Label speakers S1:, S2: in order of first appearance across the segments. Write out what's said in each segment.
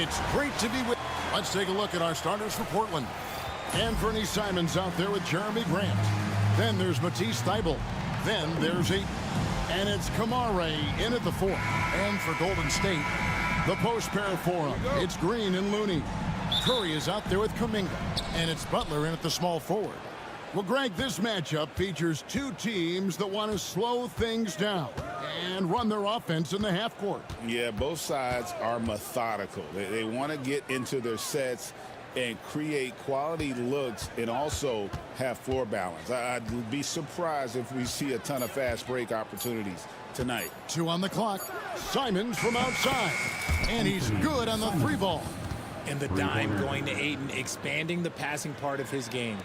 S1: It's great to be with. Let's take a look at our starters for Portland. Anthony Simons out there with Jeremy Grant. Then there's Matisse Thybulle. Then there's Ayton. And it's Kamare in at the 4. And for Golden State, the post pair for him. It's Green and Looney. Curry is out there with Kuminga. And it's Butler in at the small forward. Well, Greg, this matchup features two teams that want to slow things down and run their offense in the half court.
S2: Yeah, both sides are methodical. They want to get into their sets and create quality looks and also have floor balance. I'd be surprised if we see a ton of fast break opportunities tonight.
S1: 2 on the clock. Simons from outside. And he's good on the 3 ball.
S3: And the dime going to Ayton, expanding the passing part of his game.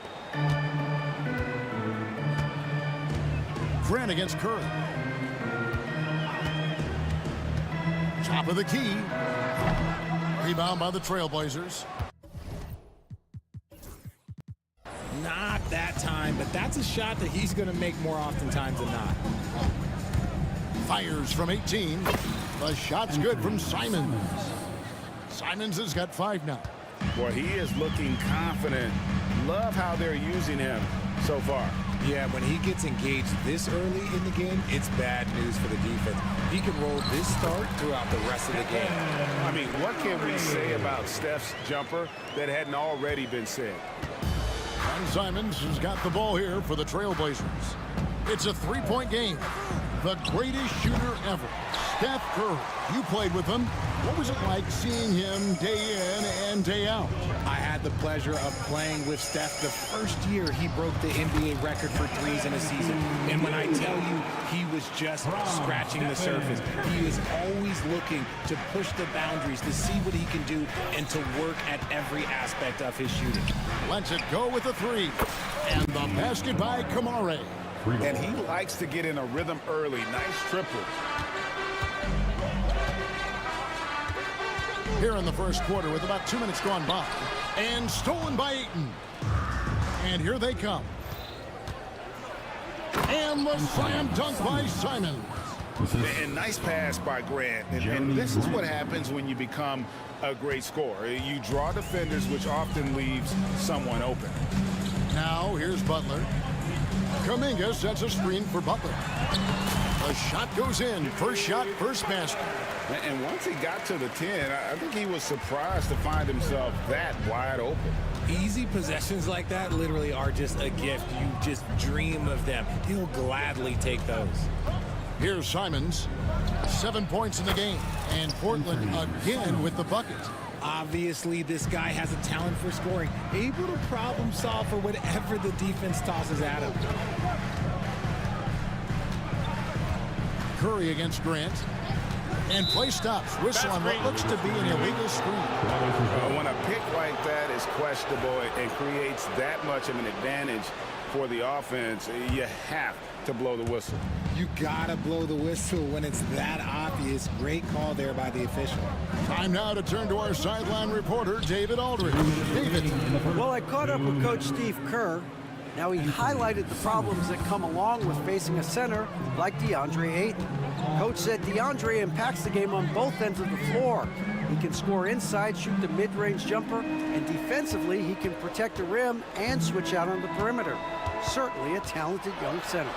S1: Grant against Curry. Top of the key. Rebound by the Trailblazers.
S3: Not that time, but that's a shot that he's going to make more oftentimes than not.
S1: Fires from 18. The shot's good from Simons. Simons has got 5 now.
S2: Boy, he is looking confident. Love how they're using him so far.
S3: Yeah, when he gets engaged this early in the game, it's bad news for the defense. He can roll this start throughout the rest of the game.
S2: I mean, what can we say about Steph's jumper that hadn't already been said?
S1: And Simons has got the ball here for the Trailblazers. It's a 3-point game. The greatest shooter ever, Steph Curry. You played with him. What was it like seeing him day in and day out?
S3: I had the pleasure of playing with Steph the first year he broke the NBA record for threes in a season. And when I tell you, he was just scratching the surface. He is always looking to push the boundaries, to see what he can do, and to work at every aspect of his shooting.
S1: Lets it go with a 3. And the basket by Kamare.
S2: And he likes to get in a rhythm early. Nice triple.
S1: Here in the first quarter with about 2 minutes gone by. And stolen by Ayton. And here they come. And the slam dunk by Simons.
S2: And nice pass by Grant. And this is what happens when you become a great scorer. You draw defenders, which often leaves someone open.
S1: Now here's Butler. Kuminga sets a screen for Butler. The shot goes in. First shot, first basket.
S2: And once he got to the 10, I think he was surprised to find himself that wide open.
S3: Easy possessions like that literally are just a gift. You just dream of them. He'll gladly take those.
S1: Here's Simons. 7 points in the game. And Portland again with the bucket.
S3: Obviously, this guy has a talent for scoring, able to problem solve for whatever the defense tosses at him.
S1: Curry against Grant. And play stops. Whistle on what looks to be an illegal screen.
S2: When a pick like that is questionable and creates that much of an advantage for the offense, you have to blow the whistle.
S3: You gotta blow the whistle when it's that obvious. Great call there by the official.
S1: Time now to turn to our sideline reporter, David Aldridge. David.
S4: Well, I caught up with Coach Steve Kerr. Now, he highlighted the problems that come along with facing a center like DeAndre Ayton. Coach said DeAndre impacts the game on both ends of the floor. He can score inside, shoot the mid-range jumper, and defensively, he can protect the rim and switch out on the perimeter. Certainly a talented young center.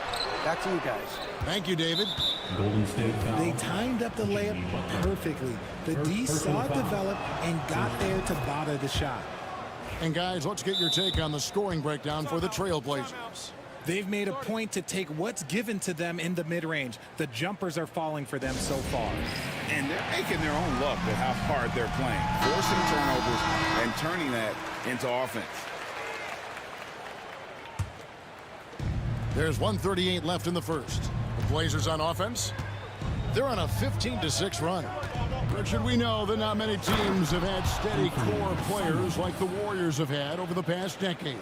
S4: Back to you guys.
S1: Thank you, David.
S3: They timed up the layup perfectly. The D saw it develop and got there to bother the shot.
S1: And guys, let's get your take on the scoring breakdown for the Trailblazers.
S3: They've made a point to take what's given to them in the mid-range. The jumpers are falling for them so far.
S2: And they're making their own luck with how hard they're playing, forcing turnovers and turning that into offense.
S1: There's 1:38 left in the first. The Blazers on offense. They're on a 15-6 run. Richard, we know that not many teams have had steady core players like the Warriors have had over the past decade.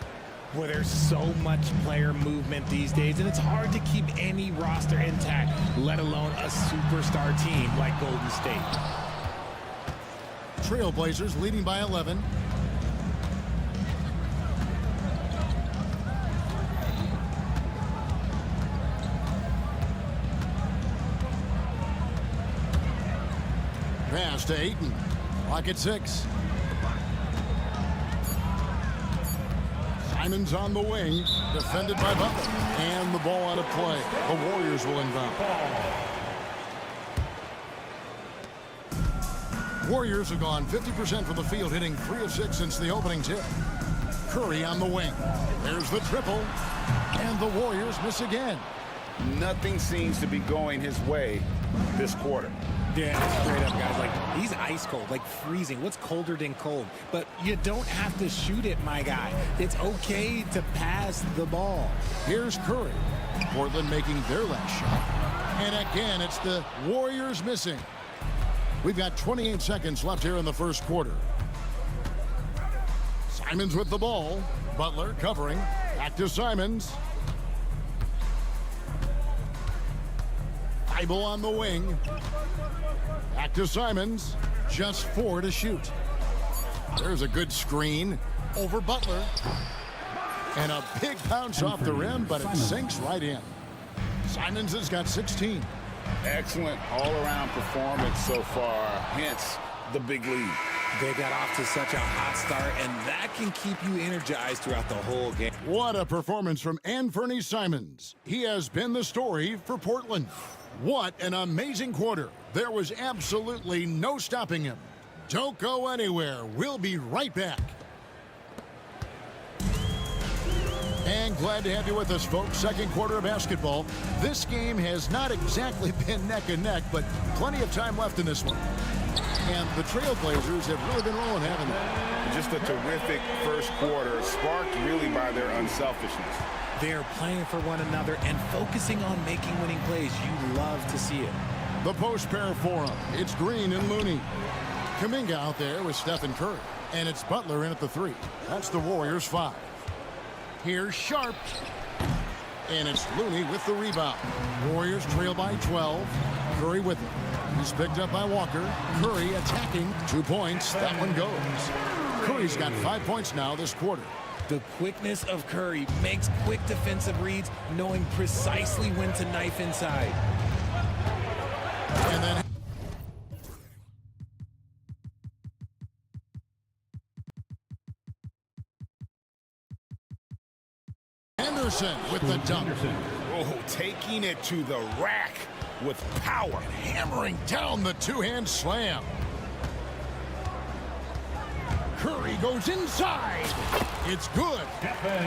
S3: Well, there's so much player movement these days, and it's hard to keep any roster intact, let alone a superstar team like Golden State.
S1: Trailblazers leading by 11. Pass to Ayton. Clock at 6. Simons on the wing, defended by Butler. And the ball out of play. The Warriors will inbound. Warriors have gone 50% from the field, hitting 3 of 6 since the opening tip. Curry on the wing. There's the triple. And the Warriors miss again.
S2: Nothing seems to be going his way this quarter.
S3: Yeah, straight up, guys. Like, he's ice cold, like freezing. What's colder than cold? But you don't have to shoot it, my guy. It's okay to pass the ball.
S1: Here's Curry. Portland making their last shot. And again, it's the Warriors missing. We've got 28 seconds left here in the first quarter. Simons with the ball. Butler covering. Back to Simons. Thibault on the wing. Back to Simons. Just 4 to shoot. There's a good screen over Butler. And a big bounce off the rim, but it sinks right in. Simons has got 16.
S2: Excellent all-around performance so far, hence the big lead.
S3: They got off to such a hot start, and that can keep you energized throughout the whole game.
S1: What a performance from Anthony Simons. He has been the story for Portland. What an amazing quarter. There was absolutely no stopping him. Don't go anywhere. We'll be right back. And glad to have you with us, folks. Second quarter of basketball. This game has not exactly been neck and neck, but plenty of time left in this one. And the Trailblazers have really been rolling, haven't they?
S2: Just a terrific first quarter, sparked really by their unselfishness.
S3: They're playing for one another and focusing on making winning plays. You love to see it.
S1: The post pair for them. It's Green and Looney. Kuminga out there with Stephen Curry. And it's Butler in at the 3. That's the Warriors' 5. Here's Sharp. And it's Looney with the rebound. Warriors trail by 12. Curry with it. He's picked up by Walker. Curry attacking. 2 points. That one goes. Curry's got 5 points now this quarter.
S3: The quickness of Curry makes quick defensive reads, knowing precisely when to knife inside.
S1: And then Henderson with the dunk.
S2: Oh, taking it to the rack with power.
S1: Hammering down the two-hand slam. Curry goes inside. It's good.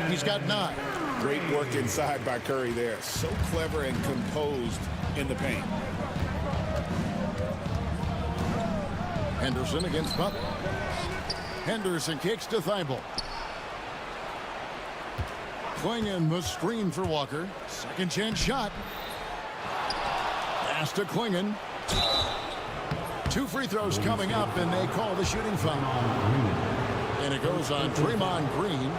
S1: He's got 9.
S2: Great work inside by Curry there. So clever and composed in the paint.
S1: Henderson against Butler. Henderson kicks to Thibault. Klingon the screen for Walker. Second chance shot. Pass to Klingon. 2 free throws coming up, and they call the shooting foul. And it goes on Draymond Green.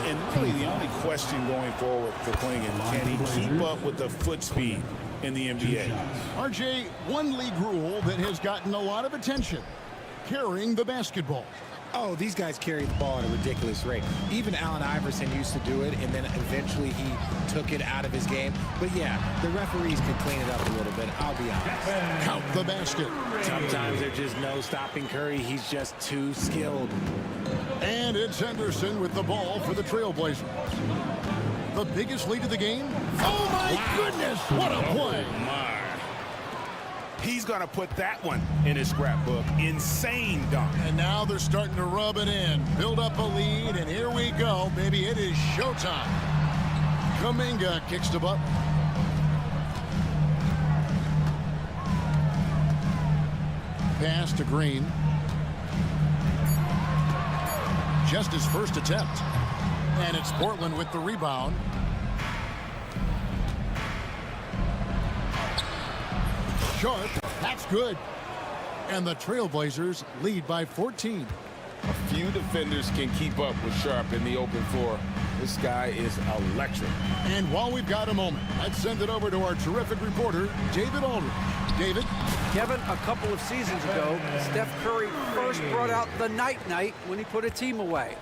S2: And really the only question going forward for Klingon, can he keep up with the foot speed in the NBA?
S1: RJ, one league rule that has gotten a lot of attention. Carrying the basketball.
S3: Oh, these guys carry the ball at a ridiculous rate. Even Allen Iverson used to do it, and then eventually he took it out of his game. But yeah, the referees could clean it up a little bit, I'll be honest.
S1: Count the basket.
S3: Sometimes there's just no stopping Curry. He's just too skilled.
S1: And it's Henderson with the ball for the Trailblazers. The biggest lead of the game? Oh, my goodness! What a play!
S2: Oh, my. He's going to put that one in his scrapbook. Insane dunk.
S1: And now they're starting to rub it in. Build up a lead, and here we go. Baby, it is showtime. Kuminga kicks to Butler. Pass to Green. Just his first attempt. And it's Portland with the rebound. Sharp, that's good. And the Trailblazers lead by 14.
S2: A few defenders can keep up with Sharp in the open floor. This guy is electric.
S1: And while we've got a moment, let's send it over to our terrific reporter, David Aldridge. David?
S4: Kevin, a couple of seasons ago, Steph Curry first brought out the night-night when he put a team away.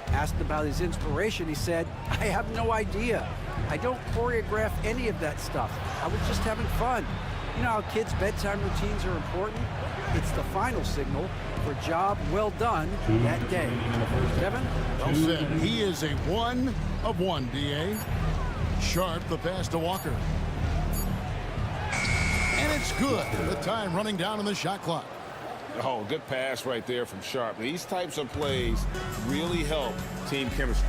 S4: Asked about his inspiration, he said, "I have no idea. I don't choreograph any of that stuff. I was just having fun." You know how kids' bedtime routines are important? It's the final signal for job well done that day. Kevin?
S1: Well said. He is a 1 of 1, D.A. Sharp, the pass to Walker. And it's good. The time running down on the shot clock.
S2: Oh, good pass right there from Sharp. These types of plays really help team chemistry.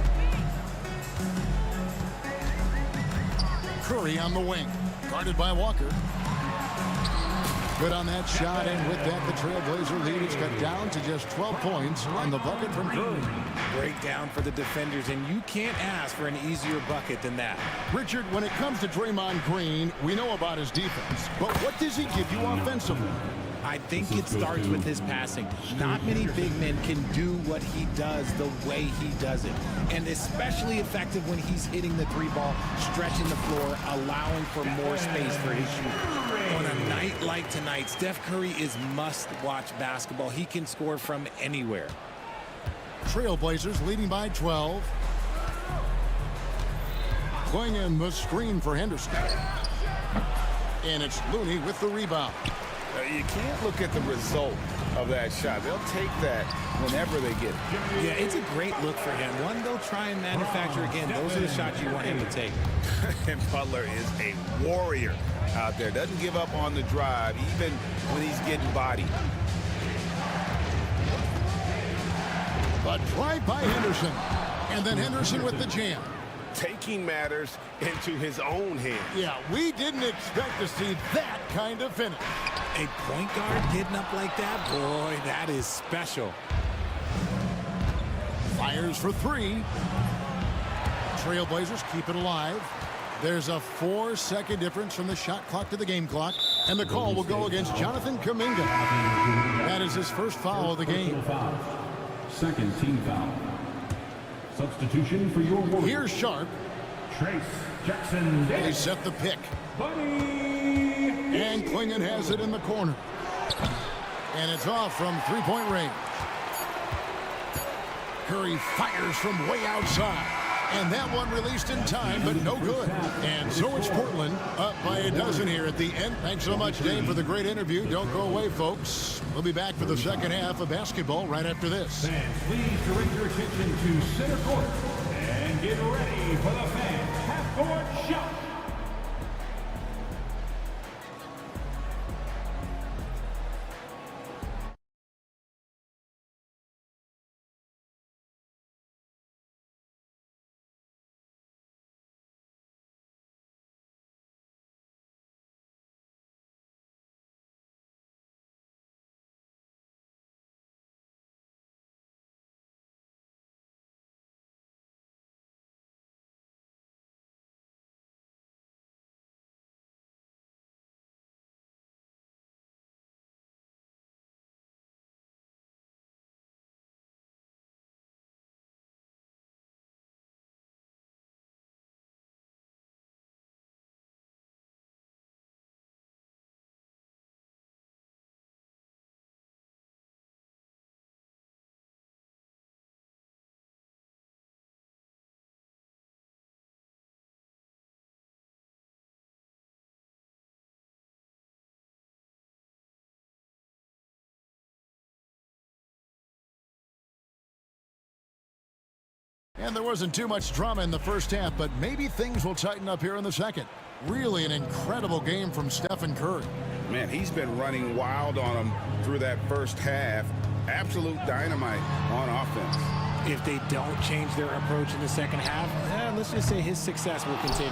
S1: Curry on the wing, guarded by Walker. Good on that shot, and with that, the Trailblazer lead is cut down to just 12 points on the bucket from Curry.
S3: Breakdown for the defenders, and you can't ask for an easier bucket than that.
S1: Richard, when it comes to Draymond Green, we know about his defense, but what does he give you offensively?
S3: I think it starts with his passing. Not many big men can do what he does the way he does it. And especially effective when he's hitting the three ball, stretching the floor, allowing for more space for his shooter. On a night like tonight, Steph Curry is must-watch basketball. He can score from anywhere.
S1: Trailblazers leading by 12. Going in the screen for Henderson. And it's Looney with the rebound.
S2: You can't look at the result of that shot. They'll take that whenever they get it.
S3: Yeah, it's a great look for him. One they'll try and manufacture again. Those are the shots you want him to take.
S2: And Butler is a warrior out there. Doesn't give up on the drive, even when he's getting bodied.
S1: A drive by Henderson. And then Henderson with the jam.
S2: Taking matters into his own hands.
S1: Yeah, we didn't expect to see that kind of finish.
S3: A point guard getting up like that, boy, that is special.
S1: Fires for three. Trailblazers keep it alive. There's a 4-second difference from the shot clock to the game clock, and the call will go against Jonathan Kuminga. That is his first foul of the game.
S5: Second team foul. Substitution for your Warriors.
S1: Here's Sharp.
S5: Trace Jackson
S1: They
S5: Davis.
S1: set the pick.
S5: Buddy.
S1: And Klingon has it in the corner. And it's off from three-point range. Curry fires from way outside. And that one released in time, but no good. And so it's Portland up by a dozen here at the end. Thanks so much, Dave, for the great interview. Don't go away, folks. We'll be back for the second half of basketball right after this.
S5: Fans, please direct your attention to center court and get ready for the fans half-court shot.
S1: And there wasn't too much drama in the first half, but maybe things will tighten up here in the second. Really an incredible game from Stephen Curry.
S2: Man, he's been running wild on them through that first half. Absolute dynamite on offense.
S3: If they don't change their approach in the second half, let's just say his success will continue.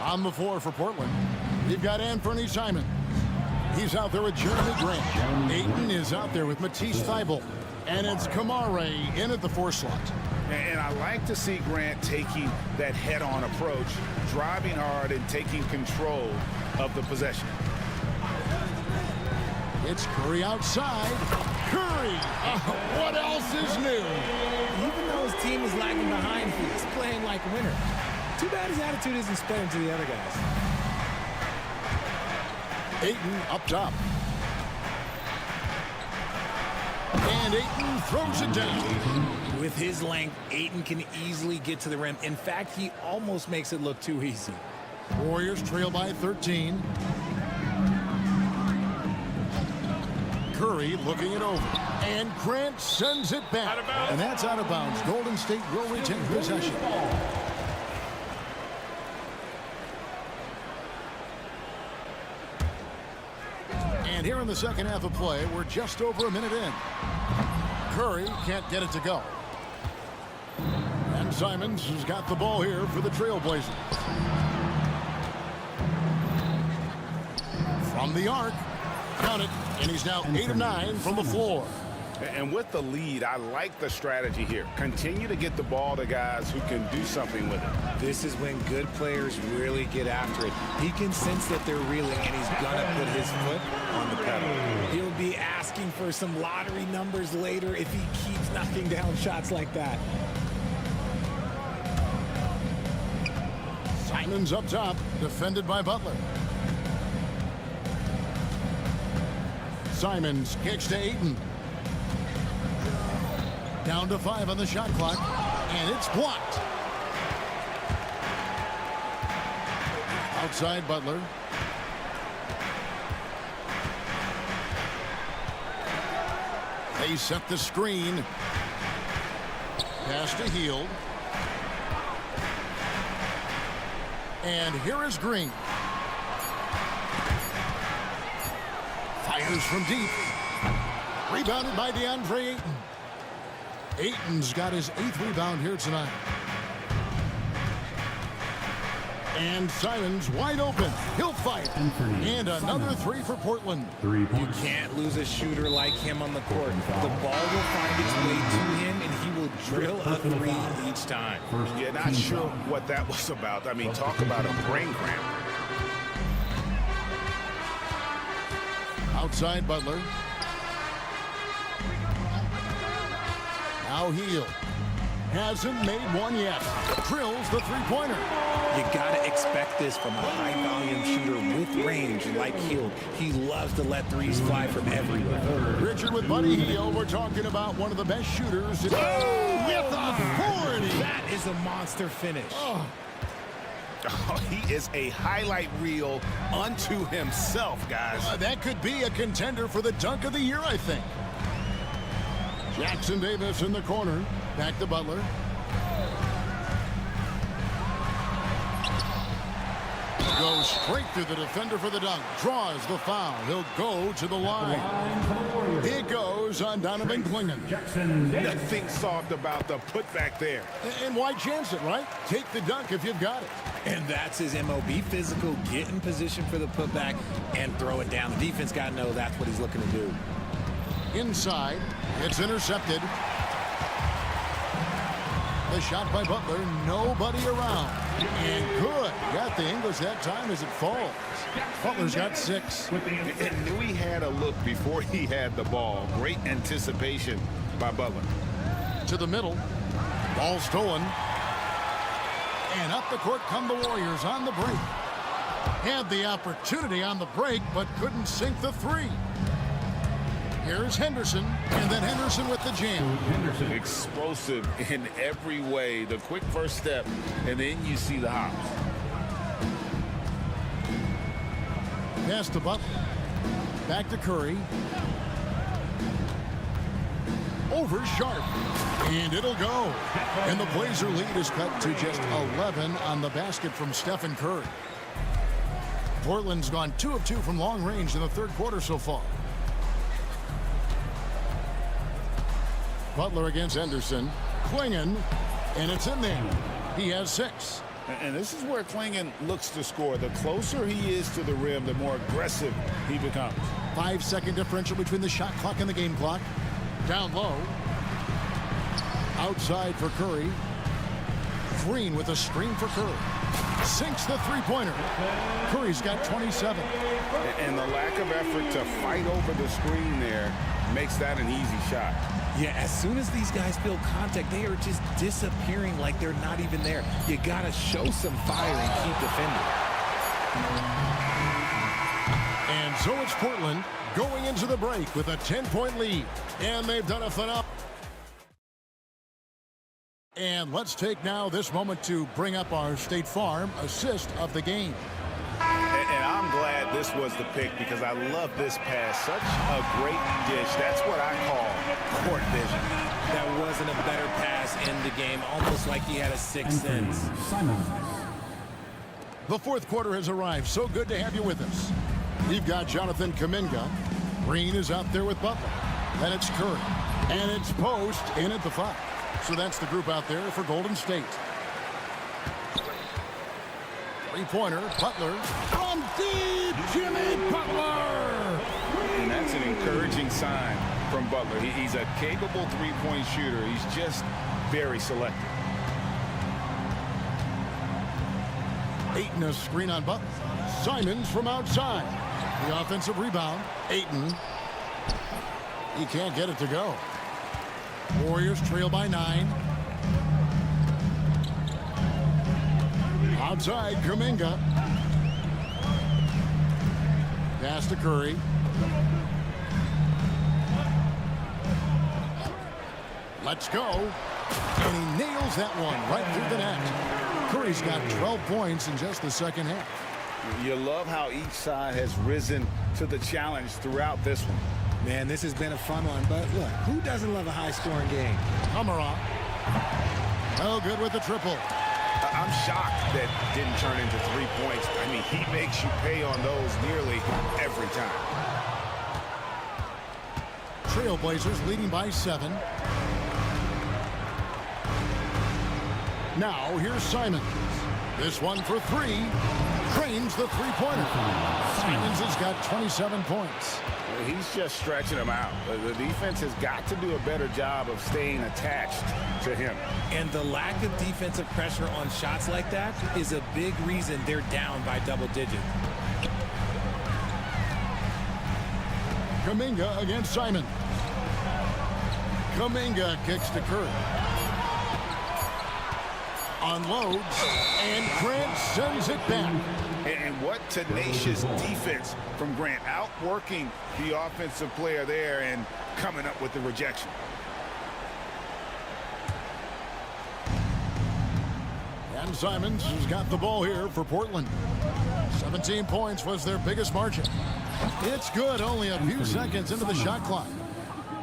S1: On the floor for Portland, you've got Anthony Simon. He's out there with Jeremy Grant. Ayton is out there with Matisse Thybulle. And it's Kamare in at the 4 slot.
S2: And I like to see Grant taking that head-on approach, driving hard and taking control of the possession.
S1: It's Curry outside. Curry! What else is new?
S3: Even though his team is lagging behind, he's playing like a winner. Too bad his attitude isn't spreading to the other guys.
S1: Ayton up top. And Ayton throws it down.
S3: With his length, Ayton can easily get to the rim. In fact, he almost makes it look too easy.
S1: Warriors trail by 13. Curry looking it over. And Grant sends it back. And that's out of bounds. Golden State will retain possession. And here in the second half of play, we're just over a minute in. Curry can't get it to go. And Simons has got the ball here for the Trailblazers. From the arc, count it, and he's now 8 of 9 from the floor.
S2: And with the lead, I like the strategy here. Continue to get the ball to guys who can do something with it.
S3: This is when good players really get after it. He can sense that they're reeling, and he's gonna put his foot on the pedal. He'll be asking for some lottery numbers later if he keeps knocking down shots like that.
S1: Simons up top, defended by Butler. Simons kicks to Ayton. Down to 5 on the shot clock, and it's blocked. Outside Butler. They set the screen. Pass to Hield. And here is Green. Fires from deep. Rebounded by DeAndre Ayton. Ayton's got his 8th rebound here tonight. And Simons wide open. He'll fire. And another 3 for Portland.
S3: You can't lose a shooter like him on the court. The ball will find its way to him, and he will drill a 3 each time.
S2: Yeah, not sure what that was about. I mean, talk about a brain cramp.
S1: Outside Butler. Now Hield. Hasn't made one yet. Drills the three-pointer.
S3: You gotta expect this from a high-volume shooter with range like Hield. He loves to let threes fly from everywhere.
S1: Richard with Buddy Hield. We're talking about one of the best shooters. Oh, with authority.
S3: That is a monster finish.
S2: Oh, he is a highlight reel unto himself, guys.
S1: That could be a contender for the dunk of the year, I think. Jackson Davis in the corner. Back to Butler. Goes straight through the defender for the dunk. Draws the foul. He'll go to the line. It goes on Donovan Clingan.
S2: Nothing soft about the putback there.
S1: And why chance it, right? Take the dunk if you've got it.
S3: And that's his MO. Be physical, get in position for the putback, and throw it down. The defense got to know that's what he's looking to do.
S1: Inside, it's intercepted. The shot by Butler, nobody around. And good. Got the English that time as it falls. Butler's got 6.
S2: And knew he had a look before he had the ball. Great anticipation by Butler.
S1: To the middle. Ball stolen. And up the court come the Warriors on the break. Had the opportunity on the break, but couldn't sink the 3. Here's Henderson, and then Henderson with the jam.
S2: Explosive in every way. The quick first step, and then you see the hops.
S1: Pass to Butler. Back to Curry. Over Sharp. And it'll go. And the Blazer lead is cut to just 11 on the basket from Stephen Curry. Portland's gone 2 of 2 from long range in the third quarter so far. Butler against Henderson. Clingan, and it's in there. He has 6.
S2: And this is where Clingan looks to score. The closer he is to the rim, the more aggressive he becomes.
S1: 5-second differential between the shot clock and the game clock. Down low. Outside for Curry. Green with a screen for Curry. Sinks the three-pointer. Curry's got 27.
S2: And the lack of effort to fight over the screen there makes that an easy shot.
S3: Yeah, as soon as these guys feel contact, they are just disappearing like they're not even there. You got to show some fire and keep defending.
S1: And so it's Portland going into the break with a 10-point lead. And they've done a phenomenal. And let's take now this moment to bring up our State Farm assist of the game.
S2: And I'm glad this this was the pick because I love this pass. Such a great dish. That's what I call court vision.
S3: That wasn't a better pass in the game, almost like he had a sixth sense.
S1: The fourth quarter has arrived. So good to have you with us. We've got Jonathan Kuminga. Green is out there with Butler. Then it's Curry. And it's Post in at the 5. So that's the group out there for Golden State. Three-pointer, Butler. From deep, Jimmy Butler!
S2: And that's an encouraging sign from Butler. He's a capable three-point shooter. He's just very selective.
S1: Ayton a screen on Butler. Simons from outside. The offensive rebound. Ayton. He can't get it to go. Warriors trail by 9. Outside, Kuminga. Pass to Curry. Let's go. And he nails that one right through the net. Curry's got 12 points in just the second half.
S2: You love how each side has risen to the challenge throughout this one.
S3: Man, this has been a fun one, but look, who doesn't love a high-scoring game?
S1: Kamara. Oh, good with the triple.
S2: I'm shocked that didn't turn into 3 points. I mean, he makes you pay on those nearly every time.
S1: Trailblazers leading by 7. Now, here's Simons. This one for 3. Cranes the three-pointer. Simons has got 27 points.
S2: He's just stretching them out. The defense has got to do a better job of staying attached to him.
S3: And the lack of defensive pressure on shots like that is a big reason they're down by double digits.
S1: Kuminga against Simon. Kuminga kicks to Curry. Unloads, and Grant sends it back.
S2: And what tenacious defense from Grant, outworking the offensive player there and coming up with the rejection.
S1: And Simons has got the ball here for Portland. 17 points was their biggest margin. It's good, only a few seconds into the shot clock.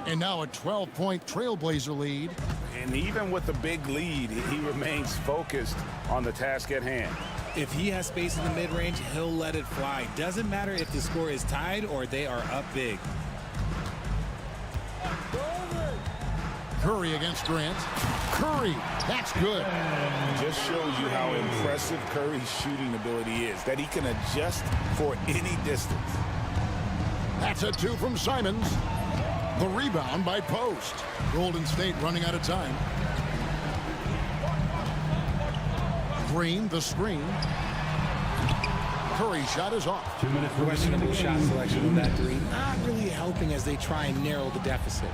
S1: And now a 12-point Trailblazer lead.
S2: And even with the big lead, he remains focused on the task at hand.
S3: If he has space in the mid-range, he'll let it fly. Doesn't matter if the score is tied or they are up big.
S1: Curry against Grant. Curry, that's good.
S2: Just shows you how impressive Curry's shooting ability is, that he can adjust for any distance.
S1: That's a 2 from Simons. The rebound by Post. Golden State running out of time. Green, the screen. Curry shot is off.
S3: Questionable shot selection of that 3. Not really helping as they try and narrow the deficit.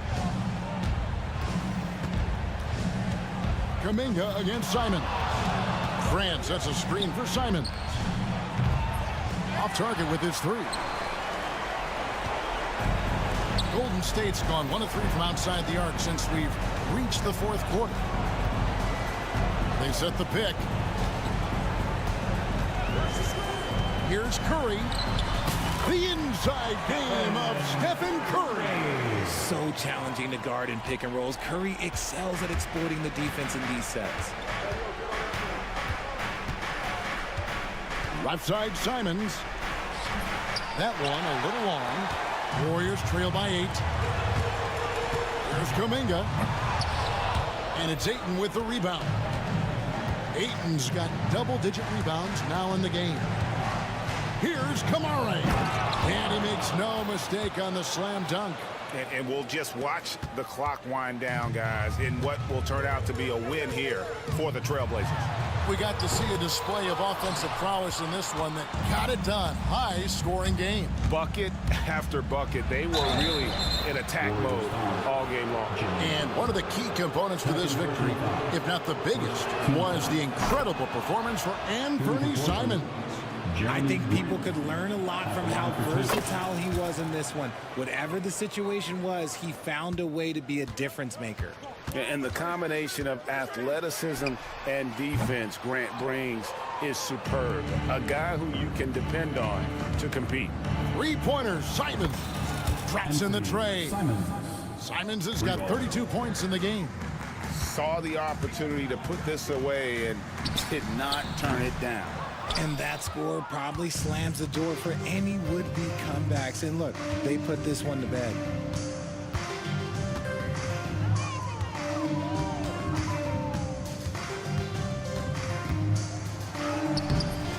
S1: Kuminga against Simon. Grant sets a screen for Simon. Off target with his 3. Golden State's gone 1 of 3 from outside the arc since we've reached the fourth quarter. They set the pick. Here's Curry. The inside game of Stephen Curry.
S3: So challenging to guard in pick and rolls. Curry excels at exploiting the defense in these sets.
S1: Left side Simons. That one a little long. Warriors trail by 8. There's Kuminga. And it's Ayton with the rebound. Ayton's got double-digit rebounds now in the game. Here's Kamara. And he makes no mistake on the slam dunk.
S2: And we'll just watch the clock wind down, guys, in what will turn out to be a win here for the Trailblazers.
S1: We got to see a display of offensive prowess in this one that got it done. High-scoring game.
S2: Bucket after bucket. They were really in attack mode all game long.
S1: And one of the key components to this victory, if not the biggest, was the incredible performance for Anthony Simons.
S3: I think people could learn a lot from how versatile he was in this one. Whatever the situation was, he found a way to be a difference maker.
S2: And the combination of athleticism and defense Grant brings is superb. A guy who you can depend on to compete.
S1: Three-pointer, Simons drops in the tray. Simons has got 32 points in the game.
S2: Saw the opportunity to put this away and did not turn it down.
S3: And that score probably slams the door for any would-be comebacks. And look, they put this one to bed.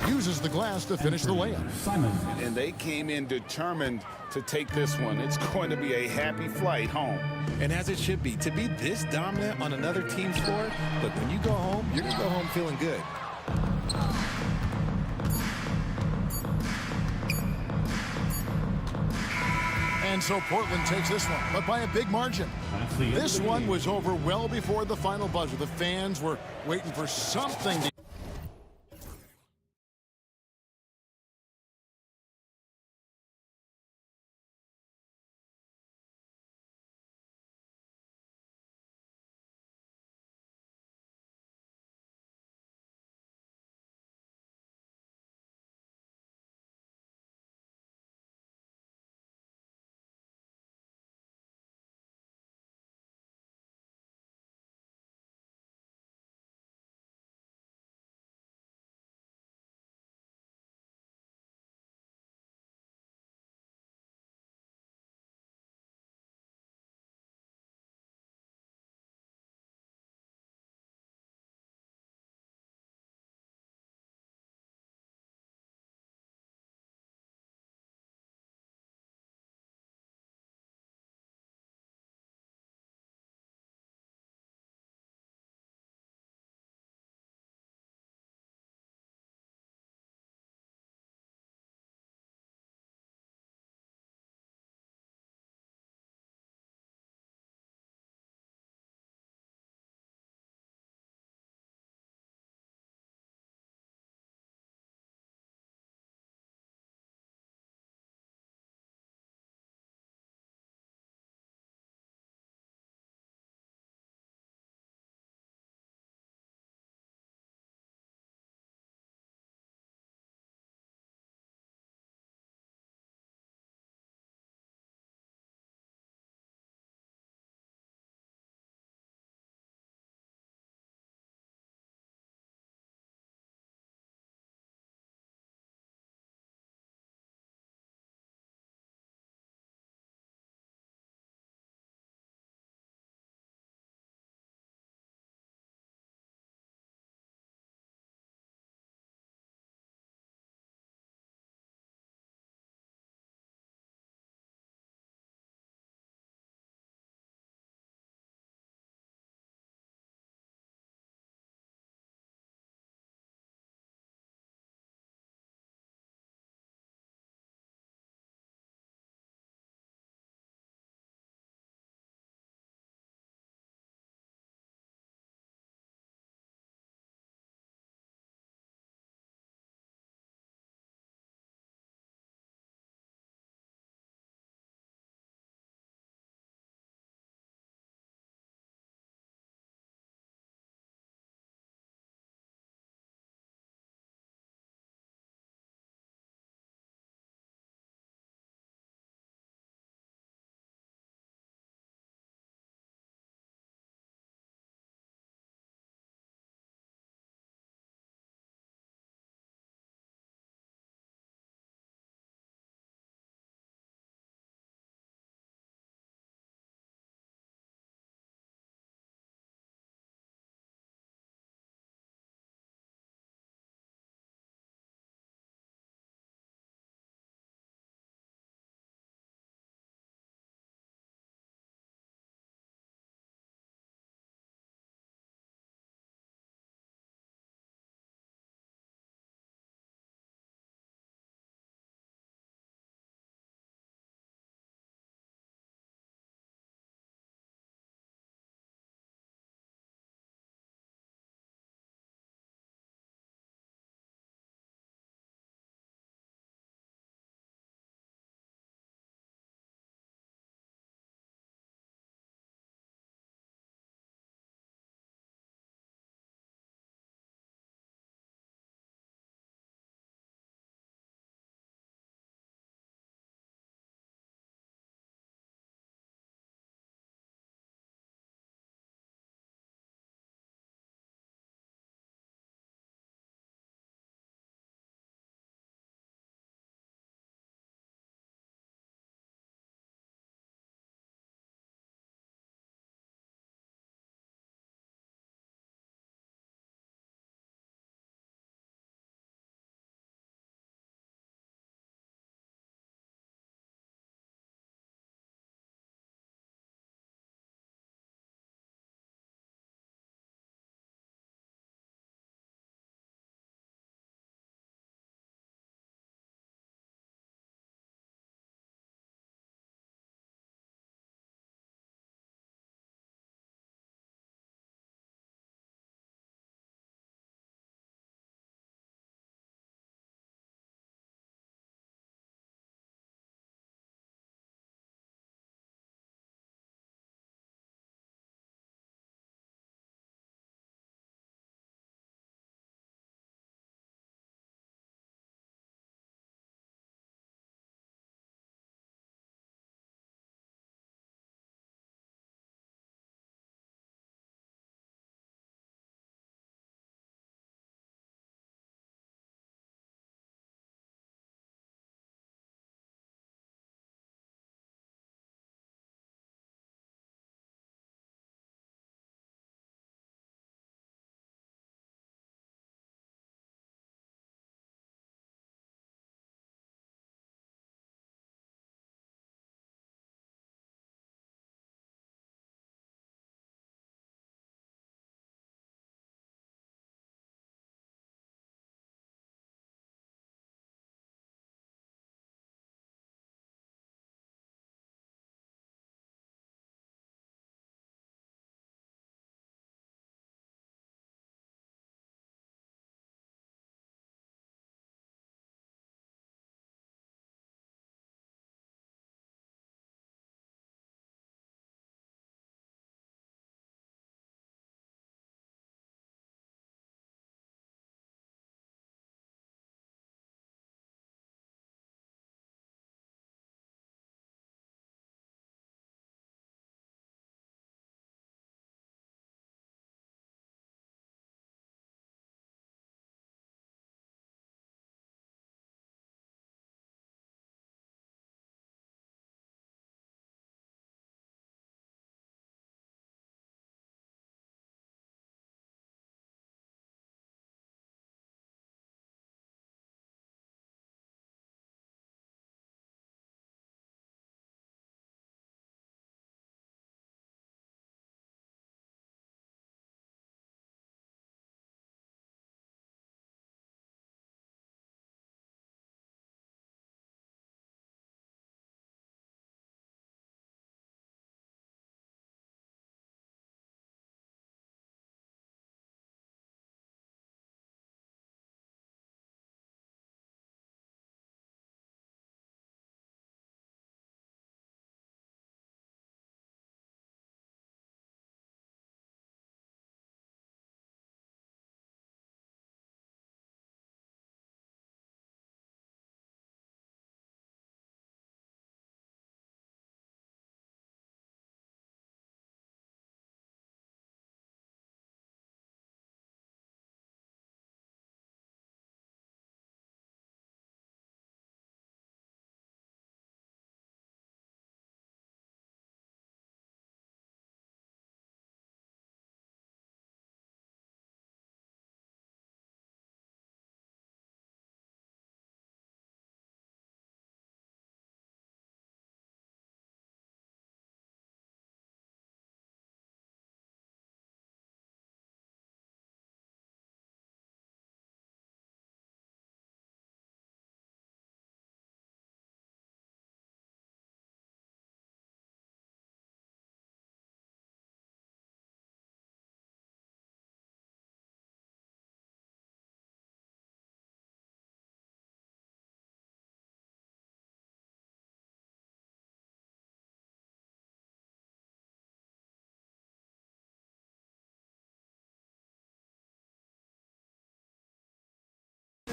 S1: Uses the glass to finish the layup.
S2: And they came in determined to take this one. It's going to be a happy flight home.
S3: And as it should be, to be this dominant on another team's floor, look, when you go home, you're going to go home feeling good.
S1: And so Portland takes this one, but by a big margin. This one was over well before the final buzzer. The fans were waiting for something to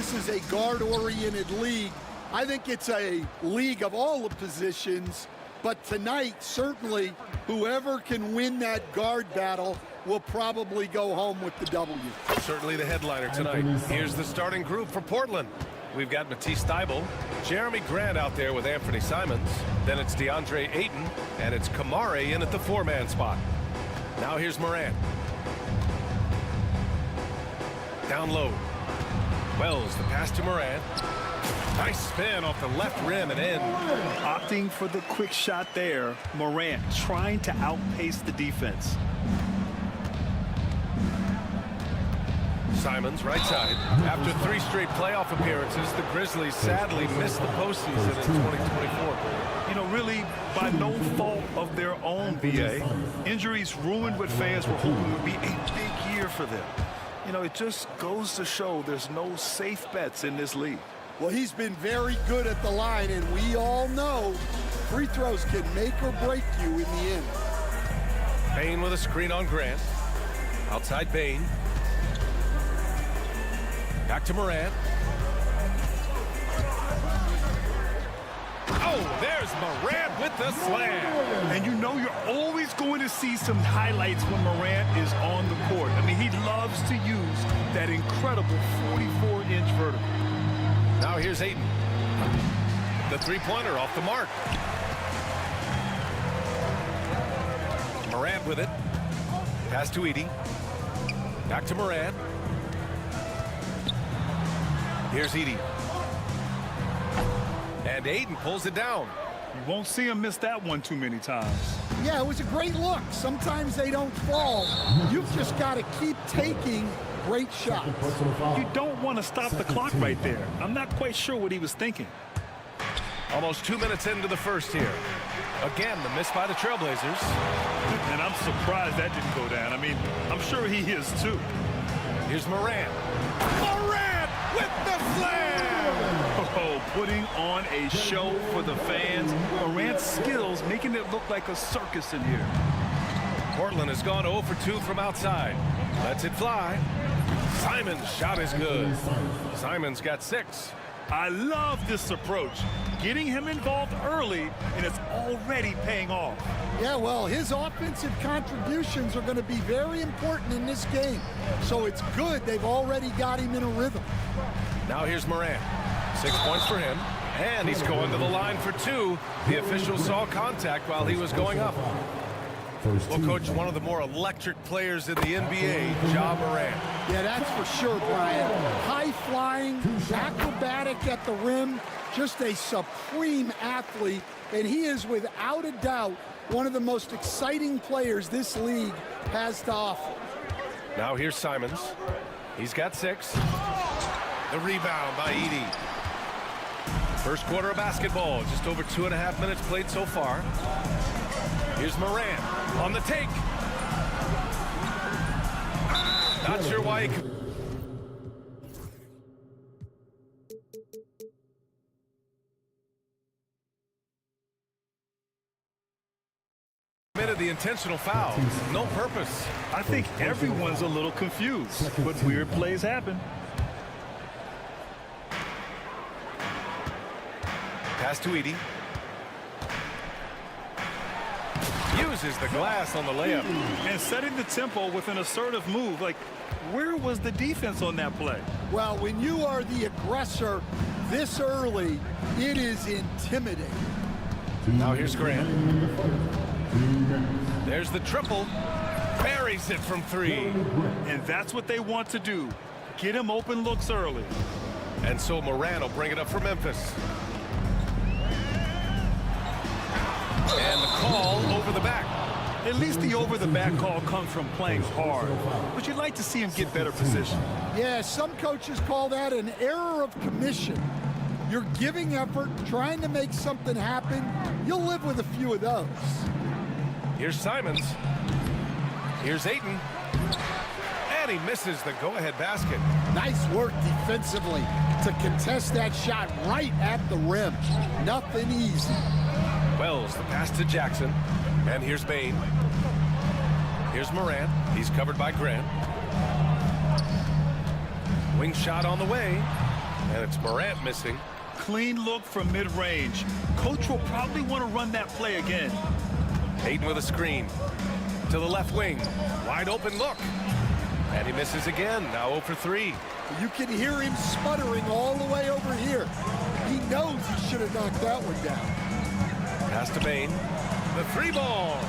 S6: this is a guard-oriented league. I think it's a league of all the positions, but tonight, certainly, whoever can win that guard battle will probably go home with the W.
S7: Certainly the headliner tonight. Here's the starting group for Portland. We've got Matisse Thybulle, Jeremy Grant out there with Anthony Simons. Then it's DeAndre Ayton, and it's Kamare in at the four-man spot. Now here's Morant. Down low. Wells, the pass to Morant. Nice spin off the left rim and in.
S8: Opting for the quick shot there. Morant trying to outpace the defense.
S7: Simons, right side. After 3 straight playoff appearances, the Grizzlies sadly missed the postseason in 2024.
S8: You know, really by no fault of their own, BA. Injuries ruined what fans were hoping would be a big year for them. You know, it just goes to show there's no safe bets in this league.
S6: Well, he's been very good at the line, and we all know free throws can make or break you in the end.
S7: Bain with a screen on Grant. Outside Bain. Back to Morant. Oh, there's Morant with the slam.
S8: And you know you're always going to see some highlights when Morant is on the court. I mean, he loves to use that incredible 44-inch vertical.
S7: Now here's Ayton. The three-pointer off the mark. Morant with it. Pass to Edey. Back to Morant. Here's Edey. And Ayton pulls it down.
S8: You won't see him miss that one too many times.
S6: Yeah, it was a great look. Sometimes they don't fall. You've just got to keep taking great shots.
S8: You don't want to stop the clock right there. I'm not quite sure what he was thinking.
S7: Almost 2 minutes into the first here. Again, the miss by the Trailblazers.
S8: And I'm surprised that didn't go down. I mean, I'm sure he is too.
S7: Here's Morant. Morant with the slam!
S8: Oh, putting on a show for the fans. Morant's skills making it look like a circus in here.
S7: Portland has gone 0 for 2 from outside. Lets it fly. Simons' shot is good. Simons got 6.
S8: I love this approach. Getting him involved early, and it's already paying off.
S6: Yeah, well, his offensive contributions are going to be very important in this game. So it's good they've already got him in a rhythm.
S7: Now here's Morant. 6 points for him. And he's going to the line for 2. The official saw contact while he was going up. Well, Coach, one of the more electric players in the NBA, Ja Morant.
S6: Yeah, that's for sure, Brian. High-flying, acrobatic at the rim, just a supreme athlete, and he is without a doubt one of the most exciting players this league has to offer.
S7: Now here's Simons. He's got 6. The rebound by Edey. First quarter of basketball, just over 2.5 minutes played so far. Here's Morant on the take. Not sure why he could. Committed the intentional foul. No purpose.
S8: I think everyone's a little confused, but weird plays happen.
S7: Pass to Edey. Uses the glass on the layup.
S8: And setting the tempo with an assertive move. Like, where was the defense on that play?
S6: Well, when you are the aggressor this early, it is intimidating.
S7: Now here's Grant. There's the triple. Buries it from 3.
S8: And that's what they want to do. Get him open looks early.
S7: And so Morant will bring it up for Memphis. And the call over the back.
S8: At least the over-the-back call comes from playing hard. But you'd like to see him get better position.
S6: Yeah, some coaches call that an error of commission. You're giving effort, trying to make something happen. You'll live with a few of those.
S7: Here's Simons. Here's Ayton. And he misses the go-ahead basket.
S6: Nice work defensively to contest that shot right at the rim. Nothing easy.
S7: Wells, the pass to Jackson. And here's Bain. Here's Morant. He's covered by Grant. Wing shot on the way. And it's Morant missing.
S8: Clean look from mid-range. Coach will probably want to run that play again.
S7: Hayden with a screen. To the left wing. Wide open look. And he misses again. Now 0 for 3.
S6: You can hear him sputtering all the way over here. He knows he should have knocked that one down.
S7: Pass to Bain. The 3-ball.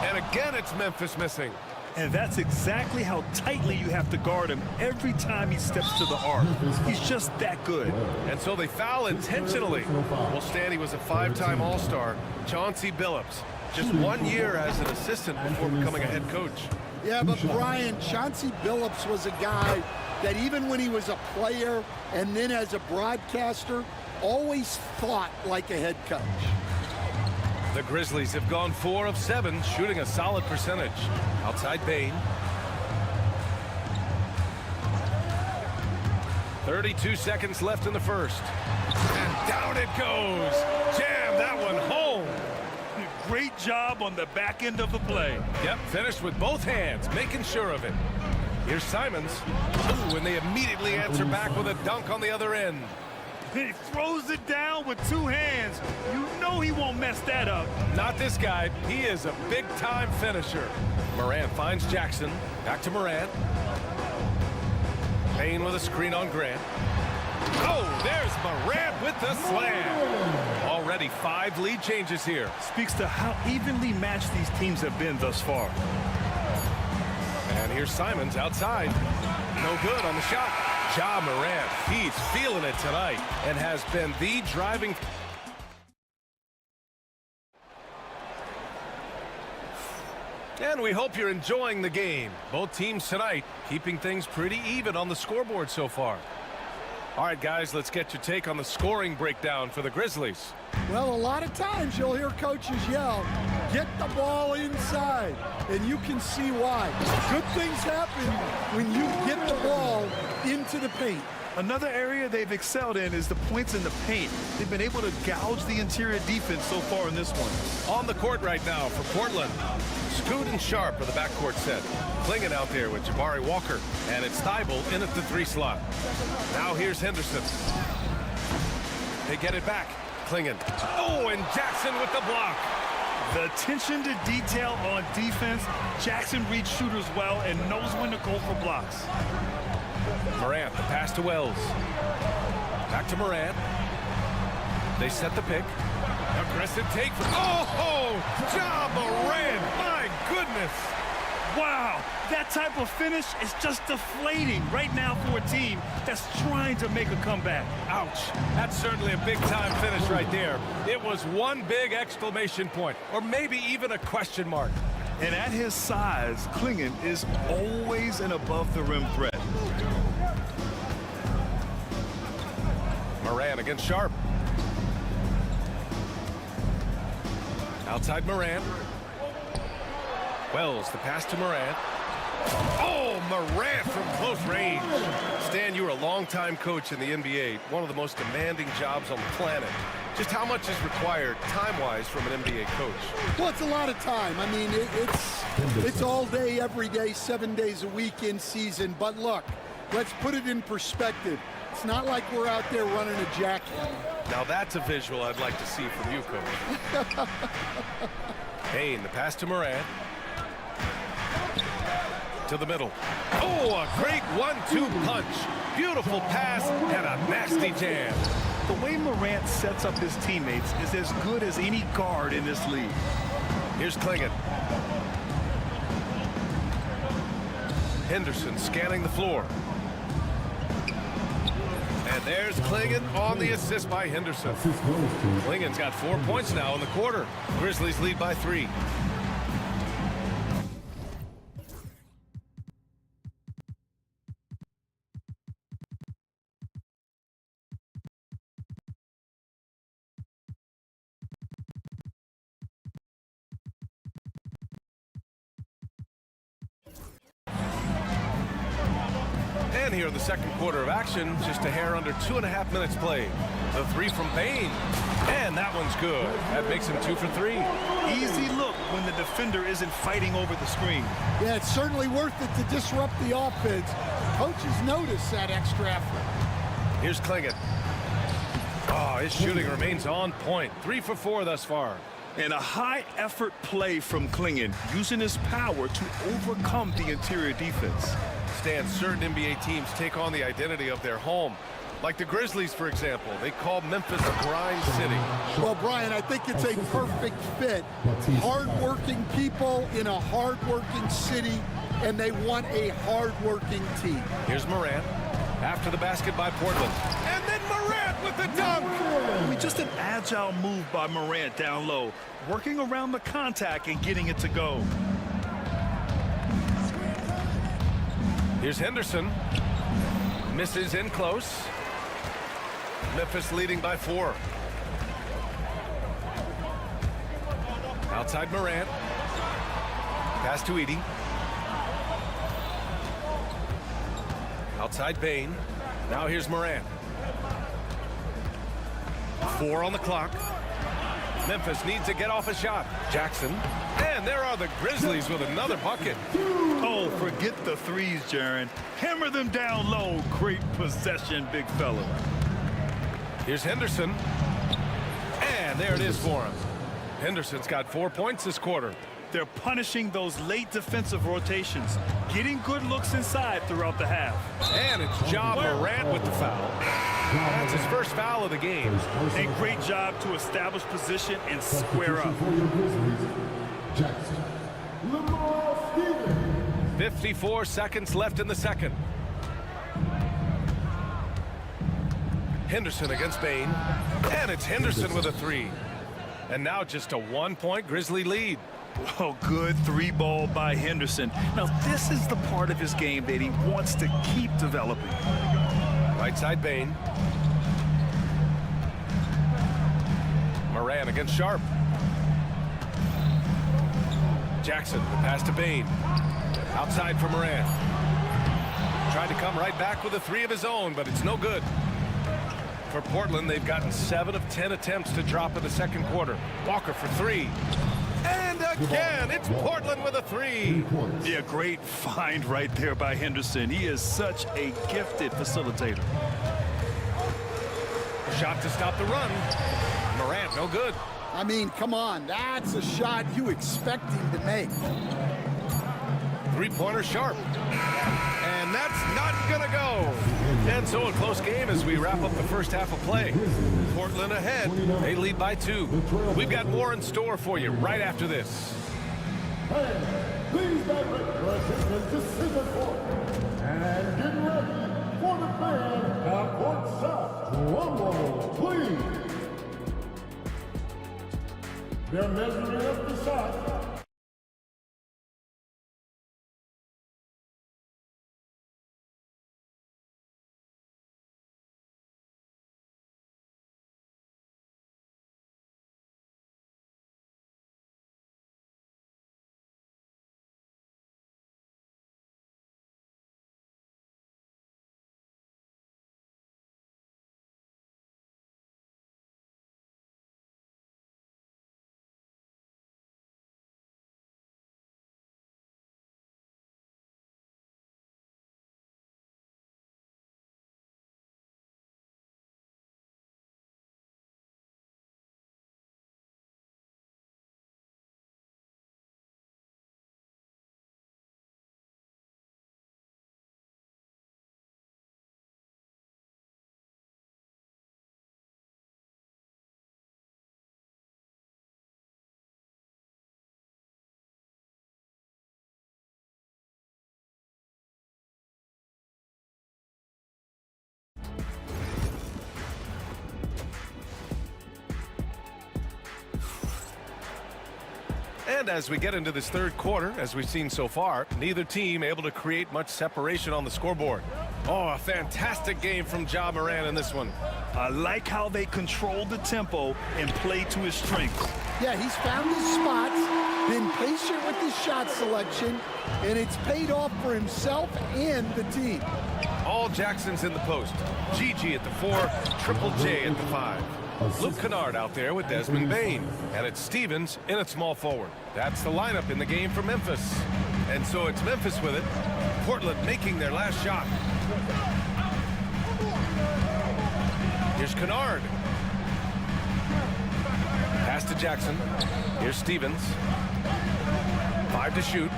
S7: And again, it's Memphis missing.
S8: And that's exactly how tightly you have to guard him every time he steps to the arc. He's just that good.
S7: And so they foul intentionally. Well, Stanley was a 5-time All-Star. Chauncey Billups, just 1 year as an assistant before becoming a head coach.
S6: Yeah, but Brian, Chauncey Billups was a guy that even when he was a player and then as a broadcaster, always thought like a head coach.
S7: The Grizzlies have gone 4 of 7, shooting a solid percentage. Outside Bain. 32 seconds left in the first. And down it goes. Jam that one home.
S8: Great job on the back end of the play.
S7: Yep, finished with both hands, making sure of it. Here's Simons. Ooh, and they immediately answer back with a dunk on the other end.
S8: He throws it down with 2 hands. You know he won't mess that up.
S7: Not this guy. He is a big-time finisher. Morant finds Jackson. Back to Morant. Payne with a screen on Grant. Oh, there's Morant with the slam. Already 5 lead changes here.
S8: Speaks to how evenly matched these teams have been thus far.
S7: And here's Simons outside. No good on the shot. Ja Morant, he's feeling it tonight and has been the driving. And we hope you're enjoying the game. Both teams tonight keeping things pretty even on the scoreboard so far. All right, guys, let's get your take on the scoring breakdown for the Grizzlies.
S6: Well, a lot of times you'll hear coaches yell, get the ball inside, and you can see why. Good things happen when you get the ball into the paint.
S8: Another area they've excelled in is the points in the paint. They've been able to gouge the interior defense so far in this one.
S7: On the court right now for Portland, Scoot and Sharp are the backcourt set. Klingon out there with Jabari Walker, and it's Thibault in at the 3 slot. Now here's Henderson. They get it back. Klingon. Oh, and Jackson with the block.
S8: The attention to detail on defense. Jackson reads shooters well and knows when to go for blocks.
S7: Morant, the pass to Wells. Back to Morant. They set the pick. Aggressive take for... Oh, Ja Morant! My goodness!
S8: Wow, that type of finish is just deflating right now for a team that's trying to make a comeback.
S7: Ouch. That's certainly a big-time finish right there. It was one big exclamation point, or maybe even a question mark.
S8: And at his size, Klingon is always an above-the-rim threat.
S7: Morant against Sharp. Outside Morant. Wells, the pass to Morant. Oh, Morant from close range. Stan, you were a longtime coach in the NBA, one of the most demanding jobs on the planet. Just how much is required time-wise from an NBA coach?
S6: Well, it's a lot of time. I mean, it's all day, every day, 7 days a week in season. But look, let's put it in perspective. It's not like we're out there running a jackhammer.
S7: Now that's a visual I'd like to see from you, Coach. Payne, the pass to Morant. To the middle. Oh, a great 1-2 punch. Beautiful pass and a nasty jam.
S8: The way Morant sets up his teammates is as good as any guard in this league.
S7: Here's Klingon. Henderson scanning the floor. And there's Klingon on the assist by Henderson. Klingon's got 4 points now in the quarter. Grizzlies lead by 3. And here in the second quarter of action, just a hair under 2.5 minutes played. The 3 from Bain, and that one's good. That makes him 2 for 3.
S8: Easy look when the defender isn't fighting over the screen.
S6: Yeah, it's certainly worth it to disrupt the offense. Coaches notice that extra effort.
S7: Here's Klingon. Oh, his shooting remains on point. 3 for 4 thus far.
S8: And a high-effort play from Klingon, using his power to overcome the interior defense.
S7: Stan, certain NBA teams take on the identity of their home. Like the Grizzlies, for example. They call Memphis a grind city.
S6: Well, Brian, I think it's a perfect fit. Hard-working people in a hard-working city, and they want a hard-working team.
S7: Here's Morant. After the basket by Portland. And then Morant with the dunk!
S8: I mean, just an agile move by Morant down low, working around the contact and getting it to go.
S7: Here's Henderson. Misses in close. Memphis leading by 4. Outside Morant. Pass to Edey. Outside Bane. Now here's Morant. 4 on the clock. Memphis needs to get off a shot. Jackson. And there are the Grizzlies with another bucket.
S8: Oh, forget the threes, Jaren. Hammer them down low. Great possession, big fella.
S7: Here's Henderson. And there it is for him. Henderson's got 4 points this quarter.
S8: They're punishing those late defensive rotations, getting good looks inside throughout the half.
S7: And it's Ja Morant with the foul. That's his first foul of the game.
S8: A great job to establish position and square up.
S7: 54 seconds left in the second. Henderson against Bane. And it's Henderson with a 3. And now just a 1-point Grizzly lead.
S8: Oh, good 3-ball by Henderson. Now, this is the part of his game that he wants to keep developing.
S7: Right side Bane. Morant against Sharp. Jackson, the pass to Bane. Outside for Morant. Tried to come right back with a 3 of his own, but it's no good. For Portland, they've gotten 7 of 10 attempts to drop in the second quarter. Walker for 3. And again, it's Portland with a 3.
S8: Yeah, great find right there by Henderson. He is such a gifted facilitator.
S7: Shot to stop the run. Morant, no good.
S6: I mean, come on, that's a shot you expect him to make.
S7: 3-pointer Sharp. And that's not gonna go. And so a close game as we wrap up the first half of play. Portland ahead. They lead by 2. We've got more in store for you right after this.
S5: Please direct your attention to center court. And get ready for the fan half-court shot. Drum roll, please. They're measuring up the shot.
S7: And as we get into this third quarter, as we've seen so far, neither team able to create much separation on the scoreboard. Oh, a fantastic game from Ja Morant in this one.
S8: I like how they control the tempo and play to his strengths.
S6: Yeah, he's found his spots, been patient with his shot selection, and it's paid off for himself and the team.
S7: All Jackson's in the post. Gigi at the 4, Triple J at the 5. Luke Kennard out there with Desmond Bane. And it's Stevens in at small forward. That's the lineup in the game for Memphis. And so it's Memphis with it. Portland making their last shot. Here's Kennard. Pass to Jackson. Here's Stevens. 5 to shoot.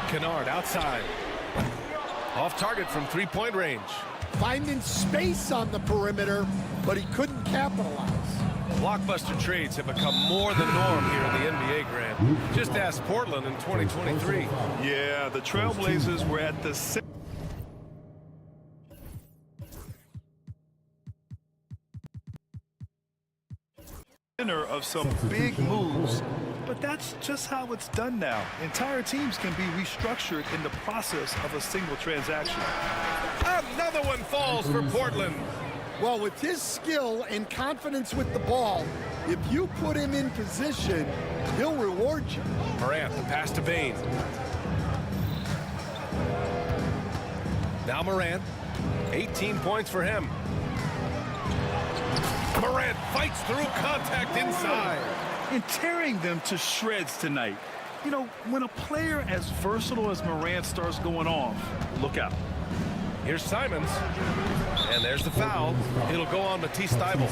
S7: Kennard outside. Off target from three-point range.
S6: Finding space on the perimeter, but he couldn't capitalize.
S7: Blockbuster trades have become more the norm here in the NBA, Grant. Just ask Portland in 2023.
S8: Yeah, the Trailblazers were at the center of some big moves, but that's just how it's done now. Entire teams can be restructured in the process of a single transaction.
S7: Another one falls for Portland.
S6: Well, with his skill and confidence with the ball, if you put him in position, he'll reward you.
S7: Morant, the pass to Bain. Now Morant, 18 points for him. Morant fights through contact inside.
S8: And tearing them to shreds tonight. You know, when a player as versatile as Morant starts going off, look out.
S7: Here's Simons, and there's the foul. It'll go on Matisse Thybulle.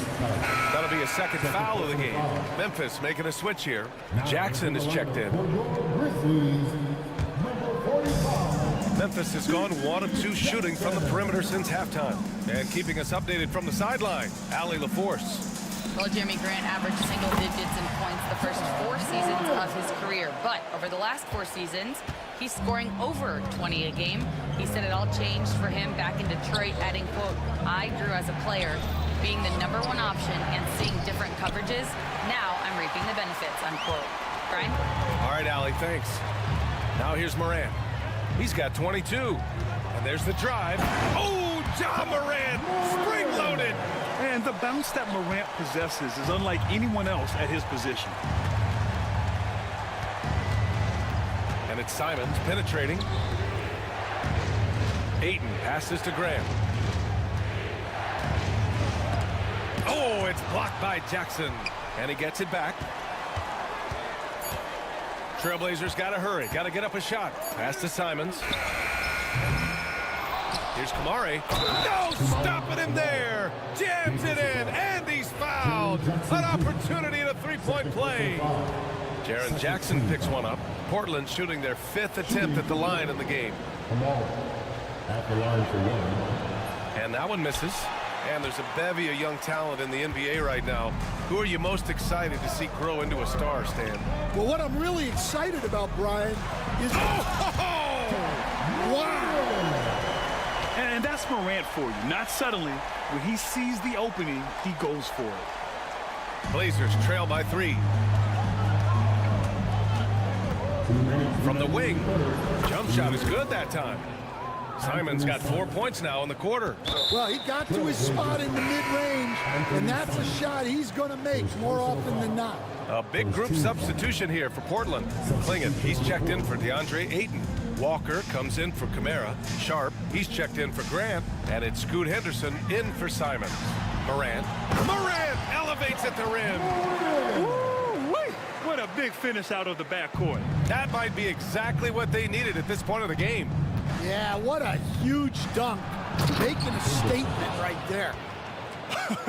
S7: That'll be a second foul of the game. Memphis making a switch here. Jackson is checked in. Memphis has gone 1 of 2 shooting from the perimeter since halftime. And keeping us updated from the sideline, Allie LaForce.
S9: Well, Jeremy Grant averaged single digits in points the first 4 seasons of his career. But over the last 4 seasons, he's scoring over 20 a game. He said it all changed for him back in Detroit, adding, quote, I grew as a player, being the #1 option and seeing different coverages. Now I'm reaping the benefits, unquote. Brian?
S7: All right, Allie, thanks. Now here's Morant. He's got 22. And there's the drive. Oh, Ja Morant, spring-loaded.
S8: And the bounce that Morant possesses is unlike anyone else at his position.
S7: And it's Simons penetrating. Ayton passes to Graham. Oh, it's blocked by Jackson. And he gets it back. Trailblazers got to hurry. Got to get up a shot. Pass to Simons. Here's Kamari. No stopping him there. Jams it in. And he's fouled. An opportunity at a three-point play. Jaren Jackson picks one up. Portland shooting their 5th attempt at the line in the game.
S5: At the line for 1.
S7: And that one misses. And there's a bevy of young talent in the NBA right now. Who are you most excited to see grow into a star, Stan?
S6: Well, what I'm really excited about, Brian, is... Wow!
S8: And that's Morant for you. Not suddenly. When he sees the opening, he goes for it.
S7: Blazers trail by 3. From the wing. Jump shot is good that time. Simons got 4 points now in the quarter.
S6: Well, he got to his spot in the mid-range, and that's a shot he's going to make more often than not.
S7: A big group substitution here for Portland. Klingin, he's checked in for DeAndre Ayton. Walker comes in for Kamara. Sharp, he's checked in for Grant. And it's Scoot Henderson in for Simons. Morant elevates at the rim.
S8: Woo-wee. What a big finish out of the backcourt.
S7: That might be exactly what they needed at this point of the game.
S6: Yeah, what a huge dunk. Making a statement right there.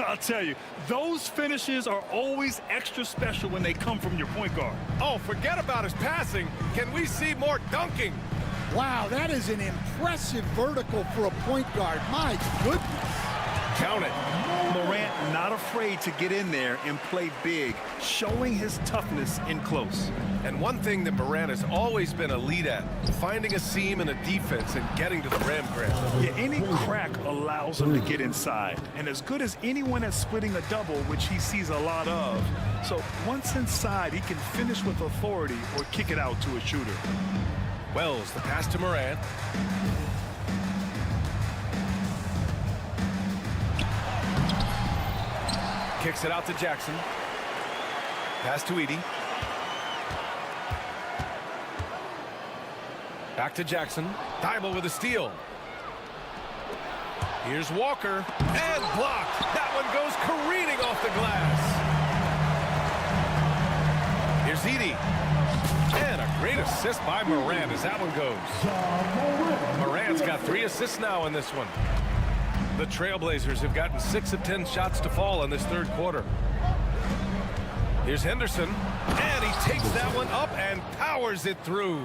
S8: I'll tell you, those finishes are always extra special when they come from your point guard.
S7: Oh, forget about his passing. Can we see more dunking?
S6: Wow, that is an impressive vertical for a point guard. My goodness.
S7: Count it.
S8: Morant not afraid to get in there and play big, showing his toughness in close.
S7: And one thing that Morant has always been elite at, finding a seam in a defense and getting to the rim, Grant.
S8: Yeah, any crack allows him to get inside. And as good as anyone at splitting a double, which he sees a lot of. So once inside, he can finish with authority or kick it out to a shooter.
S7: Wells, the pass to Morant. Kicks it out to Jackson. Pass to Edey. Back to Jackson. Thybulle with a steal. Here's Walker. And blocked. That one goes careening off the glass. Here's Edey. And a great assist by Morant as that one goes. Morant's got 3 assists now in this one. The Trailblazers have gotten 6 of 10 shots to fall in this third quarter. Here's Henderson, and he takes that one up and powers it through.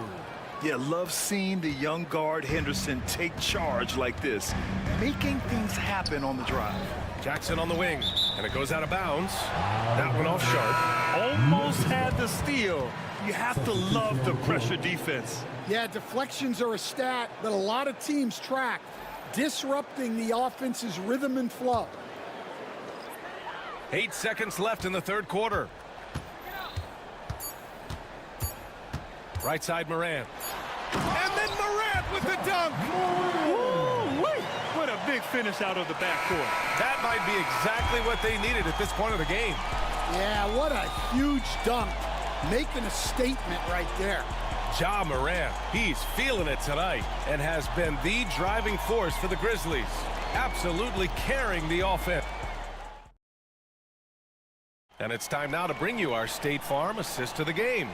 S8: Yeah, love seeing the young guard Henderson take charge like this, making things happen on the drive.
S7: Jackson on the wing, and it goes out of bounds. That one off sharp.
S8: Almost had the steal. You have to love the pressure defense.
S6: Yeah, deflections are a stat that a lot of teams track, disrupting the offense's rhythm and flow.
S7: 8 seconds left in the third quarter. Right side Morant. And then Morant with the dunk.
S8: Woo-wee. What a big finish out of the backcourt.
S7: That might be exactly what they needed at this point of the game.
S6: Yeah, what a huge dunk. Making a statement right there.
S7: Ja Morant, he's feeling it tonight and has been the driving force for the Grizzlies. Absolutely carrying the offense. And it's time now to bring you our State Farm assist to the game.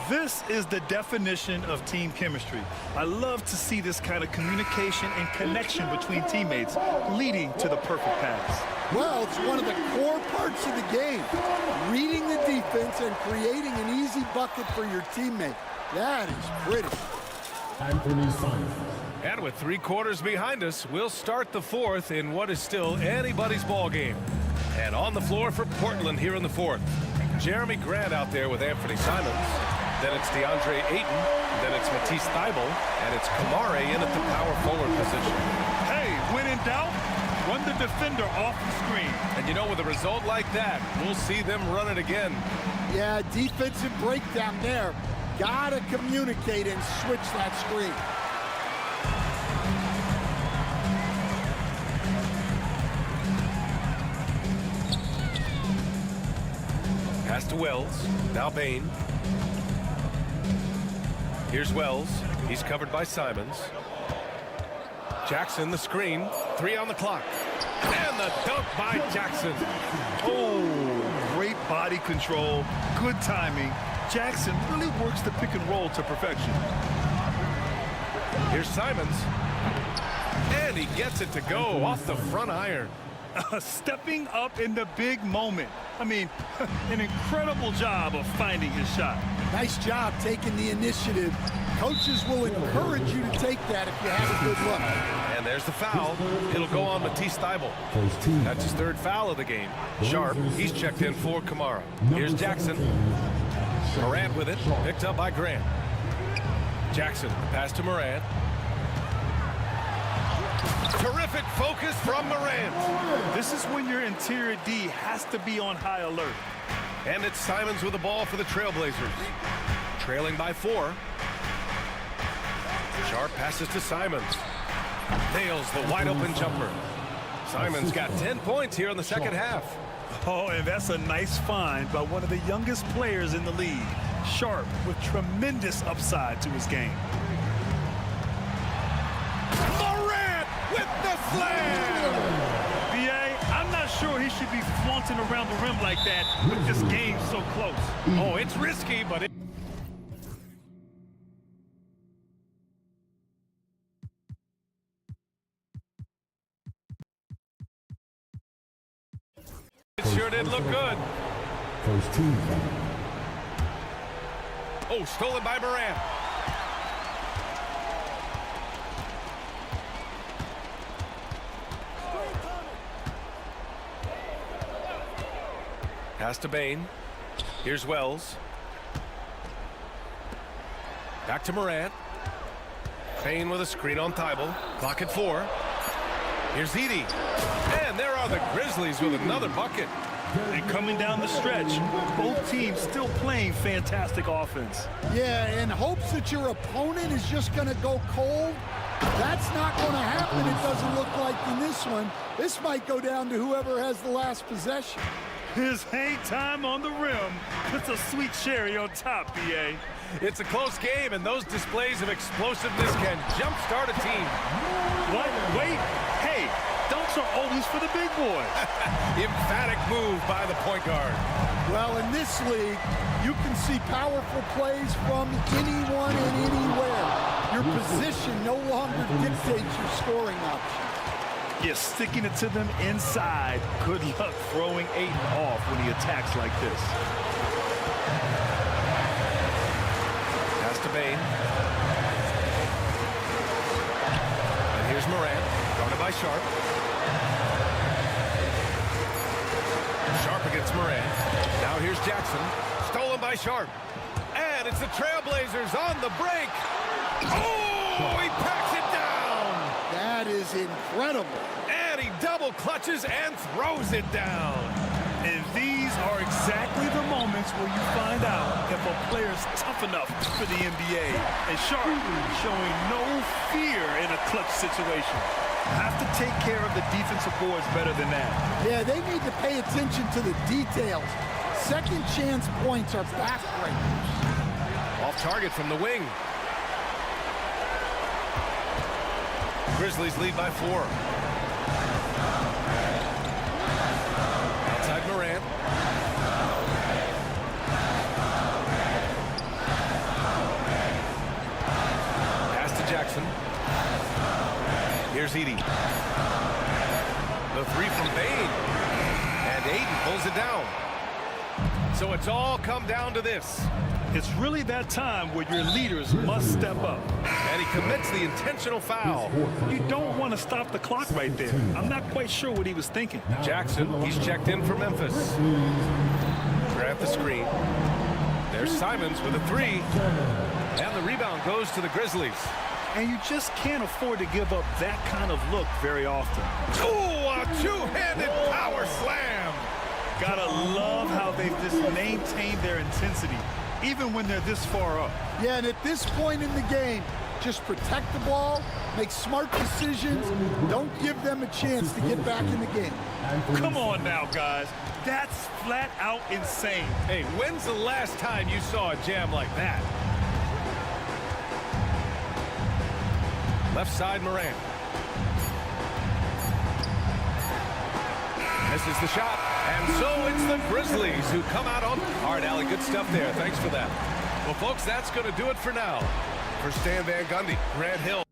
S8: This is the definition of team chemistry. I love to see this kind of communication and connection between teammates leading to the perfect pass.
S6: Well, it's one of the core parts of the game. Reading the defense and creating an easy bucket for your teammate. That is pretty.
S7: And with 3 quarters behind us, we'll start the fourth in what is still anybody's ball game. And on the floor for Portland here in the fourth. Jeremy Grant out there with Anthony Simons. Then it's DeAndre Ayton. Then it's Matisse Thybulle. And it's Kamare in at the power forward position.
S8: Hey, when in doubt, run the defender off the screen.
S7: And you know, with a result like that, we'll see them run it again.
S6: Yeah, defensive breakdown there. Gotta communicate and switch that screen.
S7: Pass to Wells. Now Bain. Here's Wells. He's covered by Simons. Jackson the screen. 3 on the clock. And the dunk by Jackson.
S8: Oh, great body control, good timing. Jackson really works the pick and roll to perfection.
S7: Here's Simons. And he gets it to go off the front iron.
S8: Stepping up in the big moment. I mean, an incredible job of finding his shot.
S6: Nice job taking the initiative. Coaches will encourage you to take that if you have a good look.
S7: And there's the foul. It'll go on Matisse Thybulle. That's his 3rd foul of the game. Sharp, he's checked in for Kamara. Here's Jackson. Morant with it, picked up by Grant. Jackson, pass to Morant. Terrific focus from Morant.
S8: This is when your interior D has to be on high alert.
S7: And it's Simons with the ball for the Trailblazers. Trailing by 4. Sharp passes to Simons. Nails the wide open jumper. Simons got 10 points here in the second half.
S8: Oh, and that's a nice find by one of the youngest players in the league. Sharp with tremendous upside to his game.
S7: Morant with the slam!
S8: B.A., I'm not sure he should be flaunting around the rim like that with this game so close.
S7: Oh, it's risky, but it... It sure did look good. Oh, stolen by Morant. Pass to Bain. Here's Wells. Back to Morant. Bain with a screen on Thybulle. Clock at 4. Here's Edey. And there are the Grizzlies with another bucket.
S8: And coming down the stretch, both teams still playing fantastic offense.
S6: Yeah, in hopes that your opponent is just going to go cold. That's not going to happen, it doesn't look like in this one. This might go down to whoever has the last possession.
S8: His hang time on the rim puts a sweet cherry on top, B.A.
S7: It's a close game, and those displays of explosiveness can jumpstart a team.
S8: What? Wait. Hey, dunks are always for the big boys.
S7: Emphatic move by the point guard.
S6: Well, in this league, you can see powerful plays from anyone and anywhere. Your position no longer dictates your scoring option.
S8: Yeah, sticking it to them inside. Good luck throwing Ayton off when he attacks like this.
S7: Pass to Bain. And here's Morant, guarded by Sharp. Sharp against Morant. Now here's Jackson, stolen by Sharp. And it's the Trailblazers on the break. Oh, he packs it down.
S6: That is incredible.
S7: And he double clutches and throws it down.
S8: And these are exactly the moments where you find out if a player's tough enough for the NBA. And Sharp showing no fear in a clutch situation. Have to take care of the defensive boards better than that.
S6: Yeah, they need to pay attention to the details. Second chance points are backbreakers.
S7: Off target from the wing. Grizzlies lead by 4. Outside Morant. Pass to Jackson. Here's Edey. The 3 from Bain. And Ayton pulls it down. So it's all come down to this.
S8: It's really that time where your leaders must step up.
S7: And he commits the intentional foul.
S8: You don't want to stop the clock right there. I'm not quite sure what he was thinking.
S7: Jackson, he's checked in for Memphis. Grab the screen. There's Simons with a 3. And the rebound goes to the Grizzlies.
S8: And you just can't afford to give up that kind of look very often.
S7: Ooh, a two-handed power slam.
S8: Gotta love how they've just maintained their intensity, even when they're this far up.
S6: Yeah, and at this point in the game, just protect the ball, make smart decisions, don't give them a chance to get back in the game.
S8: Come on now, guys. That's flat out insane.
S7: Hey, when's the last time you saw a jam like that? Left side, Morant. Misses the shot. And so it's the Grizzlies who come out on. All right, Allie, good stuff there. Thanks for that. Well, folks, that's going to do it for now. For Stan Van Gundy, Grant Hill.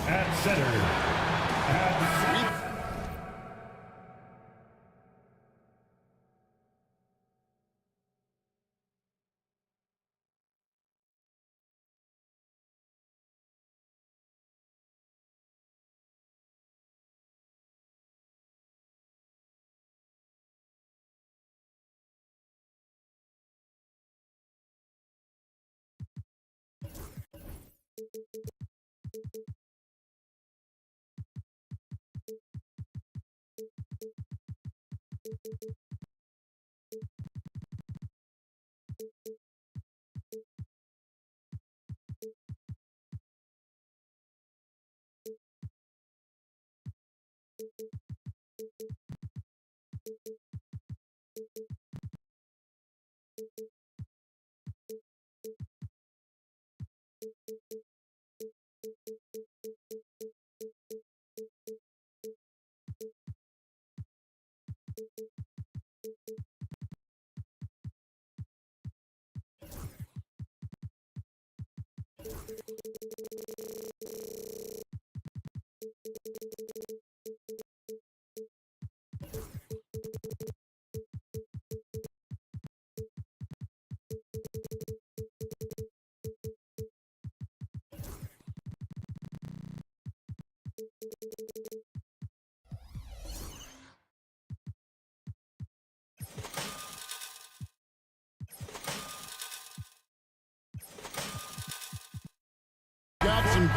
S5: At center,
S1: got some.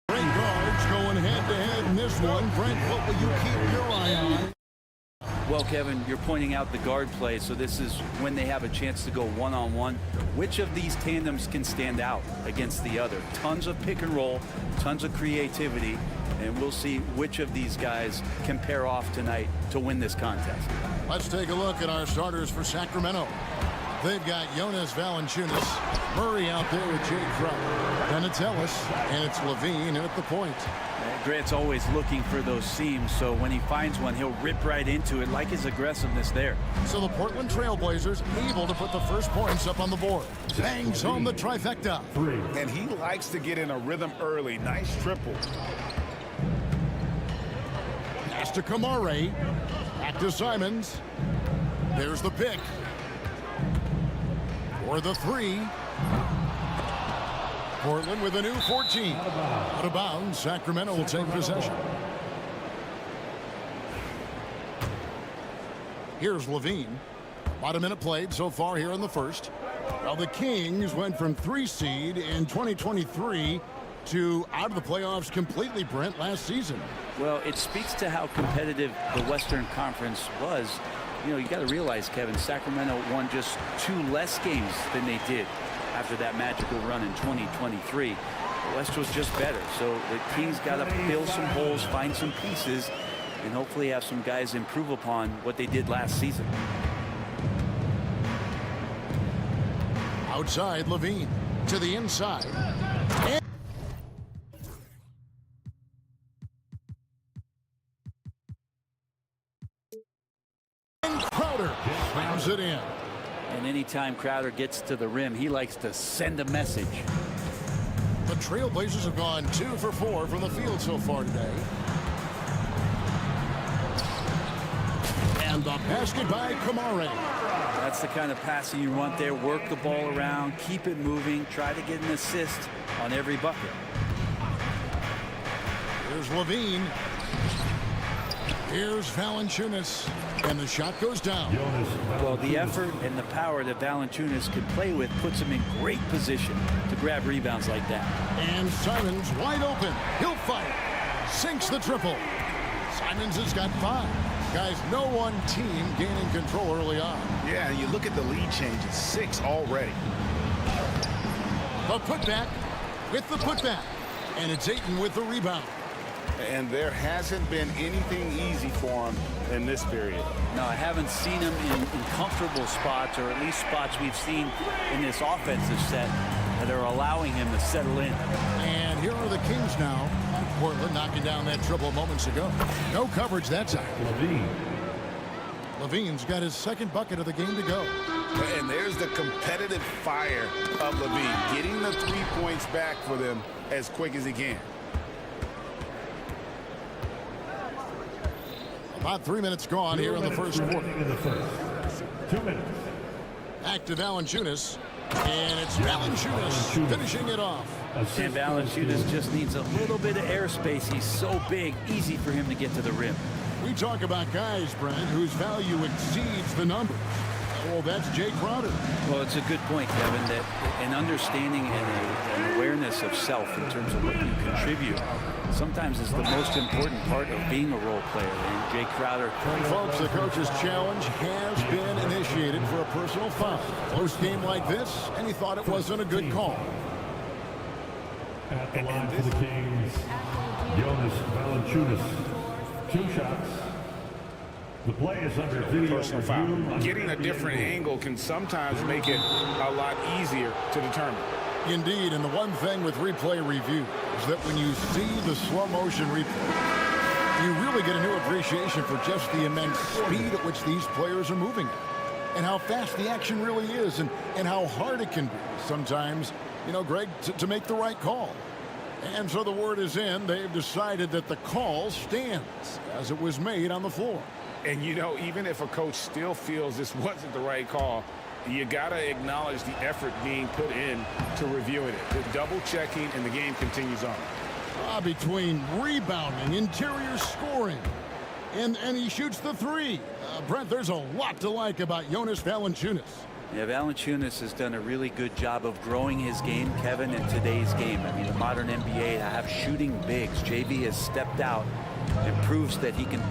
S1: Great guards going head-to-head in this one. Brent, what will you keep your eye on?
S10: Well, Kevin, you're pointing out the guard play, so this is when they have a chance to go one-on-one. Which of these tandems can stand out against the other? Tons of pick and roll, tons of creativity, and we'll see which of these guys can pair off tonight to win this contest.
S1: Let's take a look at our starters for Sacramento. They've got Jonas Valanciunas, Murray out there with Jake Crowder. Then it's Ellis, and it's Levine at the point.
S10: Grant's always looking for those seams, so when he finds one, he'll rip right into it, like his aggressiveness there.
S1: So the Portland Trailblazers able to put the first points up on the board. Bangs home the trifecta.
S2: And he likes to get in a rhythm early. Nice triple.
S1: Pass to Kamare. Back to Simons. There's the pick. For the three. Portland with a new 14. Out of bounds. Sacramento will take possession. Here's Levine. About a minute played so far here in the first. Well, the Kings went from 3 seed in 2023 to out of the playoffs completely, Brent, last season.
S10: Well, it speaks to how competitive the Western Conference was. You know, you got to realize, Kevin, Sacramento won just 2 less games than they did after that magical run in 2023. The West was just better, so the Kings got to fill some holes, find some pieces, and hopefully have some guys improve upon what they did last season.
S1: Outside, Levine to the inside. And Crowder slams it in.
S10: And anytime Crowder gets to the rim, he likes to send a message.
S1: The Trailblazers have gone 2 for 4 from the field so far today. And the basket by Kamare.
S10: That's the kind of passing you want there. Work the ball around, keep it moving, try to get an assist on every bucket.
S1: Here's Levine. Here's Valanciunas. And the shot goes down.
S10: Well, the effort and the power that Valanciunas can play with puts him in great position to grab rebounds like that.
S1: And Simons wide open. He'll fire. Sinks the triple. Simons has got 5. Guys, no one team gaining control early on.
S2: Yeah, you look at the lead change. It's 6 already.
S1: The putback with the putback. And it's Ayton with the rebound.
S2: And there hasn't been anything easy for him in this period.
S10: No, I haven't seen him in comfortable spots, or at least spots we've seen in this offensive set that are allowing him to settle in.
S1: And here are the Kings now. Portland knocking down that triple moments ago. No coverage that time. Levine's got his second bucket of the game to go.
S2: And there's the competitive fire of Levine, getting the 3 points back for them as quick as he can.
S1: About 3 minutes gone here in the first quarter.
S5: 2 minutes.
S1: Back to Valanciunas. And it's Valanciunas finishing it off.
S10: And Valanciunas just needs a little bit of airspace. He's so big, easy for him to get to the rim.
S1: We talk about guys, Brent, whose value exceeds the numbers. Well, that's Jay Crowder.
S10: Well, it's a good point, Kevin, that an understanding and an awareness of self in terms of what you contribute sometimes is the most important part of being a role player. And Jay Crowder.
S1: Folks, the coach's challenge has been initiated for a personal foul. Close game like this, and he thought it wasn't a good call.
S5: At the line for the Kings, Jonas Valanciunas. 2 shots. The play is under video
S2: Personal foul. Getting a different angle can sometimes make it a lot easier to determine.
S1: Indeed, and the one thing with replay review is that when you see the slow motion replay, you really get a new appreciation for just the immense speed at which these players are moving at, and how fast the action really is, and how hard it can be sometimes, you know, Greg, to make the right call. And so the word is in. They've decided that the call stands as it was made on the floor.
S2: And, you know, even if a coach still feels this wasn't the right call, you got to acknowledge the effort being put in to reviewing it. The double checking, and the game continues on.
S1: Between rebounding, interior scoring, and he shoots the 3. Brent, there's a lot to like about Jonas Valanciunas.
S10: Yeah, Valanciunas has done a really good job of growing his game, Kevin, in today's game. I mean, the modern NBA, to have shooting bigs. JV has stepped out and proves that he can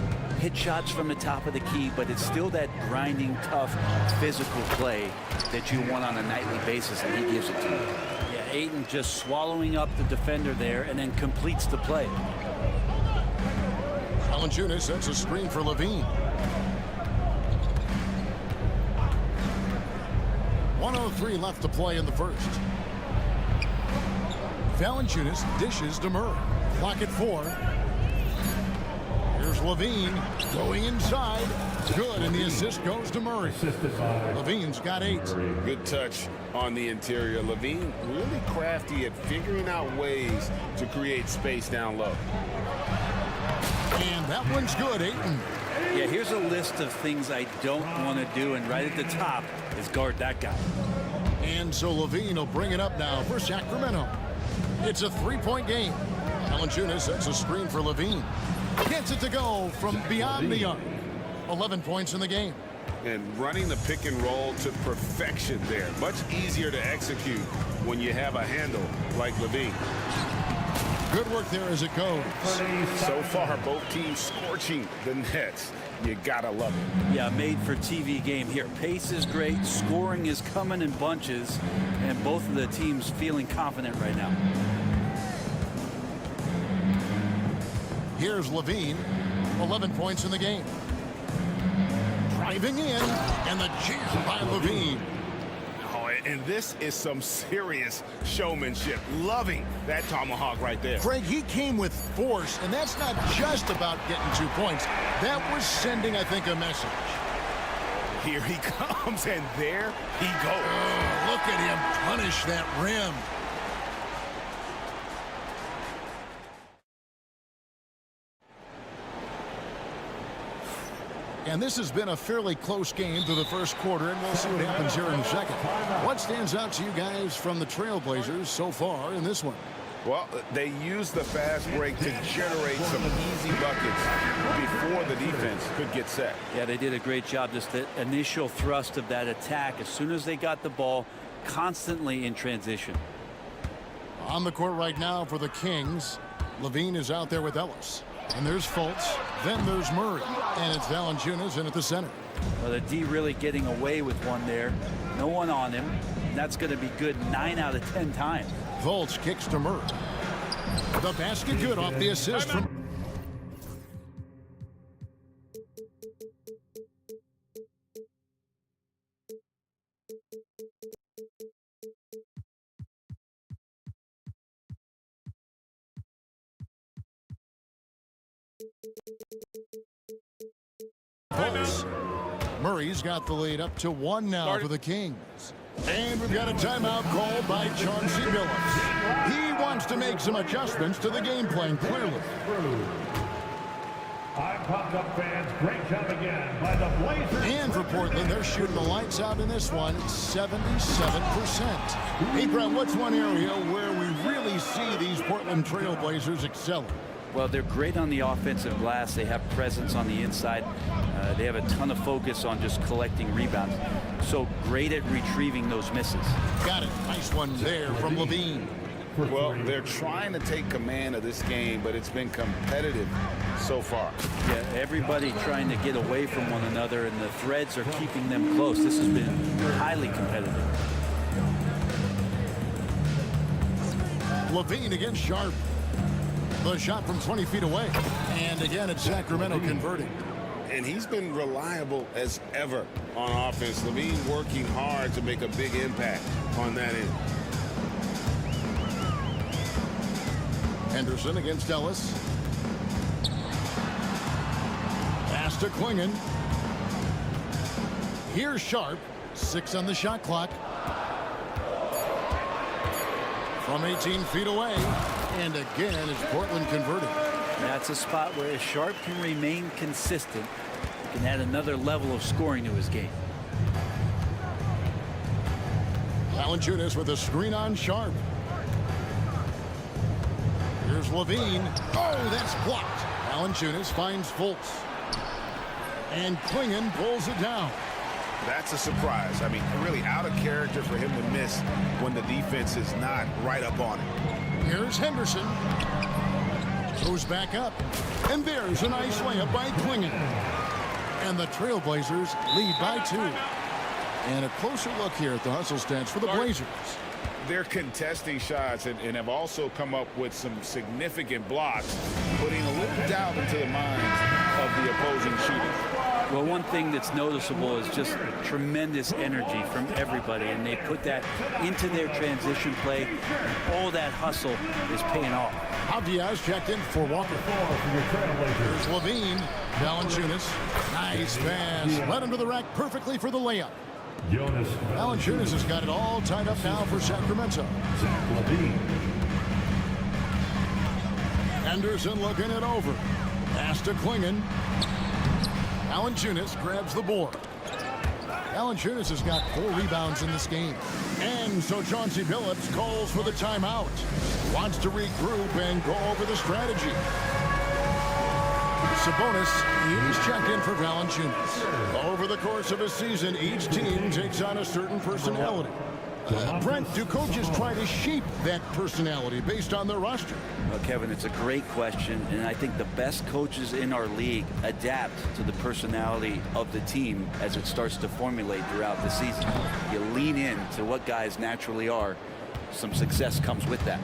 S10: hit shots from the top of the key, but it's still that grinding, tough, physical play that you want on a nightly basis, and he gives it to you. Yeah, Ayton just swallowing up the defender there and then completes the play.
S1: Valanciunas sets a screen for Levine. 1:03 left to play in the first. Valanciunas dishes to Murray. Clock at 4. Here's Levine going inside. Good, and the assist goes to Murray. Levine's got 8.
S2: Good touch on the interior. Levine really crafty at figuring out ways to create space down low.
S1: And that one's good, Ayton.
S10: Yeah, here's a list of things I don't want to do, and right at the top is guard that guy.
S1: And so Levine will bring it up now for Sacramento. It's a 3-point game. Valanciunas sets a screen for Levine. Gets it to go from beyond the arc. 11 points in the game.
S2: And running the pick and roll to perfection there. Much easier to execute when you have a handle like Levine.
S1: Good work there as it goes.
S2: So far, both teams scorching the nets. You gotta love it.
S10: Yeah, made for TV game here. Pace is great, scoring is coming in bunches, and both of the teams feeling confident right now.
S1: Here's Levine, 11 points in the game. Driving in, and the jam by Levine.
S2: Oh, and this is some serious showmanship. Loving that tomahawk right there.
S1: Craig, he came with force, and that's not just about getting 2 points. That was sending, I think, a message.
S2: Here he comes, and there he goes.
S1: Oh, look at him punish that rim. And this has been a fairly close game through the first quarter, and we'll see what happens here in a second. What stands out to you guys from the Trailblazers so far in this one?
S2: Well, they used the fast break to generate some easy buckets before the defense could get set.
S10: Yeah, they did a great job. Just the initial thrust of that attack, as soon as they got the ball, constantly in transition.
S1: On the court right now for the Kings, Levine is out there with Ellis. And there's Fultz, then there's Murray, and it's Valanciunas in at the center.
S10: Well, the D really getting away with one there. No one on him. And that's going to be good 9 out of 10 times.
S1: Fultz kicks to Murray. The basket good off the assist from... Fultz. Murray's got the lead up to 1 now for the Kings. And we've got a timeout called by Chauncey Billups. He wants to make some adjustments to the game plan, clearly.
S5: I'm pumped up, fans. Great job again by the Blazers.
S1: And for Portland, they're shooting the lights out in this one, 77%. Hey, Brett, what's one area where we really see these Portland Trailblazers excelling?
S10: Well, they're great on the offensive glass. They have presence on the inside. They have a ton of focus on just collecting rebounds. So great at retrieving those misses.
S1: Got it. Nice one there from Levine.
S2: Well, they're trying to take command of this game, but it's been competitive so far.
S10: Yeah, everybody trying to get away from one another, and the threads are keeping them close. This has been highly competitive.
S1: Levine against Sharp. The shot from 20 feet away. And again, it's Sacramento converting.
S2: And he's been reliable as ever on offense. Levine working hard to make a big impact on that end.
S1: Henderson against Ellis. Pass to Klingon. Here's Sharp. 6 on the shot clock. From 18 feet away. And again, is Portland converting.
S10: That's a spot where if Sharp can remain consistent, he can add another level of scoring to his game.
S1: Valanciunas with a screen on Sharp. Here's Levine. Oh, that's blocked. Valanciunas finds Fultz. And Klingon pulls it down.
S2: That's a surprise. I mean, really out of character for him to miss when the defense is not right up on it.
S1: Here's Henderson. Goes back up. And there's a nice layup by Klingen. And the Trailblazers lead by 2. And a closer look here at the hustle stats for the Blazers.
S2: They're contesting shots and have also come up with some significant blocks, putting a little doubt into the minds of the opposing shooters.
S10: Well, one thing that's noticeable is just tremendous energy from everybody, and they put that into their transition play, and all that hustle is paying off.
S1: Diaz checked in for Walker. Here's Levine. Valanciunas. Nice pass. Led him to the rack perfectly for the layup. Valanciunas has got it all tied up now for Sacramento. Anderson looking it over. Pass to Klingen. Valanciunas grabs the board. Valanciunas has got 4 rebounds in this game. And so Chauncey Billups calls for the timeout. Wants to regroup and go over the strategy. Sabonis is checked in for Valanciunas. Over the course of a season, each team takes on a certain personality. Brent, do coaches try to shape that personality based on their roster?
S10: Well, Kevin, it's a great question, and I think the best coaches in our league adapt to the personality of the team as it starts to formulate throughout the season. You lean in to what guys naturally are. Some success comes with that.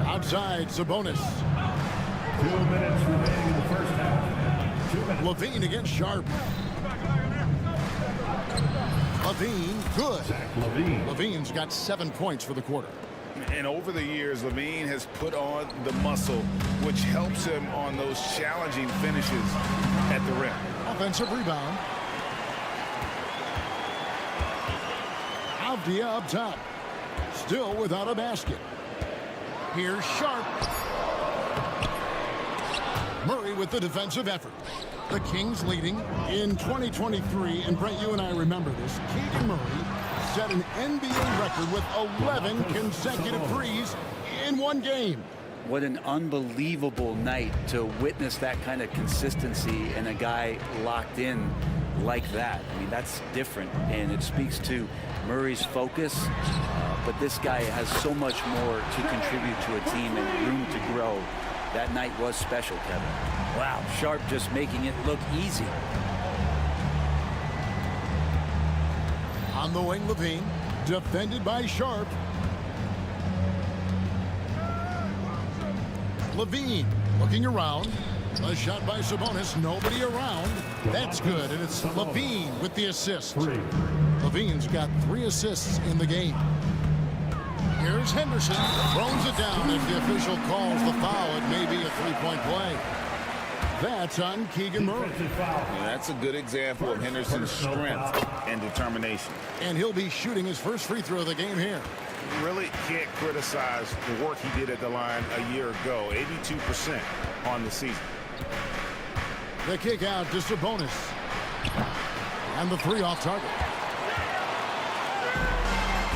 S1: Outside, Sabonis.
S5: 2 minutes remaining in the first half. 2 minutes.
S1: Levine against Sharp. Levine, good. Levine's got 7 points for the quarter.
S2: And over the years, Levine has put on the muscle, which helps him on those challenging finishes at the rim.
S1: Offensive rebound. Avdia up top. Still without a basket. Here's Sharp. Murray with the defensive effort. The Kings leading in 2023, and Brent, you and I remember this. Keegan Murray set an NBA record with 11 consecutive threes in one game.
S10: What an unbelievable night to witness that kind of consistency and a guy locked in like that. I mean, that's different, and it speaks to Murray's focus, but this guy has so much more to contribute to a team and room to grow. That night was special, Kevin. Wow, Sharp just making it look easy.
S1: On the wing, Levine, defended by Sharp. Levine looking around. A shot by Sabonis, nobody around. That's good, and it's Levine with the assist. Levine's got 3 assists in the game. Here's Henderson, throws it down. If the official calls the foul, it may be a 3-point play. That's on Keegan Murray.
S2: That's a good example of Henderson's strength and determination.
S1: And he'll be shooting his first free throw of the game here.
S2: You really can't criticize the work he did at the line a year ago. 82% on the season.
S1: The kick out to Sabonis. And the 3 off target.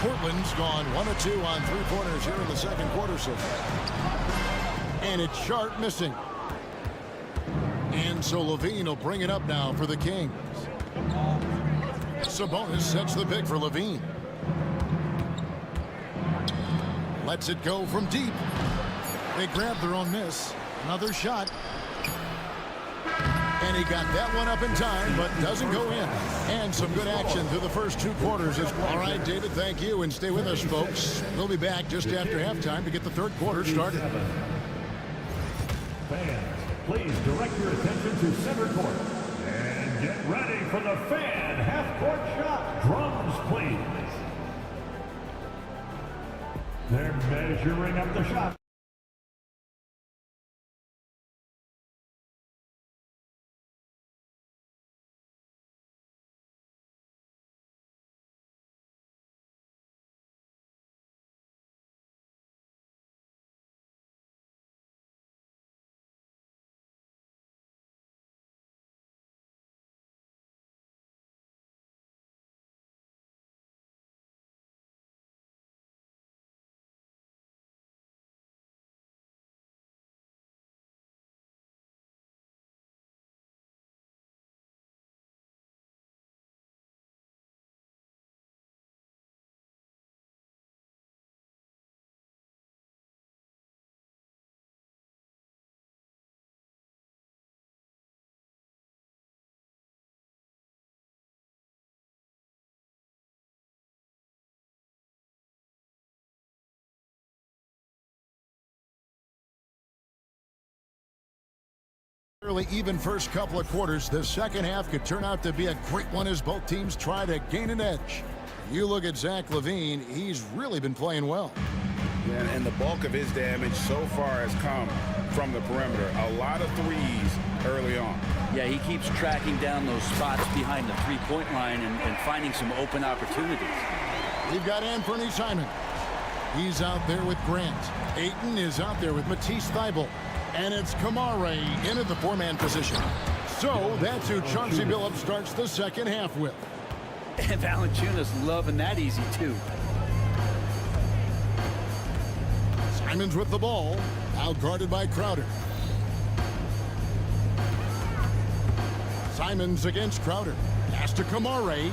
S1: Portland's gone 1 of 2 on 3-pointers here in the second quarter so far. And it's Sharp missing. And so Levine will bring it up now for the Kings. Sabonis sets the pick for Levine. Lets it go from deep. They grab their own miss. Another shot. And he got that one up in time, but doesn't go in. And some good action through the first 2 quarters as well. All right, David, thank you. And stay with us, folks. We'll be back just after halftime to get the third quarter started.
S5: Fans, please direct your attention to center court. And get ready for the fan half-court shot. Drums, please. They're measuring up the shot.
S1: Really even first couple of quarters. The second half could turn out to be a great one as both teams try to gain an edge. You look at Zach LaVine, he's really been playing well.
S2: And the bulk of his damage so far has come from the perimeter. A lot of threes early on.
S10: Yeah, he keeps tracking down those spots behind the three-point line and finding some open opportunities.
S1: We've got Anthony Simon. He's out there with Grant. Ayton is out there with Matisse Thybulle. And it's Kamare into the four-man position. So that's who Chauncey Billups starts the second half with.
S10: And Valanciunas loving that easy, too.
S1: Simons with the ball, out guarded by Crowder. Simons against Crowder. Pass to Kamare.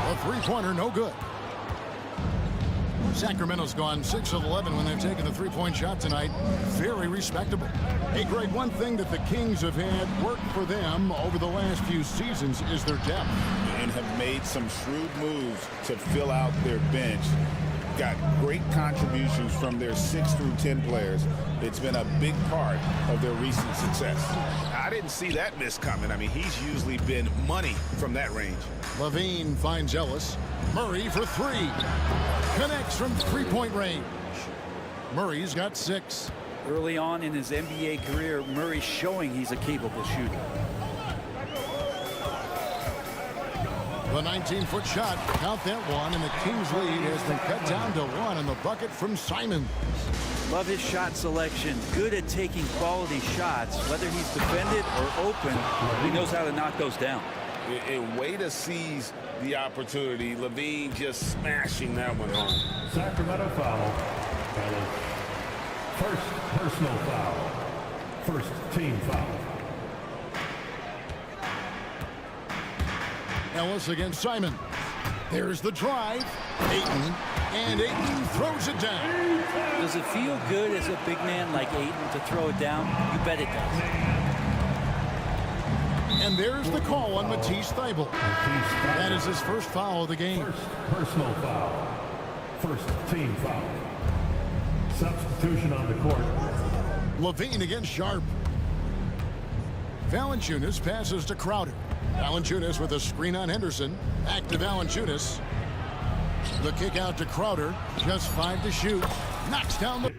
S1: A three-pointer, no good. Sacramento's gone 6 of 11 when they've taken the three-point shot tonight. Very respectable. Hey, Greg, one thing that the Kings have had work for them over the last few seasons is their depth.
S2: And have made some shrewd moves to fill out their bench. Got great contributions from their 6 through 10 players. It's been a big part of their recent success. I didn't see that miss coming. I mean, he's usually been money from that range.
S1: LaVine finds Ellis. Murray for three. Connects from three-point range. Murray's got 6.
S10: Early on in his NBA career, Murray's showing he's a capable shooter.
S1: The 19-foot shot, count that one, and the Kings lead has been cut down to 1 in the bucket from Simon.
S10: Love his shot selection. Good at taking quality shots. Whether he's defended or open, he knows how to knock those down.
S2: A way to seize the opportunity. LaVine just smashing that one home.
S5: Sacramento foul. First personal foul. First team foul.
S1: Ellis against Simon. There's the drive. Ayton. And Ayton throws it down.
S10: Does it feel good as a big man like Ayton to throw it down? You bet it does.
S1: And there's the call on Matisse Thybulle. That is his first foul of the game.
S5: First personal foul. First team foul. Substitution on the court.
S1: LaVine against Sharp. Valanciunas passes to Crowder. Valanciunas with a screen on Henderson. Back to Valanciunas. The kick out to Crowder. Just 5 to shoot. Knocks down the...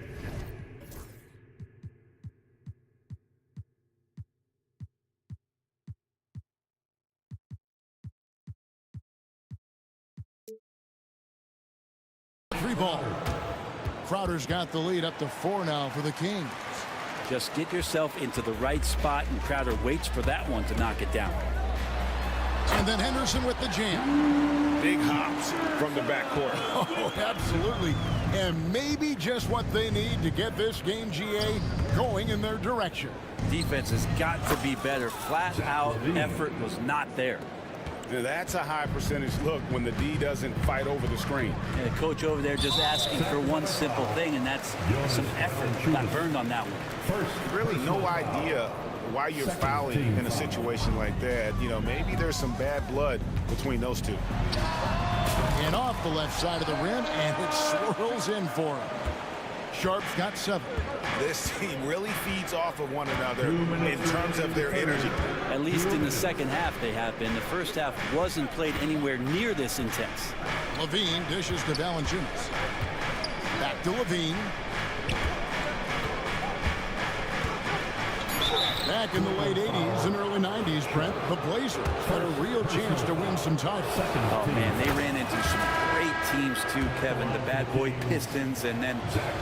S1: ball. Crowder's got the lead up to 4 now for the Kings.
S10: Just get yourself into the right spot, and Crowder waits for that one to knock it down.
S1: And then Henderson with the jam.
S2: Big hops from the backcourt.
S1: Oh, absolutely. And maybe just what they need to get this game, GA, going in their direction.
S10: Defense has got to be better. Flat out effort was not there.
S2: That's a high percentage look when the D doesn't fight over the screen.
S10: And the coach over there just asking for one simple thing, and that's some effort. Got burned on that one.
S2: Really no idea why you're fouling in a situation like that. You know, maybe there's some bad blood between those two.
S1: And off the left side of the rim, and it swirls in for him. Sharp's got 7.
S2: This team really feeds off of one another in terms of their energy.
S10: At least in the second half they have been. The first half wasn't played anywhere near this intense.
S1: LaVine dishes to Valanciunas. Back to LaVine. Back in the late 80s and early 90s, Brent, the Blazers had a real chance to win some titles.
S10: Oh, man, they ran into some great teams, too, Kevin. The bad boy Pistons, and then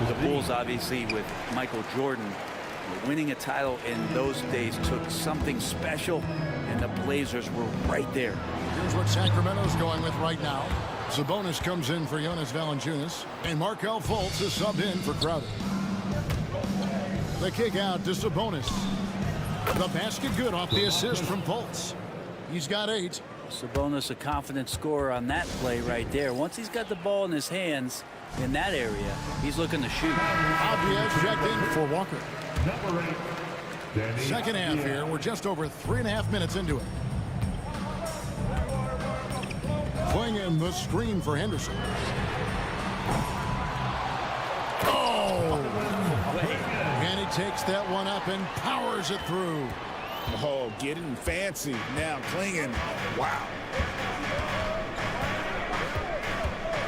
S10: the Bulls, obviously, with Michael Jordan. Winning a title in those days took something special, and the Blazers were right there.
S1: Here's what Sacramento's going with right now. Sabonis comes in for Jonas Valanciunas, and Markelle Fultz is subbed in for Crowder. The kick out to Sabonis. The basket good off the assist from Fultz. He's got 8.
S10: Sabonis a confident scorer on that play right there. Once he's got the ball in his hands in that area, he's looking to shoot.
S1: Albies checked in for Walker. Second half here. We're just over 3.5 minutes into it. Playing in the screen for Henderson. Oh! And he takes that one up and powers it through.
S2: Oh, getting fancy. Now clinging. Wow.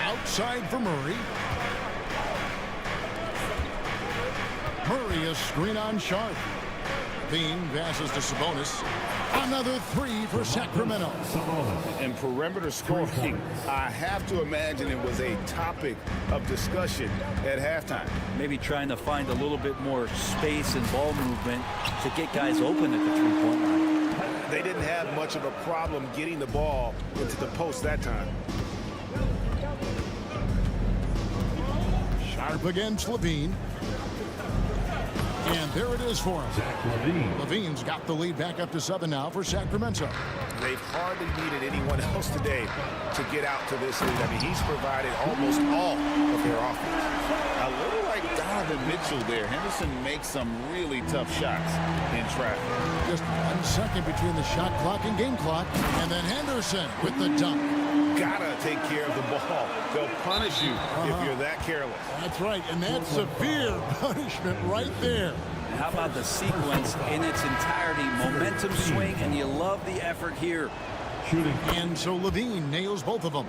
S1: Outside for Murray. Murray, a screen on Sharp. Bean passes to Sabonis. Another three for Sacramento.
S2: And perimeter scoring, I have to imagine it was a topic of discussion at halftime.
S10: Maybe trying to find a little bit more space and ball movement to get guys open at the three-point line.
S2: They didn't have much of a problem getting the ball into the post that time.
S1: Sharp against Levine. And there it is for him. Levine's got the lead back up to 7 now for Sacramento.
S2: They've hardly needed anyone else today to get out to this lead. I mean, he's provided almost all of their offense.
S11: A little like Donovan Mitchell there. Henderson makes some really tough shots in traffic.
S1: Just 1 second between the shot clock and game clock. And then Henderson with the dunk.
S2: Gotta take care of the ball. They'll punish you if you're that careless.
S1: That's right, and that's severe punishment right there.
S10: And how about the sequence in its entirety? Momentum swing, and you love the effort here.
S1: And so Levine nails both of them.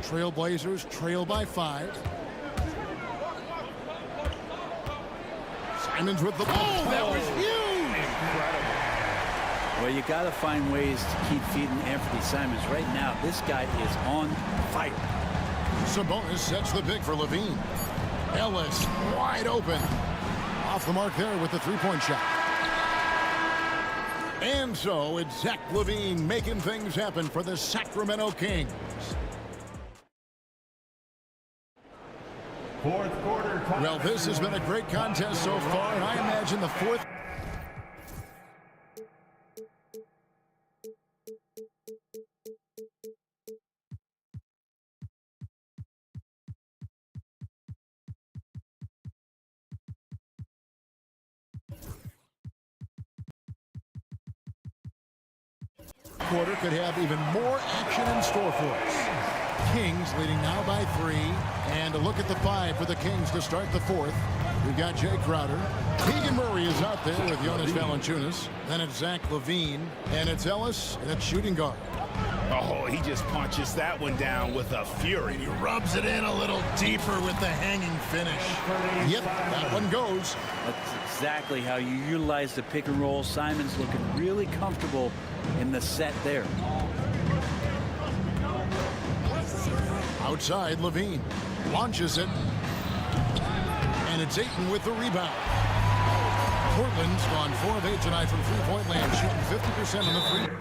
S1: Trailblazers trail by 5. Simons with the ball. Oh, that was huge!
S2: Incredible.
S10: Well, you got to find ways to keep feeding Anthony Simons. Right now, this guy is on fire.
S1: Sabonis sets the pick for Levine. Ellis wide open. Off the mark there with the three-point shot. And so it's Zach Levine making things happen for the Sacramento Kings.
S5: Fourth quarter.
S1: Well, this has been a great contest so far, and I imagine the fourth. Quarter could have even more action in store for us. Kings leading now by 3, and a look at the 5 for the Kings to start the fourth. We've got Jay Crowder. Keegan Murray is out there with Jonas Valanciunas. Then it's Zach Levine, and it's Ellis at shooting guard.
S2: Oh, he just punches that one down with a fury.
S1: He rubs it in a little deeper with the hanging finish. Yep, that one goes.
S10: That's exactly how you utilize the pick and roll. Simons looking really comfortable in the set there.
S1: Outside, Levine launches it. And it's Ayton with the rebound. Portland's gone 4 of 8 tonight from three-point land, shooting 50% on the free.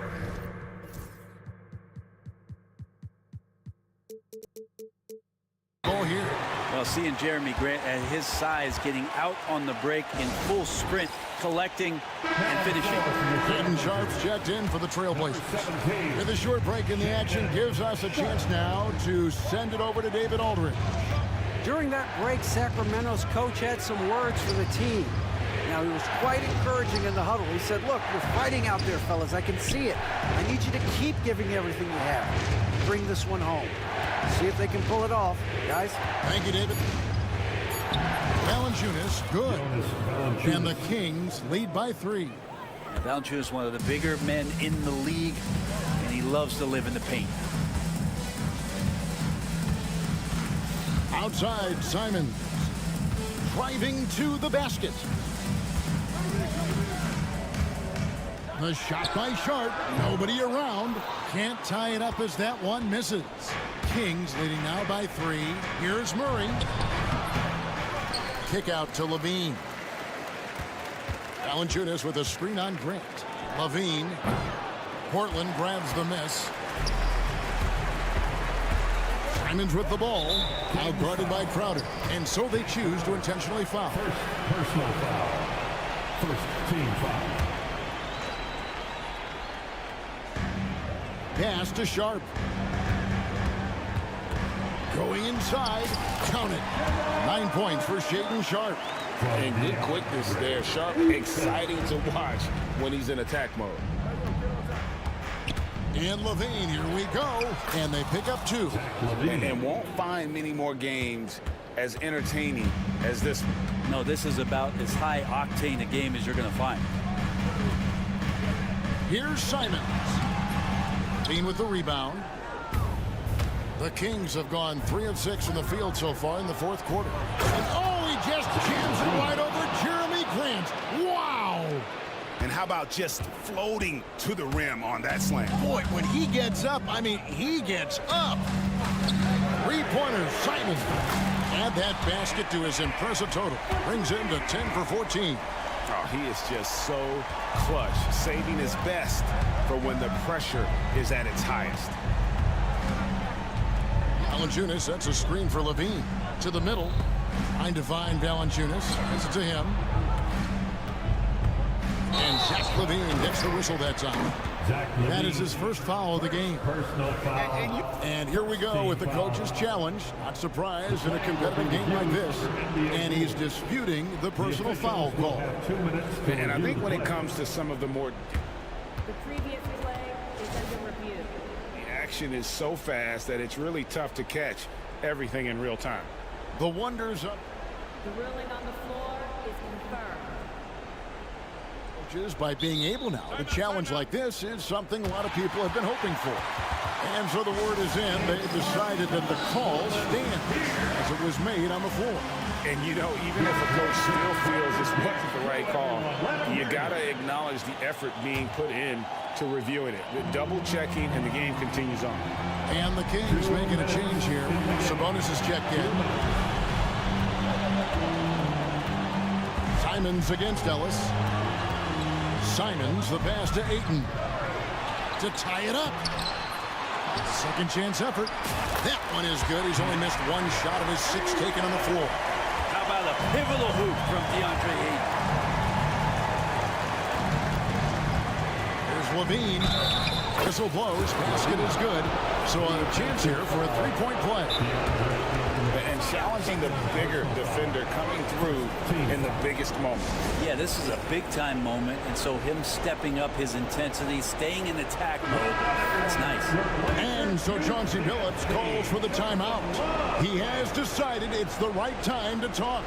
S1: Here.
S10: Well, seeing Jeremy Grant at his size getting out on the break in full sprint, collecting and finishing.
S1: Hayden Sharp's checked in for the Trailblazers. With a short break in the action gives us a chance now to send it over to David Aldridge.
S4: During that break, Sacramento's coach had some words for the team. Now, he was quite encouraging in the huddle. He said, look, we're fighting out there, fellas. I can see it. I need you to keep giving everything you have. Bring this one home. See if they can pull it off, guys.
S1: Thank you, David. Valanciunas, good. And the Kings lead by 3.
S10: Valanciunas, one of the bigger men in the league, and he loves to live in the paint.
S1: Outside, Simons driving to the basket. The shot by Sharp. Nobody around. Can't tie it up as that one misses. Kings leading now by 3. Here's Murray. Kick out to Levine. Valanciunas with a screen on Grant. Levine. Portland grabs the miss. Simons with the ball. Now guarded by Crowder. And so they choose to intentionally foul.
S5: First personal foul. First team foul.
S1: Pass to Sharp. Going inside. Count it. 9 points for Shaedon Sharp.
S2: And good quickness there. Sharp, exciting to watch when he's in attack mode.
S1: And Levine, here we go. And they pick up 2.
S2: And won't find many more games as entertaining as this one.
S10: No, this is about as high octane a game as you're going to find.
S1: Here's Simons. Dean with the rebound. The Kings have gone 3 of 6 in the field so far in the fourth quarter. And oh, he just jams it right over Jeremy Grant. Wow!
S2: And how about just floating to the rim on that slam?
S1: Boy, when he gets up, I mean, he gets up. Three-pointer, Simon. Add that basket to his impressive total. Brings him to 10 for 14.
S2: Oh, he is just so clutch, saving his best for when the pressure is at its highest.
S1: Valanciunas sets a screen for Levine. To the middle. Trying to find Valanciunas. Gets it to him. And Zach Levine gets the whistle that time. That is his first foul of the game. And here we go with the coach's challenge. Not surprised in a competitive game like this. And he's disputing the personal foul call.
S2: And I think when it comes to some of the more...
S12: The previous play is under review.
S2: The action is so fast that it's really tough to catch everything in real time.
S1: The wonders of...
S12: The ruling on the floor is confirmed.
S1: By being able now to challenge like this is something a lot of people have been hoping for. And so the word is in. They've decided that the call stands as it was made on the floor.
S2: And you know, even if a coach still feels this wasn't the right call, you got to acknowledge the effort being put in to reviewing it. The double checking, and the game continues on.
S1: And the Kings making a change here. Sabonis is checked in. Simons against Ellis. Simons, the pass to Ayton to tie it up. Second chance effort. That one is good. He's only missed one shot of his 6 taken on the floor.
S10: How about a pivotal hoop from DeAndre Ayton?
S1: Here's Levine. Whistle blows. Basket is good. So a chance here for a 3-point play.
S2: And challenging the bigger defender coming through in the biggest moment.
S10: Yeah, this is a big-time moment, and so him stepping up his intensity, staying in attack mode, that's nice.
S1: And so Chauncey Billups calls for the timeout. He has decided it's the right time to talk.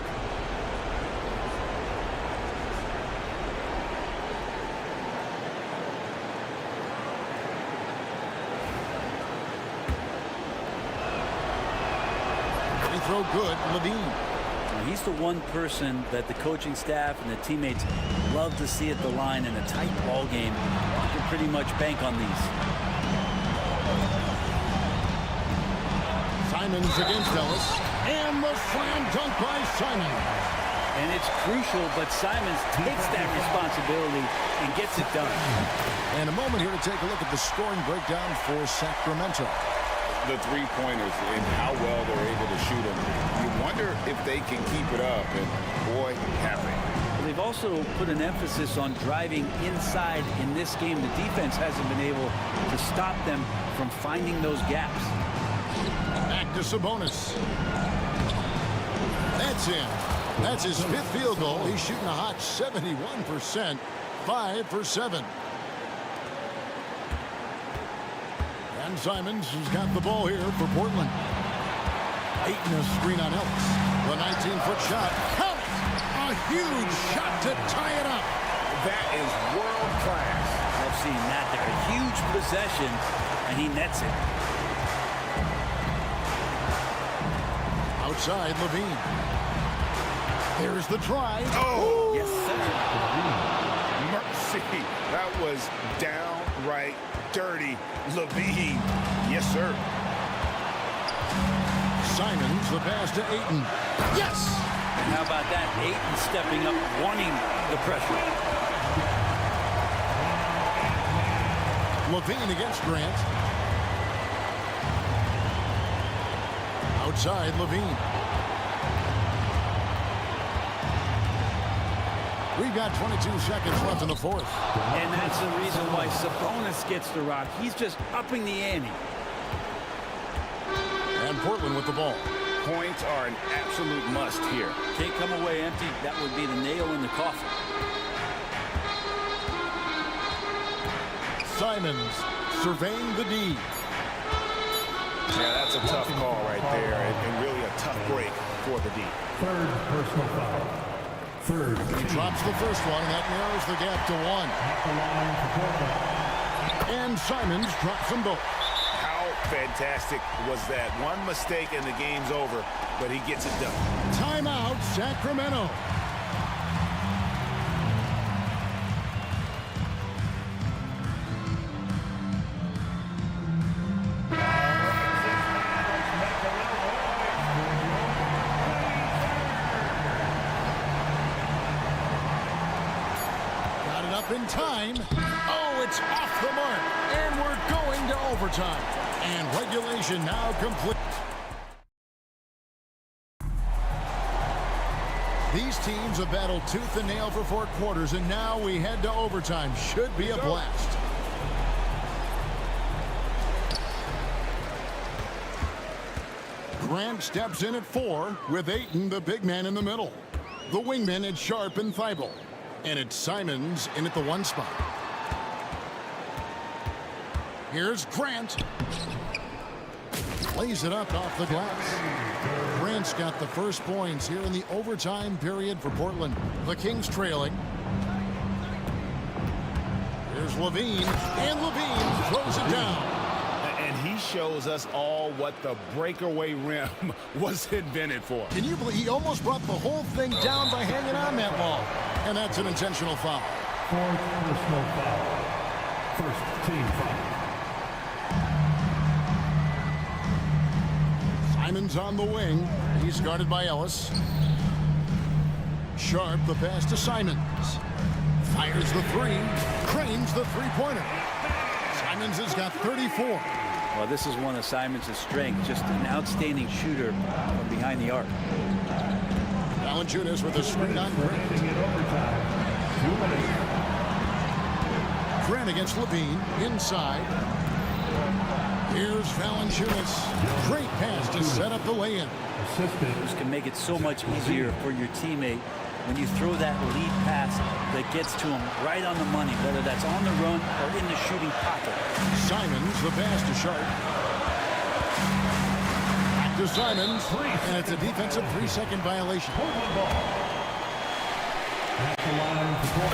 S1: Throw good, Levine.
S10: He's the one person that the coaching staff and the teammates love to see at the line in a tight ball game. You can pretty much bank on these.
S1: Simons against Ellis. And the slam dunk by Simon.
S10: And it's crucial, but Simons takes that responsibility and gets it done.
S1: And a moment here to take a look at the scoring breakdown for Sacramento.
S11: The three-pointers and how well they're able to shoot them. You wonder if they can keep it up, and boy, have they.
S10: They've also put an emphasis on driving inside in this game. The defense hasn't been able to stop them from finding those gaps.
S1: Back to Sabonis. That's in. That's his 5th field goal. He's shooting a hot 71%, 5 for 7. And Simons has got the ball here for Portland. Ayton a screen on Ellis. The 19-foot shot. Count it! A huge shot to tie it up.
S2: That is world class.
S10: I've seen that. A huge possession, and he nets it.
S1: Outside, Levine. There's the try.
S2: Oh!
S10: Yes, sir.
S2: Mercy. That was downright dirty. Levine. Yes, sir.
S1: Simons, the pass to Ayton. Yes!
S10: And how about that? Ayton stepping up, wanting the pressure.
S1: Levine against Grant. Outside, Levine. We've got 22 seconds left in the fourth.
S10: And that's the reason why Sabonis gets the rock. He's just upping the ante.
S1: And Portland with the ball.
S2: Points are an absolute must here.
S10: Can't come away empty. That would be the nail in the coffin.
S1: Simons surveying the D.
S2: Yeah, that's a tough call right there, and really a tough break for the D.
S5: Third personal foul. Third.
S1: He drops the first one, and that narrows the gap to 1.
S5: At the line for Portland.
S1: And Simons drops them both.
S2: How fantastic was that? One mistake and the game's over, but he gets it done.
S1: Timeout, Sacramento. Got it up in time. Oh, it's off the mark. And we're going to overtime. And regulation now complete. These teams have battled tooth and nail for 4 quarters, and now we head to overtime. Should be a blast. Grant steps in at 4 with Ayton, the big man, in the middle. The wingmen at Sharp and Thibault. And it's Simons in at the 1 spot. Here's Grant. Lays it up off the glass. Grant's got the first points here in the overtime period for Portland. The Kings trailing. Here's Levine, and Levine throws it down.
S2: And he shows us all what the breakaway rim was invented for.
S1: Can you believe he almost brought the whole thing down by hanging on that long? And that's an intentional foul.
S5: Fourth personal foul. First team foul.
S1: Simons on the wing. He's guarded by Ellis. Sharp, the pass to Simons. Fires the 3. Cranes the 3-pointer. Simons has got 34.
S10: Well, this is one of Simons' strengths, just an outstanding shooter from behind the arc.
S1: Valanciunas with a screen on Grant. Grant against Levine, inside. Here's Valanciunas. Great pass to set up the lay-in.
S10: This can make it so much easier for your teammate when you throw that lead pass that gets to him right on the money, whether that's on the run or in the shooting pocket.
S1: Simons, the pass to Sharp. Back to Simons, and it's a defensive 3-second violation.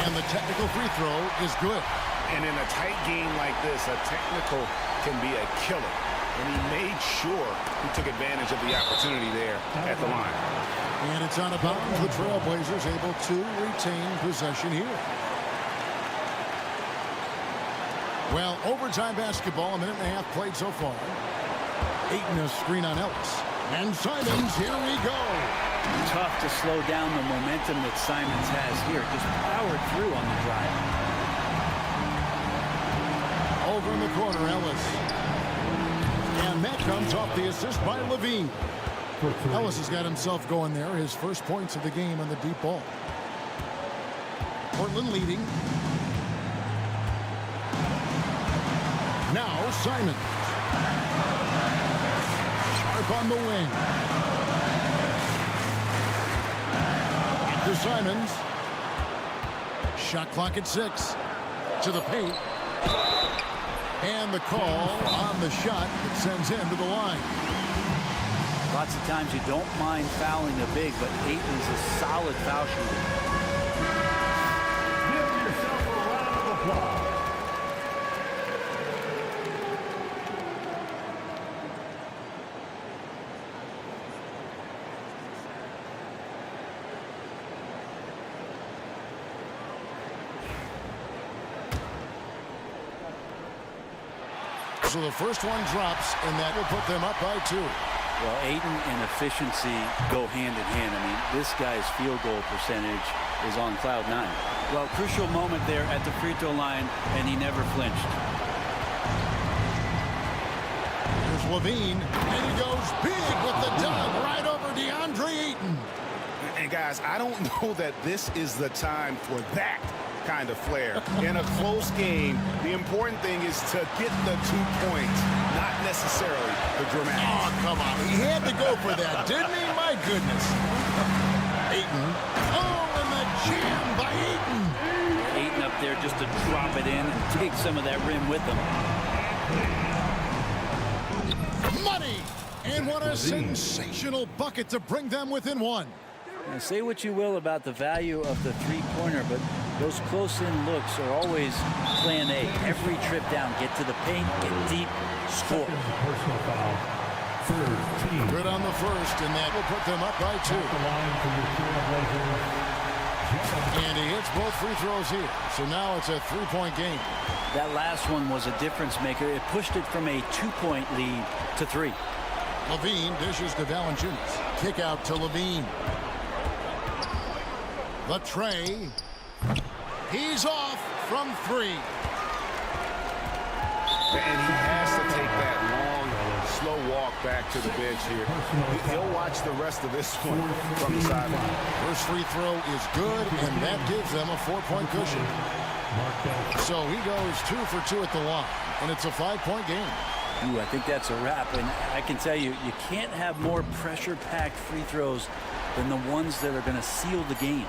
S1: And the technical free throw is good.
S2: And in a tight game like this, a technical can be a killer. And he made sure he took advantage of the opportunity there at the line.
S1: And it's out of bounds. The Trailblazers able to retain possession here. Well, overtime basketball, a minute and a half played so far. Ayton a screen on Ellis. And Simons, here we go.
S10: Tough to slow down the momentum that Simons has here. Just powered through on the drive.
S1: Over in the corner, Ellis. And that comes off the assist by Levine. Ellis has got himself going there. His first points of the game on the deep ball. Portland leading. Now Simons. Sharp on the wing. To Simons. Shot clock at 6. To the paint. And the call on the shot that sends him to the line.
S10: Lots of times you don't mind fouling a big, but Ayton's a solid foul shooter.
S5: Give yourself a round of applause.
S1: So the first one drops, and that will put them up by 2.
S10: Well, Ayton and efficiency go hand in hand. I mean, this guy's field goal percentage is on cloud 9. Well, crucial moment there at the free throw line, and he never flinched.
S1: Here's Levine, and he goes big with the dunk right over DeAndre Ayton.
S2: And guys, I don't know that this is the time for that kind of flair. In a close game, the important thing is to get the 2 points, not necessarily the dramatics.
S1: Oh, come on. He had to go for that, didn't he? My goodness. Ayton. Oh, and the jam by Ayton.
S10: Ayton up there just to drop it in and take some of that rim with him.
S1: Money. And what a sensational bucket to bring them within one.
S10: Now, say what you will about the value of the three-pointer, but those close-in looks are always plan A. Every trip down, get to the paint, get deep, score.
S5: Personal foul. Third team.
S1: Good on the first, and that will put them up by 2.
S5: The line for your Trailblazers.
S1: And he hits both free throws here. So now it's a 3-point game.
S10: That last one was a difference maker. It pushed it from a 2-point lead to 3.
S1: Levine dishes to Valanciunas. Kick out to Levine. The tray. He's off from 3.
S2: And he has to take that long, slow walk back to the bench here. He'll watch the rest of this one from the sideline.
S1: First free throw is good, and that gives them a 4-point cushion. So he goes 2 for 2 at the line, and it's a 5-point game.
S10: Ooh, I think that's a wrap, and I can tell you, you can't have more pressure-packed free throws than the ones that are going to seal the game.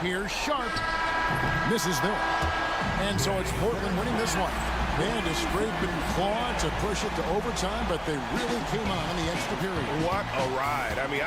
S1: Here's Sharp. Misses there. And so it's Portland winning this one. They had to scrape and claw to push it to overtime, but they really came on in the extra period.
S7: What a ride. I mean,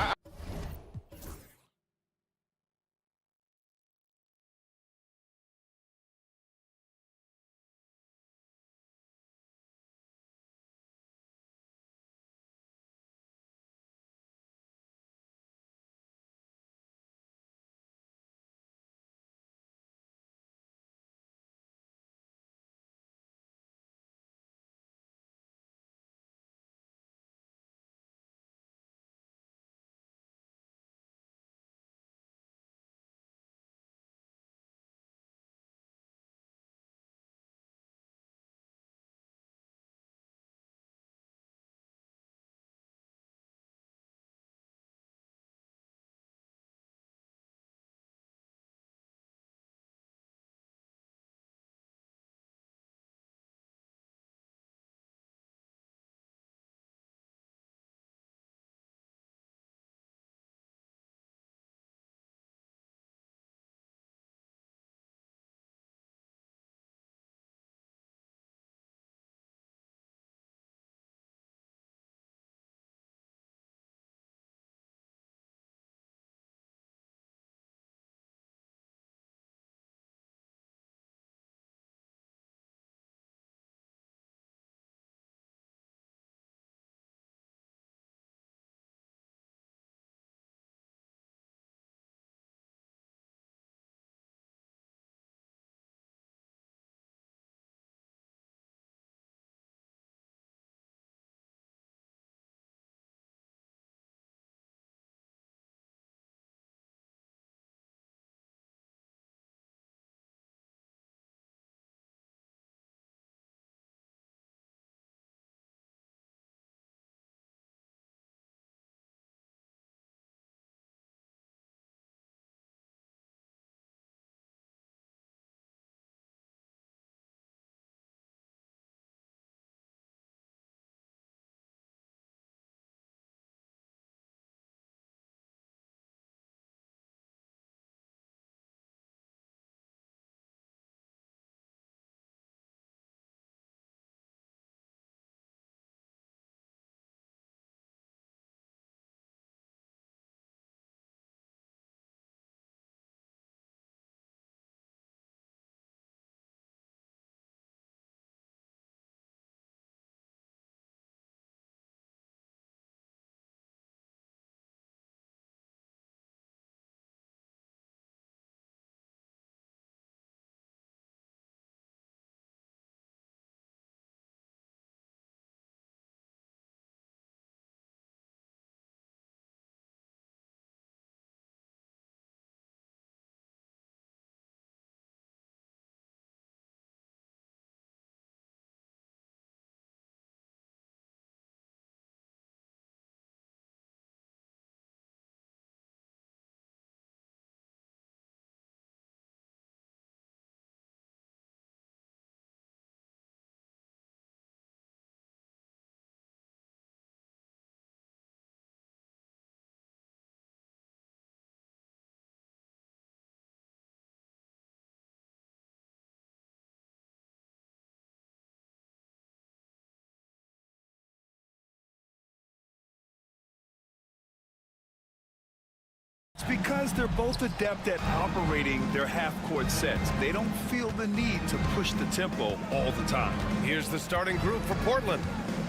S8: because they're both adept at operating their half-court sets. They don't feel the need to push the tempo all the time.
S7: Here's the starting group for Portland.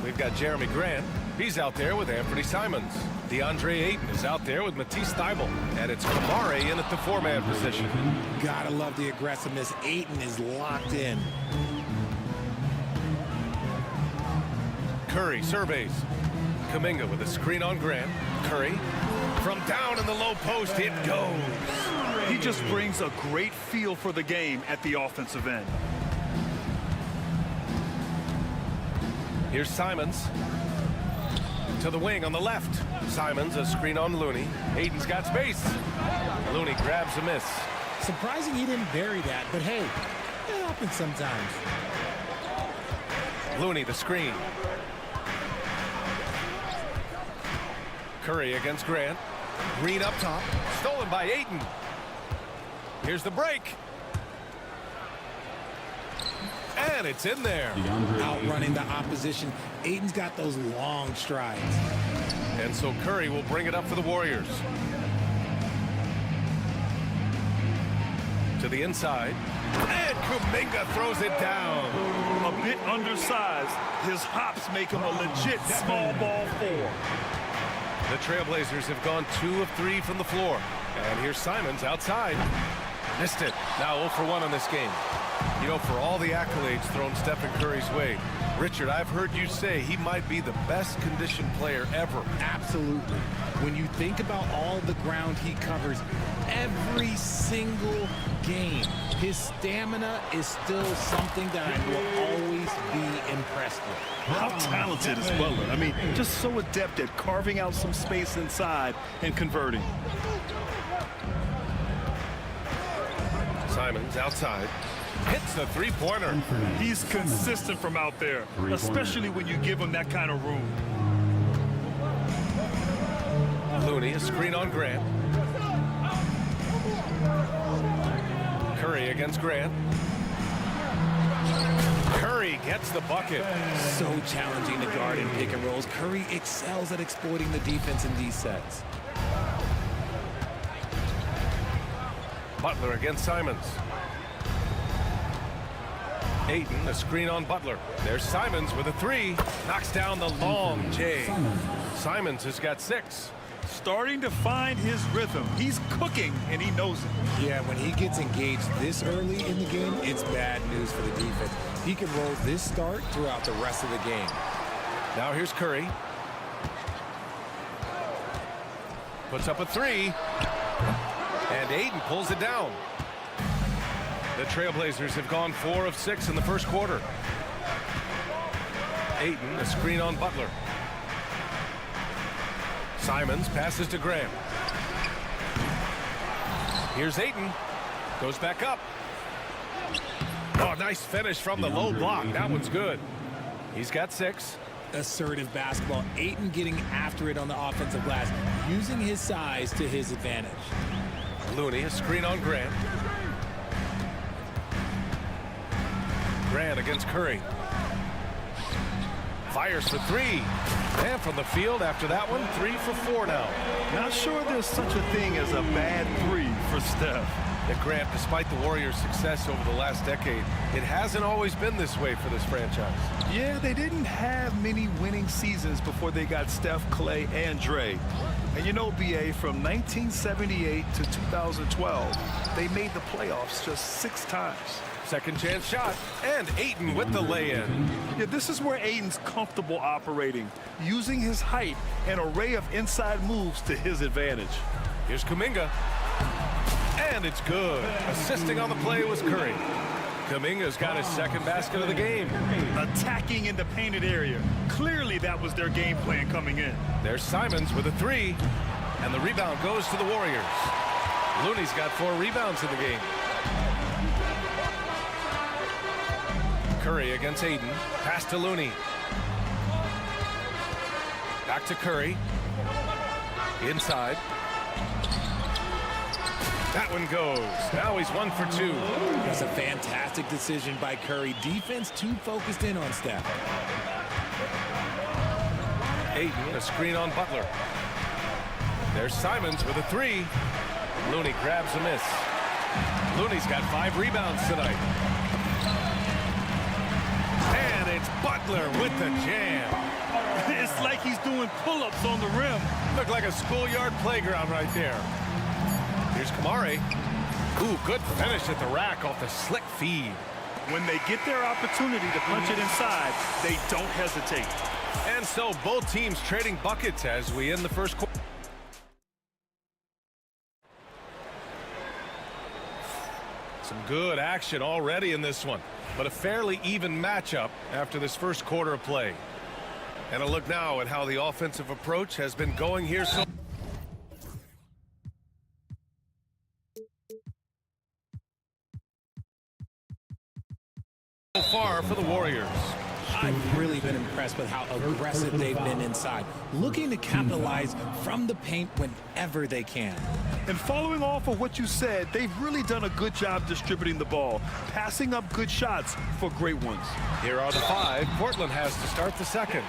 S7: We've got Jeremy Grant. He's out there with Anthony Simons. DeAndre Ayton is out there with Matisse Thybulle. And it's Kamare in at the four-man position.
S3: Gotta love the aggressiveness. Ayton is locked in.
S7: Curry surveys. Kuminga with a screen on Grant. Curry from down in the low post, it goes.
S8: He just brings a great feel for the game at the offensive end.
S7: Here's Simons to the wing on the left. Simons, a screen on Looney. Ayton's got space. Looney grabs a miss.
S3: Surprising he didn't bury that, but hey, it happens sometimes.
S7: Looney, the screen. Curry against Grant. Green up top. Stolen by Ayton. Here's the break. And it's in there.
S3: Outrunning the opposition. Ayton's got those long strides.
S7: And so Curry will bring it up for the Warriors. To the inside. And Kuminga throws it down.
S8: A bit undersized. His hops make him a legit small ball four.
S7: The Trailblazers have gone 2 of 3 from the floor. And here's Simons outside. Missed it. Now 0 for 1 in this game. You know, for all the accolades thrown Stephen Curry's way, Richard, I've heard you say he might be the best conditioned player ever.
S3: Absolutely. When you think about all the ground he covers every single game, his stamina is still something that I will always be impressed with.
S8: How talented is Butler? I mean, just so adept at carving out some space inside and converting.
S7: Simons outside. Hits the three-pointer.
S8: He's consistent from out there, especially when you give him that kind of room.
S7: Looney, a screen on Grant. Curry against Grant. Curry gets the bucket.
S3: So challenging to guard in pick and rolls. Curry excels at exploiting the defense in these sets.
S7: Butler against Simons. Ayton, a screen on Butler. There's Simons with a three. Knocks down the long J. Simons has got 6.
S8: Starting to find his rhythm. He's cooking, and he knows it.
S3: Yeah, when he gets engaged this early in the game, it's bad news for the defense. He can roll this start throughout the rest of the game.
S7: Now here's Curry. Puts up a 3. And Ayton pulls it down. The Trailblazers have gone 4 of 6 in the first quarter. Ayton, a screen on Butler. Simons passes to Graham. Here's Ayton. Goes back up. Oh, nice finish from the low block. That one's good. He's got 6.
S3: Assertive basketball. Ayton getting after it on the offensive glass, using his size to his advantage.
S7: Looney, a screen on Grant. Grant against Curry. Fires for 3. And from the field after that one, 3 for 4 now.
S8: Not sure there's such a thing as a bad 3 for Steph.
S7: And Grant, despite the Warriors' success over the last decade, it hasn't always been this way for this franchise.
S8: Yeah, they didn't have many winning seasons before they got Steph, Clay, and Dre. And you know, BA, from 1978 to 2012, they made the playoffs just 6 times.
S7: Second chance shot, and Ayton with the lay-in.
S8: Yeah, this is where Ayton's comfortable operating, using his height and array of inside moves to his advantage.
S7: Here's Kuminga. And it's good. Assisting on the play was Curry. Kuminga's got his second basket of the game.
S8: Attacking in the painted area. Clearly that was their game plan coming in.
S7: There's Simons with a 3. And the rebound goes to the Warriors. Looney's got 4 rebounds in the game. Curry against Ayton. Pass to Looney. Back to Curry. Inside. That one goes. Now he's 1 for 2.
S3: That's a fantastic decision by Curry. Defense too focused in on Steph.
S7: Ayton, a screen on Butler. There's Simons with a 3. Looney grabs a miss. Looney's got 5 rebounds tonight. And it's Butler with the jam.
S8: It's like he's doing pull-ups on the rim.
S7: Looked like a schoolyard playground right there. Here's Kamare. Ooh, good finish at the rack off the slick feed.
S8: When they get their opportunity to punch it inside, they don't hesitate.
S7: And so both teams trading buckets as we end the first quarter. Some good action already in this one, but a fairly even matchup after this first quarter of play. And a look now at how the offensive approach has been going here so far for the Warriors.
S3: I've really been impressed with how aggressive they've been inside, looking to capitalize from the paint whenever they can.
S8: And following off of what you said, they've really done a good job distributing the ball, passing up good shots for great ones.
S7: Here are the 5. Portland has to start the second.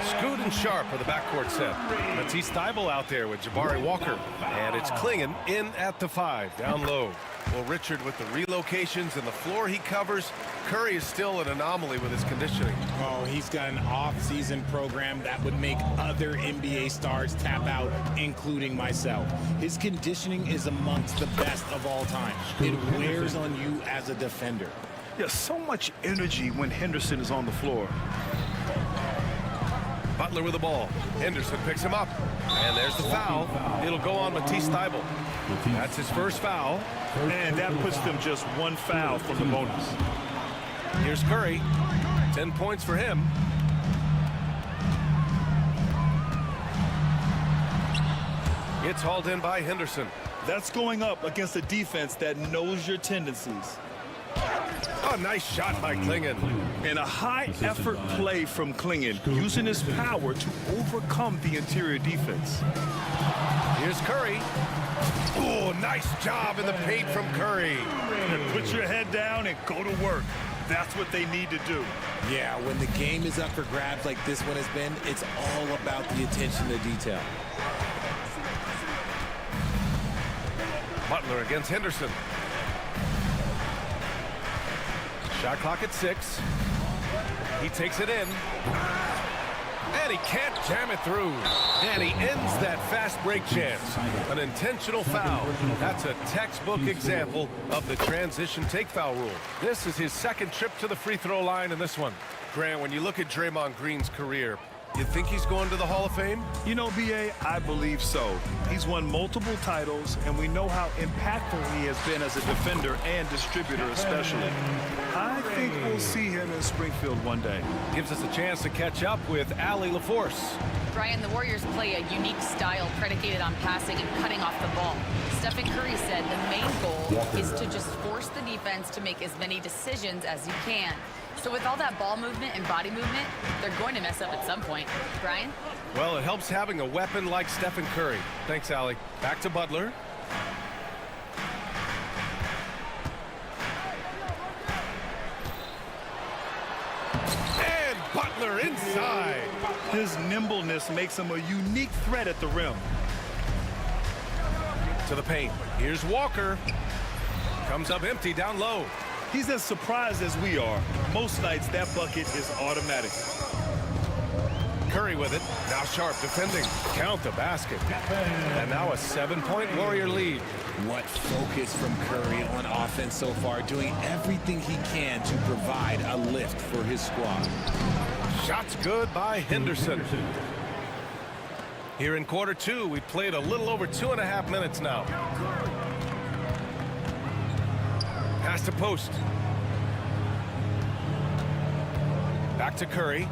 S7: Scoot and Sharp are the backcourt set. Matisse Thybulle out there with Jabari Walker. And it's Klingon in at the 5, down low. Well, Richard, with the relocations and the floor he covers, Curry is still an anomaly with his conditioning.
S3: Oh, he's got an off-season program that would make other NBA stars tap out, including myself. His conditioning is amongst the best of all time. It wears on you as a defender.
S8: Yeah, so much energy when Henderson is on the floor.
S7: Butler with the ball. Henderson picks him up. And there's the foul. It'll go on Matisse Thybulle. That's his first foul.
S8: And that puts them just 1 foul from the bonus.
S7: Here's Curry. 10 points for him. It's hauled in by Henderson.
S8: That's going up against a defense that knows your tendencies.
S7: Oh, nice shot by Klingon.
S8: And a high-effort play from Klingon, using his power to overcome the interior defense.
S7: Here's Curry. Oh, nice job in the paint from Curry.
S8: And put your head down and go to work. That's what they need to do.
S3: Yeah, when the game is up for grabs like this one has been, it's all about the attention to detail.
S7: Butler against Henderson. Shot clock at 6. He takes it in. And he can't jam it through. And he ends that fast break chance. An intentional foul. That's a textbook example of the transition take foul rule. This is his second trip to the free throw line in this one. Grant, when you look at Draymond Green's career, you think he's going to the Hall of Fame?
S8: You know, B.A., I believe so. He's won multiple titles, and we know how impactful he has been as a defender and distributor especially. I think we'll see him in Springfield one day.
S7: Gives us a chance to catch up with Allie LaForce.
S9: Brian, the Warriors play a unique style predicated on passing and cutting off the ball. Stephen Curry said the main goal is to just force the defense to make as many decisions as you can. So with all that ball movement and body movement, they're going to mess up at some point. Brian?
S7: Well, it helps having a weapon like Stephen Curry. Thanks, Allie. Back to Butler. And Butler inside.
S8: His nimbleness makes him a unique threat at the rim.
S7: To the paint. Here's Walker. Comes up empty down low.
S8: He's as surprised as we are. Most nights, that bucket is automatic.
S7: Curry with it. Now Sharp defending. Count the basket. And now a 7-point Warrior lead.
S3: What focus from Curry on offense so far, doing everything he can to provide a lift for his squad.
S7: Shots good by Henderson. Here in quarter 2, we played a little over 2.5 minutes now. Pass to post. Back to Curry.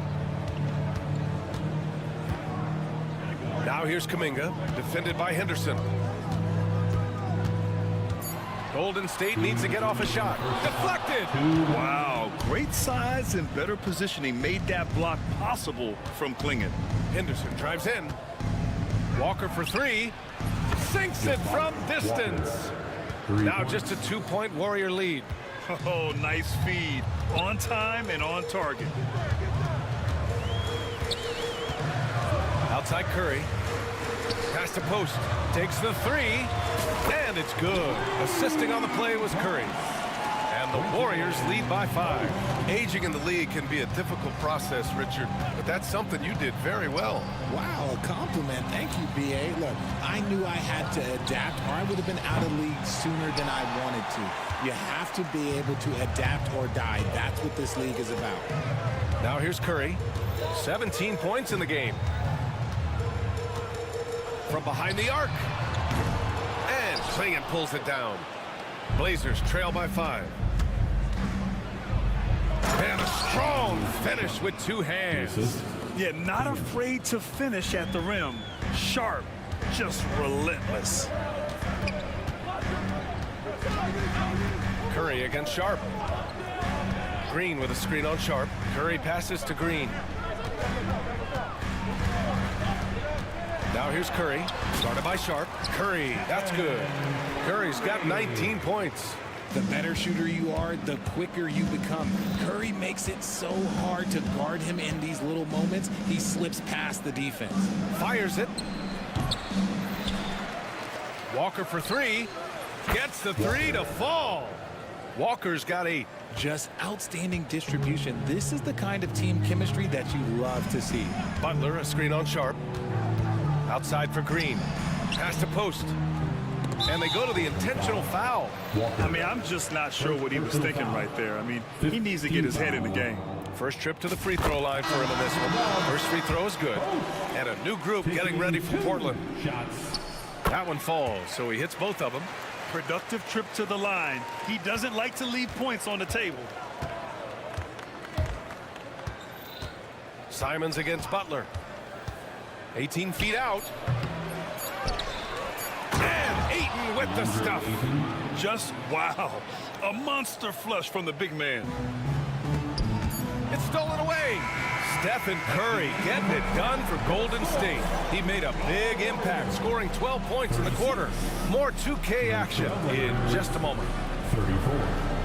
S7: Now here's Kuminga, defended by Henderson. Golden State needs to get off a shot. Deflected!
S8: Wow, great size and better positioning made that block possible from Klingon.
S7: Henderson drives in. Walker for 3. Sinks it from distance. Now just a 2-point Warrior lead.
S8: Oh, nice feed. On time and on target.
S7: Outside Curry. Pass Pass to post. Takes the three. And it's good. Assisting on the play was Curry. And the Warriors lead by 5.
S13: Aging in the league can be a difficult process, Richard, but that's something you did very well.
S3: Wow, a compliment. Thank you, B.A. Look, I knew I had to adapt, or I would have been out of league sooner than I wanted to. You have to be able to adapt or die. That's what this league is about.
S7: Now here's Curry. 17 points in the game. From behind the arc. And Klingon pulls it down. Blazers trail by 5. And a strong finish with 2 hands.
S8: Yeah, not afraid to finish at the rim. Sharp, just relentless.
S7: Curry against Sharp. Green with a screen on Sharp. Curry passes to Green. Now here's Curry, started by Sharp. Curry, that's good. Curry's got 19 points.
S3: The better shooter you are, the quicker you become. Curry makes it so hard to guard him in these little moments. He slips past the defense.
S7: Fires it. Walker for 3. Gets the 3 to fall. Walker's got 8.
S3: Just outstanding distribution. This is the kind of team chemistry that you love to see.
S7: Butler, a screen on Sharp. Outside for Green. Pass to post. And they go to the intentional foul.
S8: I mean, I'm just not sure what he was thinking right there. I mean, he needs to get his head in the game.
S7: First trip to the free throw line for him in this one. First free throw is good. And a new group getting ready for Portland. That one falls, so he hits both of them.
S8: Productive trip to the line. He doesn't like to leave points on the table.
S7: Simons against Butler. 18 feet out. And Ayton with the stuff.
S8: Just wow. A monster flush from the big man.
S7: It's stolen away. Stephen Curry getting it done for Golden State. He made a big impact, scoring 12 points in the quarter. More 2K action in just a moment.
S5: 34.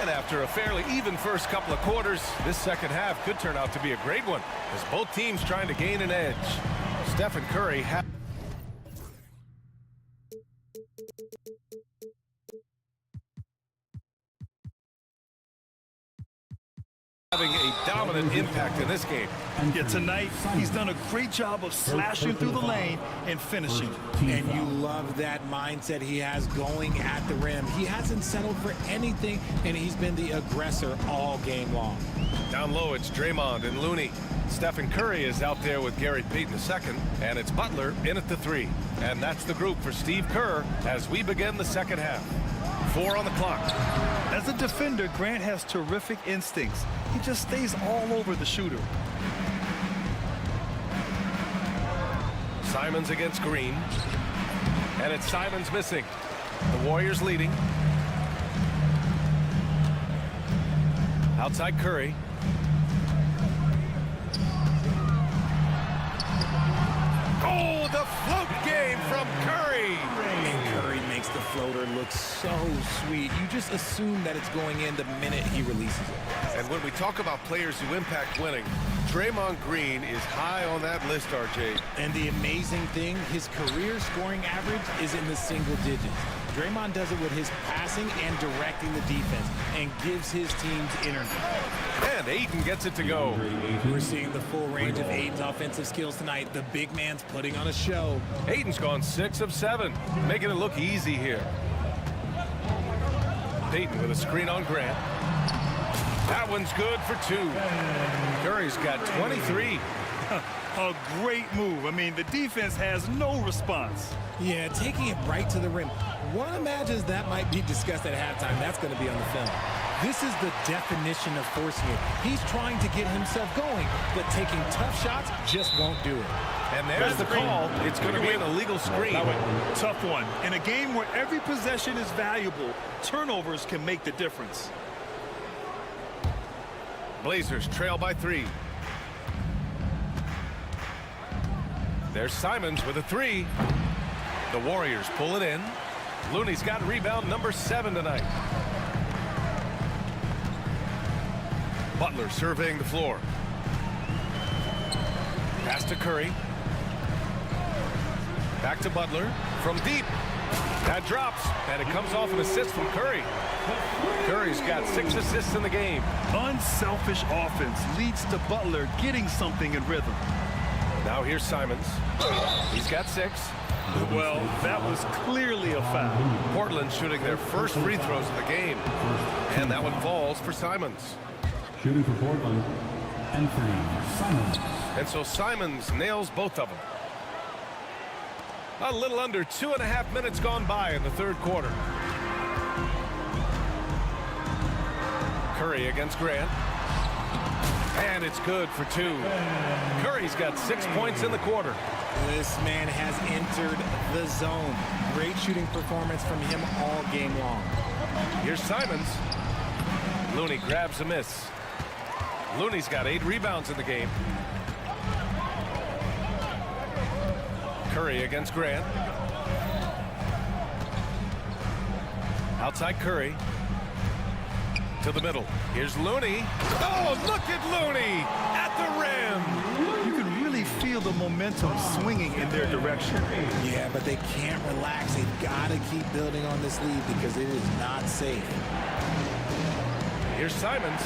S7: And after a fairly even first couple of quarters, this second half could turn out to be a great one as both teams trying to gain an edge. Stephen Curry having a dominant impact in this game.
S8: Yeah, tonight he's done a great job of slashing through the lane and finishing.
S3: And you love that mindset he has going at the rim. He hasn't settled for anything, and he's been the aggressor all game long.
S7: Down low, it's Draymond and Looney. Stephen Curry is out there with Gary Payton II, and it's Butler in at the 3. And that's the group for Steve Kerr as we begin the second half. 4 on the clock.
S8: As a defender, Grant has terrific instincts. He just stays all over the shooter.
S7: Simons against Green. And it's Simons missing. The Warriors leading. Outside Curry. Oh, the float game from Curry.
S3: And Curry makes the floater look so sweet. You just assume that it's going in the minute he releases it.
S13: And when we talk about players who impact winning, Draymond Green is high on that list, RJ.
S3: And the amazing thing, his career scoring average is in the single digits. Draymond does it with his passing and directing the defense and gives his teams energy.
S7: And Ayton gets it to go.
S3: We're seeing the full range of Ayton's offensive skills tonight. The big man's putting on a show.
S7: Ayton's gone 6 of 7, making it look easy here. Payton with a screen on Grant. That one's good for 2. Curry's got 23.
S8: A great move. I mean, the defense has no response.
S3: Yeah, taking it right to the rim. One imagines that might be discussed at halftime. That's going to be on the film. This is the definition of forcing it. He's trying to get himself going, but taking tough shots just won't do it.
S7: And there's the call. It's going to be an illegal screen.
S8: Tough one. In a game where every possession is valuable, turnovers can make the difference.
S7: Blazers trail by 3. There's Simons with a 3. The Warriors pull it in. Looney's got rebound number 7 tonight. Butler surveying the floor. Pass to Curry. Back to Butler from deep. That drops, and it comes off an assist from Curry. Curry's got 6 assists in the game.
S8: Unselfish offense leads to Butler getting something in rhythm.
S7: Now here's Simons. He's got 6.
S8: Well, that was clearly a foul.
S7: Portland shooting their first free throws of the game. And that one falls for Simons.
S5: Shooting for Portland, Anthony Simons.
S7: And so Simons nails both of them. A little under 2.5 minutes gone by in the third quarter. Curry against Grant. And it's good for 2. Curry's got 6 points in the quarter.
S3: This man has entered the zone. Great shooting performance from him all game long.
S7: Here's Simons. Looney grabs a miss. Looney's got 8 rebounds in the game. Curry against Grant. Outside Curry. To the middle. Here's Looney. Oh, look at Looney at the rim.
S8: You can really feel the momentum swinging in their direction.
S3: Yeah, but they can't relax. They've got to keep building on this lead because it is not safe.
S7: Here's Simons.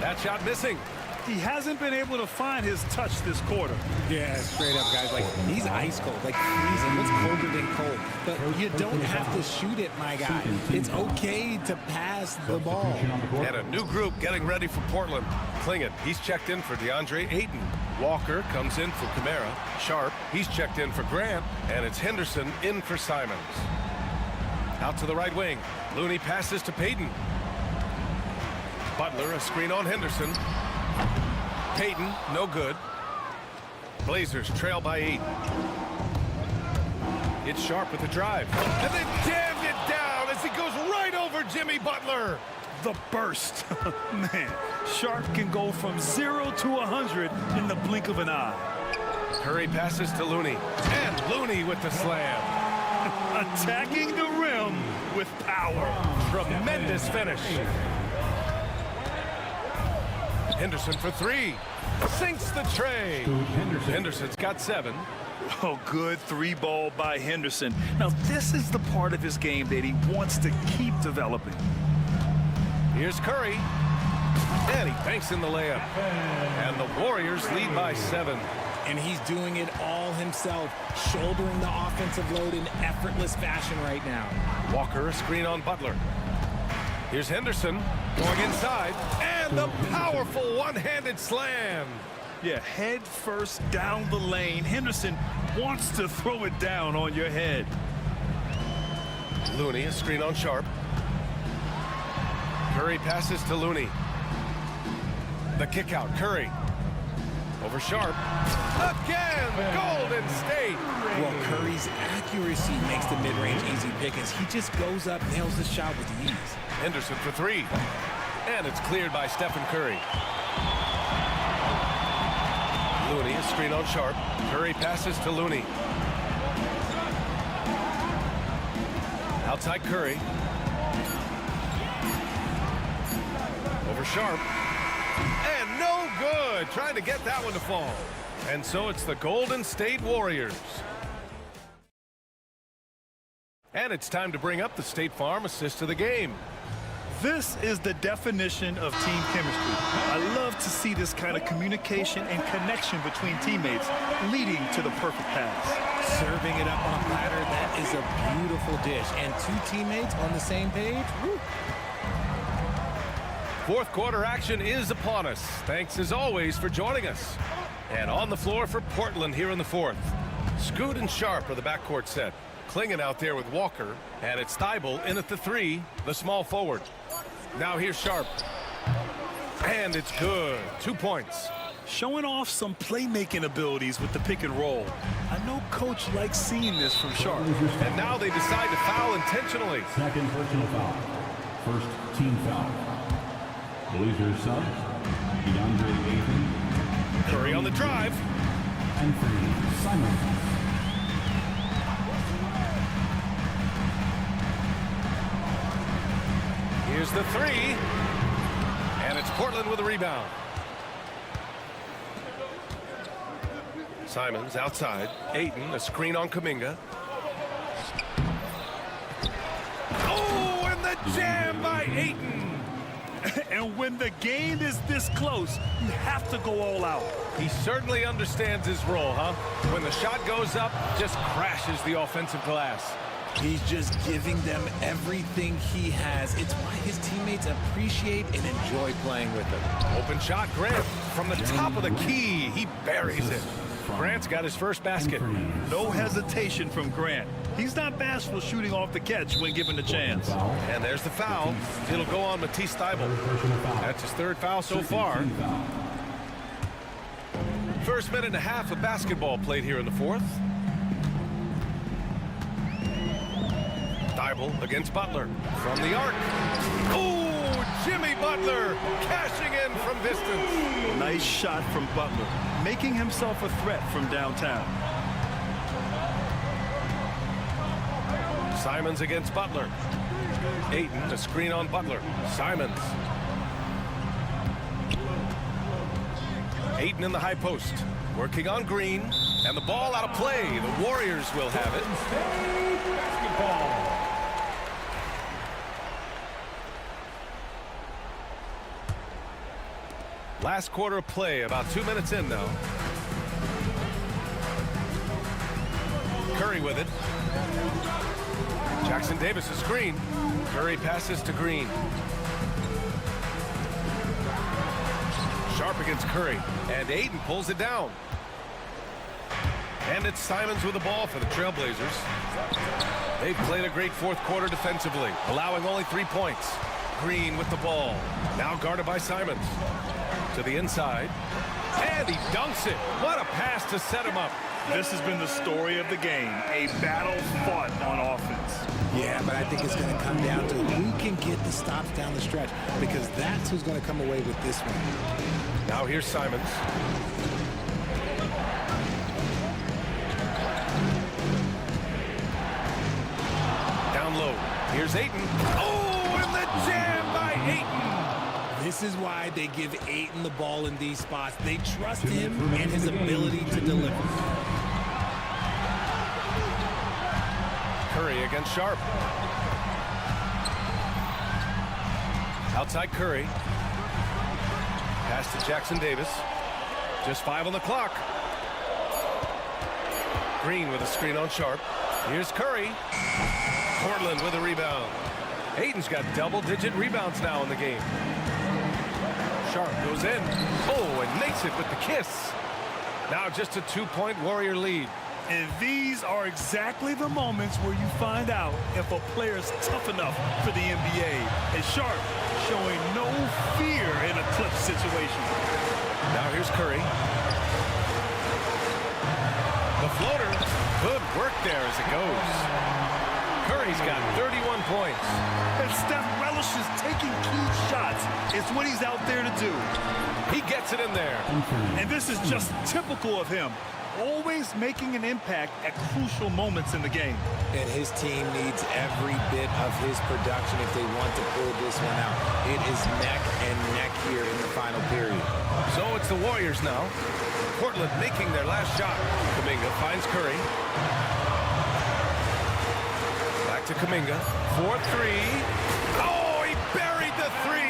S7: That shot missing.
S8: He hasn't been able to find his touch this quarter.
S3: Yeah, straight up, guys. Like, he's ice cold, like freezing. It's colder than cold. But you don't have to shoot it, my guy. It's okay to pass the ball.
S7: And a new group getting ready for Portland. Klingett, he's checked in for DeAndre Ayton. Walker comes in for Kamara. Sharp, he's checked in for Grant. And it's Henderson in for Simons. Out to the right wing. Looney passes to Payton. Butler, a screen on Henderson. Payton, no good. Blazers trail by 8. It's Sharp with the drive. And then jammed it down as he goes right over Jimmy Butler.
S8: The burst. Man, Sharp can go from 0 to 100 in the blink of an eye.
S7: Curry passes to Looney. And Looney with the slam.
S8: Attacking the rim with power.
S7: Tremendous finish. Henderson for 3. Sinks the tray. Henderson's got 7.
S8: Oh, good 3-ball by Henderson. Now, this is the part of his game that he wants to keep developing.
S7: Here's Curry. And he banks in the layup. And the Warriors lead by 7.
S3: And he's doing it all himself, shouldering the offensive load in effortless fashion right now.
S7: Walker, a screen on Butler. Here's Henderson going inside. And the powerful one-handed slam.
S8: Yeah, head first down the lane. Henderson wants to throw it down on your head.
S7: Looney, a screen on Sharp. Curry passes to Looney. The kick out, Curry. Over Sharp. Again, Golden State.
S3: Well, Curry's accuracy makes the mid-range easy pick as he just goes up, nails the shot with ease.
S7: Henderson for 3. And it's cleared by Stephen Curry. Looney, a screen on Sharp. Curry passes to Looney. Outside Curry. Over Sharp. And no good. Trying to get that one to fall. And so it's the Golden State Warriors. And it's time to bring up the State Farm assist of the game.
S8: This is the definition of team chemistry. I love to see this kind of communication and connection between teammates leading to the perfect pass.
S3: Serving it up on a platter, that is a beautiful dish. And two teammates on the same page. Woo.
S7: Fourth quarter action is upon us. Thanks as always for joining us. And on the floor for Portland here in the fourth. Scoot and Sharp are the backcourt set. Klingon out there with Walker. And it's Thibault in at the three, the small forward. Now here's Sharp. And it's good. 2 points.
S8: Showing off some playmaking abilities with the pick and roll. I know coach likes seeing this from Sharp.
S7: And now they decide to foul intentionally.
S5: Second personal foul. First team foul. Blazers sub, DeAndre Ayton.
S7: Curry on the drive.
S5: Anthony Simons.
S7: Here's the three. And it's Portland with a rebound. Simons outside. Ayton, a screen on Kuminga. Oh, and the jam by Ayton.
S8: And when the game is this close, you have to go all out.
S7: He certainly understands his role, huh? When the shot goes up, just crashes the offensive glass.
S3: He's just giving them everything he has. It's why his teammates appreciate and enjoy playing with him.
S7: Open shot, Grant. From the top of the key, he buries it. Grant's got his first basket.
S8: No hesitation from Grant. He's not bashful shooting off the catch when given the chance.
S7: And there's the foul. It'll go on Matisse Thibault. That's his third foul so far. First minute and a half of basketball played here in the fourth. Thibault against Butler. From the arc. Oh, Jimmy Butler cashing in from distance.
S8: Nice shot from Butler, making himself a threat from downtown.
S7: Simons against Butler. Ayton, a screen on Butler. Simons. Ayton in the high post. Working on Green. And the ball out of play. The Warriors will have it. Basketball. Last quarter of play, about 2 minutes in now. Curry with it. Jackson Davis a screen. Curry passes to Green. Sharp against Curry. And Ayton pulls it down. And it's Simons with the ball for the Trailblazers. They've played a great fourth quarter defensively, allowing only 3 points. Green with the ball. Now guarded by Simons. To the inside. And he dunks it. What a pass to set him up.
S8: This has been the story of the game. A battle fought on offense.
S3: Yeah, but I think it's going to come down to who can get the stops down the stretch, because that's who's going to come away with this one.
S7: Now here's Simons. Down low. Here's Ayton. Oh, and the jam by Ayton.
S3: This is why they give Ayton the ball in these spots. They trust him and his ability to deliver.
S7: Curry against Sharp. Outside Curry. Pass to Jackson Davis. Just 5 on the clock. Green with a screen on Sharp. Here's Curry. Portland with a rebound. Ayton's got double-digit rebounds now in the game. Sharp goes in. Oh, and makes it with the kiss. Now just a 2-point Warrior lead.
S8: And these are exactly the moments where you find out if a player is tough enough for the NBA. And Sharp showing no fear in a clutch situation.
S7: Now here's Curry. The floater. Good work there as it goes. Curry's got 31 points.
S8: And Steph relishes taking key shots. It's what he's out there to do.
S7: He gets it in there.
S8: And this is just typical of him. Always making an impact at crucial moments in the game.
S3: And his team needs every bit of his production if they want to pull this one out. It is neck and neck here in the final period.
S7: So it's the Warriors now. Portland making their last shot. Kuminga finds Curry. Back to Kuminga. 4-3. Oh, he buried the three.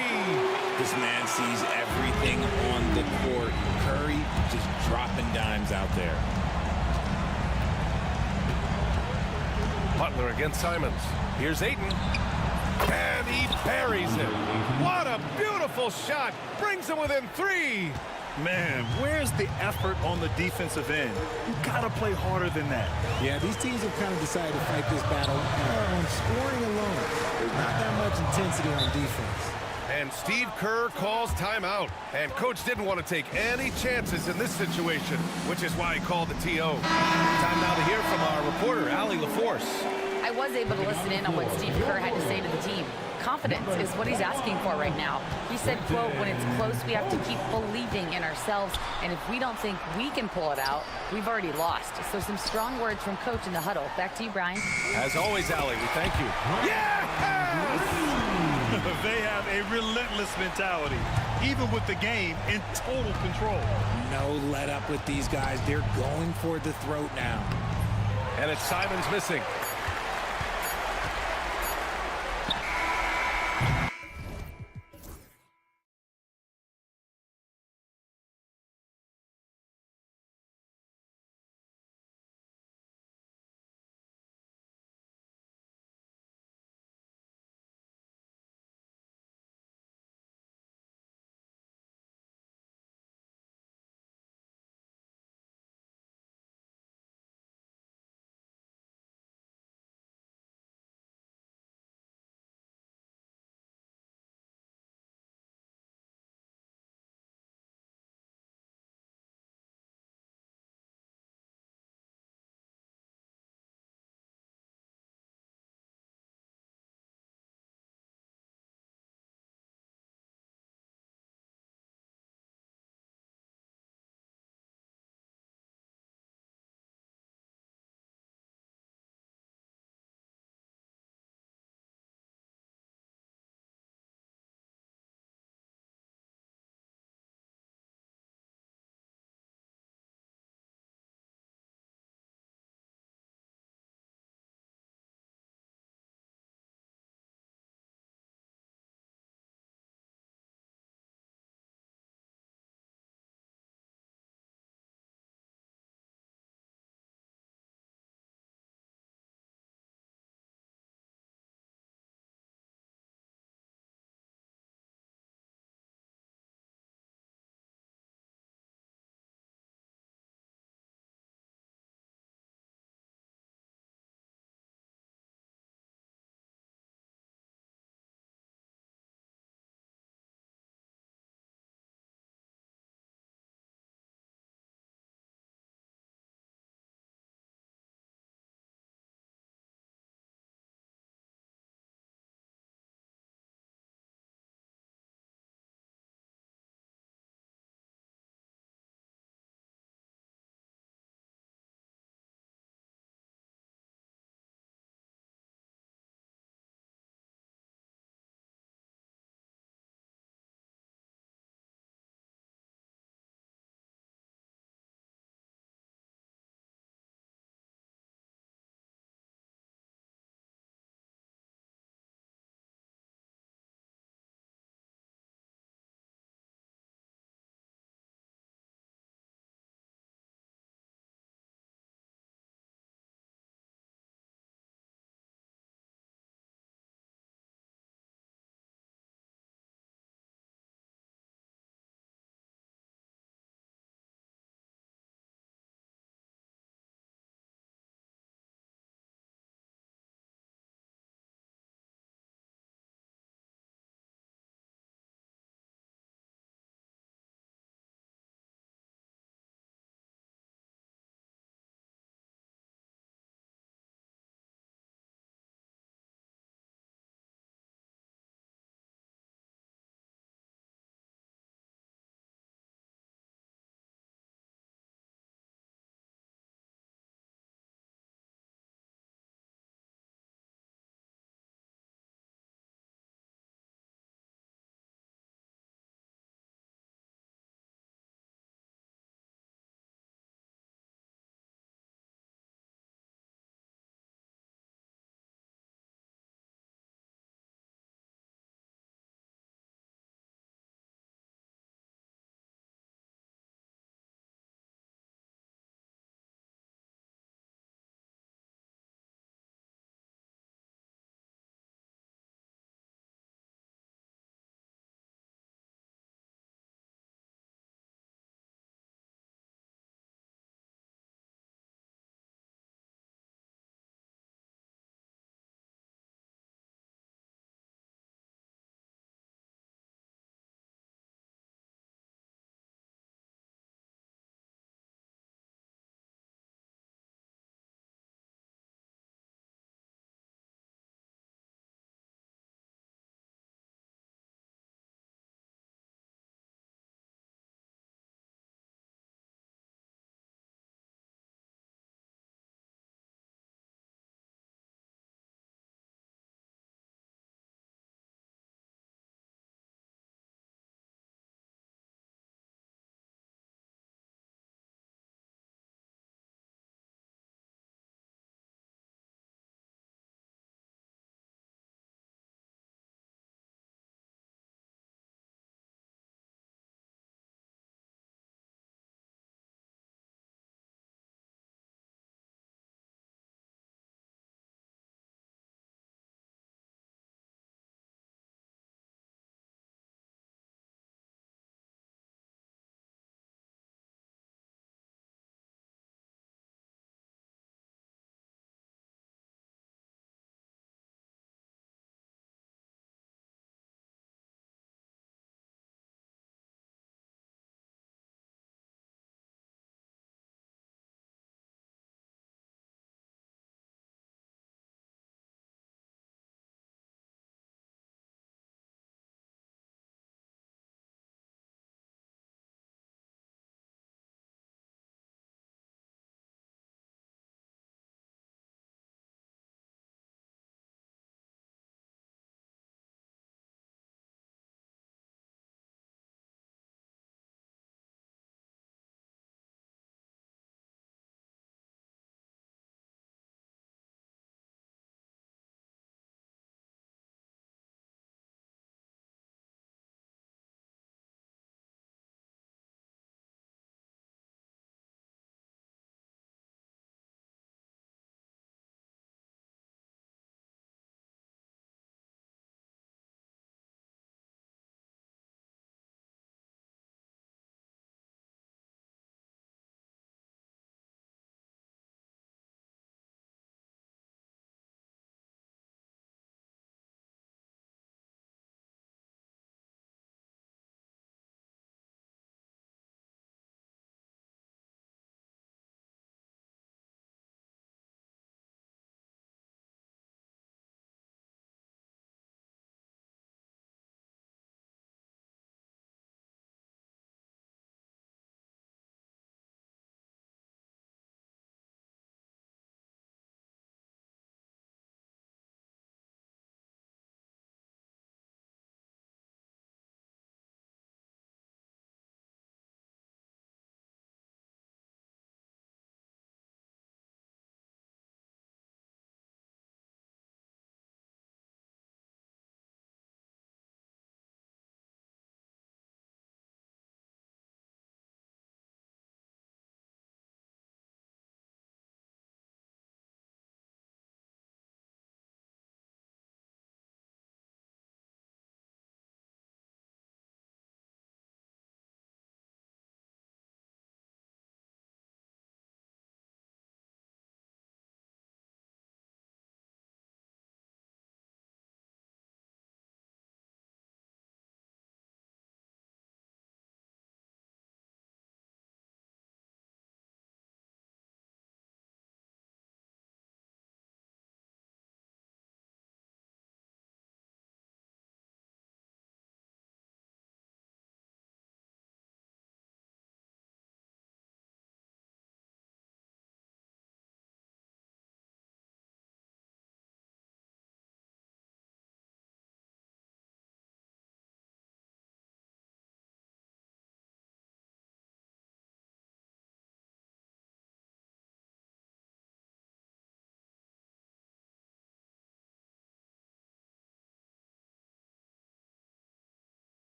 S3: This man sees everything on the court. Curry just dropping dimes out there.
S7: Butler against Simons. Here's Ayton. And he buries it. What a beautiful shot. Brings him within three.
S8: Man, where's the effort on the defensive end? You gotta play harder than that.
S14: Yeah, these teams have kind of decided to fight this battle on scoring alone. There's not that much intensity on defense.
S7: And Steve Kerr calls timeout. And coach didn't want to take any chances in this situation, which is why he called the TO. Time now to hear from our reporter, Allie LaForce.
S9: I was able to listen in on what Steve Kerr had to say to the team. Confidence is what he's asking for right now. He said, quote, when it's close, we have to keep believing in ourselves. And if we don't think we can pull it out, we've already lost. So some strong words from coach in the huddle. Back to you, Brian.
S7: As always, Allie, we thank you.
S8: They have a relentless mentality, even with the game in total control.
S3: No let up with these guys. They're going for the throat now.
S7: And it's Simons missing.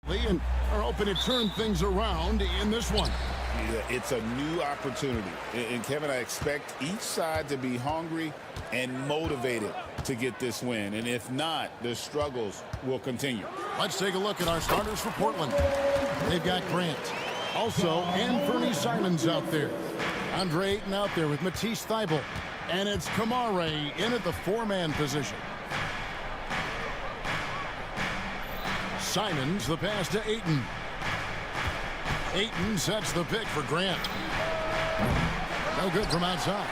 S1: and are hoping to turn things around in this one.
S2: Yeah, it's a new opportunity. And Kevin, I expect each side to be hungry and motivated to get this win. And if not, the struggles will continue.
S1: Let's take a look at our starters for Portland. They've got Grant. Also, Anthony Simons out there. Andre Ayton out there with Matisse Thybulle. And it's Kamare in at the four-man position. Simons, the pass to Ayton. Ayton sets the pick for Grant. No good from outside.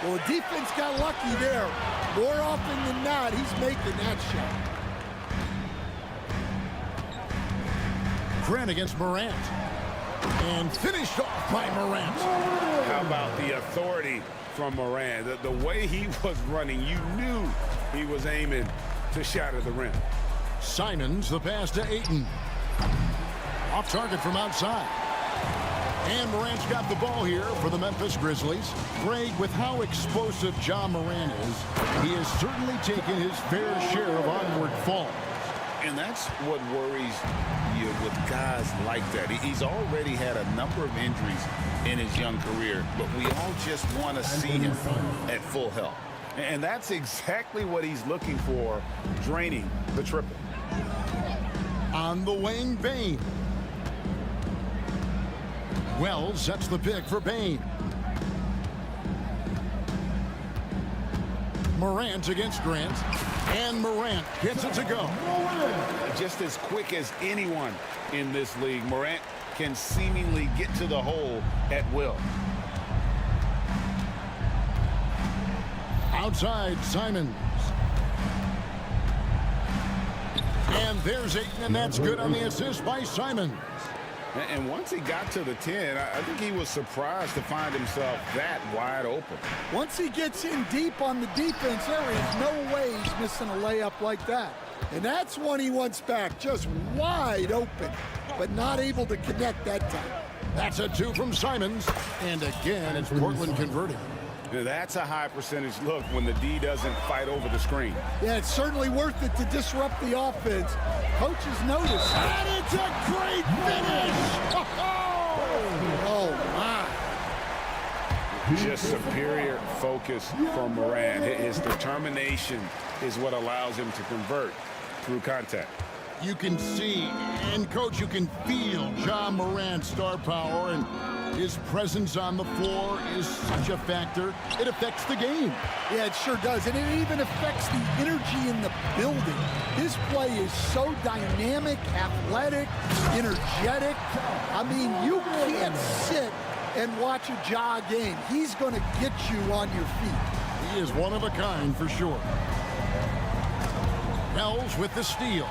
S6: Well, the defense got lucky there. More often than not, he's making that shot.
S1: Grant against Morant. And finished off by Morant.
S2: How about the authority from Morant? The way he was running, you knew he was aiming to shatter the rim.
S1: Simons, the pass to Ayton. Off target from outside. And Morant's got the ball here for the Memphis Grizzlies. Greg, with how explosive Ja Morant is, he has certainly taken his fair share of onward falls.
S2: And that's what worries you with guys like that. He's already had a number of injuries in his young career, but we all just want to see him at full health. And that's exactly what he's looking for, draining the triple.
S1: On the wing, Bane. Wells sets the pick for Bane. Morant against Grant. And Morant gets it to go.
S2: Just as quick as anyone in this league, Morant can seemingly get to the hole at will.
S1: Outside, Simons. And there's Ayton, and that's good on the assist by Simons.
S2: And once he got to the 10, I think he was surprised to find himself that wide open.
S6: Once he gets in deep on the defense, there is no way he's missing a layup like that. And that's one he wants back, just wide open, but not able to connect that time.
S1: That's a two from Simons. And again, it's Portland converting.
S2: Now, that's a high percentage look when the D doesn't fight over the screen.
S6: Yeah, it's certainly worth it to disrupt the offense. Coaches notice.
S1: And it's a great finish!
S6: Oh, my.
S2: Just superior focus from Morant. His determination is what allows him to convert through contact.
S1: You can see, and Coach, you can feel Ja Morant's star power, and his presence on the floor is such a factor. It affects the game.
S6: Yeah, it sure does. And it even affects the energy in the building. His play is so dynamic, athletic, energetic. I mean, you can't sit and watch a Ja game. He's going to get you on your feet.
S1: He is one of a kind for sure. Wells with the steal.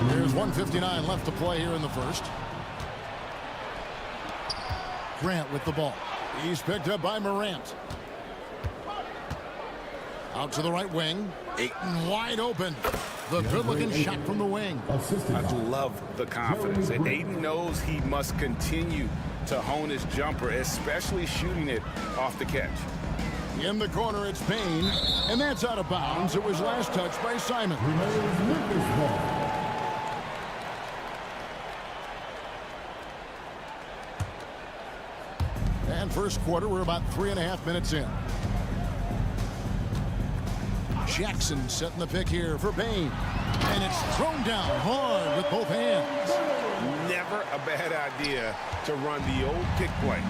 S1: There's 1:59 left to play here in the first. Grant with the ball. He's picked up by Morant. Out to the right wing. Ayton wide open. The good-looking shot from the wing.
S2: I love the confidence. And Ayton knows he must continue to hone his jumper, especially shooting it off the catch.
S1: In the corner, it's Payne, and that's out of bounds. It was last touched by Simon. And first quarter, we're about 3.5 minutes in. Jackson setting the pick here for Payne. And it's thrown down hard with both hands.
S2: Never a bad idea to run the old kick play.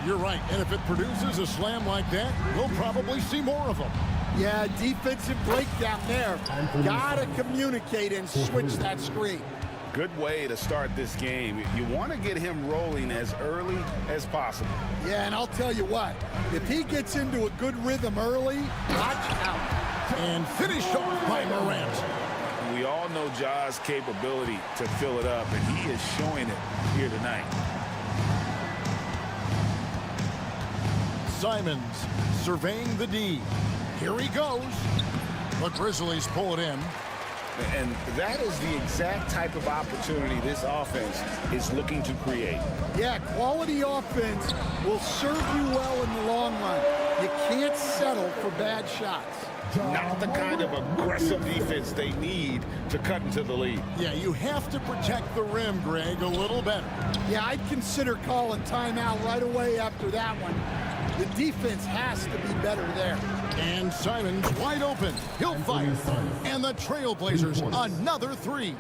S1: You're right. And if it produces a slam like that, we'll probably see more of them.
S6: Yeah, defensive breakdown there. Gotta communicate and switch that screen.
S2: Good way to start this game. You want to get him rolling as early as possible.
S6: Yeah, and I'll tell you what, if he gets into a good rhythm early, watch out.
S1: And finished off by Morant.
S2: We all know Ja's capability to fill it up, and he is showing it here tonight.
S1: Simons surveying the D. Here he goes. The Grizzlies pull it in.
S2: And that is the exact type of opportunity this offense is looking to create.
S6: Yeah, quality offense will serve you well in the long run. You can't settle for bad shots.
S11: not the kind of aggressive defense they need to cut into the lead.
S1: Yeah, you have to protect the rim, Greg, a little better.
S6: Yeah, I'd consider calling timeout right away after that one. The defense has to be better there.
S1: And Simons wide open. He'll fire. And the Trailblazers, another three.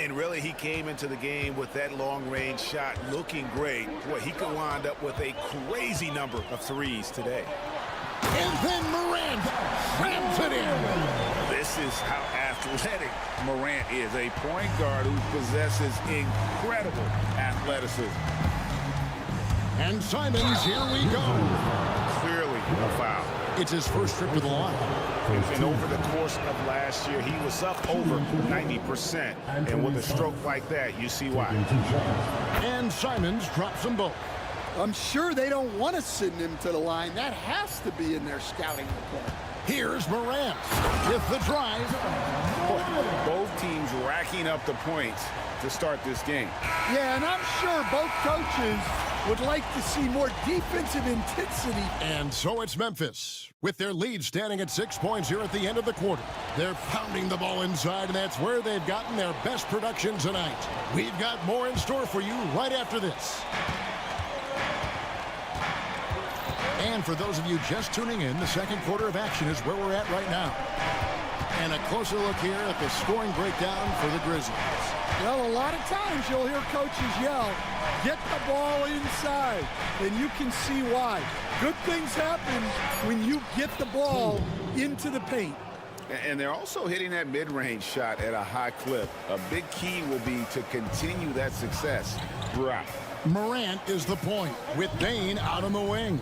S2: And really, he came into the game with that long-range shot looking great. Boy, he could wind up with a crazy number of threes today.
S1: And then Morant slams it in.
S2: This is how athletic Morant is, a point guard who possesses incredible athleticism.
S1: And Simons, here we go.
S2: Clearly a foul.
S1: It's his first trip to the line.
S2: And over the course of last year, he was up over 90%. And with a stroke like that, you see why.
S1: And Simons drops them both.
S6: I'm sure they don't want to send him to the line. That has to be in their scouting report.
S1: Here's Morant with the drive.
S2: Both teams racking up the points to start this game.
S6: Yeah, and I'm sure both coaches would like to see more defensive intensity.
S1: And so it's Memphis, with their lead standing at 6 points here at the end of the quarter. They're pounding the ball inside, and that's where they've gotten their best production tonight. We've got more in store for you right after this. And for those of you just tuning in, the second quarter of action is where we're at right now. And a closer look here at the scoring breakdown for the Grizzlies.
S6: Well, a lot of times you'll hear coaches yell, get the ball inside, and you can see why. Good things happen when you get the ball into the paint.
S2: And they're also hitting that mid-range shot at a high clip. A big key will be to continue that success throughout.
S1: Morant is the point, with Bain out on the wing.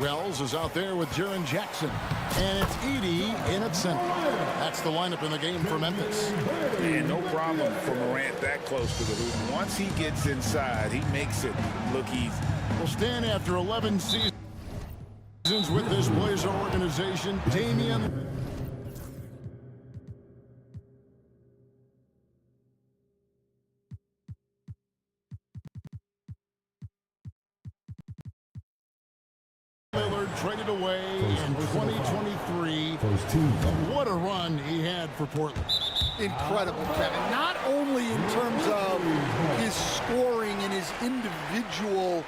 S1: Wells is out there with Jaren Jackson. And it's Edey in at center. That's the lineup in the game for Memphis.
S2: And no problem for Morant that close to the hoop. Once he gets inside, he makes it look easy.
S1: Will stand after 11 seasons with this Blazer organization. Damian traded away in 2023. What a run he had for Portland.
S6: Incredible, Kevin. Not only in terms of his scoring and his individual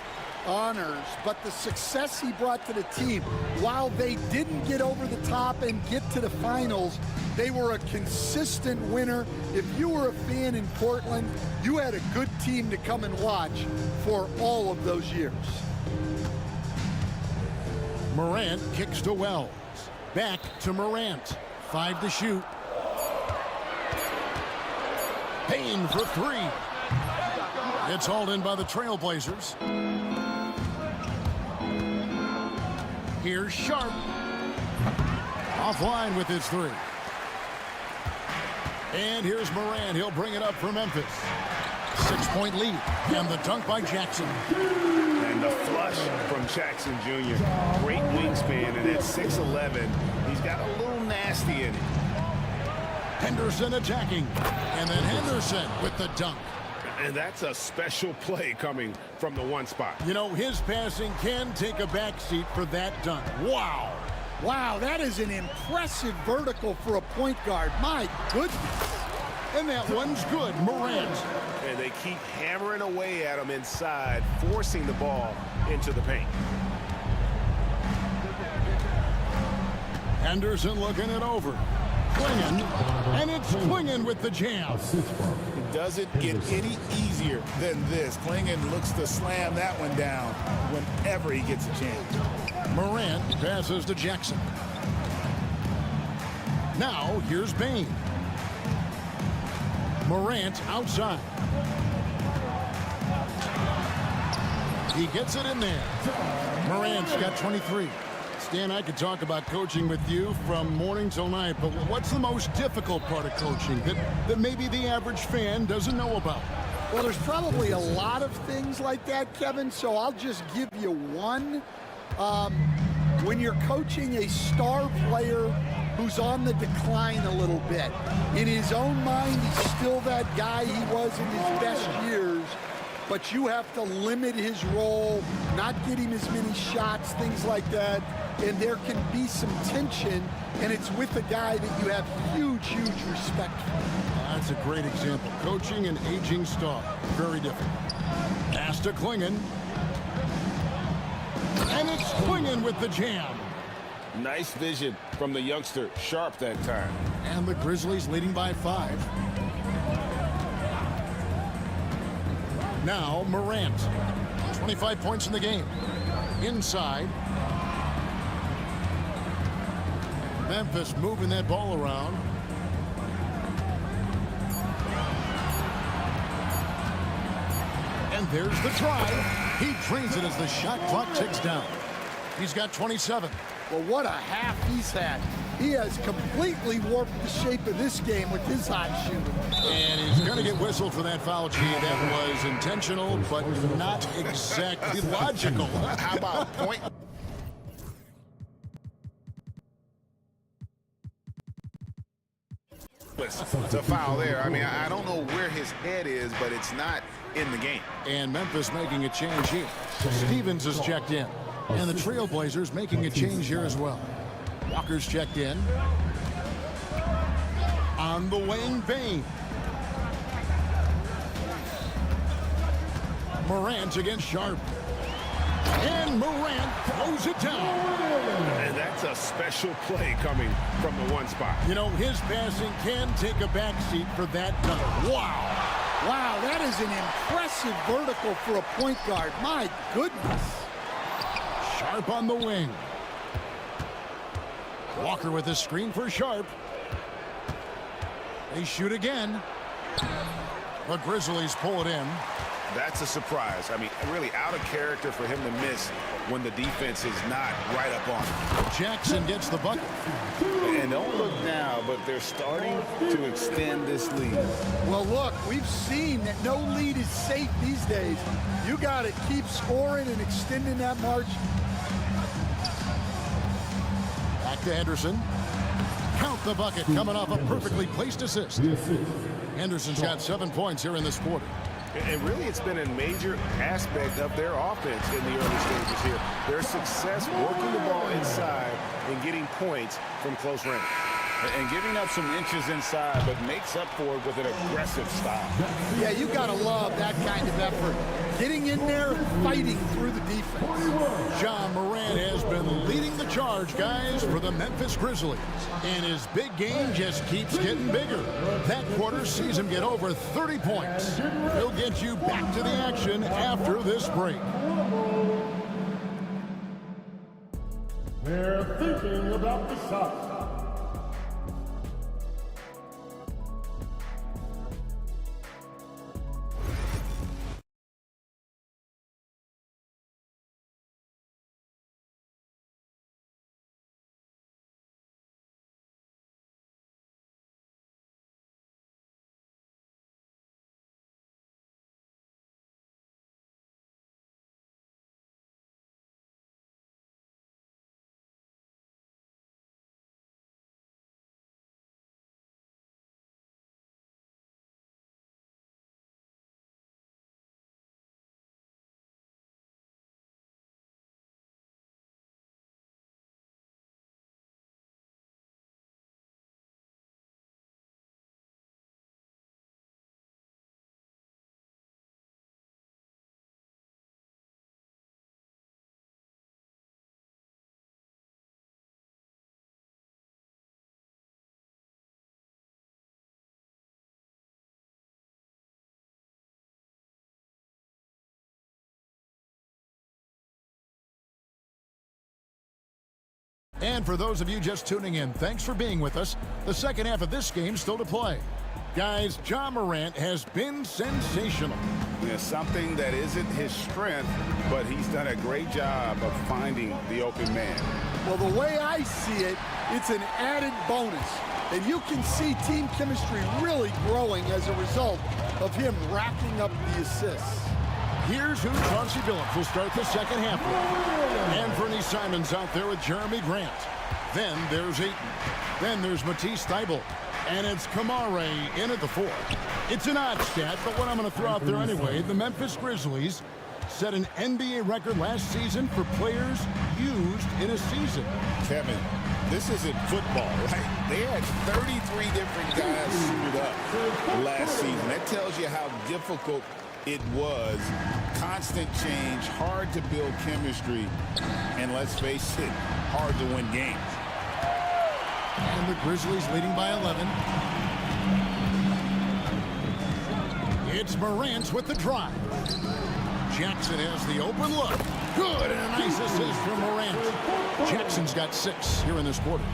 S6: honors, but the success he brought to the team. While they didn't get over the top and get to the finals, they were a consistent winner. If you were a fan in Portland, you had a good team to come and watch for all of those years.
S1: Morant kicks to Wells. Back to Morant. 5 to shoot. Payne for 3. It's hauled in by the Trailblazers. Here's Sharp. Offline with his 3. And here's Morant. He'll bring it up for Memphis. 6-point lead. And the dunk by Jackson.
S2: And the flush from Jackson Jr. Great wingspan, and at 6'11", he's got a little nasty in it.
S1: Henderson attacking. And then Henderson with the dunk.
S2: And that's a special play coming from the one spot.
S1: You know, his passing can take a backseat for that dunk. Wow.
S6: Wow, that is an impressive vertical for a point guard. My goodness.
S1: And that one's good, Morant.
S2: And they keep hammering away at him inside, forcing the ball into the paint.
S1: Henderson looking it over. Klingon, and it's Klingon with the jam.
S2: It doesn't get any easier than this. Klingon looks to slam that one down whenever he gets a chance.
S1: Morant passes to Jackson. Now here's Bain. Morant outside. He gets it in there. Morant's got 23. Stan, I could talk about coaching with you from morning till night, but what's the most difficult part of coaching that maybe the average fan doesn't know about?
S6: Well, there's probably a lot of things like that, Kevin, so I'll just give you one. When you're coaching a star player who's on the decline a little bit, in his own mind, he's still that guy he was in his best years, but you have to limit his role, not get him as many shots, things like that. And there can be some tension, and it's with a guy that you have huge, huge respect for.
S1: That's a great example. Coaching an aging star. Very different. Pass to Klingon. And it's Klingon with the jam.
S11: Nice vision from the youngster. Sharp that time.
S1: And the Grizzlies leading by 5. Now Morant. 25 points in the game. Inside. Memphis moving that ball around. And there's the try. He drains it as the shot clock ticks down. He's got 27.
S6: Well, what a half he's had. He has completely warped the shape of this game with his hot shooting.
S1: And he's going to get whistled for that foul, G. That was intentional, but not exactly logical.
S11: How about point? It's a foul there. I mean, I don't know where his head is, but it's not in the game.
S1: And Memphis making a change here. Stevens is checked in. And the Trailblazers making a change here as well. Walker's checked in. On the wing, Bain. Morant against Sharp. And Morant throws it down.
S11: And that's a special play coming from the one spot.
S1: You know, his passing can take a backseat for that dunk. Wow.
S6: Wow, that is an impressive vertical for a point guard. My goodness.
S1: Sharp on the wing. Walker with a screen for Sharp. They shoot again. The Grizzlies pull it in.
S11: That's a surprise. I mean, really out of character for him to miss when the defense is not right up on him.
S1: Jackson gets the bucket.
S11: And don't look now, but they're starting to extend this lead.
S6: Well, look, we've seen that no lead is safe these days. You got to keep scoring and extending that margin.
S1: Back to Henderson. Count the bucket coming off a perfectly placed assist. Henderson's got 7 points here in this quarter.
S13: And really, it's been a major aspect of their offense in the early stages here. Their success working the ball inside and getting points from close range.
S11: And giving up some inches inside, but makes up for it with an aggressive style.
S6: Yeah, you got to love that kind of effort. Getting in there and fighting through the defense.
S1: John Morant has been leading the charge, guys, for the Memphis Grizzlies. And his big game just keeps getting bigger. That quarter sees him get over 30 points. He'll get you back to the action after this break.
S5: They're thinking about the shot.
S1: And for those of you just tuning in, thanks for being with us. The second half of this game still to play. Guys, John Morant has been sensational.
S11: There's something that isn't his strength, but he's done a great job of finding the open man.
S6: Well, the way I see it, it's an added bonus. And you can see team chemistry really growing as a result of him racking up the assists.
S1: Here's who Chauncey Billups will start the second half with. And Anthony Simons out there with Jeremy Grant. Then there's Ayton. Then there's Matisse Thybulle. And it's Kamare in at the 4. It's an odd stat, but what I'm going to throw out there anyway, the Memphis Grizzlies set an NBA record last season for players used in a season.
S2: Kevin, this isn't football, right? They had 33 different guys suited up last season. That tells you how difficult it was. Constant change, hard to build chemistry, and let's face it, hard to win games.
S1: And the Grizzlies leading by 11. It's Morant with the drive. Jackson has the open look. Good, and a nice assist from Morant. Jackson's got 6 here in this quarter.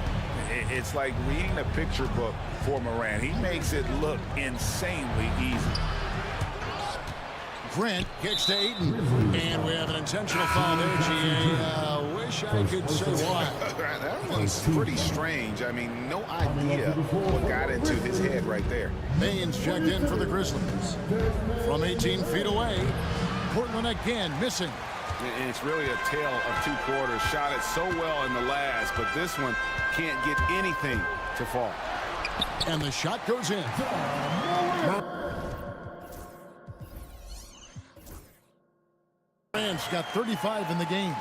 S2: It's like reading a picture book for Morant. He makes it look insanely easy.
S1: Grant kicks to Ayton. And we have an intentional foul there, G.A. Wish I could say why.
S2: That one's pretty strange. I mean, no idea what got into his head right there.
S1: Baines checked in for the Grizzlies. From 18 feet away, Portland again missing.
S13: It's really a tale of 2 quarters. Shot it so well in the last, but this one can't get anything to fall.
S1: And the shot goes in. Morant's got 35 in the game.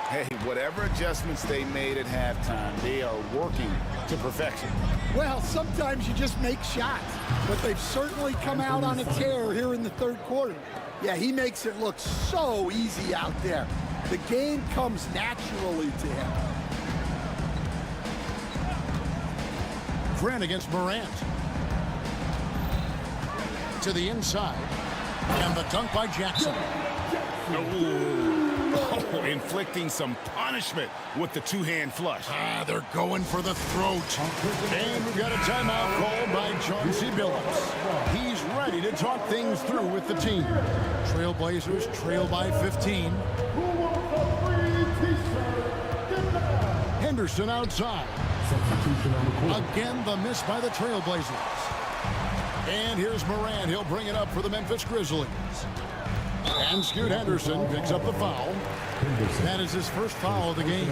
S2: Hey, whatever adjustments they made at halftime, they are working to perfection.
S6: Well, sometimes you just make shots, but they've certainly come out on a tear here in the third quarter. Yeah, he makes it look so easy out there. The game comes naturally to him.
S1: Grant against Morant. To the inside. And the dunk by Jackson.
S2: Oh, inflicting some punishment with the 2-hand flush.
S1: They're going for the throat. And we've got a timeout called by Chauncey Billups. He's ready to talk things through with the team. Trailblazers trail by 15. Henderson outside. Again, the miss by the Trailblazers. And here's Morant. He'll bring it up for the Memphis Grizzlies. And Scoot Henderson picks up the foul. That is his first foul of the game.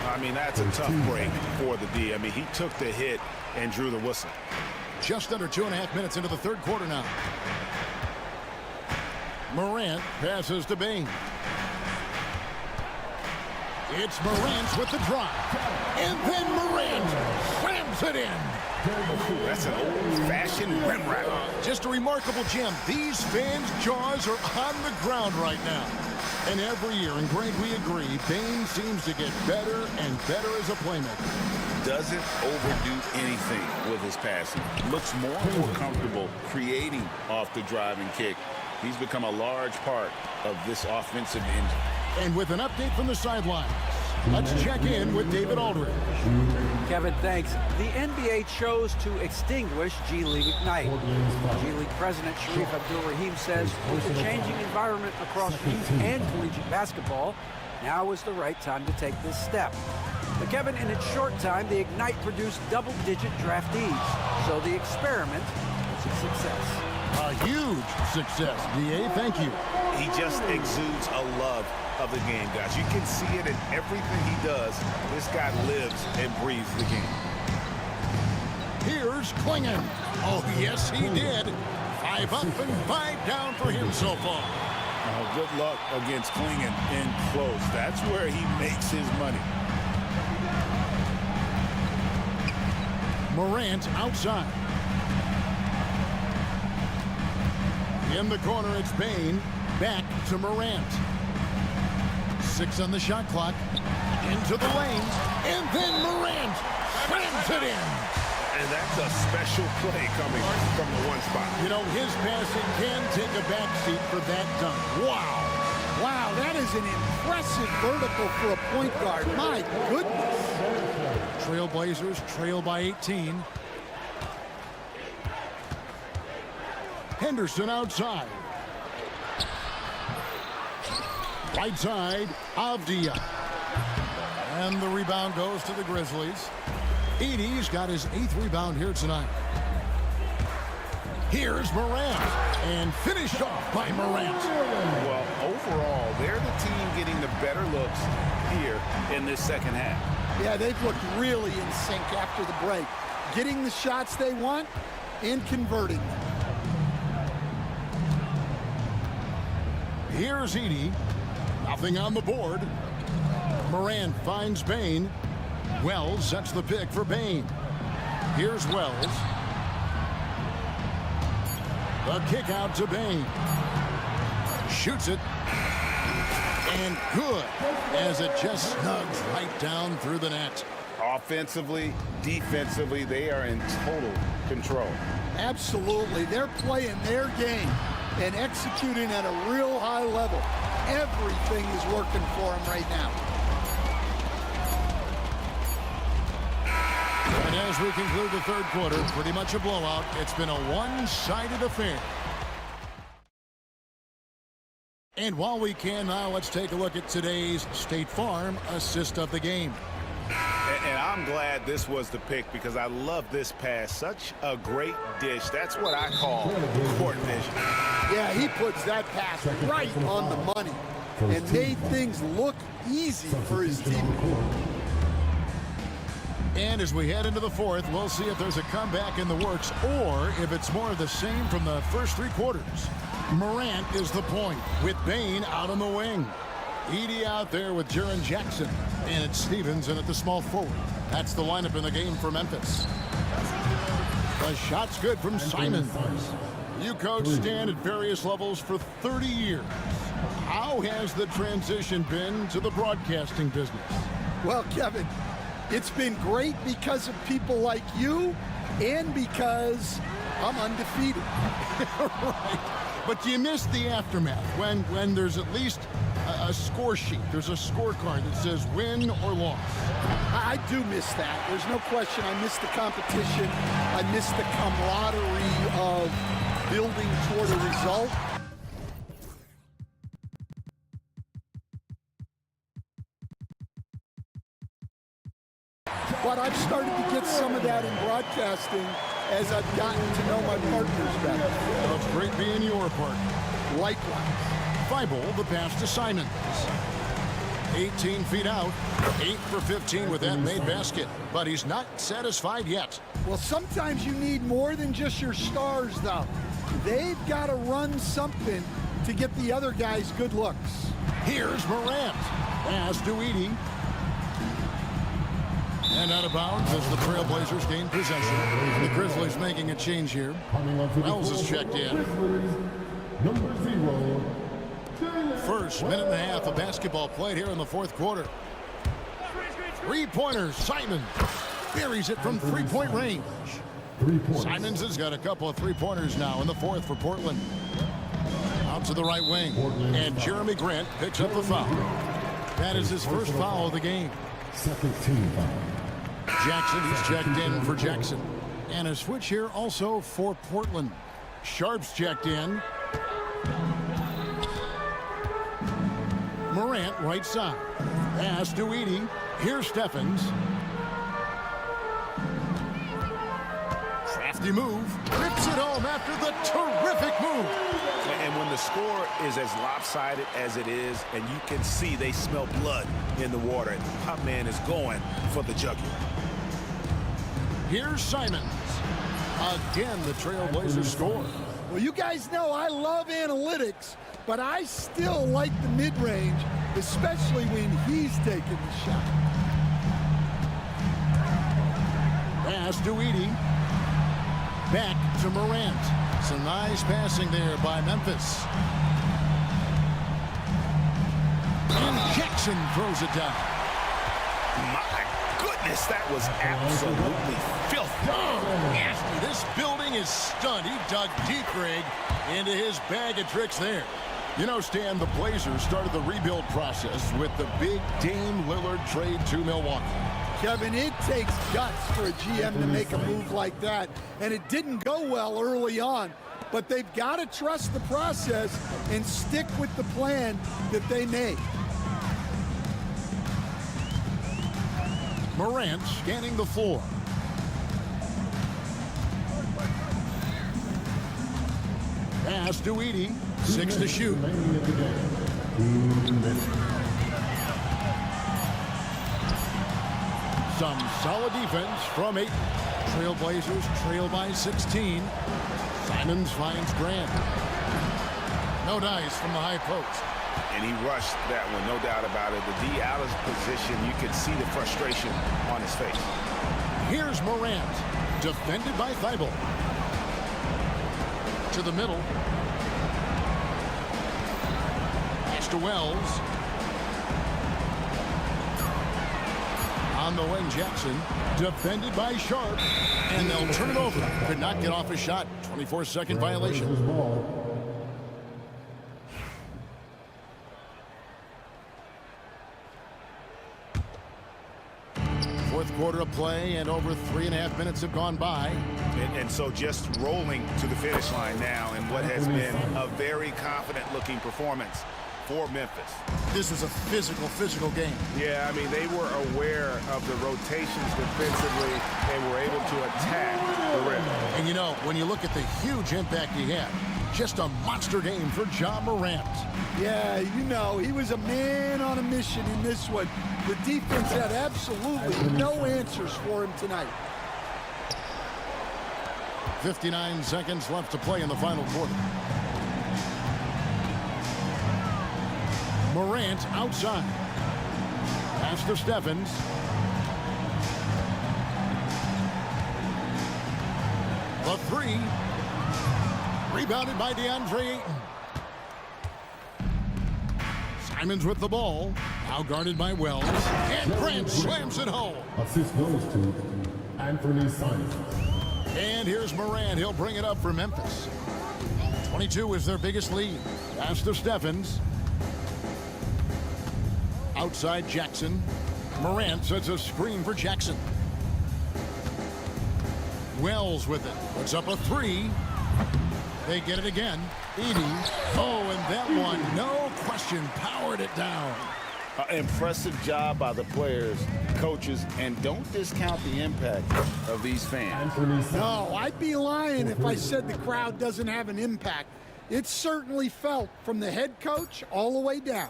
S2: I mean, that's a tough break for the D. I mean, he took the hit and drew the whistle.
S1: Just under 2.5 minutes into the third quarter now. Morant passes to Baines. It's Morant with the drive. And then Morant slams it in.
S2: Ooh, that's an old-fashioned rim wrap.
S1: Just a remarkable gem. These fans' jaws are on the ground right now. And every year, and Greg, we agree, Baines seems to get better and better as a playmaker.
S2: Doesn't overdo anything with his passing. Looks more and more comfortable creating off the driving kick. He's become a large part of this offensive engine.
S1: And with an update from the sidelines, let's check in with David Aldridge.
S4: Kevin, thanks. The NBA chose to extinguish G League Ignite. G League President Sharif Abdul-Rahim says with the changing environment across youth and collegiate basketball, now is the right time to take this step. But Kevin, in its short time, the Ignite produced double-digit draftees. So the experiment was a success.
S1: A huge success, D.A. Thank you.
S13: He just exudes a love of the game, guys. You can see it in everything he does. This guy lives and breathes the game.
S1: Here's Klingon. Oh, yes, he did. 5 up and 5 down for him so far.
S2: Good luck against Klingon in close. That's where he makes his money.
S1: Morant outside. In the corner, it's Baines. Back to Morant. 6 on the shot clock. Into the lanes. And then Morant slams it in.
S13: And that's a special play coming from the one spot.
S1: You know, his passing can take a backseat for that dunk. Wow.
S6: Wow, that is an impressive vertical for a point guard. My goodness.
S1: Trailblazers trail by 18. Henderson outside. Right side, Avdia. And the rebound goes to the Grizzlies. Edey's got his 8th rebound here tonight. Here's Morant. And finished off by Morant.
S2: Well, overall, they're the team getting the better looks here in this second half.
S6: Yeah, they've looked really in sync after the break. Getting the shots they want and converting them.
S1: Here's Edey. Nothing on the board. Morant finds Bain. Wells sets the pick for Bain. Here's Wells. The kick out to Bain. Shoots it. And good, as it just snugs right down through the net.
S11: Offensively, defensively, they are in total control.
S6: Absolutely. They're playing their game and executing at a real high level. Everything is working for them right now.
S1: And as we conclude the third quarter, pretty much a blowout. It's been a one-sided affair. And while we can now, let's take a look at today's State Farm assist of the game.
S13: And I'm glad this was the pick because I love this pass. Such a great dish. That's what I call court vision.
S6: Yeah, he puts that pass right on the money and made things look easy for his team.
S1: And as we head into the fourth, we'll see if there's a comeback in the works or if it's more of the same from the first three quarters. Morant is the point with Bain out on the wing. Edey out there with Jaren Jackson. And it's Stevens in at the small forward. That's the lineup in the game for Memphis. The shot's good from Simons. You coach Stan at various levels for 30 years. How has the transition been to the broadcasting business?
S6: Well, Kevin, it's been great because of people like you and because I'm undefeated.
S1: Right. But you miss the aftermath when there's at least a score sheet. There's a scorecard that says win or loss.
S6: I do miss that. There's no question. I miss the competition. I miss the camaraderie of building toward a result. But I've started to get some of that in broadcasting as I've gotten to know my partners better.
S1: Well, it's great being your partner.
S6: Likewise.
S1: Feibel, the pass to Simons. 18 feet out, 8 for 15 with that made basket. But he's not satisfied yet.
S6: Well, sometimes you need more than just your stars, though. They've got to run something to get the other guys good looks.
S1: Here's Morant. Pass to Edey. And out of bounds as the Trailblazers gain possession. The Grizzlies making a change here. Wells is checked in.
S5: Number 0.
S1: First minute and a half of basketball played here in the fourth quarter. Three-pointers. Simons buries it from three-point range. Simons has got a couple of three-pointers now in the fourth for Portland. Out to the right wing. And Jeremy Grant picks up the foul. That is his first foul of the game.
S5: Second team foul.
S1: Jackson, he's checked in for Jackson. And a switch here also for Portland. Sharp's checked in. Morant, right side. Pass to Edey. Here's Stephens. Crafty move. Rips it home after the terrific move.
S13: And when the score is as lopsided as it is, and you can see they smell blood in the water, the pop man is going for the jugular.
S1: Here's Simons. Again, the Trailblazers score.
S6: Well, you guys know I love analytics, but I still like the mid-range, especially when he's taking the shot.
S1: Pass to Edey. Back to Morant. Some nice passing there by Memphis. And Jackson throws it down.
S13: My goodness, that was absolutely filthy.
S1: Nasty. This building is stunned. He dug deep, Greg, into his bag of tricks there. You know, Stan, the Blazers started the rebuild process with the big Dame Lillard trade to Milwaukee.
S6: Kevin, it takes guts for a GM to make a move like that, and it didn't go well early on. But they've got to trust the process and stick with the plan that they made.
S1: Morant scanning the floor. Pass to Edey. 6 to shoot. Some solid defense from 8. Trailblazers trail by 16. Simons finds Grant. No dice from the high post.
S2: And he rushed that one, no doubt about it. The D out of position, you can see the frustration on his face.
S1: Here's Morant, defended by Thibault. To the middle. Pass to Wells. On the wing, Jackson, defended by Sharp, and they'll turn it over. Could not get off a shot. 24-second violation. Fourth quarter of play, and over 3.5 minutes have gone by.
S2: And so just rolling to the finish line now in what has been a very confident-looking performance for Memphis.
S1: This was a physical game.
S13: Yeah, I mean, they were aware of the rotations defensively and were able to attack the rim.
S1: And you know, when you look at the huge impact he had, just a monster game for Ja Morant.
S6: Yeah, you know, he was a man on a mission in this one. The defense had absolutely no answers for him tonight.
S1: 59 seconds left to play in the final quarter. Morant outside. Pass to Stephens. The three. Rebounded by DeAndre Ayton. Simons with the ball. Now guarded by Wells. And Grant slams it home.
S5: Assist goes to Anthony Simons.
S1: And here's Morant. He'll bring it up for Memphis. 22 is their biggest lead. Pass to Stephens. Outside Jackson. Morant sets a screen for Jackson. Wells with it. Puts up a three. They get it again. Edie. Oh, and that one, no question, powered it down.
S11: Impressive job by the players, coaches, and don't discount the impact of these fans.
S6: No, I'd be lying if I said the crowd doesn't have an impact. It's certainly felt from the head coach all the way down.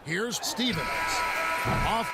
S1: Here's Stevens. Off.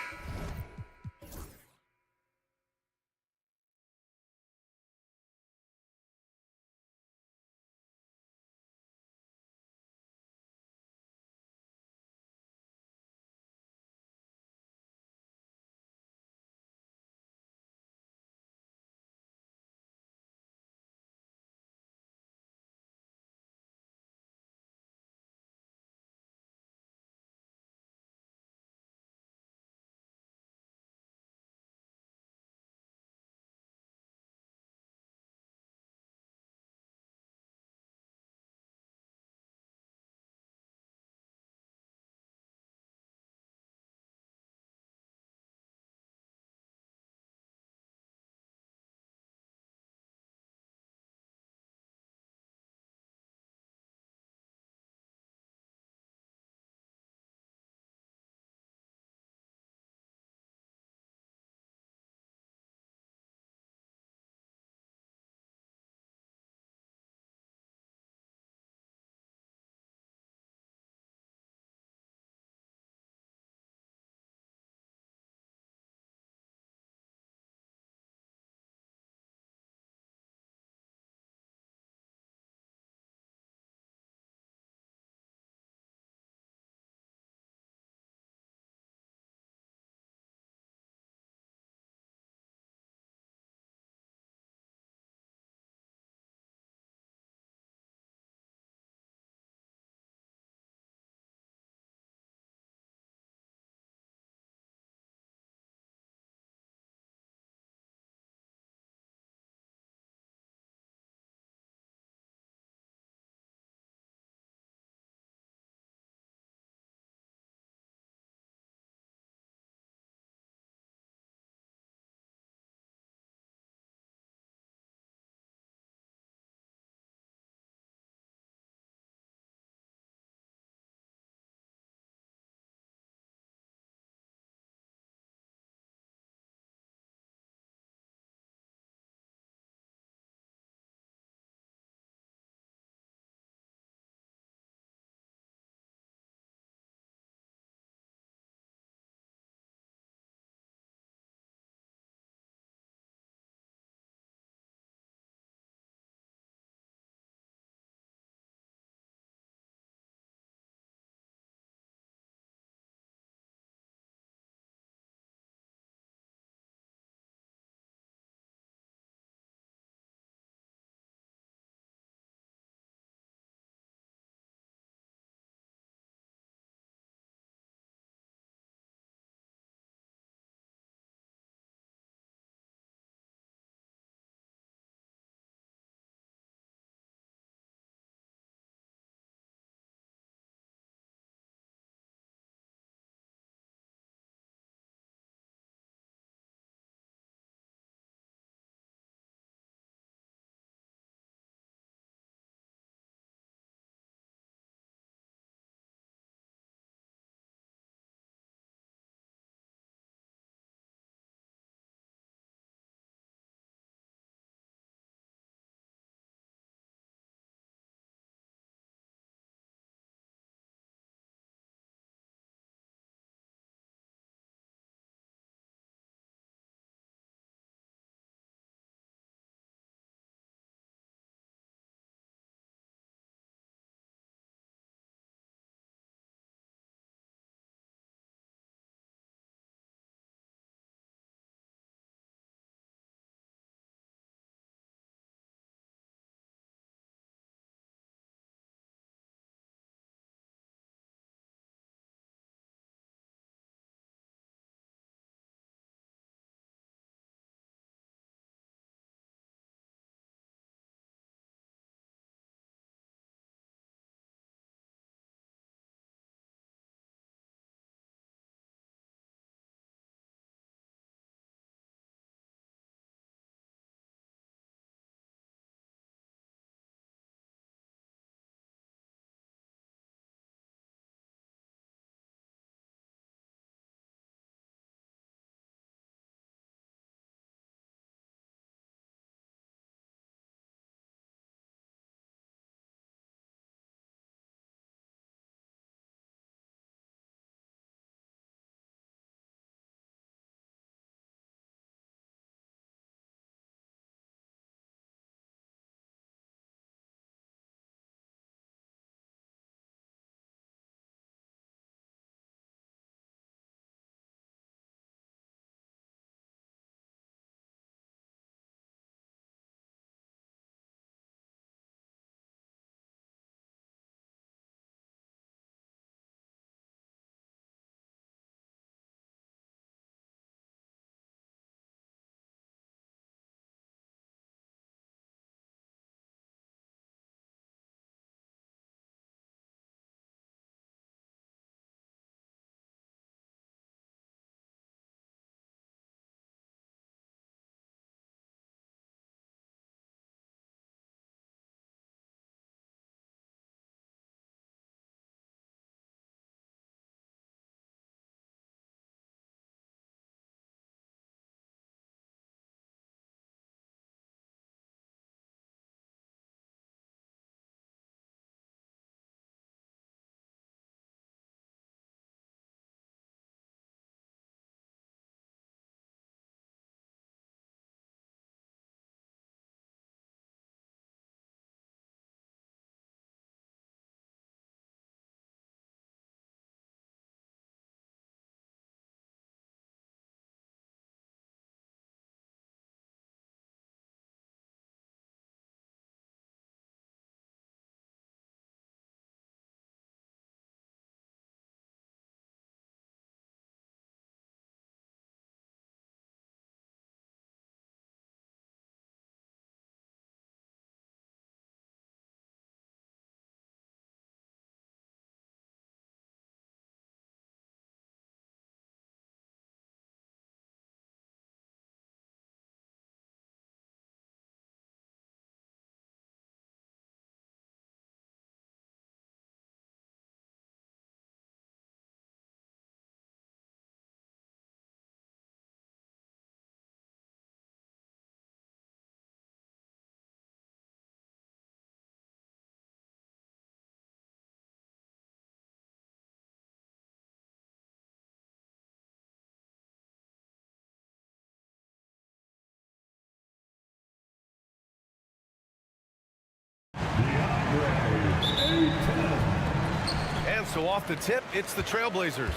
S7: And so off the tip, it's the Trailblazers.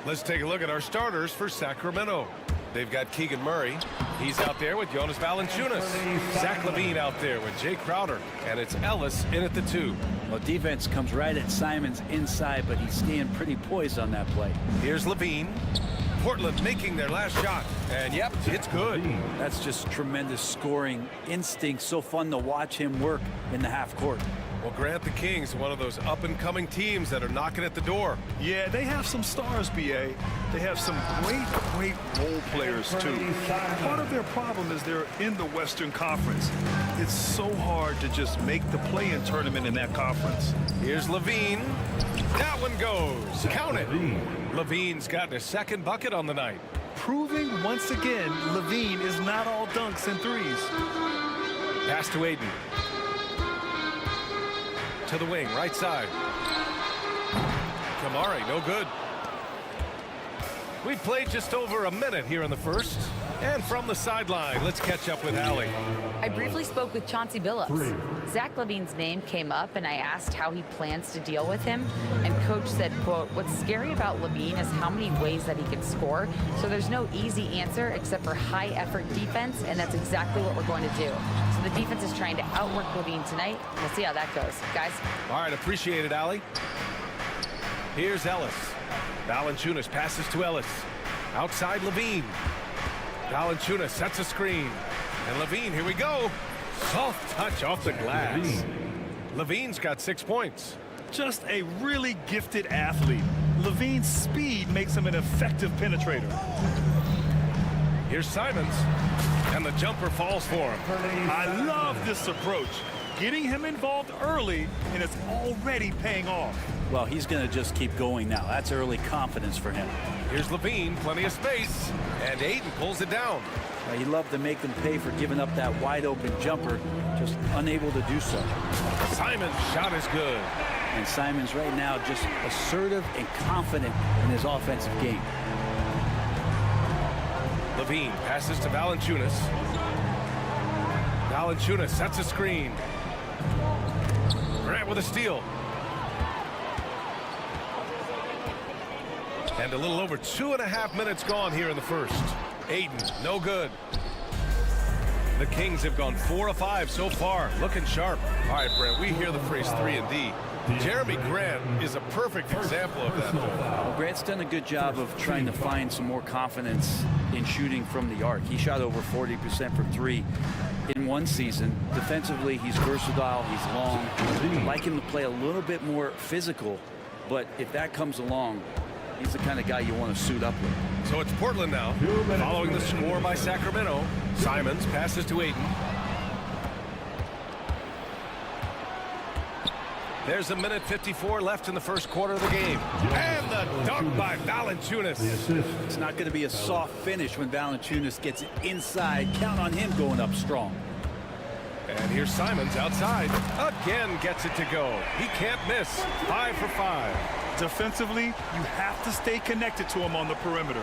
S7: Let's take a look at our starters for Sacramento. They've got Keegan Murray. He's out there with Jonas Valanciunas. Zach LaVine out there with Jay Crowder. And it's Ellis in at the 2.
S10: Well, defense comes right at Simons inside, but he's staying pretty poised on that play.
S7: Here's LaVine. Portland making their last shot. And yep, it's good.
S10: That's just tremendous scoring instinct. So fun to watch him work in the half court.
S7: Well, Grant, the Kings, one of those up-and-coming teams that are knocking at the door.
S8: Yeah, they have some stars, BA. They have some great role players, too. Part of their problem is they're in the Western Conference. It's so hard to just make the play-in tournament in that conference.
S7: Here's LaVine. That one goes. Count it. LaVine's got his second bucket on the night.
S8: Proving once again, LaVine is not all dunks and threes.
S7: Pass to Aiden. To the wing, right side. Kamari, no good. We've played just over a minute here in the first. And from the sideline, let's catch up with Allie.
S9: I briefly spoke with Chauncey Billups. Zach LaVine's name came up, and I asked how he plans to deal with him. And Coach said, quote, "What's scary about LaVine is how many ways that he can score. So there's no easy answer except for high-effort defense, and that's exactly what we're going to do." So the defense is trying to outwork LaVine tonight. We'll see how that goes. Guys?
S7: All right, appreciate it, Allie. Here's Ellis. Valanciunas passes to Ellis. Outside LaVine. Valanciunas sets a screen. And LaVine, here we go. Soft touch off the glass. LaVine's got 6 points.
S8: Just a really gifted athlete. LaVine's speed makes him an effective penetrator.
S7: Here's Simons. And the jumper falls for him.
S8: I love this approach. Getting him involved early, and it's already paying off.
S10: Well, he's going to just keep going now. That's early confidence for him.
S7: Here's LaVine, plenty of space. And Aiden pulls it down.
S10: He loved to make them pay for giving up that wide-open jumper, just unable to do so.
S7: Simon's shot is good.
S10: And Simons right now just assertive and confident in his offensive game.
S7: LaVine passes to Valanciunas. Valanciunas sets a screen. Grant with a steal. And a little over 2.5 minutes gone here in the first. Aiden, no good. The Kings have gone 4 of 5 so far, looking sharp. All right, Brent, we hear the phrase 3 and D. Jeremy Grant is a perfect example of that.
S10: Well, Grant's done a good job of trying to find some more confidence in shooting from the arc. He shot over 40% from 3 in one season. Defensively, he's versatile, he's long. I'd like him to play a little bit more physical, but if that comes along, he's the kind of guy you want to suit up with.
S7: So it's Portland now, following the score by Sacramento. Simons passes to Aiden. There's 1:54 left in the first quarter of the game. And the dunk by Valanciunas.
S10: It's not going to be a soft finish when Valanciunas gets it inside. Count on him going up strong.
S7: And here's Simons outside. Again gets it to go. He can't miss. 5 for 5.
S8: Defensively, you have to stay connected to him on the perimeter.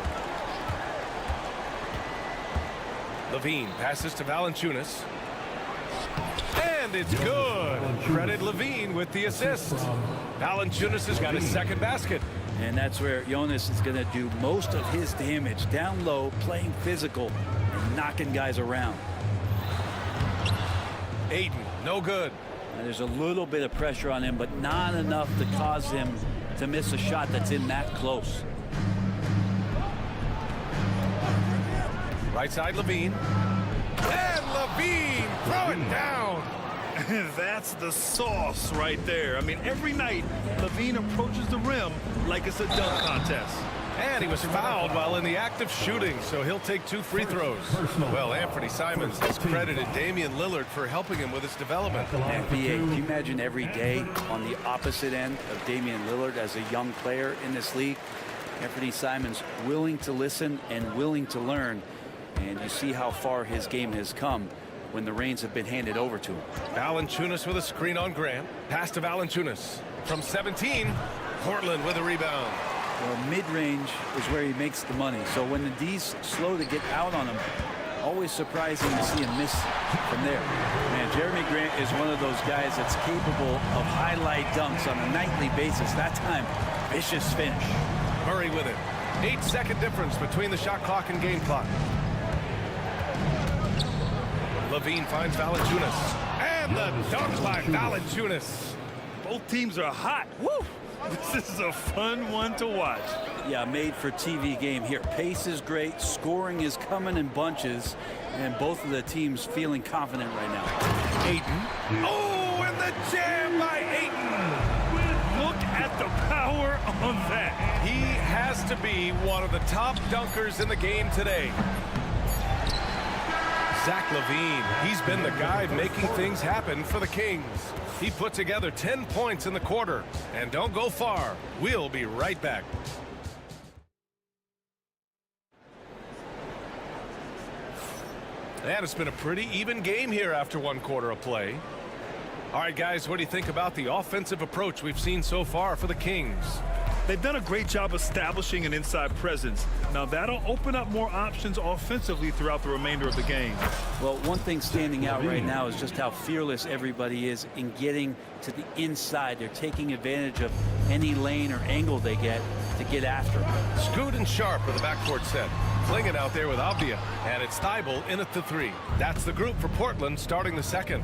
S7: LaVine passes to Valanciunas. And it's good. Credit LaVine with the assist. Valanciunas has got his second basket.
S10: And that's where Jonas is going to do most of his damage. Down low, playing physical, and knocking guys around.
S7: Aiden, no good.
S10: And there's a little bit of pressure on him, but not enough to cause him to miss a shot that's in that close.
S7: Right side, LaVine. And LaVine, throw it down.
S8: That's the sauce right there. I mean, every night, LaVine approaches the rim like it's a dunk contest.
S7: And he was fouled while in the act of shooting, so he'll take 2 free throws. Well, Anthony Simons has credited Damian Lillard for helping him with his development.
S10: NBA, can you imagine every day on the opposite end of Damian Lillard as a young player in this league? Anthony Simons willing to listen and willing to learn, and you see how far his game has come when the reins have been handed over to him.
S7: Valanciunas with a screen on Grant. Pass to Valanciunas. From 17, Portland with a rebound.
S10: Well, mid-range is where he makes the money. So when the D's slow to get out on him, Always surprising to see him miss from there. Man, Jeremy Grant is one of those guys that's capable of highlight dunks on a nightly basis. That time, vicious finish.
S7: Murray with it. 8-second difference between the shot clock and game clock. Levine finds Valanciunas. And the dunk by Valanciunas.
S8: Both teams are hot. Woo! This is a fun one to watch.
S10: Yeah, made for TV game here. Pace is great, scoring is coming in bunches, and both of the teams feeling confident right now.
S7: Ayton. Oh, and the jam by Ayton.
S8: Look at the power on that.
S7: He has to be one of the top dunkers in the game today. Zach LaVine, he's been the guy making things happen for the Kings. He put together 10 points in the quarter. And don't go far. We'll be right back. And it's been a pretty even game here after one quarter of play. All right, guys, what do you think about the offensive approach we've seen so far for the Kings?
S8: They've done a great job establishing an inside presence. Now that'll open up more options offensively throughout the remainder of the game.
S10: Well, one thing standing out right now is just how fearless everybody is in getting to the inside. They're taking advantage of any lane or angle they get to get after them.
S7: Scoot and Sharp with the backcourt set. Klingin out there with Avdia. And it's Thibault in at the 3. That's the group for Portland starting the second.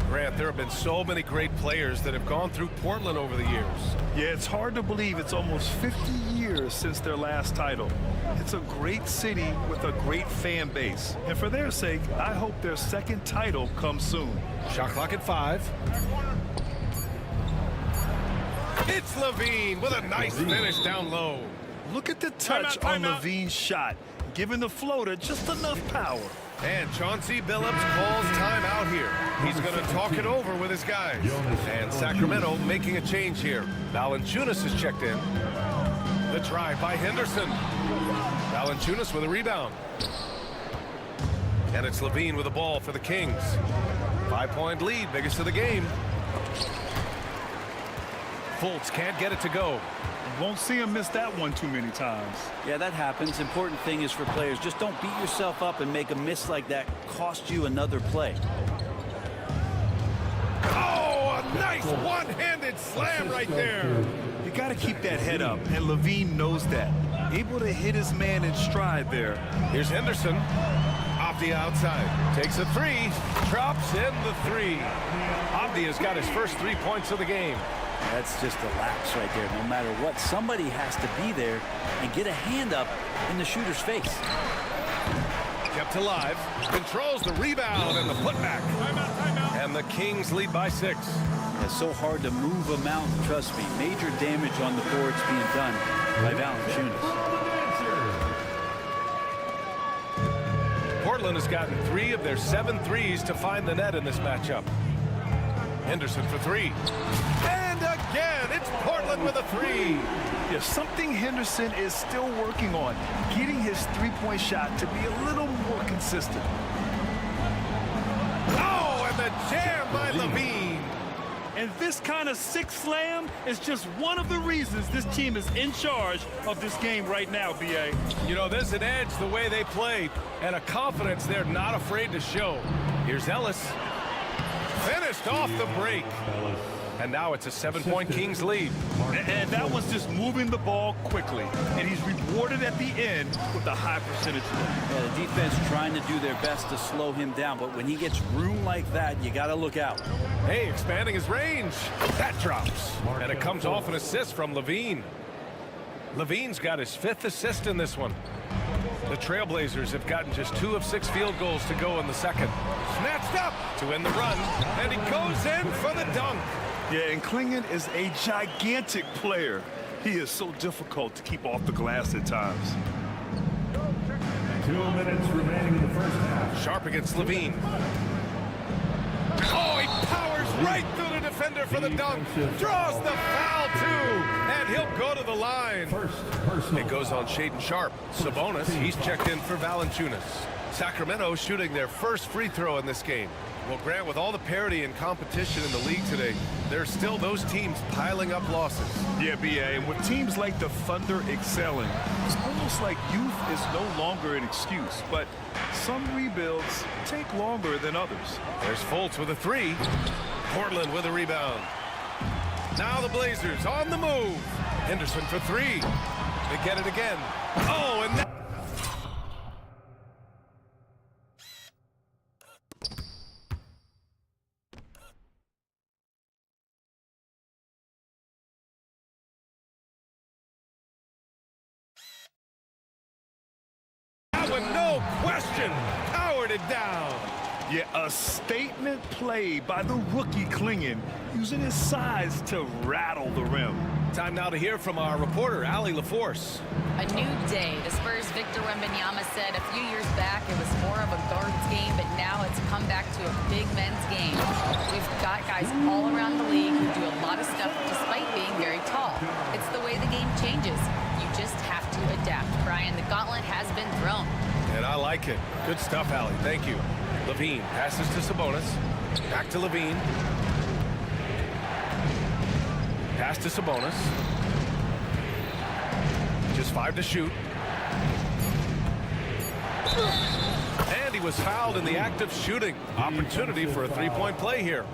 S7: Grant, there have been so many great players that have gone through Portland over the years.
S8: Yeah, it's hard to believe it's almost 50 years since their last title. It's a great city with a great fan base. And for their sake, I hope their second title comes soon.
S7: Shot clock at 5. It's Levine with a nice finish down low.
S8: Look at the touch on Levine's shot, giving the floater just enough power.
S7: And Chauncey Billups calls timeout here. He's going to talk it over with his guys. And Sacramento making a change here. Valanciunas is checked in. The drive by Henderson. Valanciunas with a rebound. And it's Levine with the ball for the Kings. 5-point lead, biggest of the game. Fultz can't get it to go.
S8: Won't see him miss that one too many times.
S10: Yeah, that happens. Important thing is for players, just don't beat yourself up and make a miss like that cost you another play.
S7: Oh, a nice one-handed slam right there.
S8: You got to keep that head up, and Levine knows that. Able to hit his man in stride there.
S7: Here's Henderson. Avdia outside. Takes a 3. Drops in the 3. Avdia's got his first 3 points of the game.
S10: That's just a lapse right there. No matter what, somebody has to be there and get a hand up in the shooter's face.
S7: Kept alive. Controls the rebound and the putback. And the Kings lead by 6.
S10: It's so hard to move a mountain, trust me. Major damage on the boards being done by Valanciunas.
S7: Portland has gotten 3 of their 7 threes to find the net in this matchup. Henderson for 3. And again, it's Portland with a 3.
S8: Yeah, something Henderson is still working on, getting his three-point shot to be a little more consistent.
S7: Oh, and the jam by Levine.
S8: And this kind of sick slam is just one of the reasons this team is in charge of this game right now, B.A.
S7: You know, there's an edge the way they play and a confidence they're not afraid to show. Here's Ellis. Finished off the break. And now it's a 7-point Kings lead.
S8: And that was just moving the ball quickly. And he's rewarded at the end with a high percentage.
S10: Yeah, the defense trying to do their best to slow him down, but when he gets room like that, you got to look out.
S7: Hey, expanding his range. That drops. And it comes off an assist from Levine. Levine's got his 5th assist in this one. The Trailblazers have gotten just 2 of 6 field goals to go in the second. Snatched up to win the run, and he goes in for the dunk.
S8: Yeah, and Klingin is a gigantic player. He is so difficult to keep off the glass at times.
S5: 2 minutes remaining in the first half.
S7: Sharp against Levine. Oh, he powers right through the defender for the dunk. Draws the foul, too. And he'll go to the line. It goes on Shaedon Sharp. Sabonis, he's checked in for Valanciunas. Sacramento shooting their first free throw in this game. Well, Grant, with all the parity and competition in the league today, there are still those teams piling up losses.
S8: Yeah, BA, and with teams like the Thunder excelling, it's almost like youth is no longer an excuse, but some rebuilds take longer than others.
S7: There's Fultz with a three. Portland with a rebound. Now the Blazers on the move. Henderson for three. They get it again. Oh, and that... With no question, powered it down.
S8: Yeah, a statement play by the rookie Klingon, using his size to rattle the rim.
S7: Time now to hear from our reporter, Allie LaForce.
S9: A new day. The Spurs' Victor Wembanyama said a few years back it was more of a guards game, but now it's come back to a big men's game. We've got guys all around the league who do a lot of stuff despite being very tall. It's the way the game changes. You just have to adapt. Brian, the gauntlet has been thrown.
S7: And I like it. Good stuff, Allie. Thank you. Levine passes to Sabonis. Back to Levine. Pass to Sabonis. Just 5 to shoot. And he was fouled in the act of shooting. Opportunity for a three-point play here.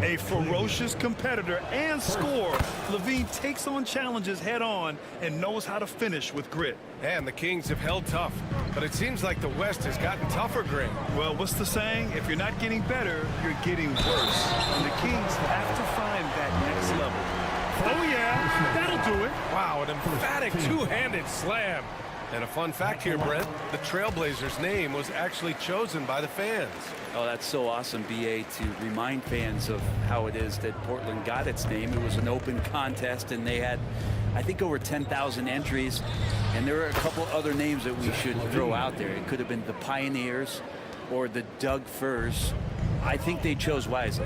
S8: A ferocious competitor and scorer, Levine takes on challenges head-on and knows how to finish with grit.
S7: And the Kings have held tough, but it seems like the West has gotten tougher, Grant.
S8: Well, what's the saying? If you're not getting better, you're getting worse. And the Kings have to find that next level. Oh, yeah, that'll do it.
S7: Wow, an emphatic two-handed slam. And a fun fact here, Brent, the Trailblazers' name was actually chosen by the fans.
S10: Oh, that's so awesome, BA, to remind fans of how it is that Portland got its name. It was an open contest, and they had, I think, over 10,000 entries. And there were a couple other names that we should throw out there. It could have been the Pioneers or the Doug Furs. I think they chose wisely.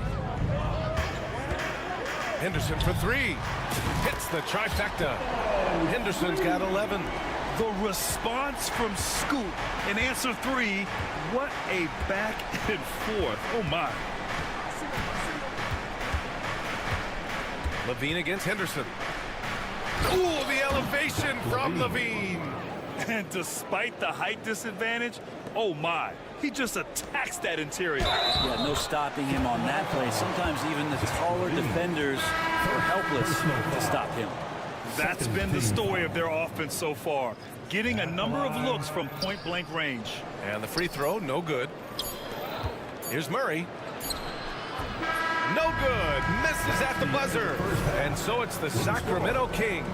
S7: Henderson for three. Hits the trifecta. Henderson's got 11.
S8: The response from Scoot in answer three. What a back and forth. Oh, my.
S7: Levine against Henderson. Ooh, the elevation from Levine.
S8: And despite the height disadvantage, oh, my. He just attacks that interior.
S10: Yeah, no stopping him on that play. Sometimes even the taller defenders are helpless to stop him.
S8: That's been the story of their offense so far, getting a number of looks from point-blank range.
S7: And the free throw, no good. Here's Murray. No good. Misses at the buzzer. And so it's the Sacramento Kings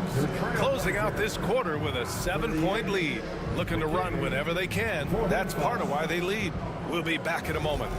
S7: closing out this quarter with a 7-point lead. Looking to run whenever they can. That's part of why they lead. We'll be back in a moment.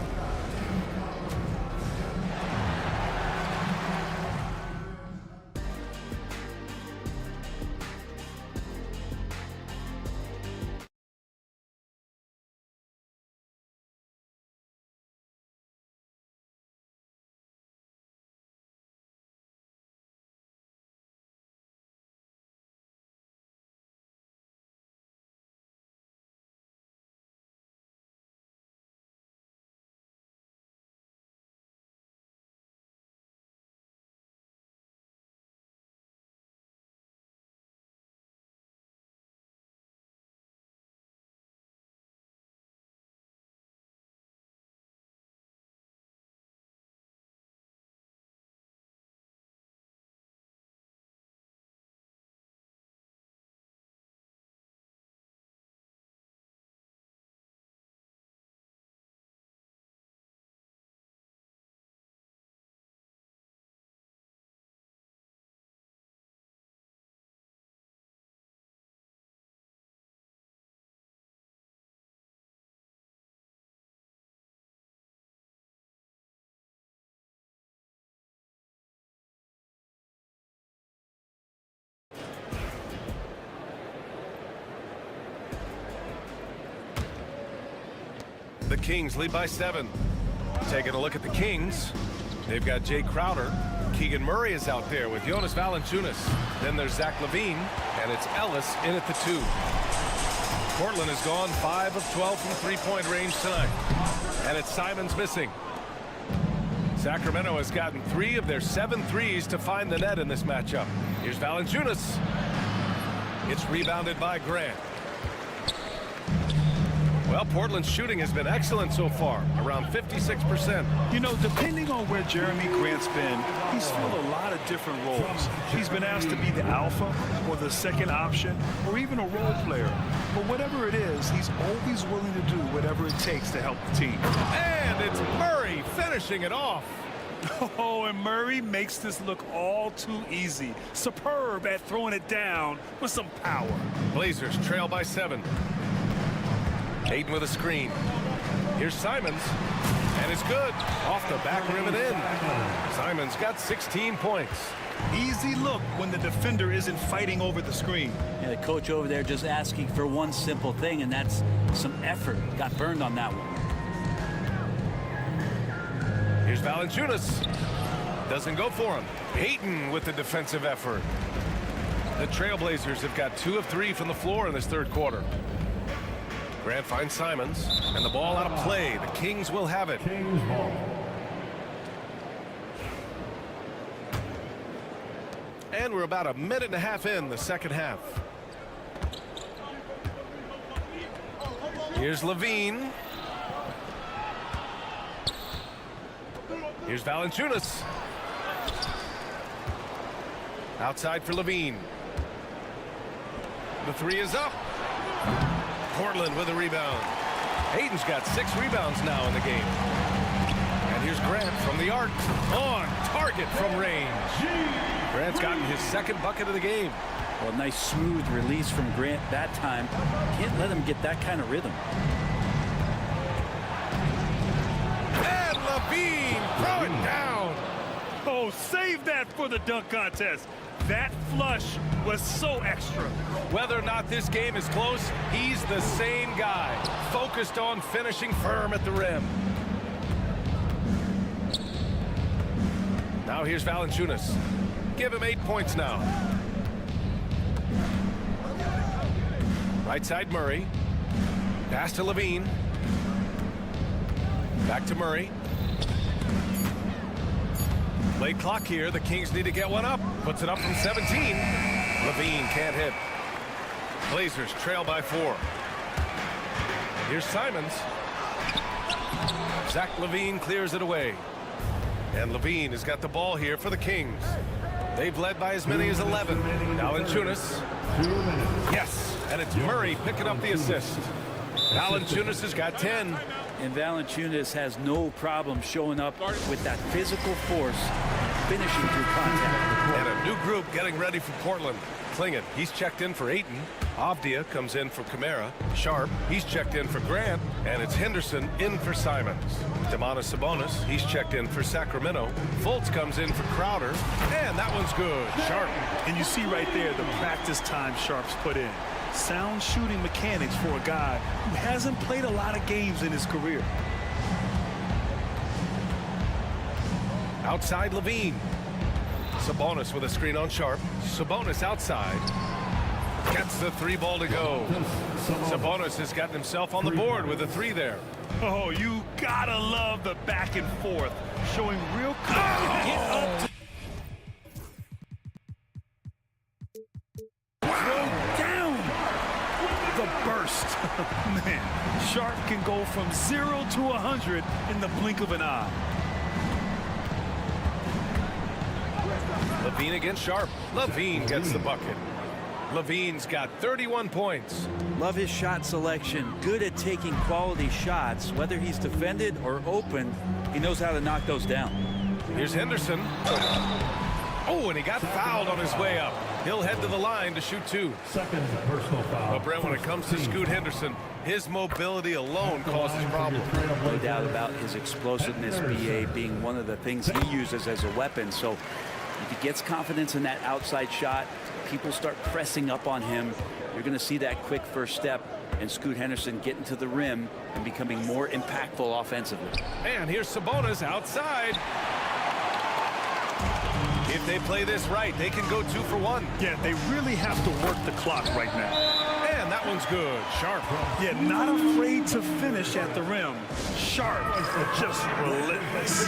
S7: The Kings lead by 7. Taking a look at the Kings. They've got Jay Crowder. Keegan Murray is out there with Jonas Valanciunas. Then there's Zach LaVine, and it's Ellis in at the 2. Portland has gone 5 of 12 from three-point range tonight. And it's Simons missing. Sacramento has gotten 3 of their 7 threes to find the net in this matchup. Here's Valanciunas. It's rebounded by Grant. Well, Portland's shooting has been excellent so far, around 56%.
S8: You know, depending on where Jeremy Grant's been, he's filled a lot of different roles. He's been asked to be the alpha or the second option or even a role player. But whatever it is, he's always willing to do whatever it takes to help the team.
S7: And it's Murray finishing it off.
S8: Oh, and Murray makes this look all too easy. Superb at throwing it down with some power.
S7: Blazers trail by 7. Hayden with a screen. Here's Simons, and it's good. Off the back rim and in. Simons got 16 points.
S8: Easy look when the defender isn't fighting over the screen.
S10: Yeah, the coach over there just asking for one simple thing, and that's some effort. Got burned on that one.
S7: Here's Valanciunas. Doesn't go for him. Hayden with the defensive effort. The Trailblazers have got 2 of 3 from the floor in this third quarter. Grant finds Simons, and the ball out of play. The Kings will have it.
S5: Kings ball.
S7: And we're about a minute and a half in the second half. Here's Levine. Here's Valanciunas. Outside for Levine. The 3 is up. Portland with a rebound. Hayden's got 6 rebounds now in the game. And here's Grant from the arc. On target from range. Grant's gotten his 2nd bucket of the game.
S10: Well, nice smooth release from Grant that time. Can't let him get that kind of rhythm.
S7: And Levine throw it down.
S8: Oh, save that for the dunk contest. That flush was so extra.
S7: Whether or not this game is close, he's the same guy, focused on finishing firm at the rim. Now here's Valanciunas. Give him 8 points now. Right side Murray. Pass to Levine. Back to Murray. Late clock here. The Kings need to get one up. Puts it up from 17. Levine can't hit. Blazers trail by 4. Here's Simons. Zach Levine clears it away. And Levine has got the ball here for the Kings. They've led by as many as 11. Valanciunas. Yes, and it's Murray picking up the assist. Valanciunas has got 10.
S10: And Valanciunas has no problem showing up with that physical force, finishing through contact.
S7: And a new group getting ready for Portland. Klingon, he's checked in for Ayton. Avdia comes in for Kamara. Sharp, he's checked in for Grant. And it's Henderson in for Simons. Domantas Sabonis, he's checked in for Sacramento. Fultz comes in for Crowder. And that one's good. Sharp.
S8: And you see right there the practice time Sharp's put in. Sound shooting mechanics for a guy who hasn't played a lot of games in his career.
S7: Outside Levine. Sabonis with a screen on Sharp. Sabonis outside. Gets the 3 ball to go. Sabonis has gotten himself on the board with a 3 there.
S8: Oh, you gotta love the back and forth. Showing real confidence. Get up to burst. Man, Sharp can go from 0 to 100 in the blink of an eye.
S7: Levine against Sharp. Levine gets the bucket. Levine's got 31 points.
S10: Love his shot selection. Good at taking quality shots. Whether he's defended or open, he knows how to knock those down.
S7: Here's Henderson. Oh, and he got fouled on his way up. He'll head to the line to shoot 2.
S5: Second personal foul.
S7: But Brent, when it comes to Scoot Henderson, his mobility alone causes problems.
S10: No doubt about his explosiveness, BA, being one of the things he uses as a weapon. So if he gets confidence in that outside shot, people start pressing up on him. You're going to see that quick first step and Scoot Henderson getting to the rim and becoming more impactful offensively.
S7: And here's Sabonis outside. If they play this right, they can go 2 for 1.
S8: Yeah, they really have to work the clock right now.
S7: And that That one's good. Sharp.
S8: Yeah, not afraid to finish at the rim. Sharp, just relentless.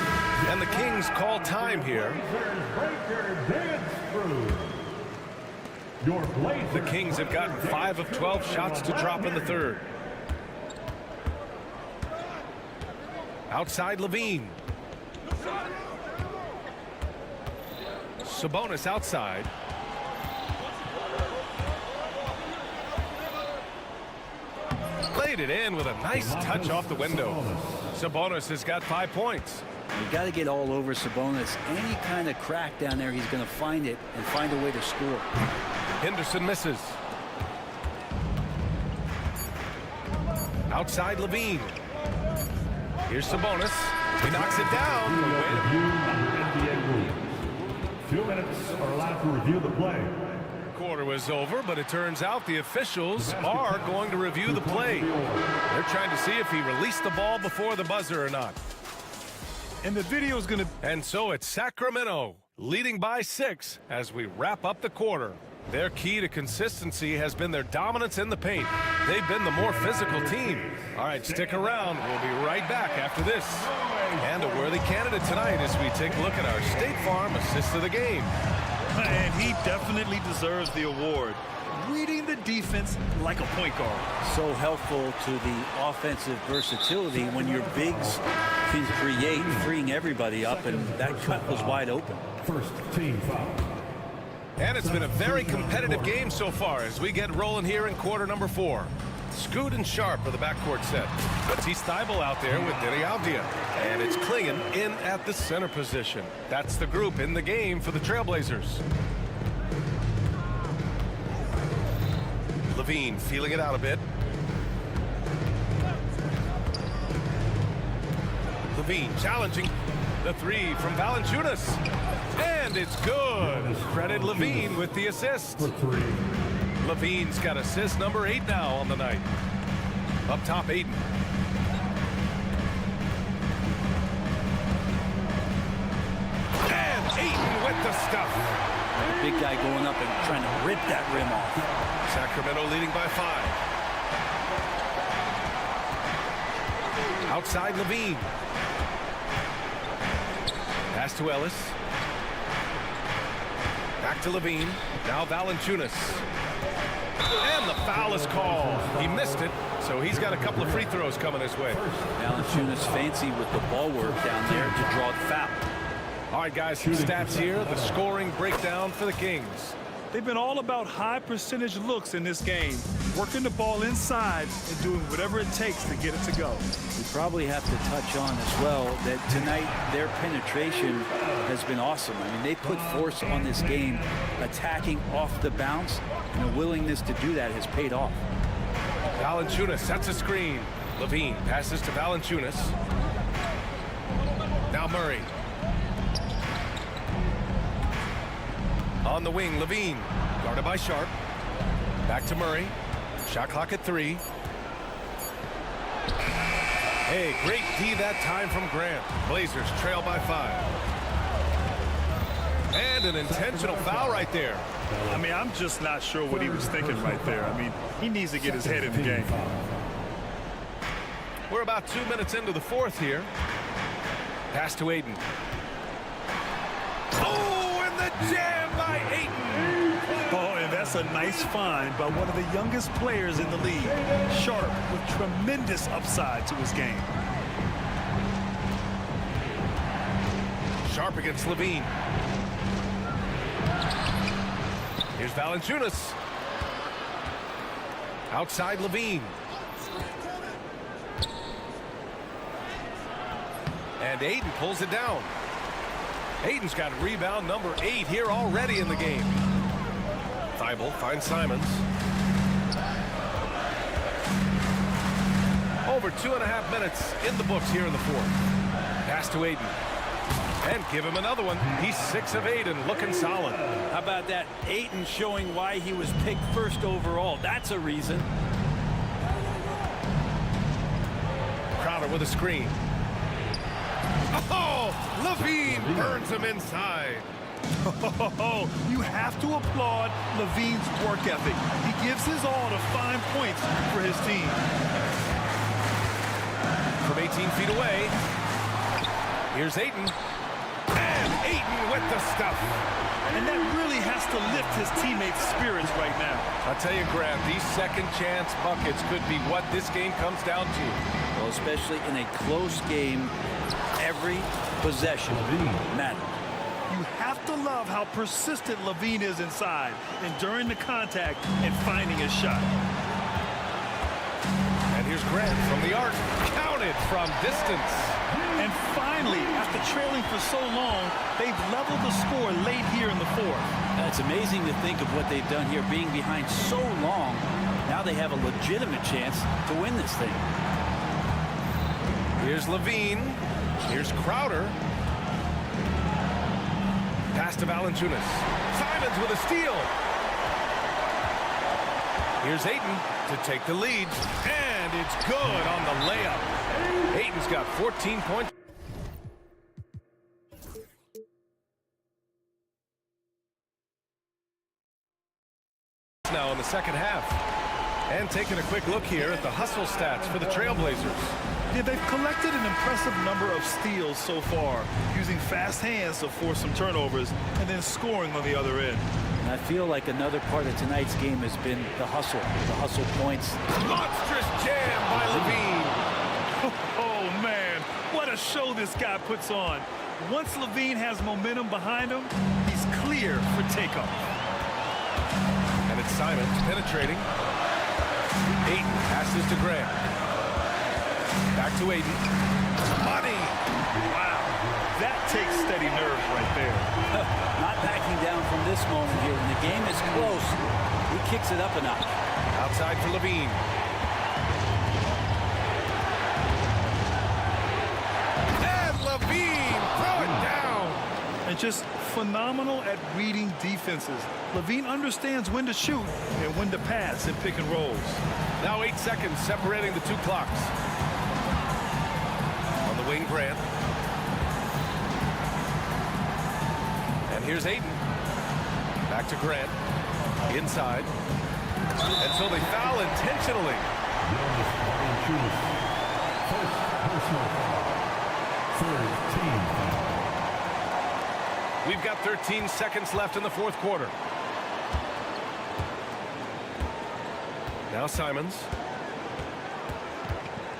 S7: And the Kings call time here. The Kings have gotten 5 of 12 shots to drop in the third. Outside Levine. Sabonis outside. Laid it in with a nice touch off the window. Sabonis has got 5 points.
S10: You got to get all over Sabonis. Any kind of crack down there, he's going to find it and find a way to score.
S7: Henderson misses. Outside Levine. Here's Sabonis. He knocks it down.
S5: Few minutes are allowed to review the play.
S7: Quarter was over, but it turns out the officials are going to review the play. They're trying to see if he released the ball before the buzzer or not.
S8: And the video is going to...
S7: And so it's Sacramento leading by 6 as we wrap up the quarter. Their key to consistency has been their dominance in the paint. They've been the more physical team. All right, stick around. We'll be right back after this. And a worthy candidate tonight as we take a look at our State Farm assist of the game.
S8: And he definitely deserves the award. Reading the defense like a point guard.
S10: So helpful to the offensive versatility when your bigs can create, freeing everybody up, and that cut was wide open.
S5: First team foul.
S7: And it's been a very competitive game so far as we get rolling here in quarter number 4. Scoot and Sharp are the backcourt set. Matisse Thybulle out there with Denny Avdia. And it's Klingon in at the center position. That's the group in the game for the Trailblazers. Levine feeling it out a bit. Levine challenging the 3 from Valanciunas. And it's good. Credit Levine with the assist. Levine's got assist number 8 now on the night. Up top, Aiden. And Aiden with the stuff.
S10: The big guy going up and trying to rip that rim off.
S7: Sacramento leading by 5. Outside Levine. Pass to Ellis. Back to Levine. Now Valanciunas. And the foul is called. He missed it, so he's got a couple of free throws coming his way.
S10: Valanciunas fancy with the ball work down there to draw the foul.
S7: All right, guys, some stats here. The scoring breakdown for the Kings.
S8: They've been all about high percentage looks in this game, working the ball inside and doing whatever it takes to get it to go.
S10: We probably have to touch on as well that tonight their penetration has been awesome. I mean, they put force on this game, attacking off the bounce, and the willingness to do that has paid off.
S7: Valanciunas sets a screen. Levine passes to Valanciunas. Now Murray. On the wing, Levine, guarded by Sharp. Back to Murray. Shot clock at 3. Hey, great D that time from Grant. Blazers trail by 5. And an intentional foul right there.
S8: I mean, I'm just not sure what he was thinking right there. I mean, he needs to get his head in the game.
S7: We're about 2 minutes into the 4th here. Pass to Aiden. Oh, and the jam by Aiden.
S8: Oh, and that's a nice find by one of the youngest players in the league. Sharp with tremendous upside to his game.
S7: Sharp against Levine. Here's Valanciunas. Outside Levine. And Aiden pulls it down. Aiden's got rebound number 8 here already in the game. Thybulle finds Simons. Over 2.5 minutes in the books here in the 4th. Pass to Aiden. And give him another one. He's 6 of 8 and looking solid.
S10: How about that? Aiden showing why he was picked first overall. That's a reason.
S7: Crowder with a screen. Oh, Levine burns him inside.
S8: Oh, you have to applaud Levine's work ethic. He gives his all to find points for his team.
S7: From 18 feet away, here's Ayton. And Ayton with the stuff.
S8: And that really has to lift his teammates' spirits right now.
S7: I'll tell you, Grant, these second chance buckets could be what this game comes down to.
S10: Well, especially in a close game, every possession matters.
S8: You have to love how persistent Levine is inside, enduring the contact and finding his shot.
S7: And here's Grant from the arc, counted from distance.
S8: And finally, after trailing for so long, they've leveled the score late here in the fourth.
S10: It's amazing to think of what they've done here, being behind so long. Now they have a legitimate chance to win this thing.
S7: Here's Levine. Here's Crowder. Pass to Valanciunas. Simons with a steal. Here's Ayton to take the lead. And it's good on the layup. Ayton's got 14 points. Now in the second half. And taking a quick look here at the hustle stats for the Trailblazers.
S8: Yeah, they've collected an impressive number of steals so far, using fast hands to force some turnovers and then scoring on the other end.
S10: And I feel like another part of tonight's game has been the hustle points.
S7: Monstrous jam by Levine.
S8: Oh, man, what a show this guy puts on. Once Levine has momentum behind him, he's clear for takeoff.
S7: And it's Simons penetrating. Ayton passes to Grant. Back to Ayton. Money!
S8: Wow, that takes steady nerve right there.
S10: Not backing down from this moment here. When the game is close, he kicks it up a notch.
S7: Outside for Levine. And Levine, throw it down!
S8: And just phenomenal at reading defenses. Levine understands when to shoot and when to pass in pick and rolls.
S7: Now 8 seconds separating the two clocks. On the wing, Grant. And here's Ayton. Back to Grant. Inside. And so they foul intentionally. We've got 13 seconds left in the fourth quarter. Now Simons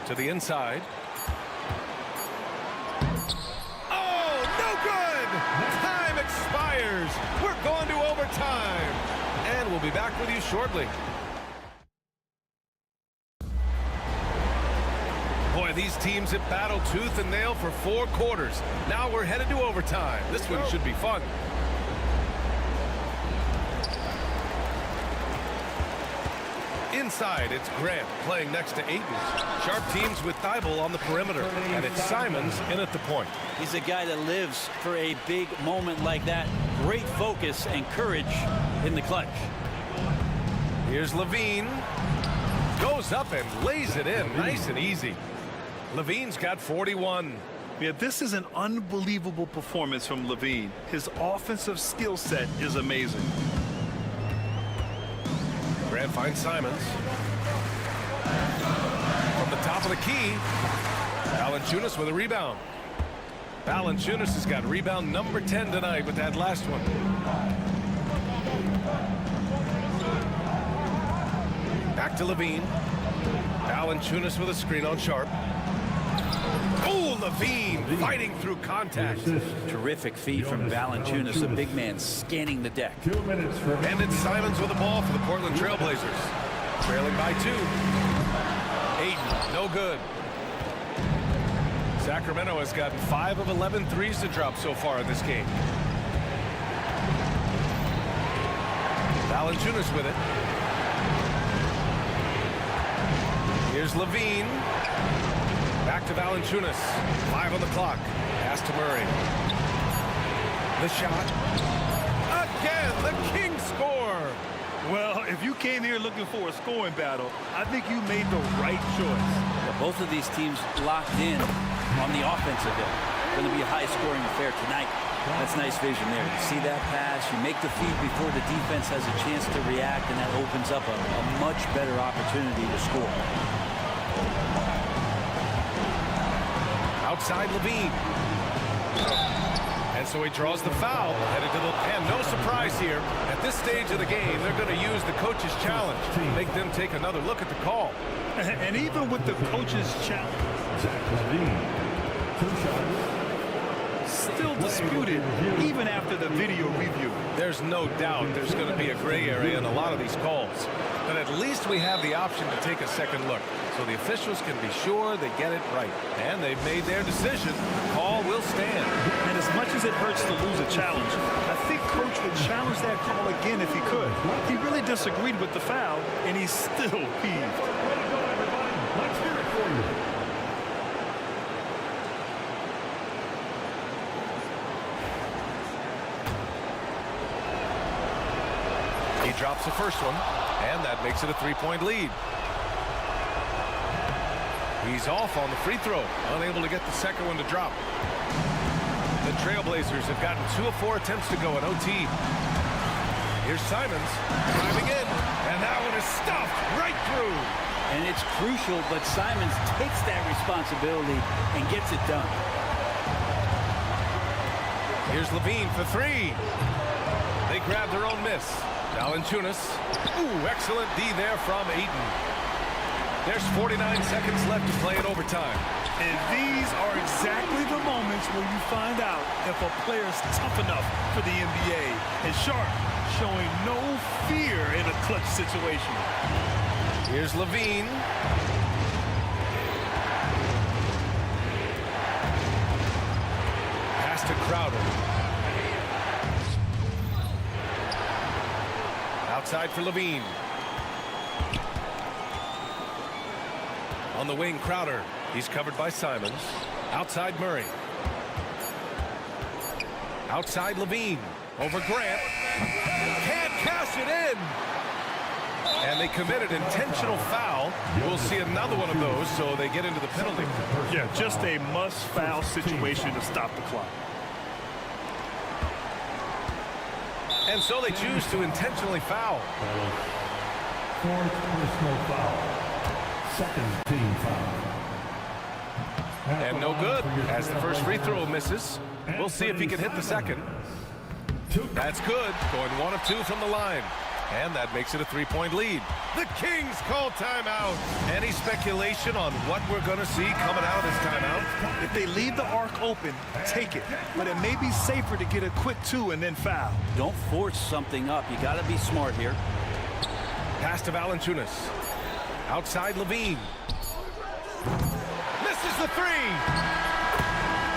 S7: to the inside. Oh, no good! Time expires. We're going to overtime. And we'll be back with you shortly. Boy, these teams have battled tooth and nail for 4 quarters. Now we're headed to overtime. This one should be fun. Inside, it's Grant playing next to Ayton. Sharp teams with Thibault on the perimeter. And it's Simons in at the point.
S10: He's a guy that lives for a big moment like that. Great focus and courage in the clutch.
S7: Here's Levine. Goes up and lays it in. Nice and easy. Levine's got 41.
S8: Yeah, this is an unbelievable performance from Levine. His offensive skill set is amazing.
S7: Grant finds Simons. From the top of the key. Valanciunas with a rebound. Valanciunas has got rebound number 10 tonight with that last one. Back to Levine. Valanciunas with a screen on Sharp. Oh, Levine fighting through contact.
S10: Terrific feed from Valanciunas, a big man scanning the deck.
S5: 2 minutes for
S7: And it's Simons with the ball for the Portland Trailblazers. Trailing by 2. Ayton, no good. Sacramento has gotten 5 of 11 threes to drop so far in this game. Valanciunas with it. Here's Levine. Back to Valanciunas. 5 on the clock. Pass to Murray. The shot. Again, the king score.
S8: Well, if you came here looking for a scoring battle, I think you made the right choice.
S10: Well, both of these teams locked in on the offensive end. Going to be a high-scoring affair tonight. That's nice vision there. You see that pass, you make the feed before the defense has a chance to react, and that opens up a much better opportunity to score.
S7: Outside Levine. And so he draws the foul, headed to the, and no surprise here. At this stage of the game, they're going to use the coach's challenge to make them take another look at the call.
S8: And even with the coach's challenge, still disputed even after the video review.
S7: There's no doubt there's going to be a gray area in a lot of these calls. But at least we have the option to take a second look, so the officials can be sure they get it right. And they've made their decision. The call will stand.
S8: And as much as it hurts to lose a challenge, I think Coach would challenge that call again if he could. He really disagreed with the foul, and he's still peeved.
S5: Let's hear it for you.
S7: He drops the first one, and that makes it a three-point lead. He's off on the free throw, unable to get the second one to drop. The Trailblazers have gotten 2 of 4 attempts to go in OT. Here's Simons driving in, and that one is stuffed right through.
S10: And it's crucial, but Simons takes that responsibility and gets it done.
S7: Here's Levine for 3. They grab their own miss. Valanciunas. Ooh, excellent D there from Ayton. There's 49 seconds left to play in overtime.
S8: And these are exactly the moments where you find out if a player's tough enough for the NBA. And Sharp showing no fear in a clutch situation.
S7: Here's Levine. Pass to Crowder. Outside for Levine. On the wing, Crowder. He's covered by Simons. Outside Murray. Outside Levine. Over Grant. Can't cash it in. And they committed intentional foul. We'll see another one of those, so they get into the penalty.
S8: Yeah, just a must-foul situation to stop the clock.
S7: And so they choose to intentionally foul.
S5: Fourth personal foul. Second team foul.
S7: And no good, as the first free throw misses. We'll see if he can hit the second. That's good, going 1 of 2 from the line. And that makes it a 3-point lead. The Kings call timeout. Any speculation on what we're going to see coming out of this timeout?
S8: If they leave the arc open, take it. But it may be safer to get a quick 2 and then foul.
S10: Don't force something up. You got to be smart here.
S7: Pass to Valanciunas. Outside Levine. Misses the 3.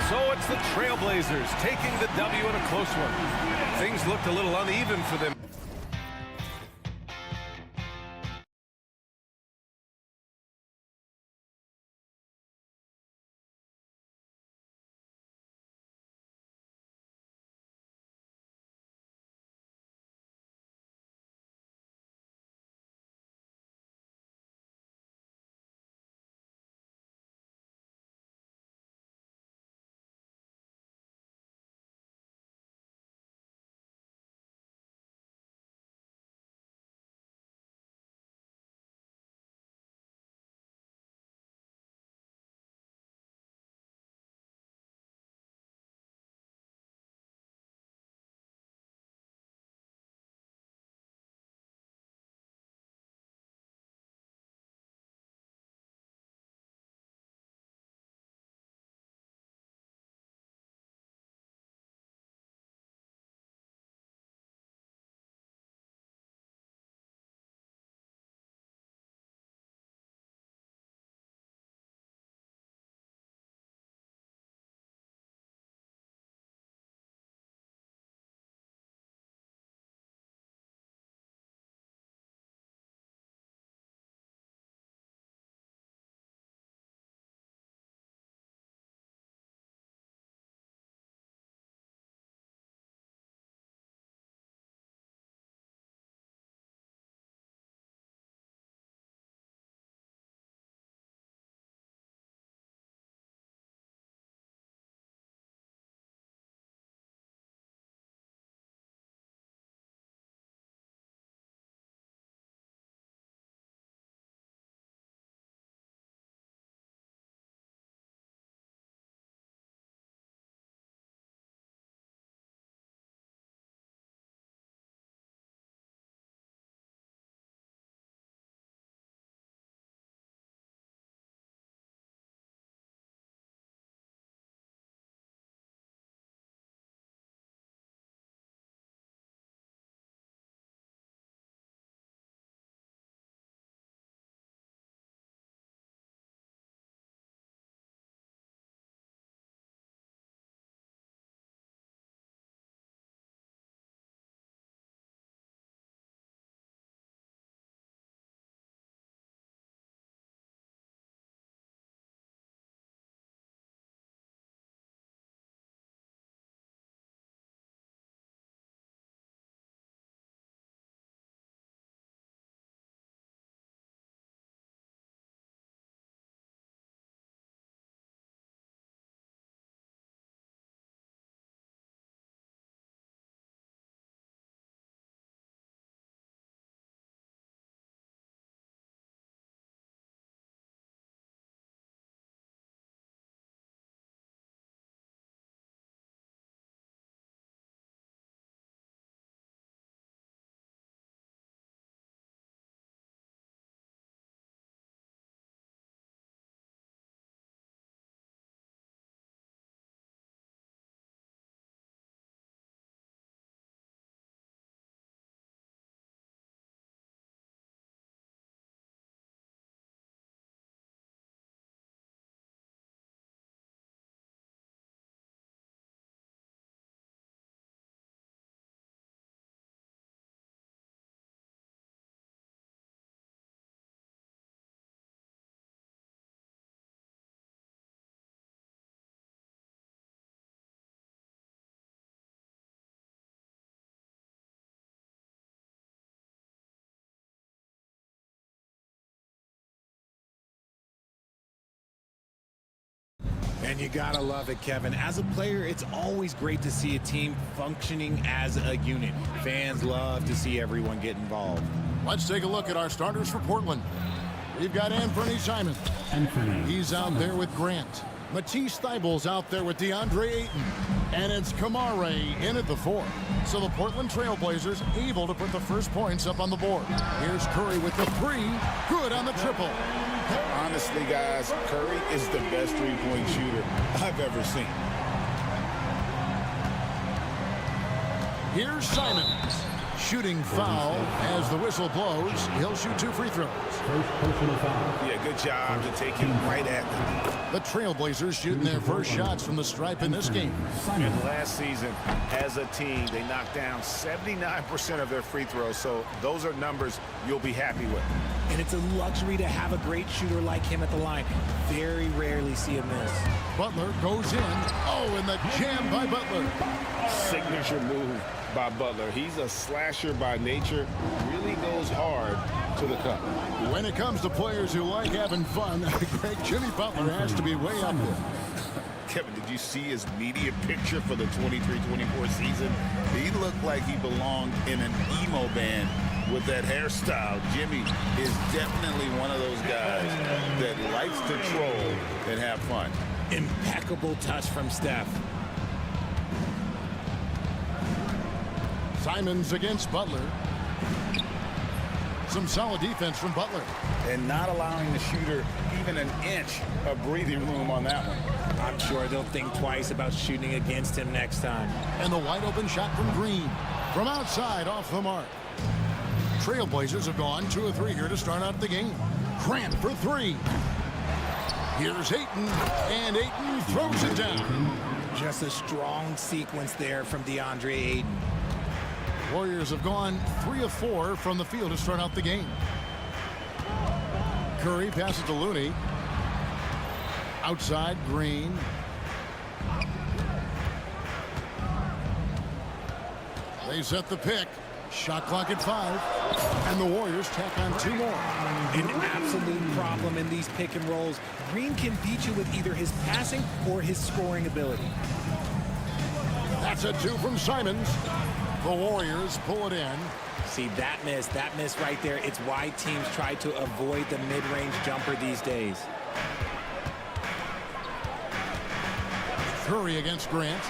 S7: So it's the Trailblazers taking the W in a close one. Things looked a little uneven for them.
S3: And you gotta love it, Kevin. As a player, it's always great to see a team functioning as a unit. Fans love to see everyone get involved.
S1: Let's take a look at our starters for Portland. We've got Anthony Simons. He's out there with Grant. Matisse Thybulle's out there with DeAndre Ayton. And it's Kamare in at the 4. So the Portland Trailblazers able to put the first points up on the board. Here's Curry with the 3. Good on the triple.
S2: Honestly, guys, Curry is the best three-point shooter I've ever seen.
S1: Here's Simons. Shooting foul as the whistle blows. He'll shoot 2 free throws.
S2: Yeah, good job to take him right at them.
S1: The Trailblazers shooting their first shots from the stripe in this game.
S13: And last season, as a team, they knocked down 79% of their free throws, so those are numbers you'll be happy with.
S3: And it's a luxury to have a great shooter like him at the line. Very rarely see him miss.
S1: Butler goes in. Oh, and the jam by Butler.
S2: Signature move by Butler. He's a slasher by nature. Really goes hard to the cup.
S1: When it comes to players who like having fun, Greg, Jimmy Butler has to be way up there.
S2: Kevin, did you see his media picture for the 23-24 season? He looked like he belonged in an emo band with that hairstyle. Jimmy is definitely one of those guys that likes to troll and have fun.
S3: Impeccable touch from Steph.
S1: Simons against Butler. Some solid defense from Butler.
S2: And not allowing the shooter even an inch of breathing room on that one.
S3: I'm sure they'll think twice about shooting against him next time.
S1: And the wide open shot from Green. From outside, off the mark. Trailblazers have gone 2 of 3 here to start out the game. Grant for 3. Here's Ayton, and Ayton throws it down.
S3: Just a strong sequence there from DeAndre Ayton.
S1: Warriors have gone 3 of 4 from the field to start out the game. Curry passes to Looney. Outside, Green. They set the pick. Shot clock at 5. And the Warriors tack on 2 more.
S3: An absolute problem in these pick and rolls. Green can beat you with either his passing or his scoring ability.
S1: That's a 2 from Simons. The Warriors pull it in.
S3: See, that miss right there. It's why teams try to avoid the mid-range jumper these days.
S1: Curry against Grant.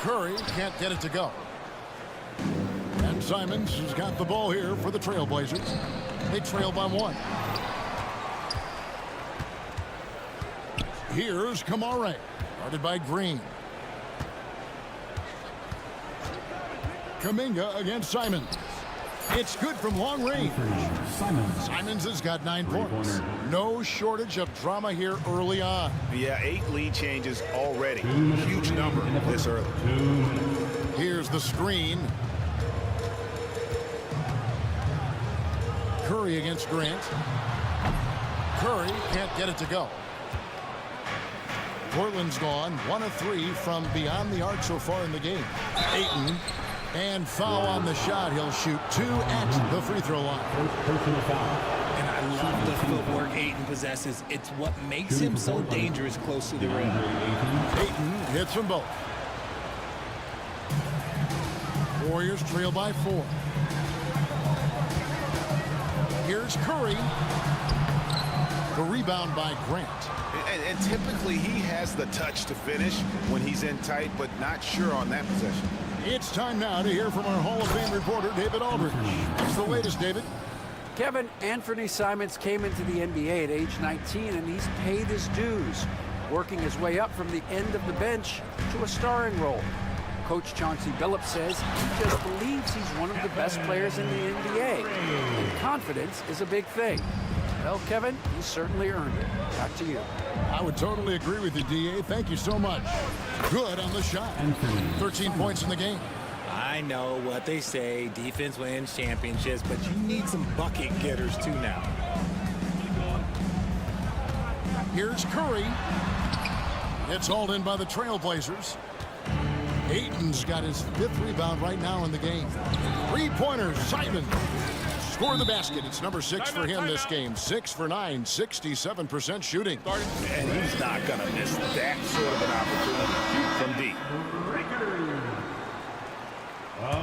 S1: Curry can't get it to go. And Simons has got the ball here for the Trailblazers. They trail by 1. Here's Kamare. Guarded by Green. Kuminga against Simons. It's good from long range. Simons has got 9 points. No shortage of drama here early on.
S13: Yeah, 8 lead changes already. Huge number this early.
S1: Here's the screen. Curry against Grant. Curry can't get it to go. Portland's gone 1 of 3 from beyond the arc so far in the game. Ayton. And foul on the shot. He'll shoot 2 at the free throw line.
S3: And I love the footwork Ayton possesses. It's what makes him so dangerous close to the rim.
S1: Ayton hits them both. Warriors trail by 4. Here's Curry. The rebound by Grant.
S13: And typically he has the touch to finish when he's in tight, but not sure on that possession.
S1: It's time now to hear from our Hall of Fame reporter, David Aldridge. What's the latest, David?
S4: Kevin, Anthony Simons came into the NBA at age 19, and he's paid his dues, working his way up from the end of the bench to a starring role. Coach Chauncey Billups says he just believes he's one of the best players in the NBA, and confidence is a big thing. Well, Kevin, he certainly earned it. Back to you.
S1: I would totally agree with you, D.A. Thank you so much. Good on the shot. 13 points in the game.
S3: I know what they say, defense wins championships, but you need some bucket getters too now.
S1: Here's Curry. It's hauled in by the Trailblazers. Ayton's got his 5th rebound right now in the game. 3-pointers, Simons. score the basket. It's number 6 for him this game. 6 for 9, 67% shooting.
S2: And he's not going to miss that sort of an opportunity to shoot from deep.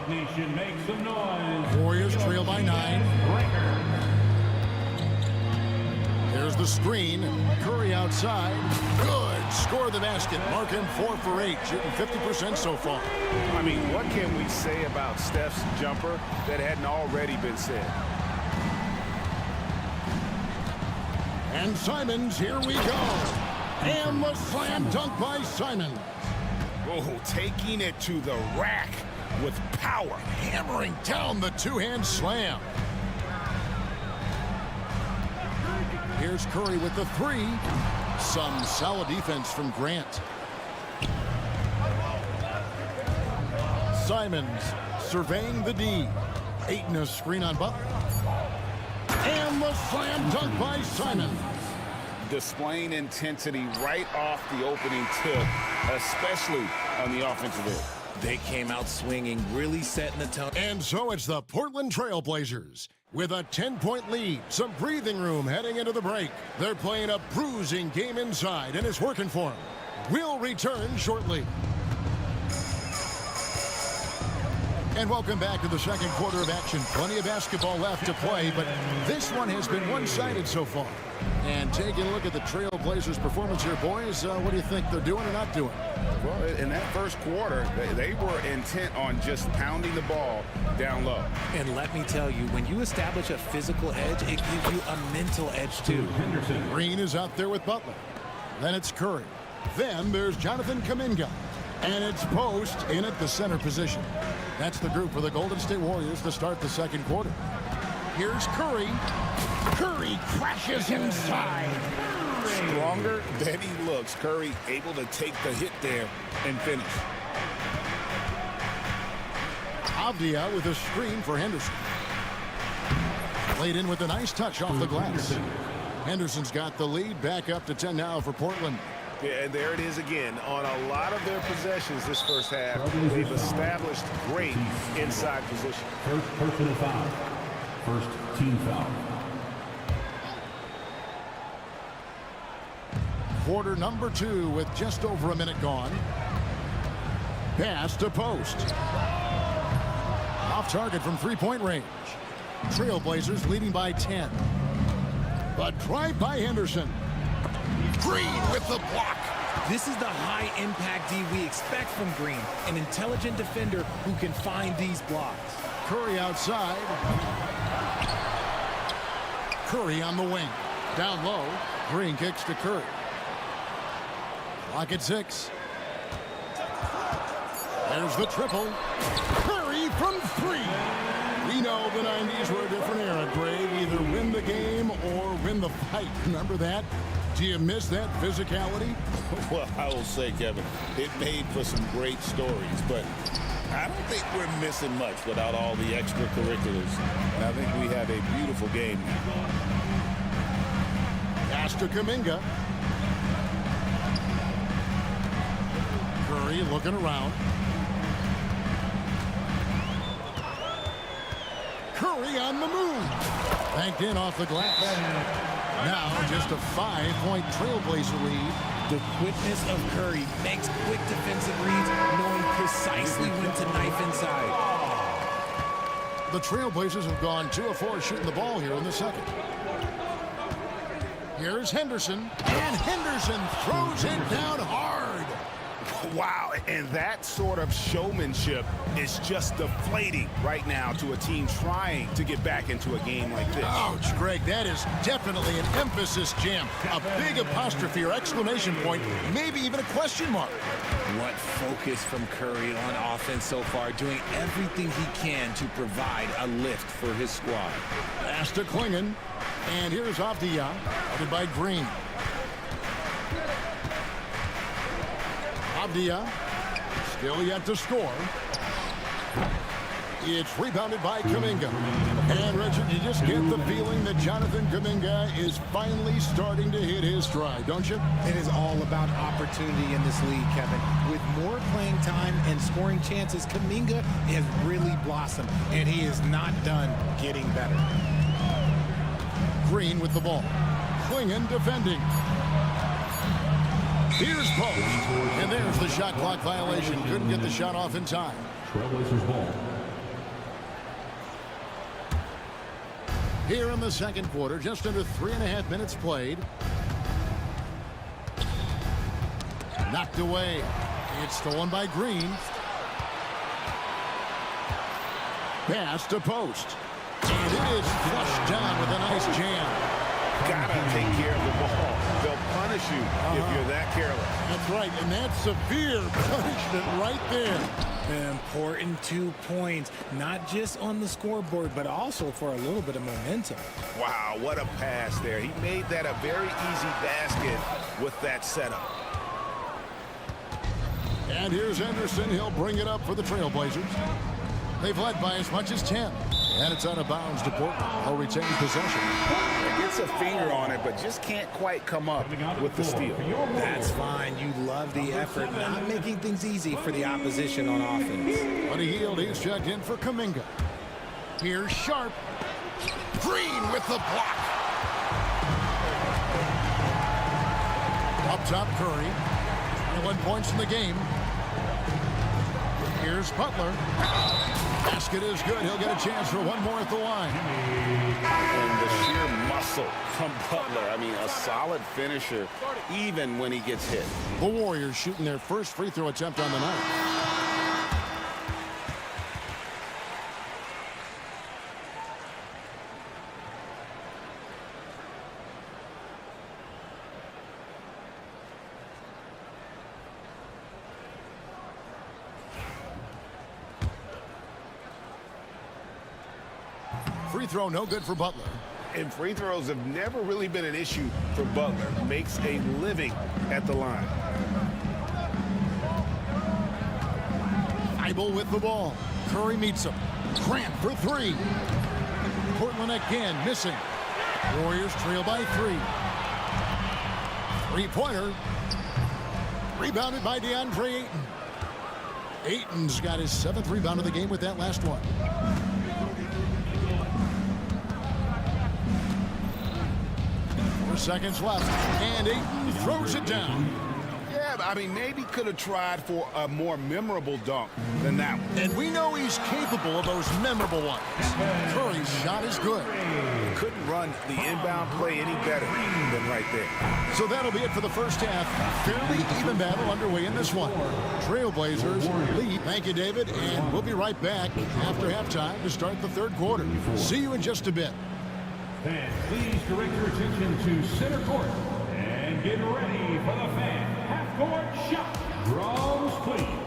S5: Nation make some noise.
S1: Warriors trail by 9. There's the screen. Curry outside. Good. Score the basket. Mark him 4 for 8. Shooting 50% so far.
S13: I mean, what can we say about Steph's jumper that hadn't already been said?
S1: And Simons, here we go. And the slam dunk by Simons.
S2: Oh, taking it to the rack with power.
S1: Hammering down the two-hand slam. Here's Curry with the 3. Some solid defense from Grant. Simons surveying the D. Aiton a screen on Butler. And the slam dunk by Simons.
S2: Displaying intensity right off the opening tip, especially on the offensive end.
S3: They came out swinging, really setting the tone.
S1: And so it's the Portland Trailblazers with a 10-point lead, some breathing room heading into the break. They're playing a bruising game inside, and it's working for them. We'll return shortly. And welcome back to the second quarter of action. Plenty of basketball left to play, but this one has been one-sided so far. And taking a look at the Trailblazers' performance here, boys, what do you think they're doing or not doing?
S2: Well, in that first quarter, they were intent on just pounding the ball down low.
S3: And let me tell you, when you establish a physical edge, it gives you a mental edge too.
S1: Green is out there with Butler. Then it's Curry. Then there's Jonathan Kuminga. And it's Post in at the center position. That's the group for the Golden State Warriors to start the second quarter. Here's Curry. Curry crashes inside.
S2: Stronger than he looks. Curry able to take the hit there and finish.
S1: Avdia with a screen for Henderson. Laid in with a nice touch off the glass. Henderson's got the lead. Back up to 10 now for Portland.
S13: Yeah, and there it is again. On a lot of their possessions this first half, they've established great inside position.
S5: First personal foul. First team foul.
S1: Quarter number 2 with just over a minute gone. Pass to Post. Off target from three-point range. Trailblazers leading by 10. But drive by Henderson. Green with the block.
S3: This is the high-impact D we expect from Green, an intelligent defender who can find these blocks.
S1: Curry outside. Curry on the wing. Down low. Green kicks to Curry. Clock at 6. There's the triple. Curry from 3. We know the 90s were a different era, Greg. Either win the game or win the fight. Remember that? Do you miss that physicality?
S2: Well, I will say, Kevin, it made for some great stories, but I don't think we're missing much without all the extracurriculars. And I think we have a beautiful game.
S1: Pass to Kuminga. Curry looking around. Curry on the move. Banked in off the glass. Now just a 5-point Trailblazer lead.
S3: The quickness of Curry makes quick defensive reads, knowing precisely when to knife inside.
S1: The Trailblazers have gone 2 of 4 shooting the ball here in the second. Here's Henderson, and Henderson throws it down hard.
S13: Wow, and that sort of showmanship is just deflating right now to a team trying to get back into a game like this.
S1: Ouch, Greg, that is definitely an emphasis jam. A big apostrophe or exclamation point, maybe even a question mark.
S3: What focus from Curry on offense so far, doing everything he can to provide a lift for his squad.
S1: Pass to Klingon, and here's Avdia, guarded by Green. Avdia, still yet to score. It's rebounded by Kuminga. And, Richard, you just get the feeling that Jonathan Kuminga is finally starting to hit his stride, don't you?
S3: It is all about opportunity in this league, Kevin. With more playing time and scoring chances, Kuminga has really blossomed, and he is not done getting better.
S1: Green with the ball. Klingon defending. Here's post. And there's the shot clock violation. Couldn't get the shot off in time.
S5: Trailblazers ball.
S1: Here in the second quarter, just under 3.5 minutes played. Knocked away. It's stolen by Green. Pass to post. And it is flushed down with a nice jam.
S13: Gotta take care of the ball. They'll punish you if you're that careless.
S1: That's right, and that's severe punishment right there.
S3: Important 2 points, not just on the scoreboard, but also for a little bit of momentum.
S13: Wow, what a pass there. He made that a very easy basket with that setup.
S1: And here's Anderson. He'll bring it up for the Trailblazers. They've led by as much as 10. And it's out of bounds to Portland. They'll retain possession.
S2: Gets a finger on it, but just can't quite come up with the steal.
S3: That's fine. You love the effort, not making things easy for the opposition on offense.
S1: Buddy Hield, he's checked in for Kuminga. Here's Sharp. Green with the block. Up top, Curry. 21 points in the game. Here's Butler. Basket is good. He'll get a chance for one more at the line.
S2: And the sheer muscle from Butler. I mean, a solid finisher, even when he gets hit.
S1: The Warriors shooting their first free throw attempt on the night. Free throw no good for Butler.
S13: And free throws have never really been an issue for Butler. Makes a living at the line.
S1: Eibel with the ball. Curry meets him. Grant for three. Portland again missing. Warriors trail by 3. Three-pointer. Rebounded by DeAndre Ayton. Ayton's got his 7th rebound of the game with that last one. 4 seconds left, and Ayton throws it down.
S2: Yeah, I mean, maybe could have tried for a more memorable dunk than that one.
S1: And we know he's capable of those memorable ones. Curry's shot is good.
S13: Couldn't run the inbound play any better than right there.
S1: So that'll be it for the first half. Fairly even battle underway in this one. Trailblazers lead. Thank you, David, and we'll be right back after halftime to start the third quarter. See you in just a bit.
S5: Fans, please direct your attention to center court and get ready for the fan half-court shot. Drums, please.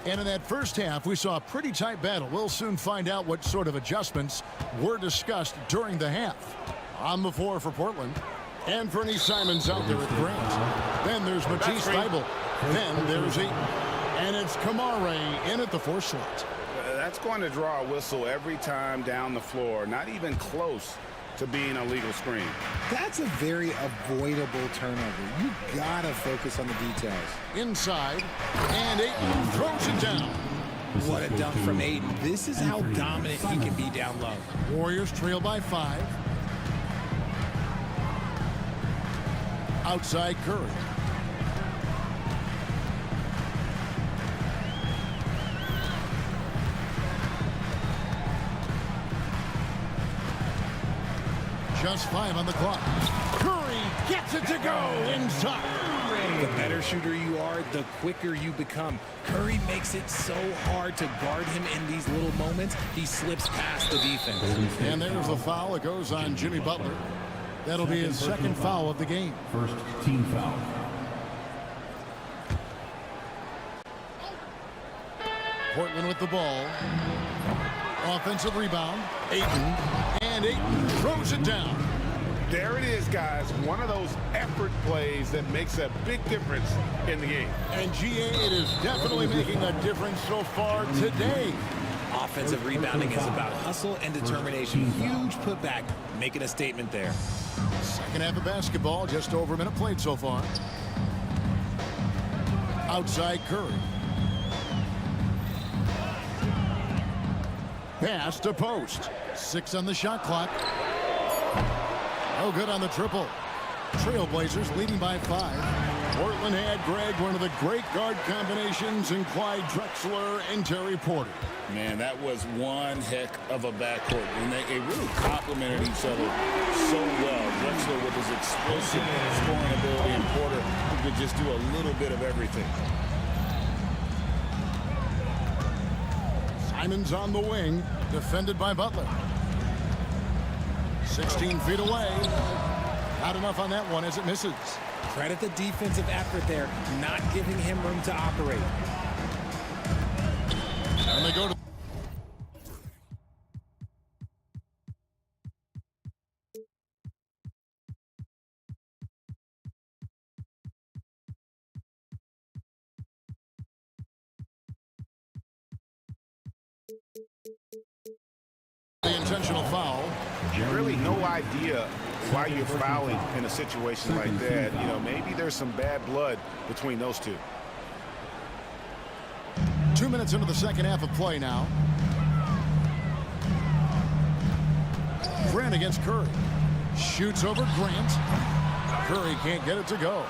S1: And in that first half, we saw a pretty tight battle. We'll soon find out what sort of adjustments were discussed during the half. On the floor for Portland. Anthony Simons out there at Grant. Then there's Matisse Thybulle. Then there's and it's Kamare in at the 4 slot.
S2: That's going to draw a whistle every time down the floor. Not even close to being a legal screen.
S14: That's a very avoidable turnover. You gotta focus on the details.
S1: Inside, and Ayton throws it down.
S3: What a dunk from Ayton. This is how dominant he can be down low.
S1: Warriors trail by 5. Outside Curry. Just 5 on the clock. Curry gets it to go inside.
S3: The better shooter you are, the quicker you become. Curry makes it so hard to guard him in these little moments. He slips past the defense.
S1: And there's the foul. It goes on Jimmy Butler. That'll be his second foul of the game.
S5: First team foul.
S1: Portland with the ball. Offensive rebound. Ayton. And Ayton throws it down.
S2: There it is, guys. One of those effort plays that makes a big difference in the game.
S1: And GA, it is definitely making a difference so far today.
S3: Offensive rebounding is about hustle and determination. Huge putback, making a statement there.
S1: Second half of basketball, just over a minute played so far. Outside Curry. Pass to post. 6 on the shot clock. No good on the triple. Trailblazers leading by 5. Portland had, Greg, one of the great guard combinations in Clyde Drexler and Terry Porter.
S2: Man, that was one heck of a backcourt. And they really complemented each other so well. Drexler with his explosive scoring ability and Porter who could just do a little bit of everything.
S1: Simons on the wing, defended by Butler. 16 feet away. Not enough on that one as it misses.
S3: Credit the defensive effort there, not giving him room to operate.
S1: And they go to the intentional foul.
S13: Really no idea why you're fouling in a situation like that. You know, maybe there's some bad blood between those two.
S1: 2 minutes into the second half of play now. Grant against Curry. Shoots over Grant. Curry can't get it to go.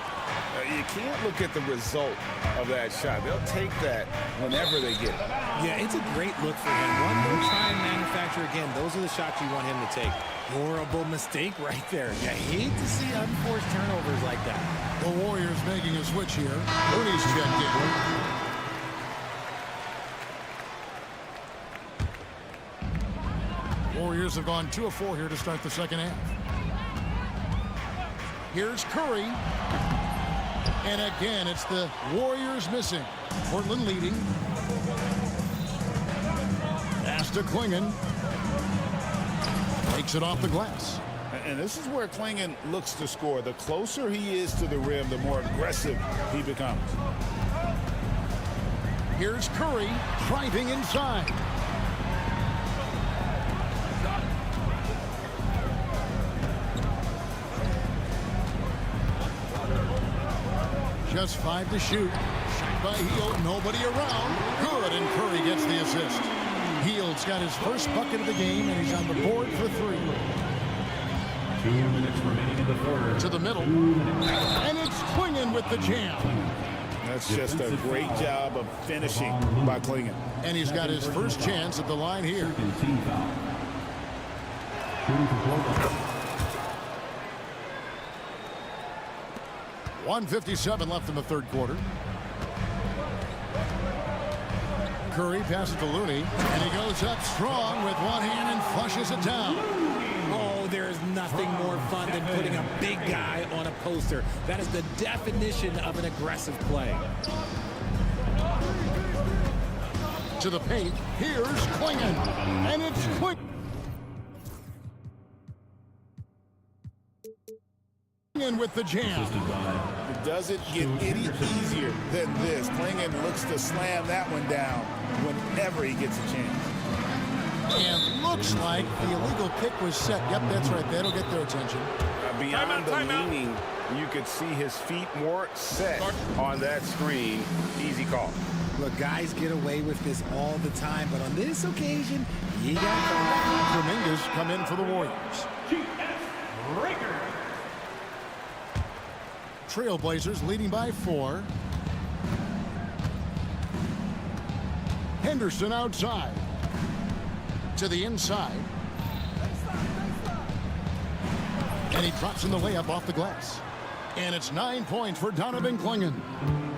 S2: You can't look at the result of that shot. They'll take that whenever they get it.
S3: Yeah, it's a great look for him. One more try and manufacture again. Those are the shots you want him to take. Horrible mistake right there. You hate to see unforced turnovers like that.
S1: The Warriors making a switch here. Looney's checked in. Warriors have gone 2 of 4 here to start the second half. Here's Curry. And again, it's the Warriors missing. Portland leading. Pass to Klingon. Takes it off the glass.
S2: And this is where Klingon looks to score. The closer he is to the rim, the more aggressive he becomes.
S1: Here's Curry driving inside. Just 5 to shoot. Shot by Hield. Nobody around. Good, and Curry gets the assist. Hield's got his first bucket of the game, and he's on the board for 3.
S5: 2 minutes remaining in the third.
S1: To the middle. And it's Klingon with the jam.
S2: That's just a great job of finishing by Klingon.
S1: And he's got his first chance at the line here.
S5: Team foul. Shooting for Portland.
S1: 1:57 left in the third quarter. Curry passes to Looney, and he goes up strong with one hand and flushes it down.
S3: Oh, there is nothing more fun than putting a big guy on a poster. That is the definition of an aggressive play.
S1: To the paint, here's Klingon, and it's quick. With the jam.
S2: It doesn't get any easier than this. Klingon looks to slam that one down whenever he gets a chance.
S1: And looks like the illegal kick was set. Yep, that's right. That'll get their attention.
S13: Beyond the leaning, you could see his feet more set on that screen. Easy call.
S14: Look, guys get away with this all the time, but on this occasion, you got called.
S1: Dominguez come in for the Warriors. Trailblazers leading by 4. Henderson outside. To the inside. And he drops in the layup off the glass. And it's 9 points for Donovan Klingon.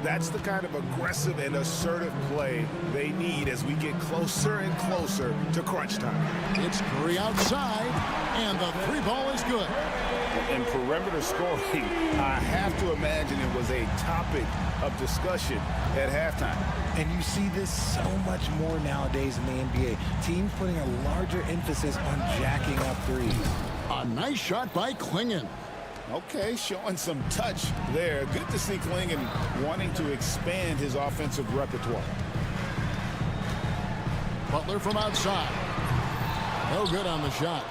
S13: That's the kind of aggressive and assertive play they need as we get closer and closer to crunch time.
S1: It's Curry outside, and the 3 ball is good.
S2: And perimeter scoring, I have to imagine it was a topic of discussion at halftime.
S14: And you see this so much more nowadays in the NBA. Teams putting a larger emphasis on jacking up threes.
S1: A nice shot by Klingon.
S2: Okay, showing some touch there. Good to see Klingon wanting to expand his offensive repertoire.
S1: Butler from outside. No good on the shot.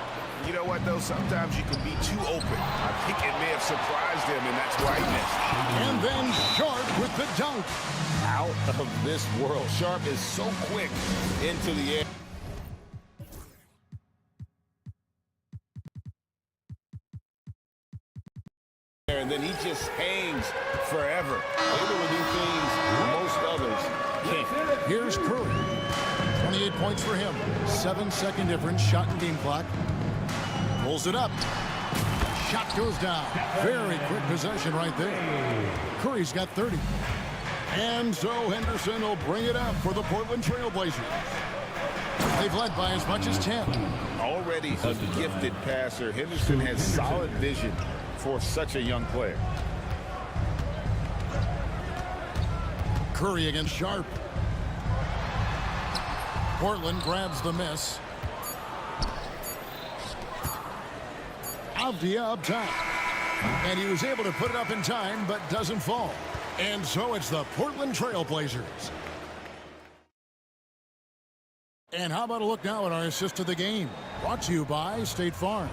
S13: You know what, though? Sometimes you can be too open. I think it may have surprised him, and that's why he missed.
S1: And then Sharp with the dunk.
S2: Out of this world. Sharp is so quick into the air. And then he just hangs forever. Able to do things most others can't.
S1: Here's Curry. 28 points for him. 7-second difference. Shot and game clock. Pulls it up. Shot goes down. Very quick possession right there. Curry's got 30. And so Henderson will bring it up for the Portland Trailblazers. They've led by as much as 10.
S2: Already a gifted passer, Henderson has solid vision for such a young player.
S1: Curry against Sharp. Portland grabs the miss. Avdia up top. And he was able to put it up in time, but doesn't fall. And so it's the Portland Trailblazers. And how about a look now at our assist of the game? Brought to you by State Farm.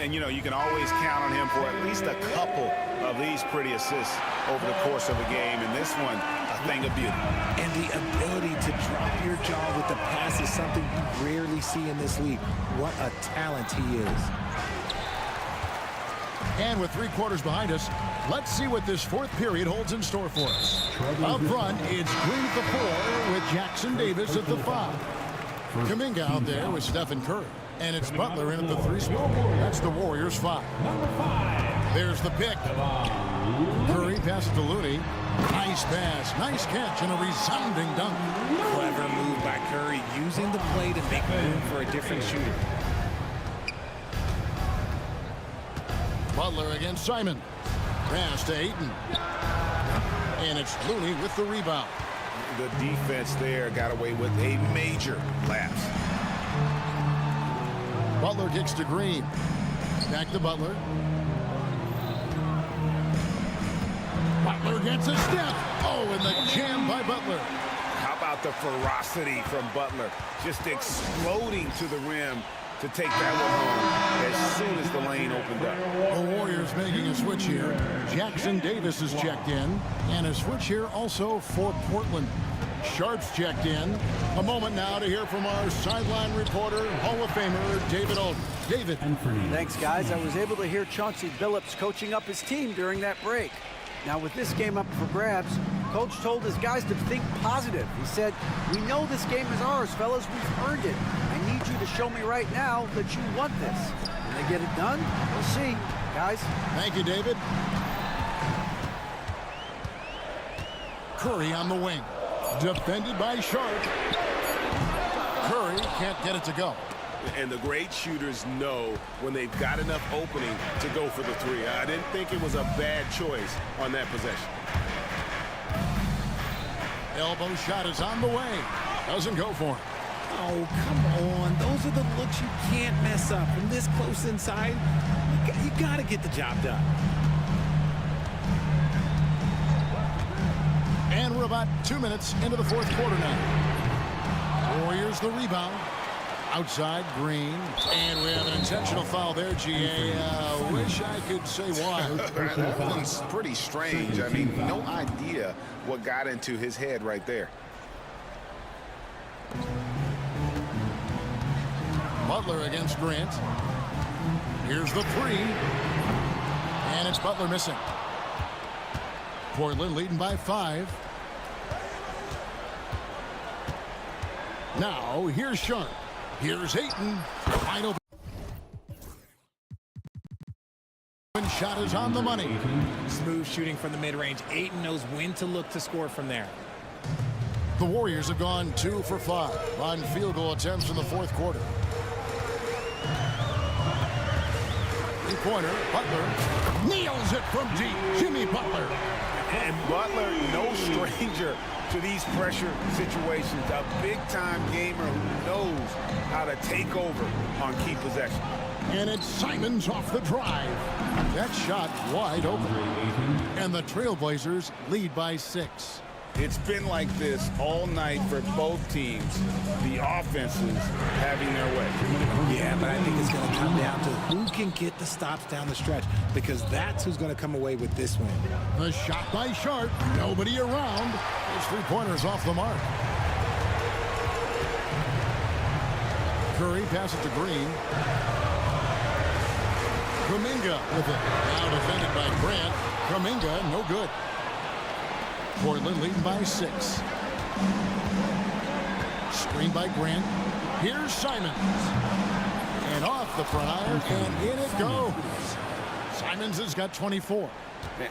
S13: And, you know, you can always count on him for at least a couple of these pretty assists over the course of a game. And this one, a thing of beauty.
S14: And the ability to drop your jaw with the pass is something you rarely see in this league. What a talent he is.
S1: And with 3 quarters behind us, let's see what this 4th period holds in store for us. Up front, it's Green at the 4 with Jackson Davis at the 5. Kuminga out there with Stephen Curry. And it's Butler in at the 3 spot. That's the Warriors' 5. There's the pick. Curry passes to Looney. Nice pass, nice catch, and a resounding dunk.
S3: Clever move by Curry, using the play to make room for a different shooter.
S1: Butler against Simon. Pass to Ayton. And it's Looney with the rebound.
S13: The defense there got away with a major lapse.
S1: Butler kicks to Green. Back to Butler. Butler gets a step. Oh, and the jam by Butler.
S13: How about the ferocity from Butler? Just exploding to the rim to take that one home as soon as the lane opened up.
S1: The Warriors making a switch here. Jackson Davis is checked in. And a switch here also for Portland. Sharp's checked in. A moment now to hear from our sideline reporter, Hall of Famer David Alden. David.
S4: Thanks, guys. I was able to hear Chauncey Billups coaching up his team during that break. Now, with this game up for grabs, Coach told his guys to think positive. He said, "We know this game is ours, fellas. We've earned it. I need you to show me right now that you want this." When they get it done, we'll see, guys.
S1: Thank you, David. Curry on the wing. Defended by Sharp. Curry can't get it to go.
S13: And the great shooters know when they've got enough opening to go for the 3. I didn't think it was a bad choice on that possession.
S1: Elbow shot is on the way. Doesn't go for it.
S3: Oh, come on. Those are the looks you can't mess up. From this close inside, you got to get the job done.
S1: And we're about 2 minutes into the fourth quarter now. Warriors the rebound. Outside, Green. And we have an intentional foul there, GA. Wish I could say why.
S11: That one's pretty strange. I mean, no idea what got into his head right there.
S1: Butler against Grant. Here's the three. And it's Butler missing. Portland leading by 5. Now, here's Sharp. Here's Ayton. Wide open. Shot is on the money.
S3: Smooth shooting from the mid-range. Ayton knows when to look to score from there.
S1: The Warriors have gone 2 for 5 on field goal attempts in the fourth quarter. Three-pointer, Butler nails it from deep. Jimmy Butler.
S2: And Butler, no stranger to these pressure situations. A big-time gamer who knows how to take over on key possession.
S1: And it's Simons off the drive. That shot wide open. And the Trailblazers lead by 6.
S2: It's been like this all night for both teams. The offenses having their way.
S3: Yeah, but I think it's going to come down to who can get the stops down the stretch, because that's who's going to come away with this win.
S1: The shot by Sharp. Nobody around. Those three-pointers off the mark. Curry passes to Green. Kuminga with it. Now defended by Grant. Kuminga, no good. Portland leading by 6. Screen by Grant. Here's Simons. And off the front iron, and in it goes. Simons has got 24.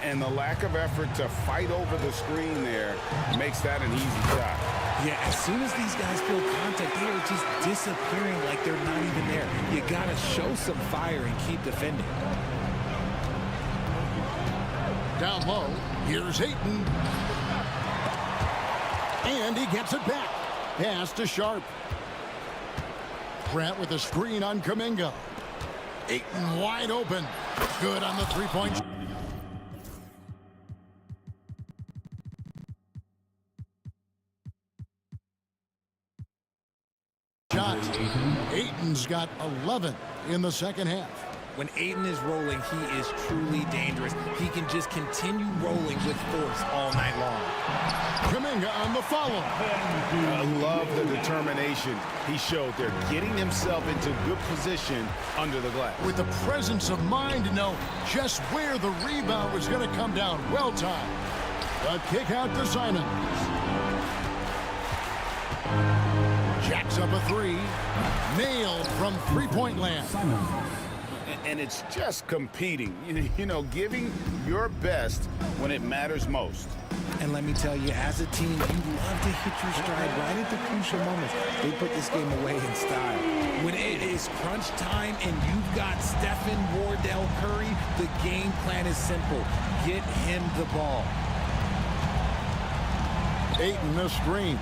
S2: And the lack of effort to fight over the screen there makes that an easy shot.
S3: Yeah, as soon as these guys feel contact, they are just disappearing like they're not even there. You got to show some fire and keep defending.
S1: Down low, here's Ayton. And he gets it back. Pass to Sharp. Grant with a screen on Kuminga. Ayton wide open. Good on the three-point shot. Ayton's got 11 in the second half.
S3: When Ayton is rolling, he is truly dangerous. He can just continue rolling with force all night long.
S1: Kuminga on the follow.
S2: I love the determination he showed there, getting himself into good position under the glass.
S1: With the presence of mind to know just where the rebound was going to come down. Well timed. The kick out to Simons. Jacks up a three. Nailed from three-point land.
S2: And it's just competing, you know, giving your best when it matters most.
S3: And let me tell you, as a team, you love to hit your stride right at the crucial moments. They put this game away in style. When it is crunch time and you've got Stephen, Wardell, Curry, the game plan is simple. Get him the ball.
S1: Ayton the screen.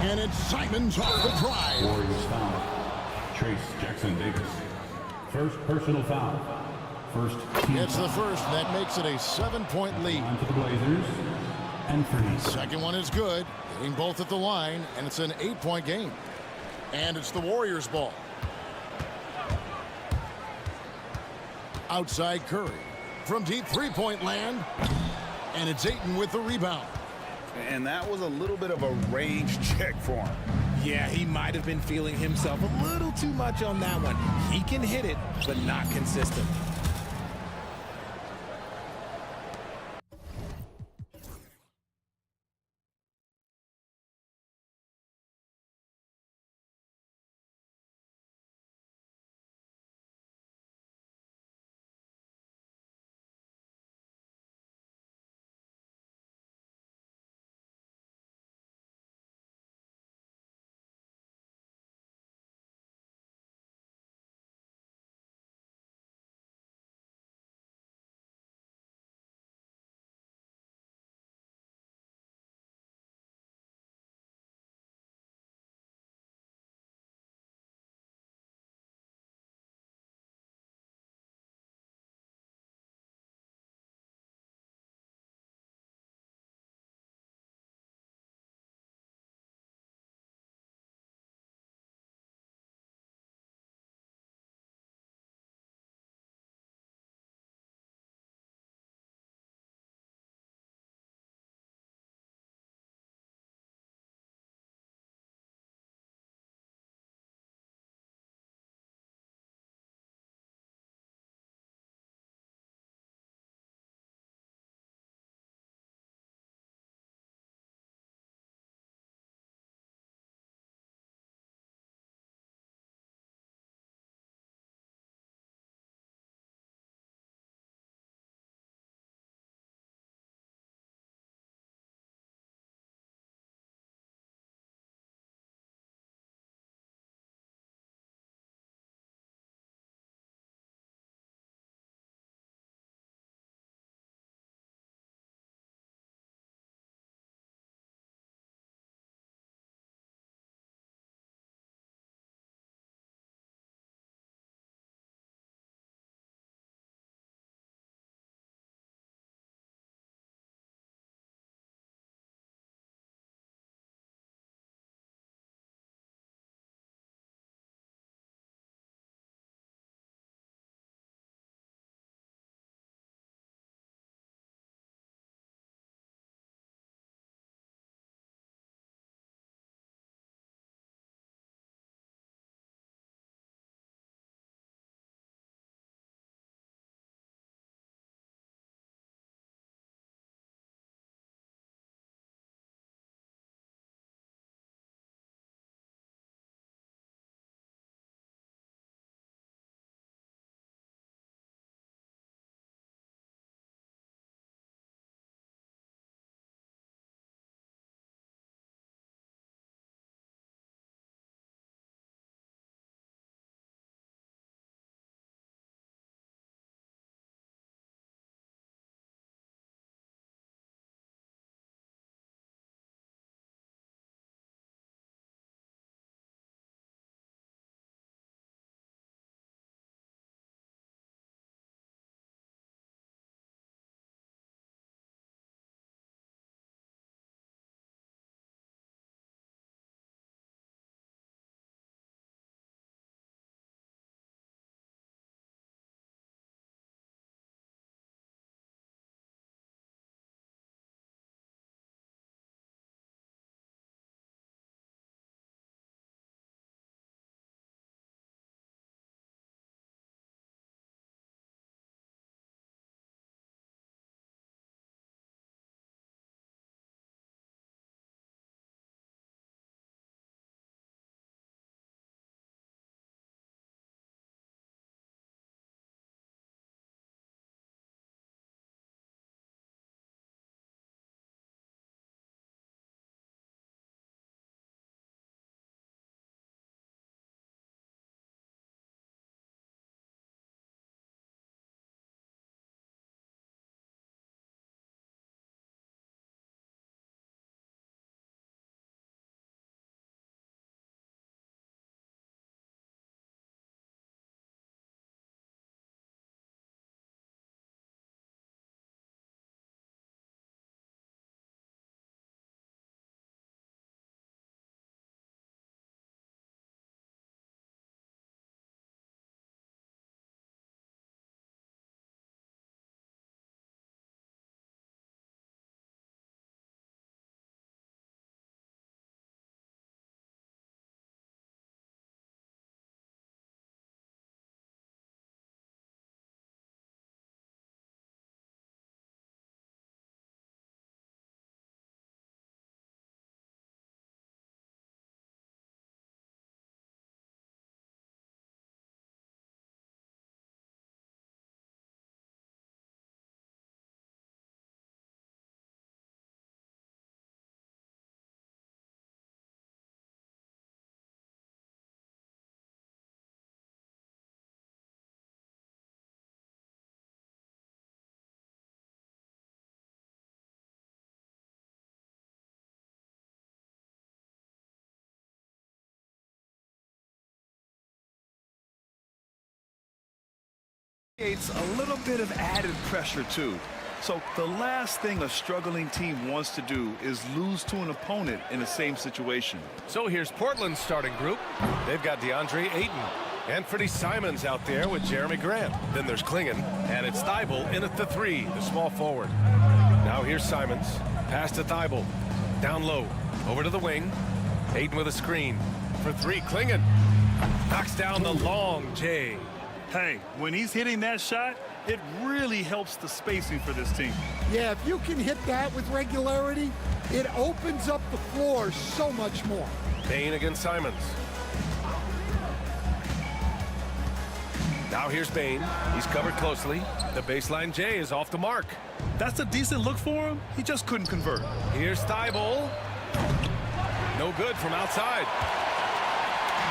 S1: And it's Simons off the drive.
S5: Warriors foul. Trace Jackson Davis. First personal foul. First team
S1: It's the first. That makes it a 7-point lead.
S5: on to the Blazers. And Fernie.
S1: Second one is good. Hitting both at the line. And it's an 8-point game. And it's the Warriors' ball. Outside Curry. From deep three-point land. And it's Ayton with the rebound.
S2: And that was a little bit of a range check for him.
S3: Yeah, he might have been feeling himself a little too much on that one. He can hit it, but not consistent.
S8: It's a little bit of added pressure, too. So the last thing a struggling team wants to do is lose to an opponent in the same situation.
S7: So here's Portland's starting group. They've got DeAndre Ayton. Anthony Simons out there with Jeremy Grant. Then there's Klingon, and it's Thibault in at the 3, the small forward. Now here's Simons. Pass to Thibault. Down low. Over to the wing. Ayton with a screen. For 3, Klingon. Knocks down the long J.
S8: Hey, when he's hitting that shot, it really helps the spacing for this team.
S6: Yeah, if you can hit that with regularity, it opens up the floor so much more.
S7: Bain against Simons. Now here's Bain. He's covered closely. The baseline J is off the mark.
S8: That's a decent look for him. He just couldn't convert.
S7: Here's Thibault. No good from outside.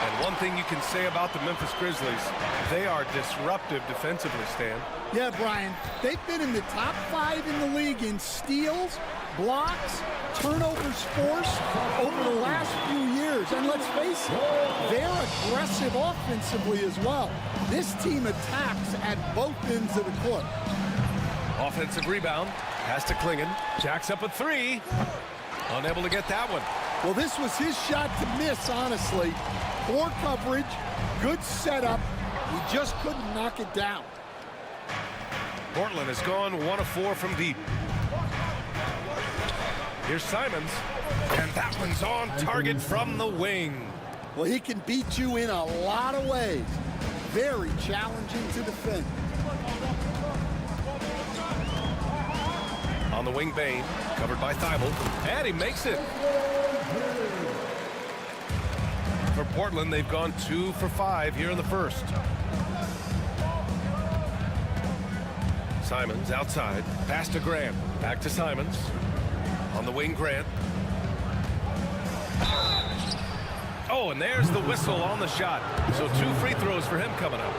S7: And one thing you can say about the Memphis Grizzlies, they are disruptive defensively, Stan.
S6: Yeah, Brian, they've been in the top 5 in the league in steals, blocks, turnovers forced over the last few years. And let's face it, they're aggressive offensively as well. This team attacks at both ends of the court.
S7: Offensive rebound. Pass to Klingon. Jacks up a 3. Unable to get that one.
S6: Well, this was his shot to miss, honestly. Poor coverage, good setup. He just couldn't knock it down.
S7: Portland has gone 1 of 4 from deep. Here's Simons, and that one's on target from the wing.
S6: Well, he can beat you in a lot of ways. Very challenging to defend.
S7: On the wing, Bain, covered by Thibault, and he makes it. For Portland, they've gone 2 for 5 here in the first. Simons outside, pass to Grant, back to Simons. On the wing, Grant. Oh, and there's the whistle on the shot. So 2 free throws for him coming up.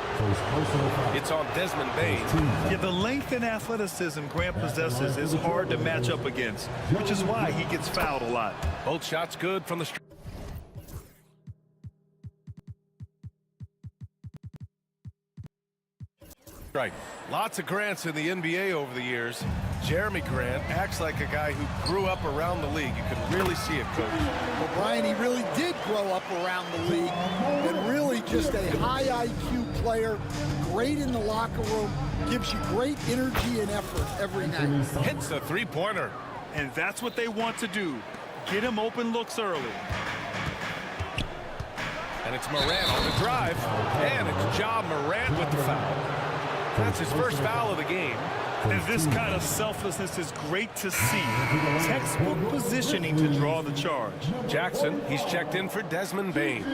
S7: It's on Desmond Bain.
S8: Yeah, the length and athleticism Grant possesses is hard to match up against, which is why he gets fouled a lot.
S7: Both shots good from the Right. Lots of Grants in the NBA over the years. Jeremy Grant acts like a guy who grew up around the league. You can really see it, Coach.
S6: Well, Brian, he really did grow up around the league and really just a high IQ player, great in the locker room, gives you great energy and effort every night.
S7: Hits a 3-pointer.
S8: And that's what they want to do. Get him open looks early.
S7: And it's Morant on the drive. And it's Ja Morant with the foul. That's his first foul of the game.
S8: And this kind of selflessness is great to see. Textbook positioning to draw the charge.
S7: Jackson, he's checked in for Desmond Bain.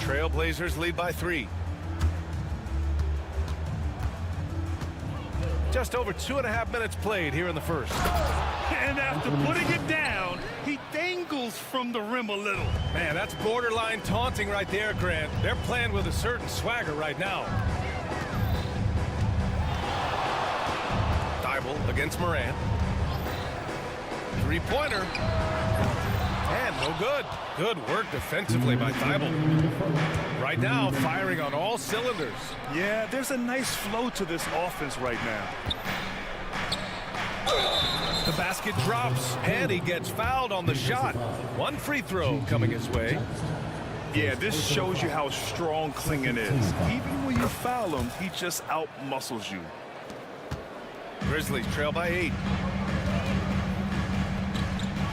S7: Trailblazers lead by 3. Just over 2.5 minutes played here in the first.
S8: And after putting it down, he dangles from the rim a little.
S7: Man, that's borderline taunting right there, Grant. They're playing with a certain swagger right now. Thibault against Morant. 3-pointer. And no good. Good work defensively by Thibault. Right now, firing on all cylinders.
S8: Yeah, there's a nice flow to this offense right now.
S7: The basket drops, and he gets fouled on the shot. 1 free throw coming his way.
S8: Yeah, this shows you how strong Klingon is. Even when you foul him, he just out-muscles you.
S7: Grizzlies trail by 8.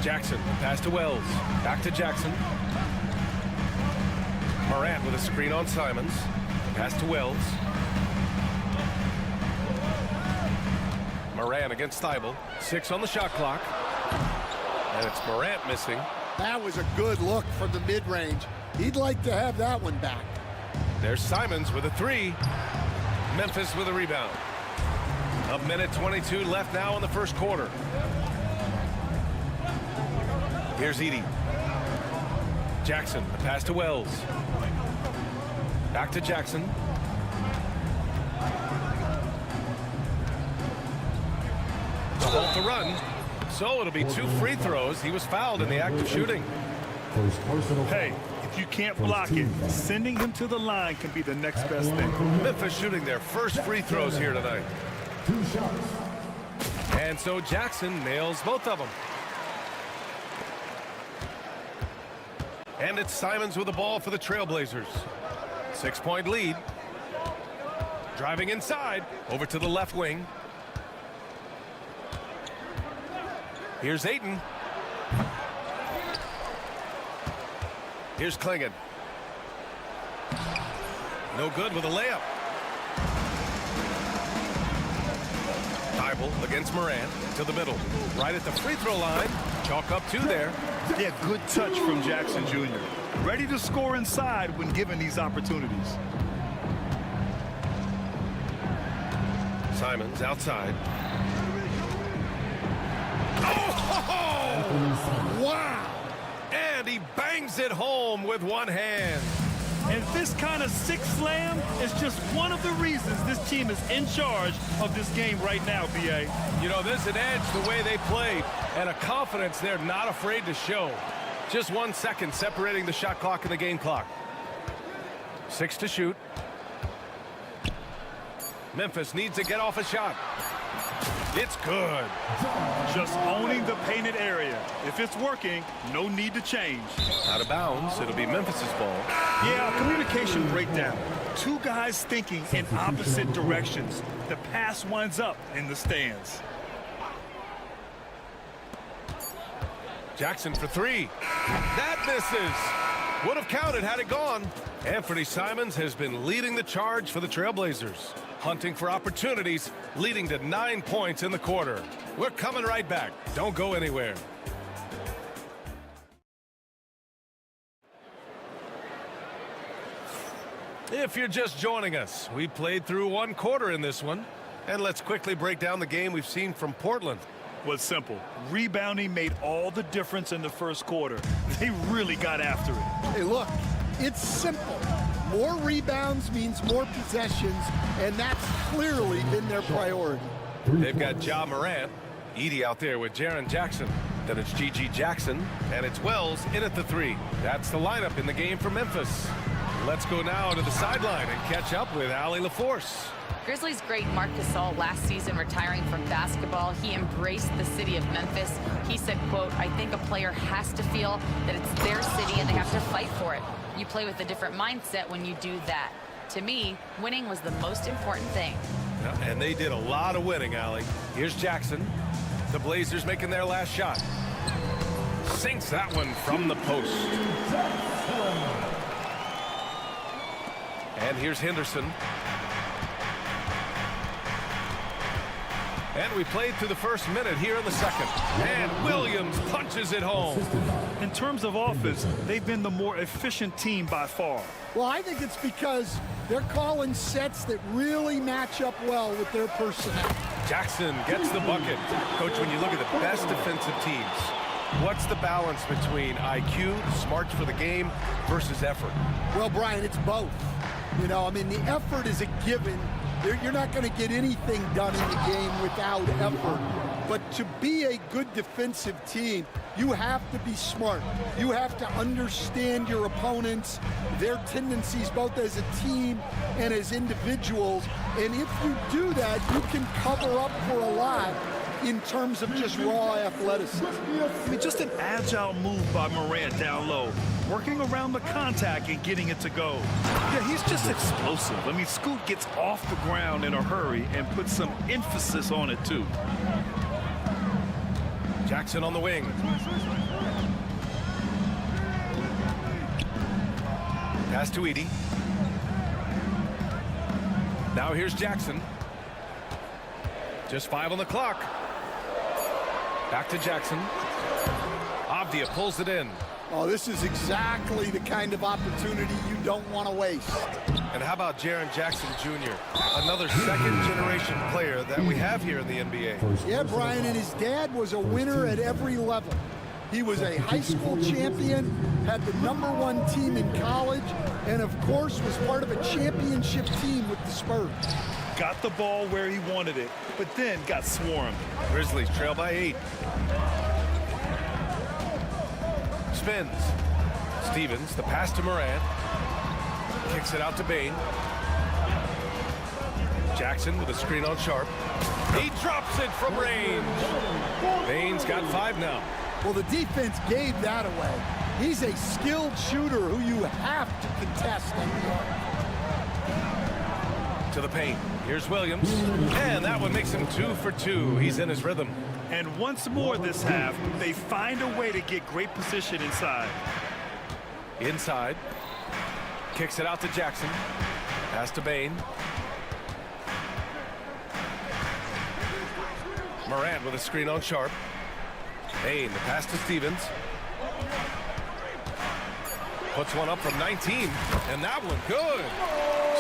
S7: Jackson, pass to Wells. Back to Jackson. Morant with a screen on Simons. Pass to Wells. Morant against Thibault. 6 on the shot clock. And it's Morant missing.
S6: That was a good look from the mid-range. He'd like to have that one back.
S7: There's Simons with a 3. Memphis with a rebound. 1:22 left now in the first quarter. Here's Edey. Jackson, the pass to Wells. Back to Jackson. To halt the run. So it'll be 2 free throws. He was fouled in the act of shooting.
S8: Hey, If you can't block it, sending him to the line can be the next best thing.
S7: Memphis shooting their first free throws here tonight.
S5: 2 shots.
S7: And so Jackson nails both of them. And it's Simons with the ball for the Trailblazers. 6-point lead. Driving inside, over to the left wing. Here's Ayton. Here's Klingon. No good with a layup. Thibault against Morant to the middle. Right at the free throw line. Chalk up 2 there.
S8: Yeah, good touch from Jackson Jr. Ready to score inside when given these opportunities.
S7: Simons outside. Oh! Wow! And he bangs it home with one hand.
S8: And this kind of sick slam is just one of the reasons this team is in charge of this game right now, B.A.
S7: You know, there's an edge the way they played and a confidence they're not afraid to show. Just 1 second separating the shot clock and the game clock. 6 to shoot. Memphis needs to get off a shot. It's good.
S8: Just owning the painted area. If it's working, no need to change.
S7: Out of bounds, it'll be Memphis's ball.
S8: Yeah, communication breakdown. 2 guys thinking in opposite directions. The pass winds up in the stands.
S7: Jackson for 3. That misses. Would have counted had it gone. Anthony Simons has been leading the charge for the Trailblazers. Hunting for opportunities, leading to 9 points in the quarter. We're coming right back. Don't go anywhere. If you're just joining us, we played through 1 quarter in this one. And let's quickly break down the game we've seen from Portland.
S8: Was simple. Rebounding made all the difference in the first quarter. They really got after it.
S6: Hey, look, it's simple. More rebounds means more possessions, and that's clearly been their priority.
S7: They've got Ja Morant, Edie out there with Jaren Jackson. Then it's G.G. Jackson, and it's Wells in at the 3. That's the lineup in the game for Memphis. Let's go now to the sideline and catch up with Allie LaForce.
S9: Grizzlies great Marc Gasol last season retiring from basketball. He embraced the city of Memphis. He said, quote, "I think a player has to feel that it's their city and they have to fight for it. You play with a different mindset when you do that. To me, winning was the most important thing."
S7: Yeah, and they did a lot of winning, Allie. Here's Jackson. The Blazers making their last shot. Sinks that one from the post. And here's Henderson. And we played through the first minute here in the second. And Williams punches it home.
S8: In terms of offense, they've been the more efficient team by far.
S6: Well, I think it's because they're calling sets that really match up well with their personnel.
S7: Jackson gets the bucket. Coach, when you look at the best defensive teams, what's the balance between IQ, smarts for the game, versus effort?
S6: Well, Brian, it's both. You know, I mean, the effort is a given. You're not going to get anything done in the game without effort. But to be a good defensive team, you have to be smart. You have to understand your opponents, their tendencies, both as a team and as individuals. And if you do that, you can cover up for a lot in terms of just raw athleticism.
S8: I mean, just an agile move by Morant down low, working around the contact and getting it to go. Yeah, he's just explosive. I mean, Scoot gets off the ground in a hurry and puts some emphasis on it, too.
S7: Jackson on the wing. Pass to Edie. Now here's Jackson. Just 5 on the clock. Back to Jackson. Avdia pulls it in.
S6: Oh, this is exactly the kind of opportunity you don't want to waste.
S7: And how about Jaren Jackson Jr., another second-generation player that we have here in the NBA?
S6: Yeah, Brian, and his dad was a winner at every level. He was a high school champion, had the #1 team in college, and of course was part of a championship team with the Spurs.
S8: Got the ball where he wanted it, but then got swarmed.
S7: Grizzlies trail by 8. Spins. Stevens, the pass to Moran. Kicks it out to Bain. Jackson with a screen on Sharp. He drops it from range. Bain's got 5 now.
S6: Well, the defense gave that away. He's a skilled shooter who you have to contest in the arc.
S7: To the paint. Here's Williams. And that one makes him 2 for 2. He's in his rhythm.
S8: And once more this half, they find a way to get great position inside.
S7: Inside. Kicks it out to Jackson. Pass to Bain. Morant with a screen on Sharp. Bain, the pass to Stevens. Puts one up from 19, and that one good.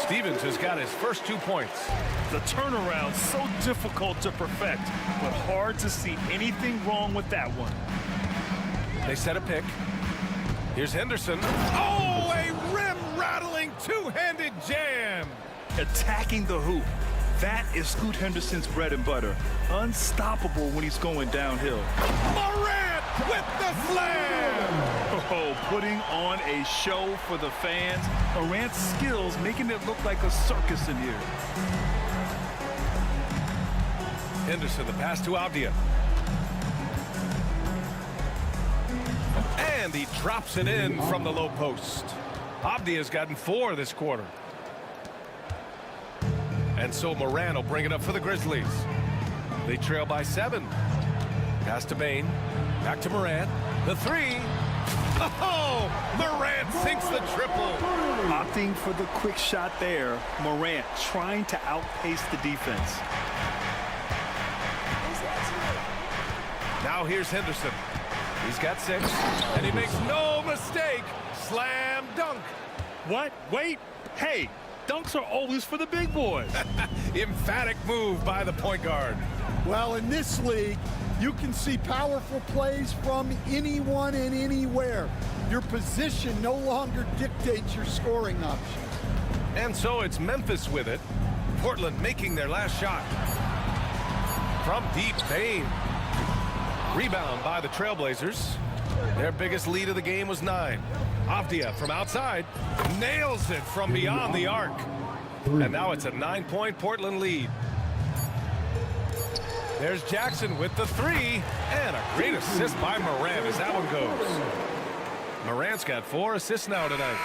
S7: Stevens has got his first 2 points.
S8: The turnaround so difficult to perfect, but hard to see anything wrong with that one.
S7: They set a pick. Here's Henderson. Oh, a rim-rattling two-handed jam.
S8: Attacking the hoop. That is Scoot Henderson's bread and butter. Unstoppable when he's going downhill.
S7: Morant with the slam!
S8: Oh, putting on a show for the fans. Morant's skills making it look like a circus in here.
S7: Henderson, the pass to Avdia. And he drops it in from the low post. Avdia's gotten 4 this quarter. And so Moran will bring it up for the Grizzlies. They trail by 7. Pass to Bain. Back to Moran. The 3. Oh! Moran sinks the triple.
S8: Opting for the quick shot there. Morant trying to outpace the defense.
S7: Now here's Henderson. He's got 6. And he makes no mistake. Slam dunk.
S8: What? Wait. Hey. Dunks are always for the big boys.
S7: Emphatic move by the point guard.
S6: Well, in this league, you can see powerful plays from anyone and anywhere. Your position no longer dictates your scoring options.
S7: And so it's Memphis with it. Portland making their last shot. From deep, Bain. Rebound by the Trailblazers. Their biggest lead of the game was 9. Avdia from outside nails it from beyond the arc. And now it's a 9-point Portland lead. There's Jackson with the 3. And a great assist by Morant as that one goes. Morant's got 4 assists now tonight.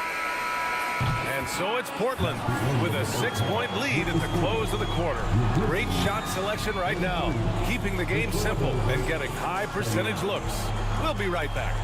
S7: And so it's Portland with a 6-point lead at the close of the quarter. Great shot selection right now, keeping the game simple and getting high percentage looks. We'll be right back.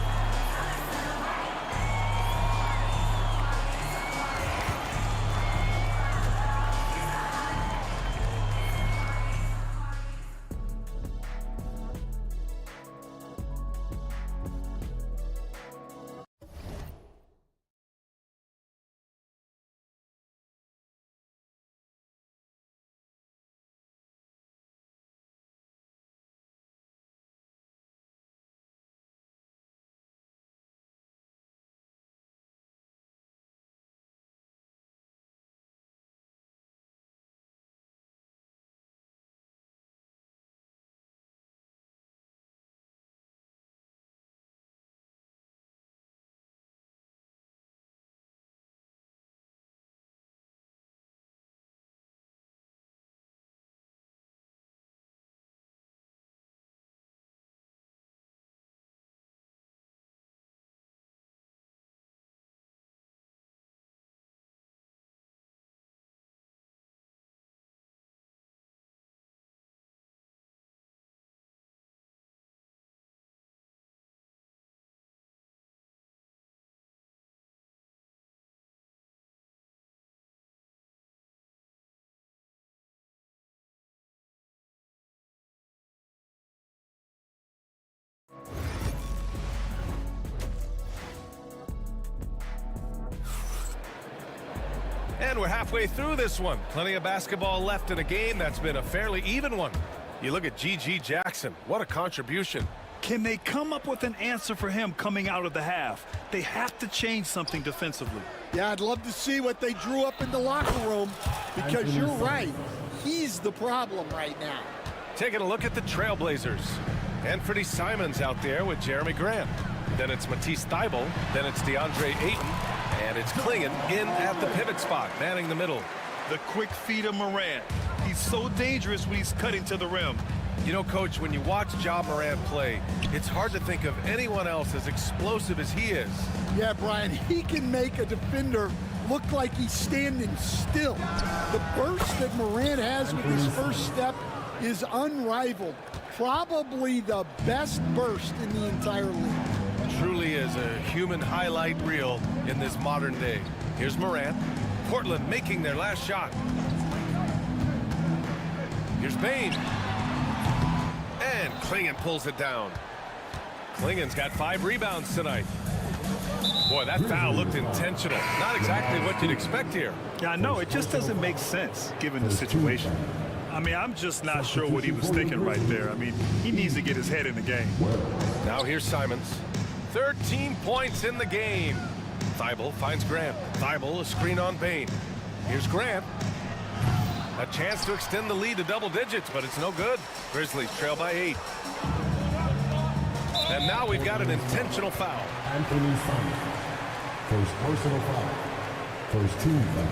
S7: And we're halfway through this one. Plenty of basketball left in a game that's been a fairly even one. You look at G.G. Jackson. What a contribution.
S8: Can they come up with an answer for him coming out of the half? They have to change something defensively.
S6: Yeah, I'd love to see what they drew up in the locker room, because you're right. He's the problem right now.
S7: Taking a look at the Trailblazers. Anthony Simons out there with Jeremy Grant. Then it's Matisse Thybulle. Then it's DeAndre Ayton. And it's Klingon in at the pivot spot, manning the middle.
S8: The quick feed of Morant. He's so dangerous when he's cutting to the rim.
S7: You know, Coach, when you watch Ja Morant play, it's hard to think of anyone else as explosive as he is.
S6: Yeah, Brian, he can make a defender look like he's standing still. The burst that Morant has with his first step is unrivaled. Probably the best burst in the entire league.
S7: Truly is a human highlight reel in this modern day. Here's Morant. Portland making their last shot. Here's Bane. And Klingon pulls it down. Klingon's got 5 rebounds tonight. Boy, that foul looked intentional. Not exactly what you'd expect here.
S8: Yeah, I know. It just doesn't make sense given the situation. I mean, I'm just not sure what he was thinking right there. I mean, he needs to get his head in the game.
S7: Now here's Simons. 13 points in the game. Thybulle finds Grant. Thybulle, a screen on Bane. Here's Grant. A chance to extend the lead to double digits, but it's no good. Grizzlies trail by 8. And now we've got an intentional foul.
S5: Anthony Simons. First personal foul. First team foul.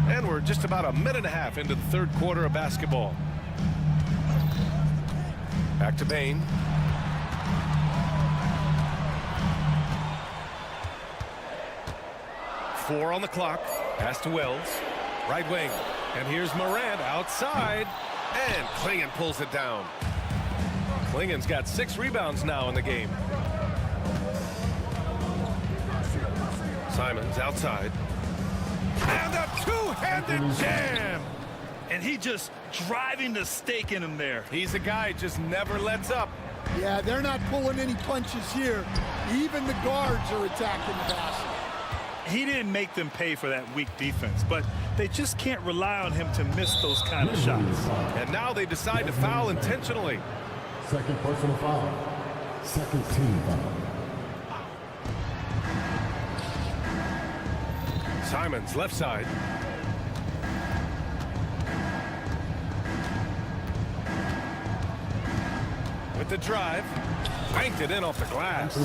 S7: And we're just about a minute and a half into the third quarter of basketball. Back to Bane. Four on the clock. Pass to Wells. Right wing. And here's Morant outside. And Klingon pulls it down. Klingon's got 6 rebounds now in the game. Simons outside.
S8: And a two-handed jam. And he just driving the stake in him there.
S7: He's a guy just never lets up.
S6: Yeah, they're not pulling any punches here. Even the guards are attacking the basket.
S8: He didn't make them pay for that weak defense, but they just can't rely on him to miss those kind of shots.
S7: And now they decide to foul intentionally.
S5: Second personal foul. Second team foul.
S7: Simons left side. With the drive. Banked it in off the glass.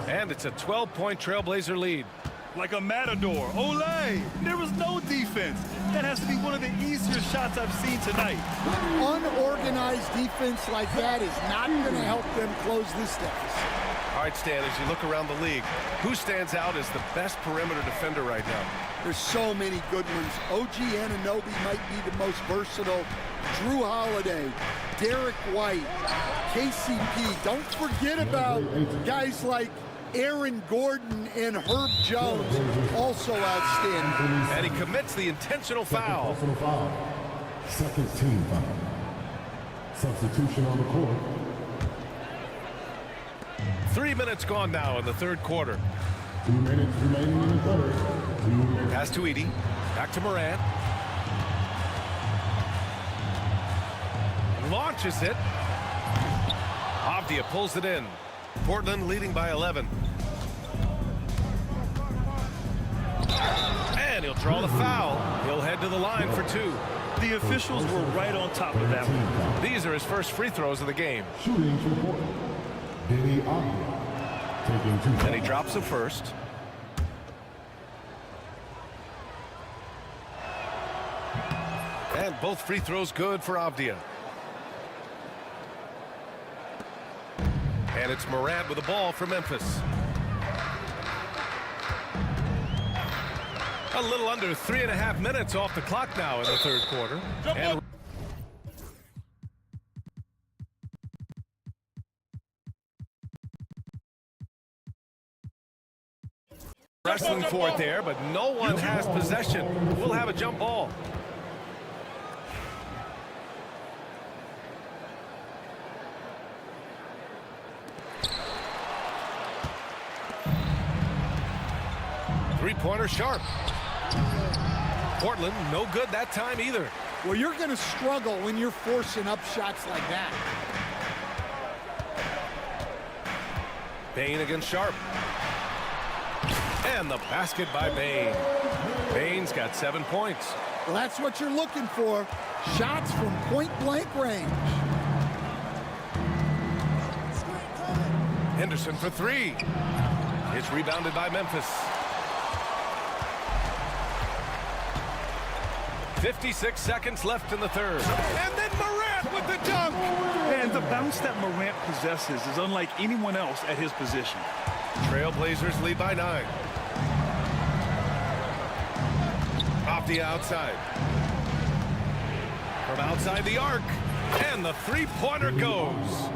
S7: And it's a 12-point Trailblazer lead.
S8: Like a matador. Olay! There was no defense. That has to be one of the easier shots I've seen tonight.
S6: Unorganized defense like that is not going to help them close this deficit.
S7: All right, Stan, as you look around the league, who stands out as the best perimeter defender right now?
S6: There's so many good ones. OG Anunoby might be the most versatile. Drew Holiday, Derek White, KCP. Don't forget about guys like Aaron Gordon and Herb Jones, also outstanding.
S7: And he commits the intentional foul.
S5: Second team foul. Substitution on the court.
S7: 3 minutes gone now in the third quarter.
S5: 2 minutes remaining in the third.
S7: Pass to Edey. Back to Morant. Launches it. Avdia pulls it in. Portland leading by 11. And he'll draw the foul. He'll head to the line for 2.
S8: The officials were right on top of that one.
S7: These are his first free throws of the game.
S5: Shooting for Portland. Denny Avdia taking 2.
S7: And he drops the first. And both free throws good for Avdia. And it's Morant with the ball for Memphis. A little under 3.5 minutes off the clock now in the third quarter. And wrestling for it there, but no one has possession. We'll have a jump ball. Three-pointer sharp. Portland, no good that time either.
S6: Well, you're going to struggle when you're forcing up shots like that.
S7: Bane against Sharp. And the basket by Bane. Bane's got 7 points.
S6: Well, that's what you're looking for. Shots from point-blank range.
S7: Henderson for three. It's rebounded by Memphis. 56 seconds left in the third. And then Morant with the dunk.
S8: And the bounce that Morant possesses is unlike anyone else at his position.
S7: Trailblazers lead by 9. Off the outside. From outside the arc. And the three-pointer goes.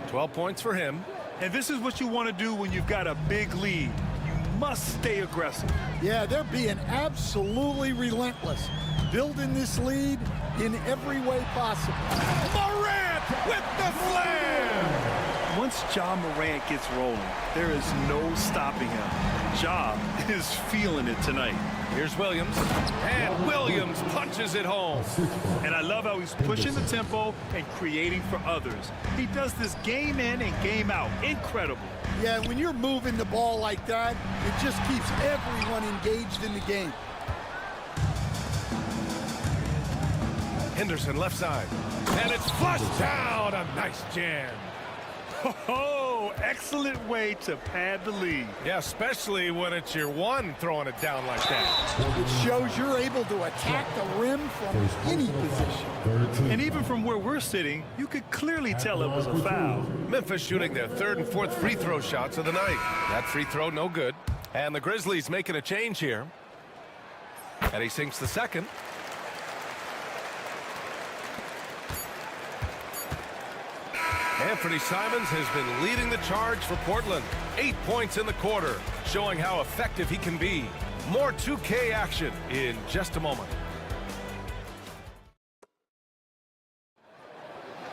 S7: 12 points for him.
S8: And this is what you want to do when you've got a big lead. You must stay aggressive.
S6: Yeah, they're being absolutely relentless, building this lead in every way possible.
S7: Morant with the slam!
S8: Once Ja Morant gets rolling, there is no stopping him. Ja is feeling it tonight.
S7: Here's Williams, and Williams punches it home.
S8: And I love how he's pushing the tempo and creating for others. He does this game in and game out. Incredible.
S6: Yeah, when you're moving the ball like that, it just keeps everyone engaged in the game.
S7: Henderson left side, and it's flushed down. A nice jam.
S8: Oh, excellent way to pad the lead.
S7: Yeah, especially when it's your one throwing it down like that.
S6: It shows you're able to attack the rim from any position.
S8: And even from where we're sitting, you could clearly tell it was a foul.
S7: Memphis shooting their third and fourth free throw shots of the night. That free throw no good. And the Grizzlies making a change here. And he sinks the second. Anthony Simons has been leading the charge for Portland. 8 points in the quarter, showing how effective he can be. More 2K action in just a moment.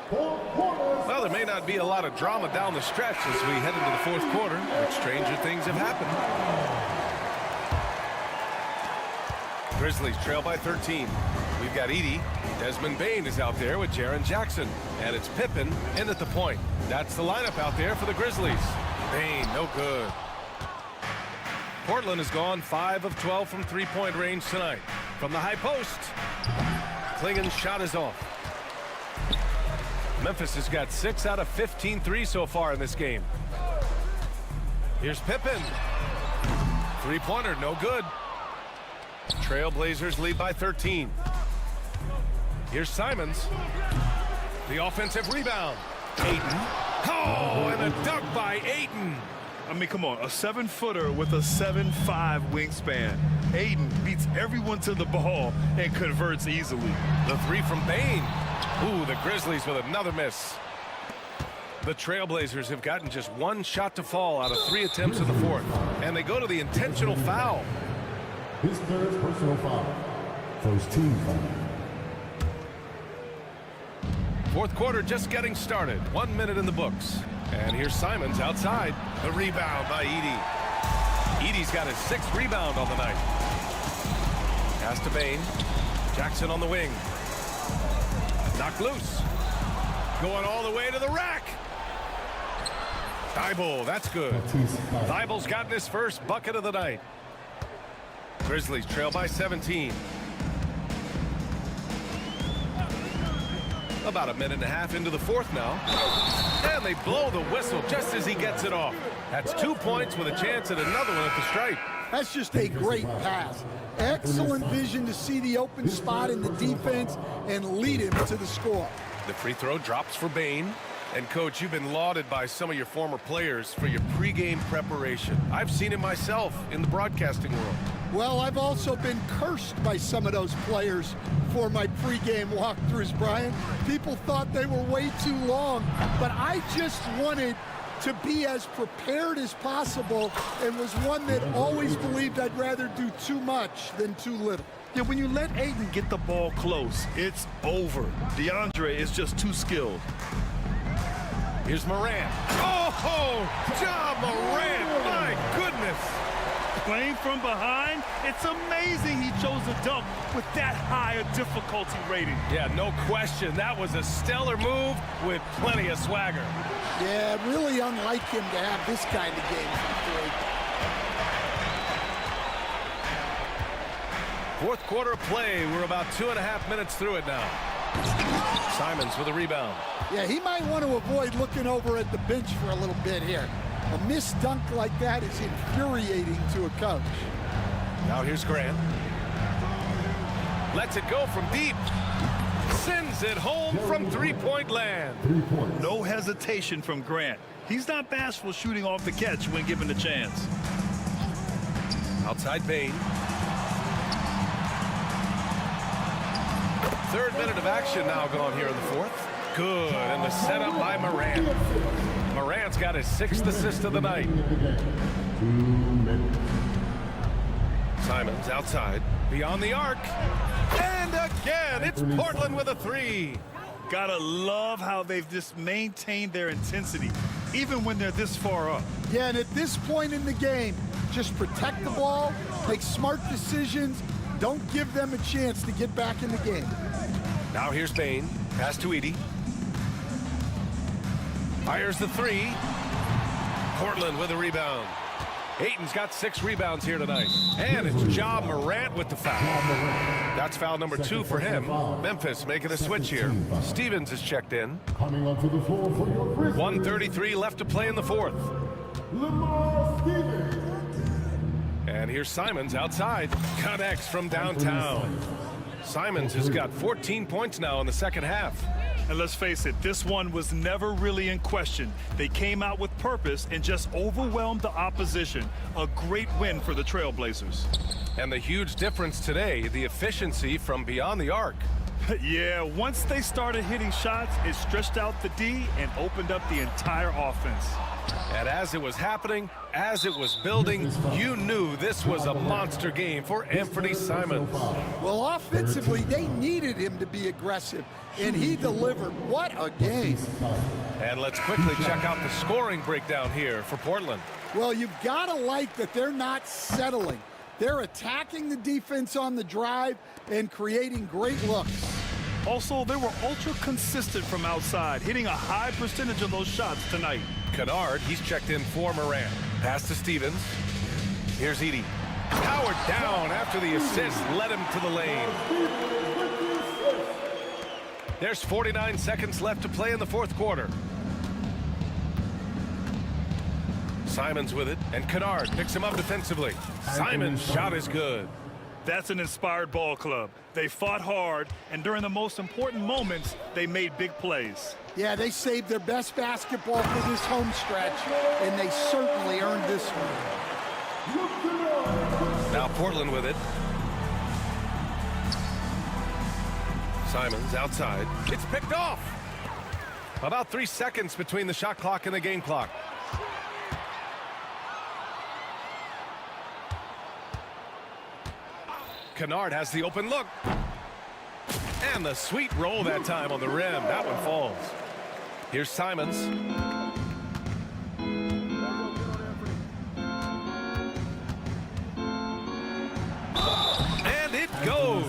S7: Well, there may not be a lot of drama down the stretch as we head into the fourth quarter, but stranger things have happened. Grizzlies trail by 13. We've got Edey. Desmond Bane is out there with Jaren Jackson. And it's Pippen in at the point. That's the lineup out there for the Grizzlies. Bane, no good. Portland has gone 5 of 12 from three-point range tonight. From the high post, Klingen's shot is off. Memphis has got 6 out of 15 threes so far in this game. Here's Pippen. Three-pointer, no good. Trailblazers lead by 13. Here's Simons. The offensive rebound. Ayton. Oh, and a dunk by Ayton.
S8: I mean, come on, a 7-footer with a 7'5" wingspan. Ayton beats everyone to the ball and converts easily.
S7: The three from Bane. Ooh, the Grizzlies with another miss. The Trailblazers have gotten just one shot to fall out of 3 attempts in the fourth. And they go to the intentional foul.
S5: His third personal foul. First team foul.
S7: Fourth quarter just getting started. 1 minute in the books. And here's Simons outside. The rebound by Edey. Edey's got his 6th rebound on the night. Pass to Bane. Jackson on the wing. Knocked loose. Going all the way to the rack. Thibault, that's good. Thibault's gotten his first bucket of the night. Grizzlies trail by 17. About a minute and a half into the fourth now. And they blow the whistle just as he gets it off. That's 2 points with a chance at another one at the stripe.
S6: That's just a great pass. Excellent vision to see the open spot in the defense and lead him to the score.
S7: The free throw drops for Bane. And, Coach, you've been lauded by some of your former players for your pregame preparation. I've seen it myself in the broadcasting world.
S6: Well, I've also been cursed by some of those players for my pregame walkthroughs, Brian. People thought they were way too long, but I just wanted to be as prepared as possible and was one that always believed I'd rather do too much than too little.
S8: Yeah, when you let Ayton get the ball close, it's over. DeAndre is just too skilled.
S7: Here's Morant. Oh, Ja Morant, my goodness.
S8: Playing from behind, it's amazing he chose a dunk with that high a difficulty rating.
S7: Yeah, no question. That was a stellar move with plenty of swagger.
S6: Yeah, really unlike him to have this kind of game from 3.
S7: Fourth quarter of play. We're about 2.5 minutes through it now. Simons with a rebound.
S6: Yeah, he might want to avoid looking over at the bench for a little bit here. A missed dunk like that is infuriating to a coach.
S7: Now here's Grant. Lets it go from deep. Sends it home from three-point land.
S8: No hesitation from Grant. He's not bashful shooting off the catch when given the chance.
S7: Outside Bain. Third minute of action now gone here in the fourth. Good, and the setup by Morant. Morant's got his 6th assist of the night. Simons outside, beyond the arc. And again, it's Portland with a 3.
S8: Gotta love how they've just maintained their intensity, even when they're this far up.
S6: Yeah, and at this point in the game, just protect the ball, make smart decisions, don't give them a chance to get back in the game.
S7: Now here's Bain, pass to Edie. Fires the 3. Portland with a rebound. Ayton's got 6 rebounds here tonight. And it's Ja Morant with the foul. That's foul number 2 for him. Memphis making a switch here. Stevens is checked in.
S5: Coming onto the floor for your Grizzlies,
S7: 1:33 left to play in the fourth.
S5: Lamar Stevens.
S7: And here's Simons outside. Connects from downtown. Simons has got 14 points now in the second half.
S8: And let's face it, this one was never really in question. They came out with purpose and just overwhelmed the opposition. A great win for the Trailblazers.
S7: And the huge difference today, the efficiency from beyond the arc.
S8: Yeah, once they started hitting shots, it stretched out the D and opened up the entire offense.
S7: And as it was happening, as it was building, you knew this was a monster game for Anthony Simons.
S6: Well, offensively, they needed him to be aggressive, and he delivered. What a game.
S7: And let's quickly check out the scoring breakdown here for Portland.
S6: Well, you've got to like that they're not settling. They're attacking the defense on the drive and creating great looks.
S8: Also, they were ultra consistent from outside, hitting a high percentage of those shots tonight.
S7: Kennard, he's checked in for Morant. Pass to Stevens. Here's Edie. Powered down after the assist, led him to the lane. There's 49 seconds left to play in the fourth quarter. Simons with it, and Kennard picks him up defensively. Simons' shot is good.
S8: That's an inspired ball club. They fought hard, and during the most important moments, they made big plays.
S6: Yeah, they saved their best basketball for this home stretch, and they certainly earned this one.
S7: Now Portland with it. Simons outside. It's picked off. About 3 seconds between the shot clock and the game clock. Kennard has the open look. And the sweet roll that time on the rim. That one falls. Here's Simons. And it goes.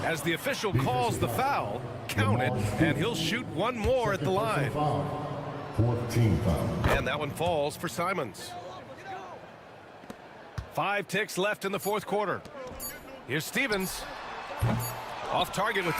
S7: As the official calls the foul, count it, and he'll shoot one more at the line.
S5: 14 foul.
S7: And that one falls for Simons. 5 ticks left in the fourth quarter. Here's Stevens. Off target with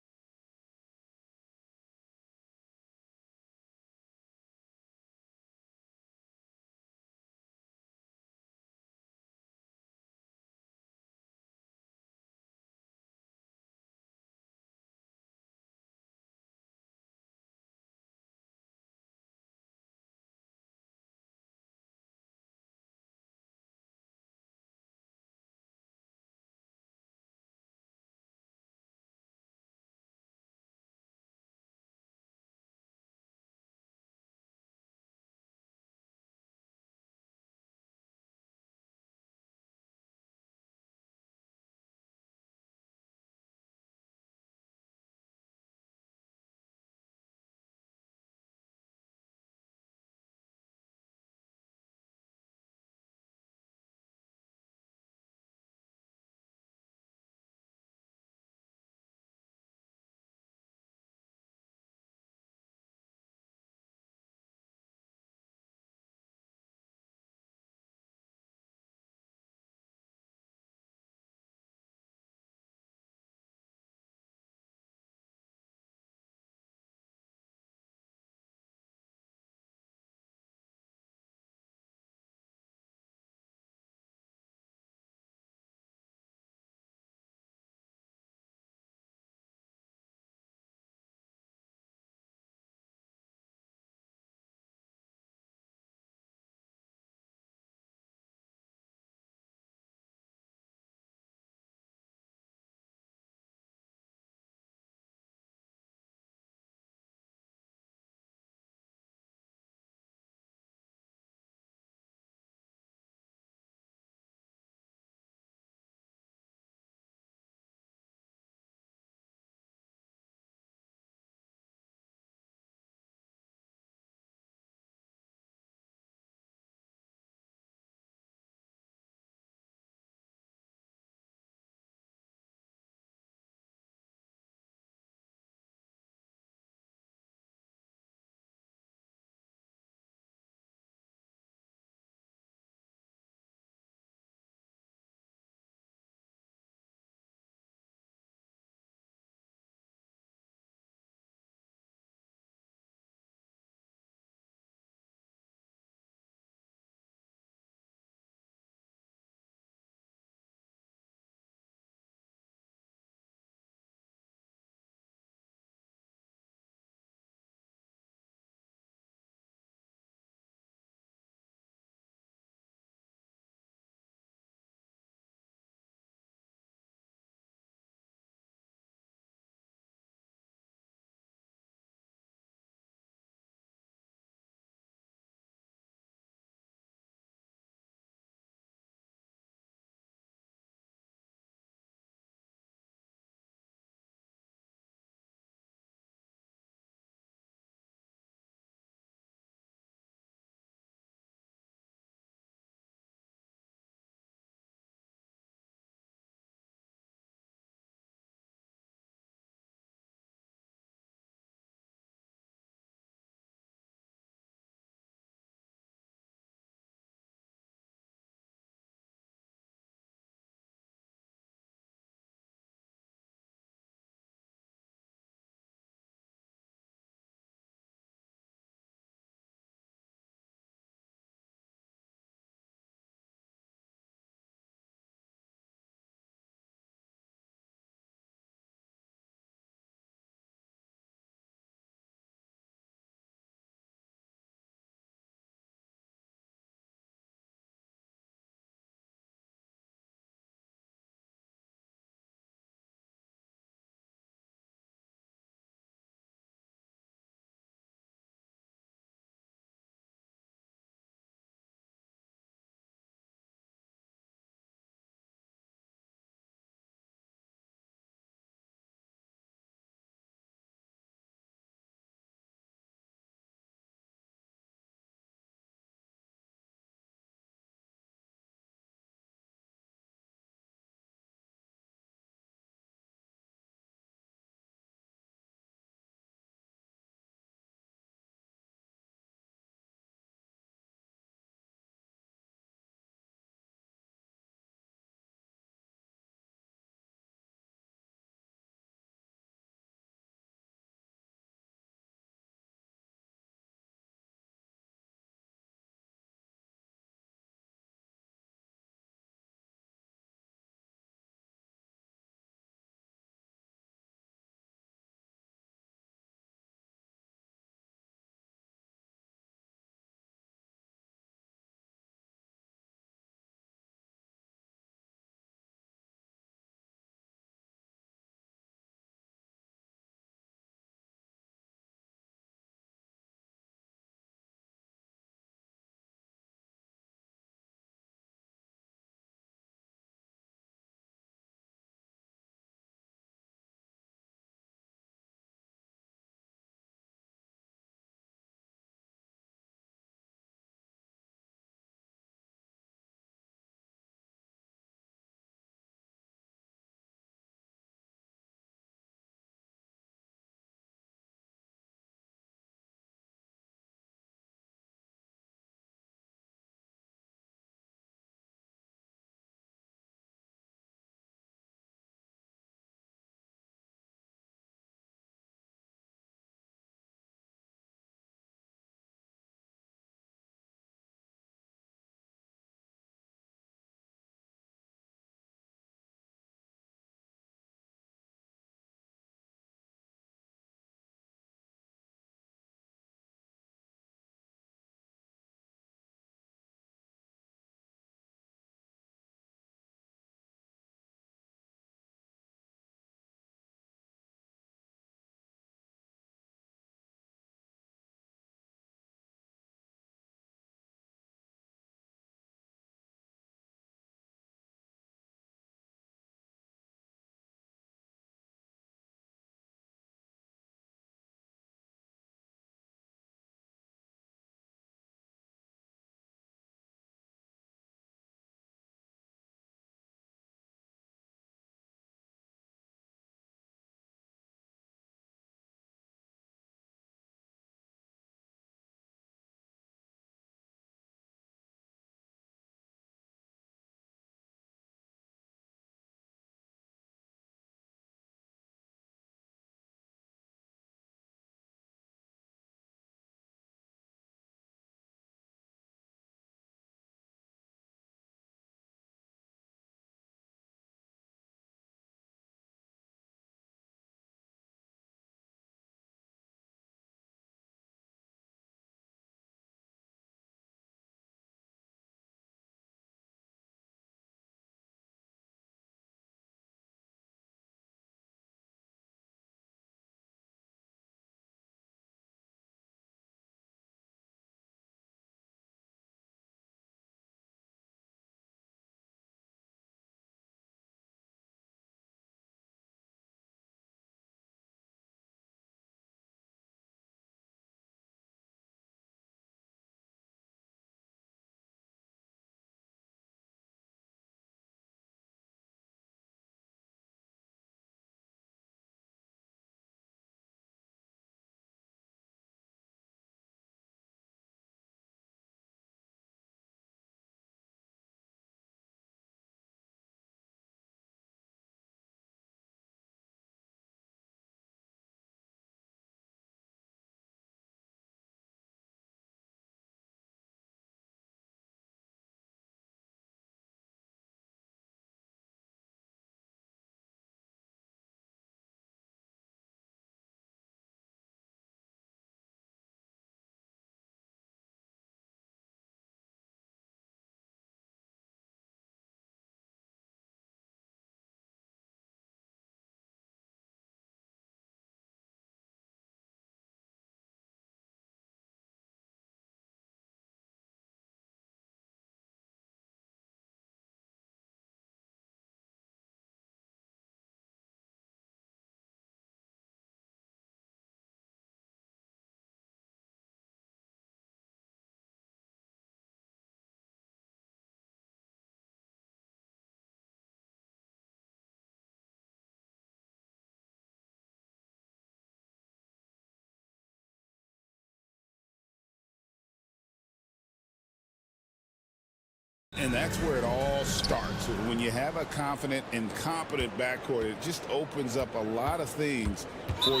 S2: And that's where it all starts. When you have a confident and competent backcourt, it just opens up a lot of things for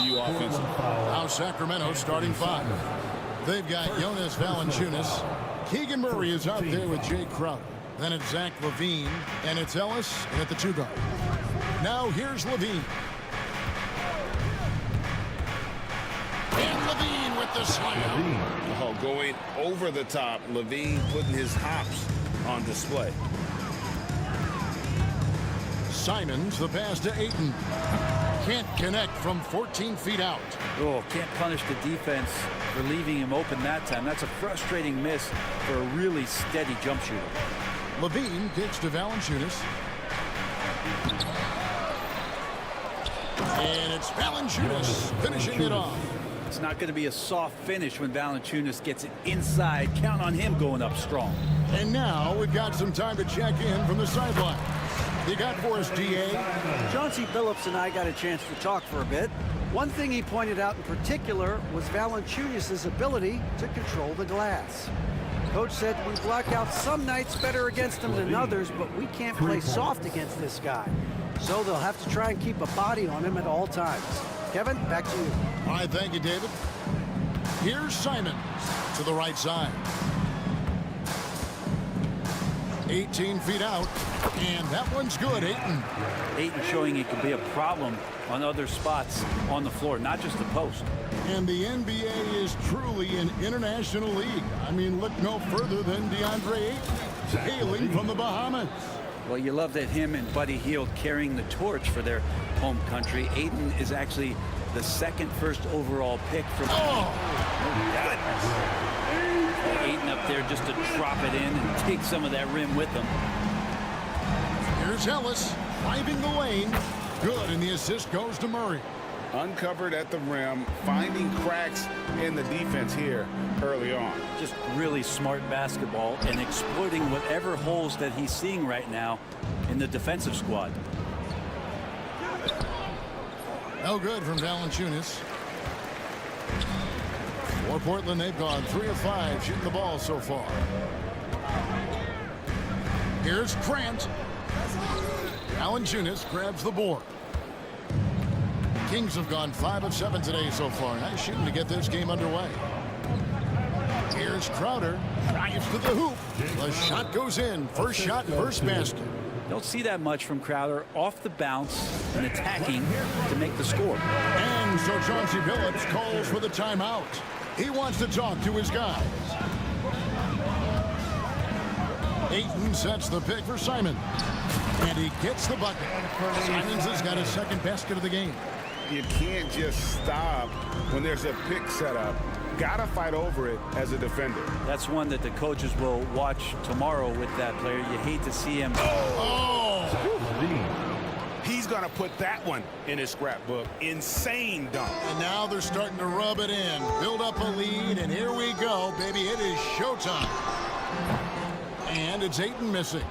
S2: you offensively.
S1: Now Sacramento starting five. They've got Jonas Valanciunas. Keegan Murray is out there with Jay Crowder. Then it's Zach LaVine, and it's Ellis, and at the two guard. Now here's LaVine. And LaVine with the slam.
S2: Oh, going over the top. LaVine putting his hops on display.
S1: Simons, the pass to Ayton. Can't connect from 14 feet out.
S10: Oh, can't punish the defense for leaving him open that time. That's a frustrating miss for a really steady jump shooter.
S1: LaVine kicks to Valanciunas. And it's Valanciunas finishing it off.
S10: It's not going to be a soft finish when Valanciunas gets it inside. Count on him going up strong.
S1: And now we've got some time to check in from the sideline. You got for us, DA?
S4: Chauncey Billups and I got a chance to talk for a bit. One thing he pointed out in particular was Valanciunas' ability to control the glass. Coach said we block out some nights better against him than others, but we can't play soft against this guy. So they'll have to try and keep a body on him at all times. Kevin, back to you.
S1: All right, thank you, David. Here's Simon to the right side. 18 feet out, and that one's good. Ayton.
S10: Ayton showing he can be a problem on other spots on the floor, not just the post.
S1: And the NBA is truly an international league. I mean, look no further than DeAndre Ayton, hailing from the Bahamas.
S10: Well, you love that him and Buddy Hield carrying the torch for their home country. Ayton is actually the second first overall pick from... Ayton up there just to drop it in and take some of that rim with him.
S1: Here's Ellis driving the lane. Good, and the assist goes to Murray.
S2: Uncovered at the rim, finding cracks in the defense here early on.
S10: Just really smart basketball and exploiting whatever holes that he's seeing right now in the defensive squad.
S1: No good from Valanciunas. For Portland, they've gone 3 of 5 shooting the ball so far. Here's Grant. Valanciunas grabs the board. Kings have gone 5 of 7 today so far. Nice shooting to get this game underway. Here's Crowder. Drives to the hoop. The shot goes in. First shot, first basket.
S10: Don't see that much from Crowder off the bounce and attacking to make the score.
S1: And so Chauncey Billups calls for the timeout. He wants to talk to his guys. Ayton sets the pick for Simon. And he gets the bucket. Simons has got his second basket of the game.
S2: You can't just stop when there's a pick set up. Gotta fight over it as a defender.
S10: That's one that the coaches will watch tomorrow with that player. You hate to see him.
S13: He's gonna put that one in his scrapbook. Insane dunk.
S1: And now they're starting to rub it in. Build up a lead, and here we go, baby. It is showtime. And it's Ayton missing.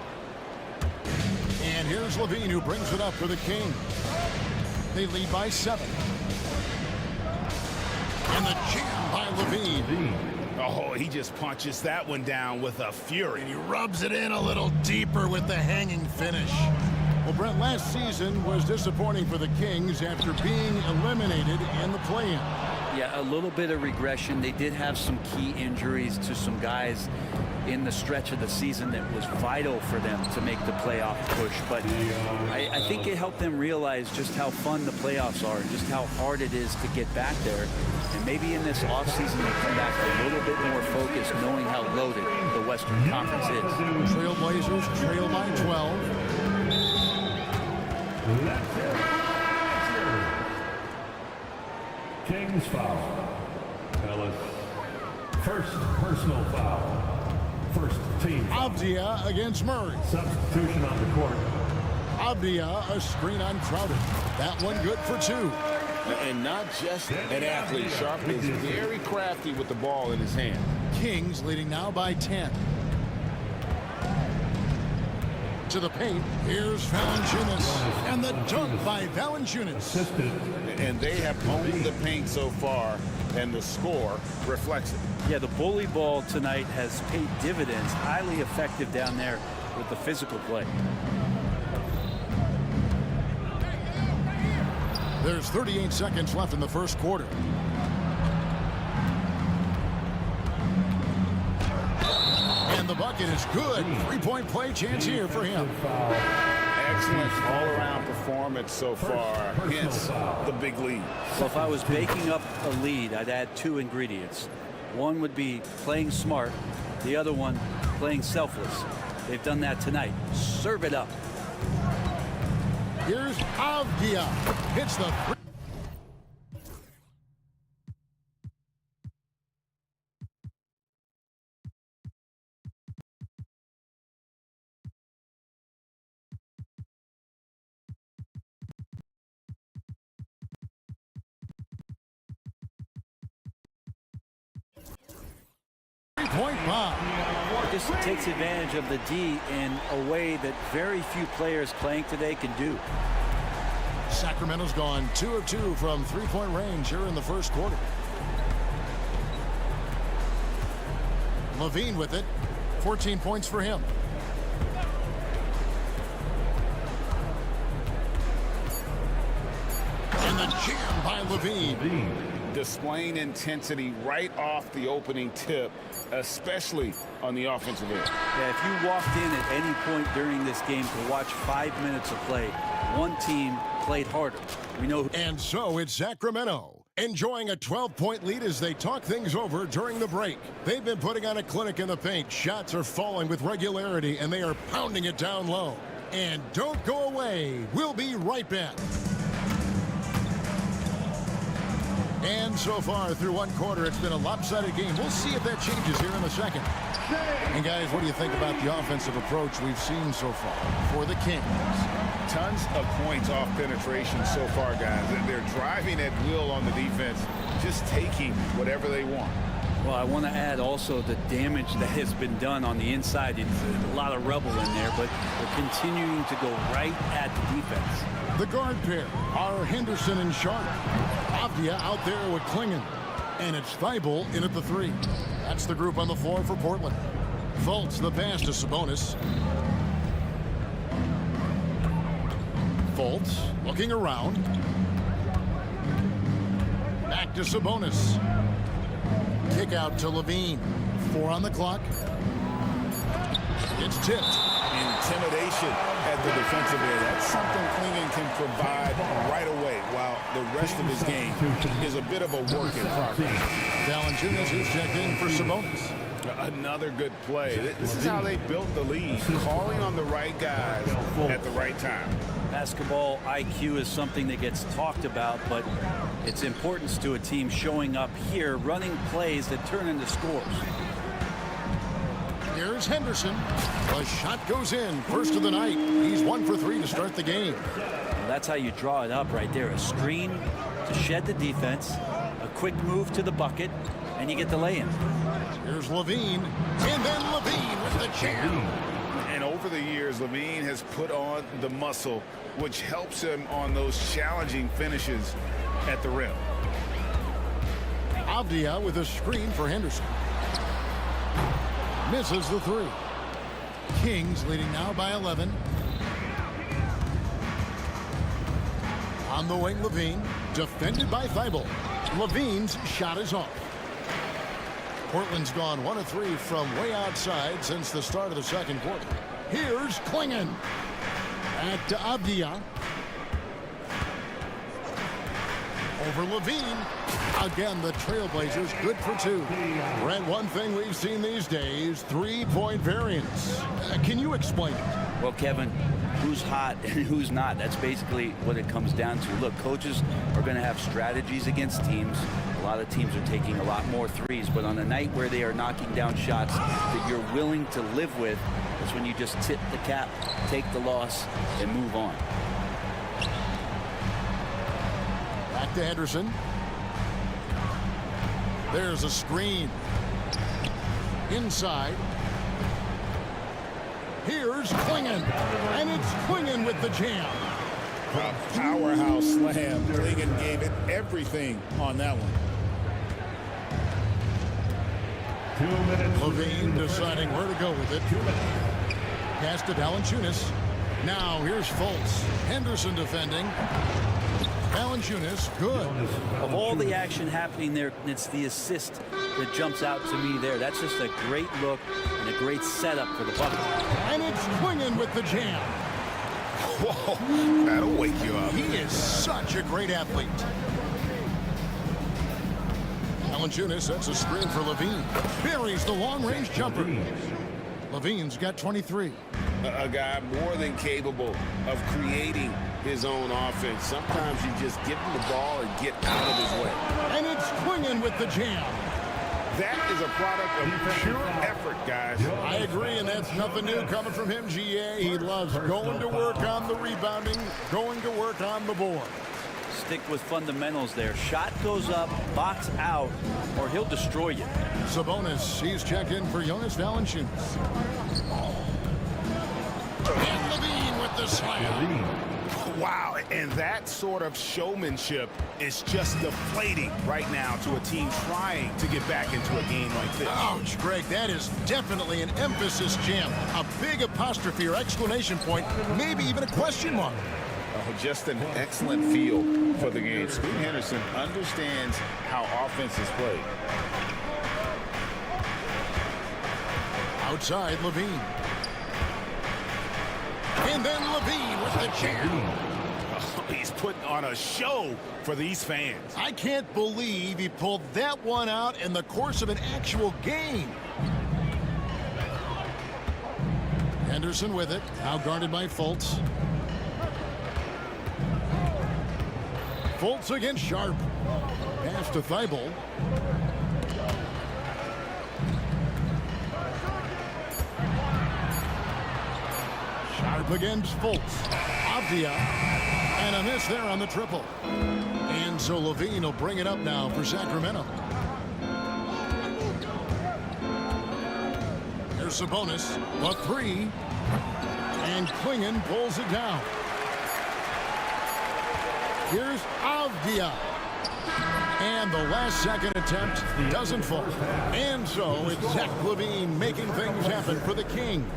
S1: And here's LaVine, who brings it up for the Kings. They lead by 7. And the jam by LaVine.
S13: Oh, he just punches that one down with a fury.
S1: And he rubs it in a little deeper with the hanging finish. Well, Brent, last season was disappointing for the Kings after being eliminated in the play-in.
S10: Yeah, a little bit of regression. They did have some key injuries to some guys in the stretch of the season that was vital for them to make the playoff push. But I think it helped them realize just how fun the playoffs are and just how hard it is to get back there. And maybe in this offseason they come back a little bit more focused, knowing how loaded the Western Conference is.
S1: Trailblazers trail by 12.
S5: Kings foul. Ellis. First personal foul. First team foul.
S1: Avdia against Murray.
S5: Substitution on the court.
S1: Avdia, a screen on Crowder. That one good for 2.
S2: And not just an athlete. Sharp is very crafty with the ball in his hand.
S1: Kings leading now by 10. into the paint. Here's Valanciunas. And the dunk by Valanciunas.
S11: And they have owned the paint so far, and the score reflects it.
S10: Yeah, the bully ball tonight has paid dividends. Highly effective down there with the physical play.
S1: There's 38 seconds left in the first quarter. And the bucket is good. Three-point play chance here for him.
S11: Excellent all-around performance so far, hence the big lead.
S10: Well, if I was baking up a lead, I'd add two ingredients. One would be playing smart. The other one, playing selfless. They've done that tonight. Serve it up.
S1: Here's Avdia. Hits the... Point bomb.
S10: This takes advantage of the D in a way that very few players playing today can do.
S1: Sacramento's gone 2 of 2 from three-point range here in the first quarter. Levine with it. 14 points for him. And the jam by Levine.
S11: Displaying intensity right off the opening tip, especially on the offensive end.
S10: Yeah, if you walked in at any point during this game to watch 5 minutes of play, one team played harder. We know.
S1: And so it's Sacramento enjoying a 12-point lead as they talk things over during the break. They've been putting on a clinic in the paint. Shots are falling with regularity, and they are pounding it down low. And don't go away. We'll be right back. And so far, through one quarter, it's been a lopsided game. We'll see if that changes here in a second. And guys, what do you think about the offensive approach we've seen so far for the Kings?
S11: Tons of points off penetration so far, guys. They're driving at will on the defense, just taking whatever they want.
S10: Well, I want to add also the damage that has been done on the inside. It's a lot of rubble in there, but they're continuing to go right at the defense.
S1: The guard pair are Henderson and Sharp. Avdia out there with Klingon. And it's Thibault in at the 3. That's the group on the floor for Portland. Fultz the pass to Sabonis. Fultz looking around. Back to Sabonis. Kick out to Levine. 4 on the clock. It's tipped.
S11: Intimidation at the defensive end. That's something Klingon can provide right away, while the rest of his game is a bit of a work in progress.
S1: Valanciunas is checked in for Sabonis.
S11: Another good play. This is how they built the lead, calling on the right guys at the right time.
S10: Basketball IQ is something that gets talked about, but its importance to a team showing up here, running plays that turn into scores.
S1: Here's Henderson. The shot goes in. First of the night. He's 1 for 3 to start the game.
S10: Well, that's how you draw it up right there. A screen to shed the defense, a quick move to the bucket, and you get the lay-in.
S1: Here's Levine. And then Levine with the jam.
S11: And over the years, Levine has put on the muscle, which helps him on those challenging finishes at the rim.
S1: Avdia with a screen for Henderson. Misses the 3. Kings leading now by 11. On the wing, Levine. Defended by Thibault. Levine's shot is off. Portland's gone 1 of 3 from way outside since the start of the second quarter. Here's Klingon. Back to Avdia. Over Levine. Again, the Trailblazers good for 2. Brent, one thing we've seen these days, 3-point variance. Can you explain it?
S10: Well, Kevin, who's hot and who's not? That's basically what it comes down to. Look, coaches are going to have strategies against teams. A lot of teams are taking a lot more threes, but on a night where they are knocking down shots that you're willing to live with, that's when you just tip the cap, take the loss, and move on.
S1: Back to Henderson. There's a screen. Inside. Here's Klingon, and it's Klingon with the jam.
S2: A powerhouse slam. Klingon gave it everything on that one.
S1: Levine deciding where to go with it. Pass to Valanciunas. Now here's Fultz. Henderson defending. Valanciunas, good.
S10: Of all the action happening there, it's the assist that jumps out to me there. That's just a great look and a great setup for the bucket.
S1: And it's Klingon with the jam.
S13: Whoa, that'll wake you up.
S1: He is such a great athlete. Valanciunas sets a screen for Levine. Buries the long-range jumper. Levine's got 23.
S13: A guy more than capable of creating his own offense. Sometimes you just give him the ball and get out of his way.
S1: And it's Klingon with the jam.
S13: That is a product of pure effort, guys.
S1: I agree, and that's nothing new coming from him, GA. He loves going to work on the rebounding, going to work on the board.
S10: Stick with fundamentals there. Shot goes up, box out, or he'll destroy you.
S1: Sabonis, he's checked in for Jonas Valanciunas. And Levine with the slam.
S13: Wow, and that sort of showmanship is just deflating right now to a team trying to get back into a game like this.
S1: Ouch, Greg, that is definitely an emphasis jam. A big apostrophe or exclamation point, maybe even a question mark.
S2: Oh, just an excellent feel for the game. Scoot Henderson understands how offense is played.
S1: Outside, Levine. And then Levine with the jam.
S13: Oh, he's putting on a show for these fans.
S1: I can't believe he pulled that one out in the course of an actual game. Henderson with it, now guarded by Fultz. Fultz against Sharp. Pass to Thibault. Sharp against Fultz. Avdia. And a miss there on the triple. And so Levine will bring it up now for Sacramento. There's Sabonis. A three. And Klingon pulls it down. Here's Avdia. And the last second attempt doesn't fall. And so it's Zach Levine making things happen for the King.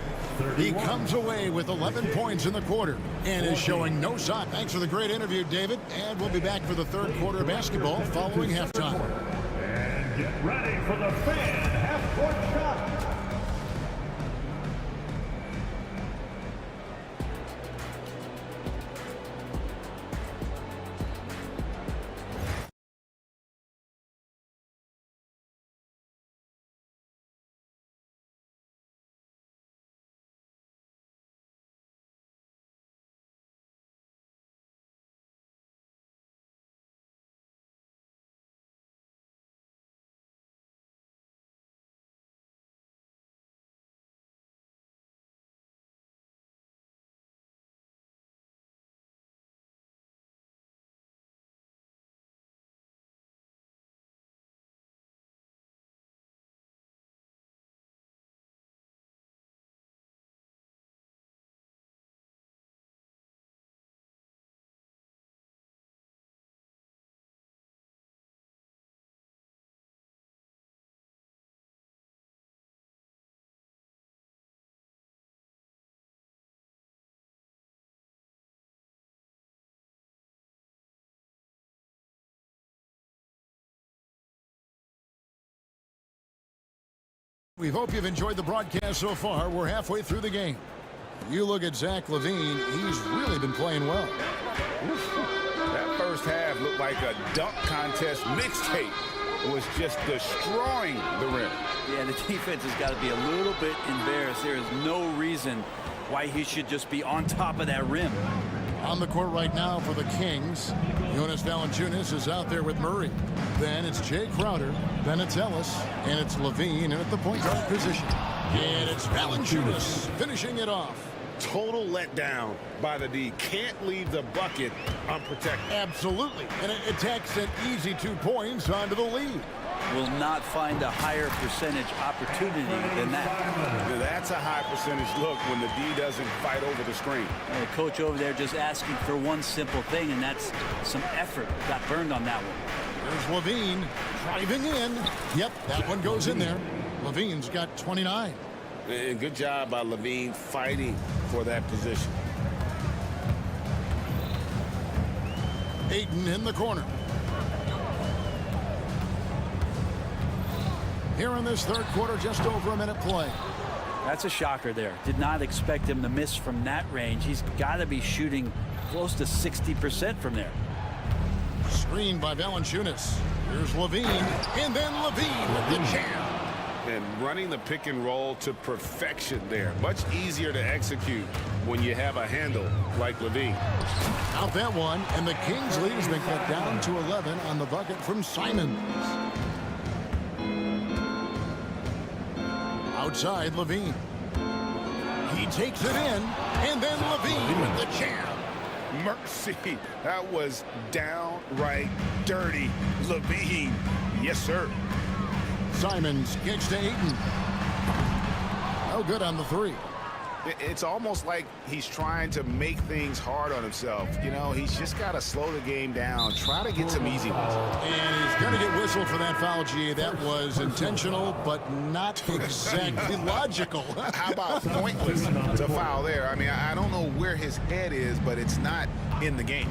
S1: He comes away with 11 points in the quarter and is showing no sign. Thanks for the great interview, David. And we'll be back for the third quarter of basketball following halftime.
S5: And get ready for the fan half-court shot.
S1: We hope you've enjoyed the broadcast so far. We're halfway through the game. You look at Zach Levine, he's really been playing well.
S2: That first half looked like a dunk contest mixtape. Was just destroying the rim.
S10: Yeah, the defense has got to be a little bit embarrassed. There is no reason why he should just be on top of that rim.
S1: On the court right now for the Kings, Jonas Valanciunas is out there with Murray. Then it's Jay Crowder, then it's Ellis, and it's Levine at the point guard position. And it's Valanciunas finishing it off.
S13: Total letdown by the D. Can't leave the bucket unprotected.
S1: Absolutely. And it takes an easy 2 points onto the lead.
S10: will not find a higher percentage opportunity than that.
S2: That's a high percentage look when the D doesn't fight over the screen.
S10: And the coach over there just asking for one simple thing, and that's some effort. Got burned on that one.
S1: There's Levine driving in. Yep, that one goes in there. Levine's got 29.
S2: And good job by Levine fighting for that position.
S1: Ayton in the corner. Here in this third quarter, just over a minute play.
S10: That's a shocker there. Did not expect him to miss from that range. He's got to be shooting close to 60% from there.
S1: Screen by Valanciunas. Here's Levine, and then Levine with the jam.
S2: And running the pick and roll to perfection there. Much easier to execute when you have a handle like Levine.
S1: Out that one, and the Kings lead has been cut down to 11 on the bucket from Simons. Outside, Levine. He takes it in, and then Levine with the jam.
S2: Mercy, that was downright dirty. Levine, yes sir.
S1: Simons kicks to Ayton. No good on the three.
S2: It's almost like he's trying to make things hard on himself. You know, he's just got to slow the game down, try to get some easy ones.
S1: And he's going to get whistled for that foul, G. That was intentional, but not exactly logical.
S2: How about pointless to foul there? I mean, I don't know where his head is, but it's not in the game.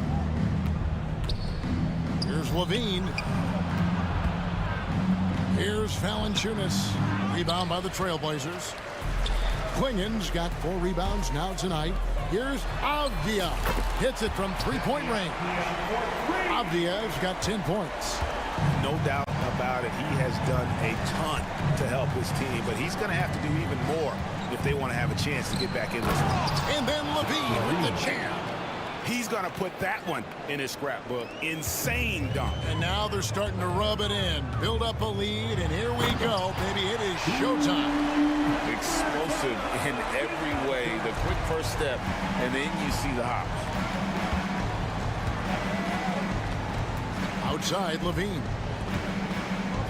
S1: Here's Levine. Here's Valanciunas. Rebound by the Trailblazers. Klingen's got 4 rebounds now tonight. Here's Avdia. Hits it from three-point range. Avdia's got 10 points.
S2: No doubt about it. He has done a ton to help his team, but he's going to have to do even more if they want to have a chance to get back in this one.
S1: And then Levine with the jam.
S2: He's going to put that one in his scrapbook. Insane dunk.
S1: And now they're starting to rub it in. Build up a lead, and here we go, baby. It is showtime.
S2: Explosive in every way. The quick first step, and then you see the hop.
S1: Outside, Levine.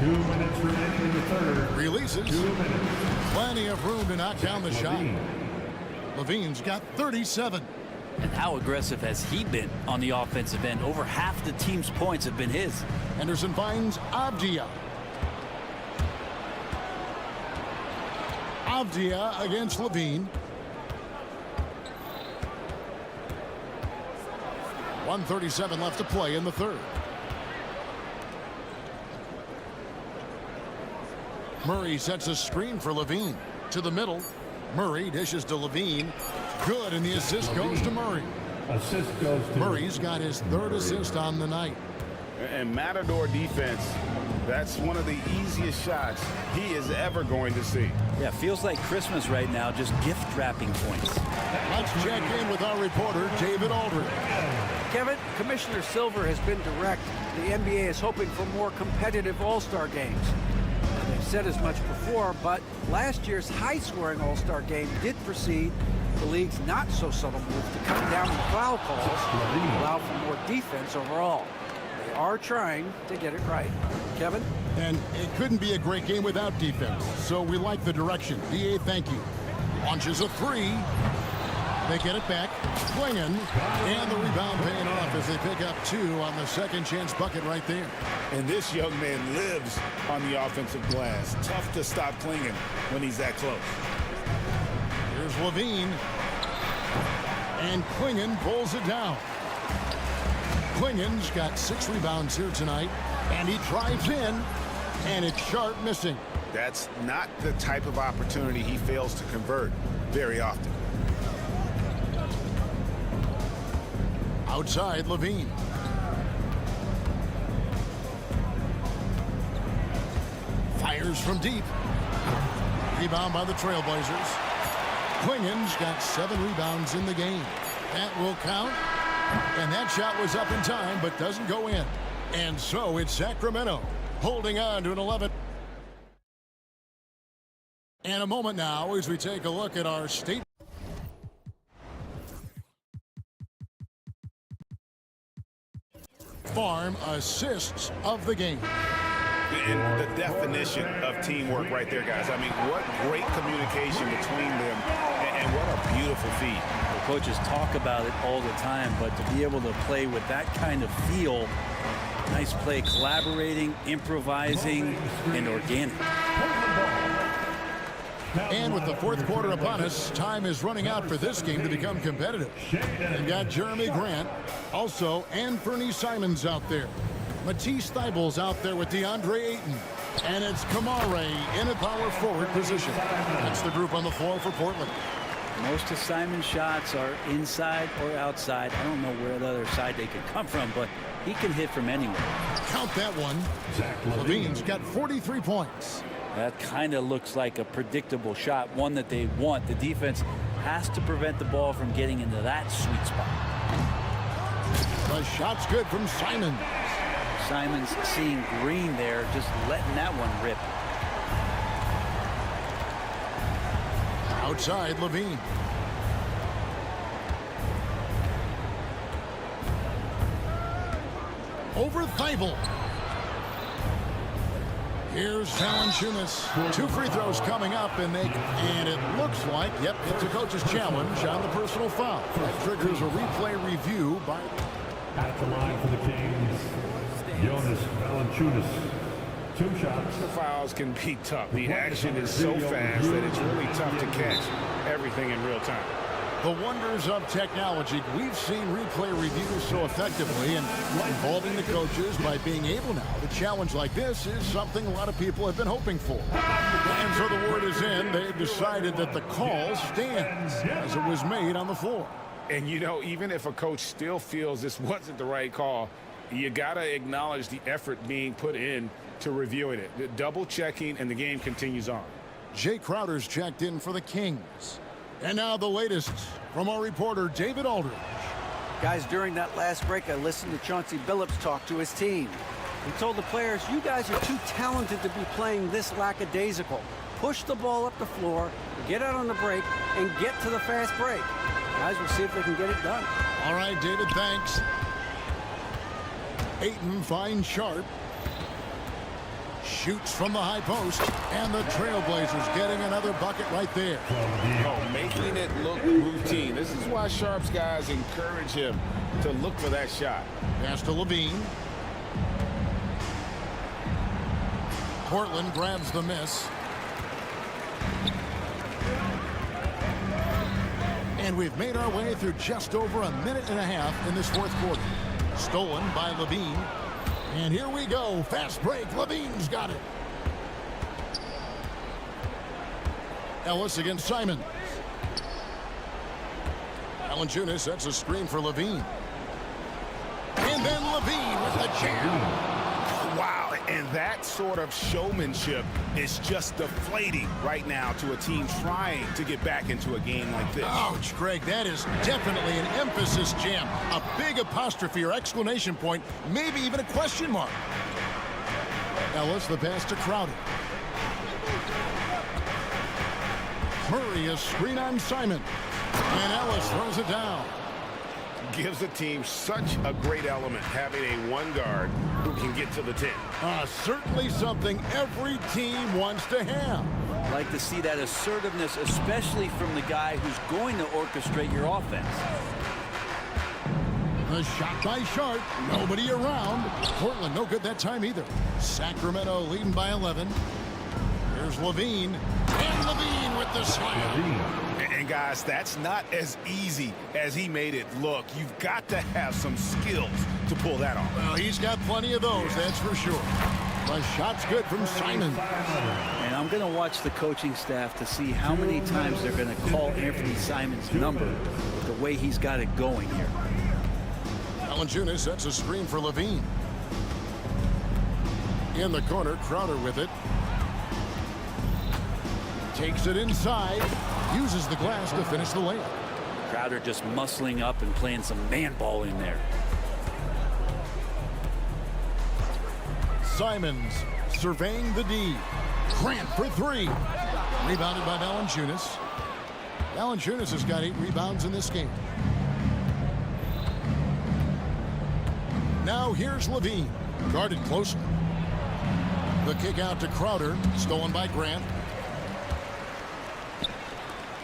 S5: 2 minutes remaining in the third.
S1: Releases.
S5: 2 minutes.
S1: Plenty of room to knock down the shot. Levine's got 37.
S10: And how aggressive has he been on the offensive end? Over half the team's points have been his.
S1: Henderson finds Avdia. Avdia against Levine. 1:37 left to play in the third. Murray sets a screen for Levine. To the middle. Murray dishes to Levine. Good, and the assist goes to Murray.
S5: Assist goes to
S1: Murray's got his 3rd assist on the night.
S2: And Matador defense, that's one of the easiest shots he is ever going to see.
S10: Yeah, feels like Christmas right now, just gift wrapping points.
S1: Let's check in with our reporter, David Aldridge.
S4: Kevin, Commissioner Silver has been direct. The NBA is hoping for more competitive All-Star games. They've said as much before, but last year's high-scoring All-Star game did precede the league's not-so-subtle move to cut down on foul calls and allow for more defense overall. They are trying to get it right. Kevin?
S1: And it couldn't be a great game without defense, so we like the direction. DA, thank you. Launches a 3. They get it back. Klingen, and the rebound paying off as they pick up 2 on the second chance bucket right there.
S2: And this young man lives on the offensive glass. Tough to stop Klingen when he's that close.
S1: Here's Levine. And Klingen pulls it down. Klingen's got 6 rebounds here tonight, and he drives in, and it's sharp missing.
S2: That's not the type of opportunity he fails to convert very often.
S1: Outside, Levine. Fires from deep. Rebound by the Trailblazers. Klingen's got 7 rebounds in the game. That will count. And that shot was up in time, but doesn't go in. And so it's Sacramento holding on to an 11. And a moment now as we take a look at our state. Farm assists of the game.
S2: And the definition of teamwork right there, guys. I mean, what great communication between them, and what a beautiful feat.
S10: The coaches talk about it all the time, but to be able to play with that kind of feel, nice play, collaborating, improvising, and organic.
S1: And with the fourth quarter upon us, time is running out for this game to become competitive. We've got Jeremy Grant, also Anthony Simons out there. Matisse Thybulle's out there with DeAndre Ayton. And it's Kamare in a power forward position. That's the group on the floor for Portland.
S10: Most of Simon's shots are inside or outside. I don't know where the other side they could come from, but he can hit from anywhere.
S1: Count that one. Levine's got 43 points.
S10: That kind of looks like a predictable shot, one that they want. The defense has to prevent the ball from getting into that sweet spot.
S1: The shot's good from Simons.
S10: Simons seeing green there, just letting that one rip.
S1: Outside, Levine. Over Thibault. Here's Valanciunas. 2 free throws coming up, and it looks like, yep, it's a coach's challenge on the personal foul. That triggers a replay review by...
S5: At the line for the Kings, Jonas Valanciunas. 2 shots.
S13: The fouls can be tough. The action is so fast that it's really tough to catch everything in real time.
S1: The wonders of technology. We've seen replay reviews so effectively, and involving the coaches by being able now to challenge like this is something a lot of people have been hoping for. And so the word is in. They've decided that the call stands as it was made on the floor.
S13: And, you know, even if a coach still feels this wasn't the right call, you got to acknowledge the effort being put in to reviewing it. Double checking, and the game continues on.
S1: Jay Crowder's checked in for the Kings. And now the latest from our reporter, David Aldridge.
S4: Guys, during that last break, I listened to Chauncey Billups talk to his team. He told the players, you guys are too talented to be playing this lackadaisical. Push the ball up the floor, get out on the break, and get to the fast break. Guys, we'll see if they can get it done.
S1: All right, David, thanks. Ayton finds Sharp. Shoots from the high post, and the Trailblazers getting another bucket right there.
S2: Oh, making it look routine. This is why Sharp's guys encourage him to look for that shot.
S1: Pass to Levine. Portland grabs the miss. And we've made our way through just over a minute and a half in this fourth quarter. Stolen by Levine. And here we go. Fast break. Levine's got it. Ellis against Simons. Valanciunas sets a screen for Levine. And then Levine with the jam.
S2: Wow, and that sort of showmanship is just deflating right now to a team trying to get back into a game like this.
S1: Ouch, Greg, that is definitely an emphasis jam. A big apostrophe or exclamation point, maybe even a question mark. Ellis, the pass to Crowder. Murray, a screen on Simon. And Ellis throws it down.
S13: Gives a team such a great element having a one guard who can get to the 10.
S1: Certainly something every team wants to have.
S10: Like to see that assertiveness, especially from the guy who's going to orchestrate your offense.
S1: The shot by Sharp. Nobody around. Portland no good that time either. Sacramento leading by 11. Here's Levine. And Levine with the slam.
S2: And guys, that's not as easy as he made it look. You've got to have some skills to pull that off.
S1: Well, he's got plenty of those, that's for sure. The shot's good from Simon.
S10: And I'm going to watch the coaching staff to see how many times they're going to call Anthony Simons' number with the way he's got it going here.
S1: Valanciunas sets a screen for Levine. In the corner, Crowder with it. Takes it inside. Uses the glass to finish the layup.
S10: Crowder just muscling up and playing some man ball in there.
S1: Simons surveying the D. Grant for 3. Rebounded by Valanciunas. Valanciunas has got 8 rebounds in this game. Now here's Levine. Guarded closely. The kick out to Crowder, stolen by Grant.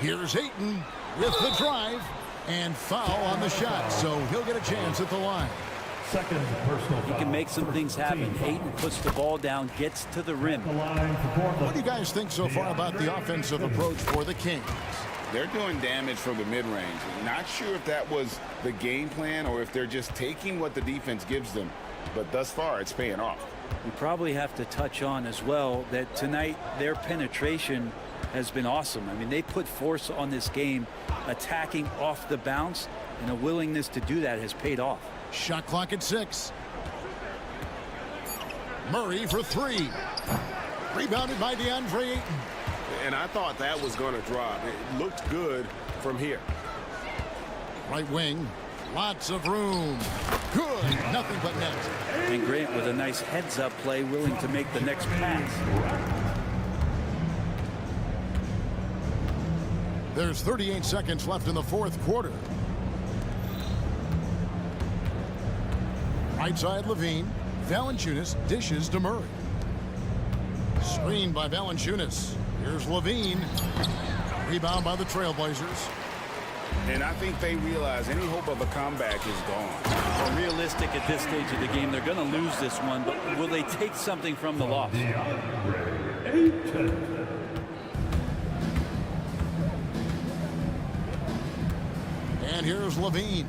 S1: Here's Ayton with the drive, and foul on the shot, so he'll get a chance at the line.
S5: Second personal
S10: He can make some things happen. Ayton puts the ball down, gets to the rim.
S1: What do you guys think so far about the offensive approach for the Kings?
S2: They're doing damage from the mid-range. Not sure if that was the game plan or if they're just taking what the defense gives them. But thus far, it's paying off.
S10: We probably have to touch on as well that tonight their penetration has been awesome. I mean, they put force on this game, attacking off the bounce, and a willingness to do that has paid off.
S1: Shot clock at 6. Murray for 3. Rebounded by DeAndre Ayton.
S11: And I thought that was going to drop. It looked good from here.
S1: Right wing. Lots of room. Good. Nothing but net.
S10: And Grant with a nice heads-up play, willing to make the next pass.
S1: There's 38 seconds left in the fourth quarter. Right side, Levine. Valanciunas dishes to Murray. Screen by Valanciunas. Here's Levine. Rebound by the Trailblazers.
S2: And I think they realize any hope of a comeback is gone.
S10: Well, realistic at this stage of the game, they're going to lose this one, but will they take something from the loss?
S1: And here's Levine.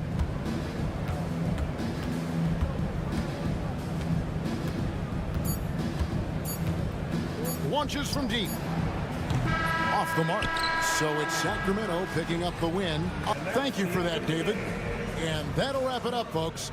S1: Launches from deep. Off the mark. So it's Sacramento picking up the win. Thank you for that, David. And that'll wrap it up, folks.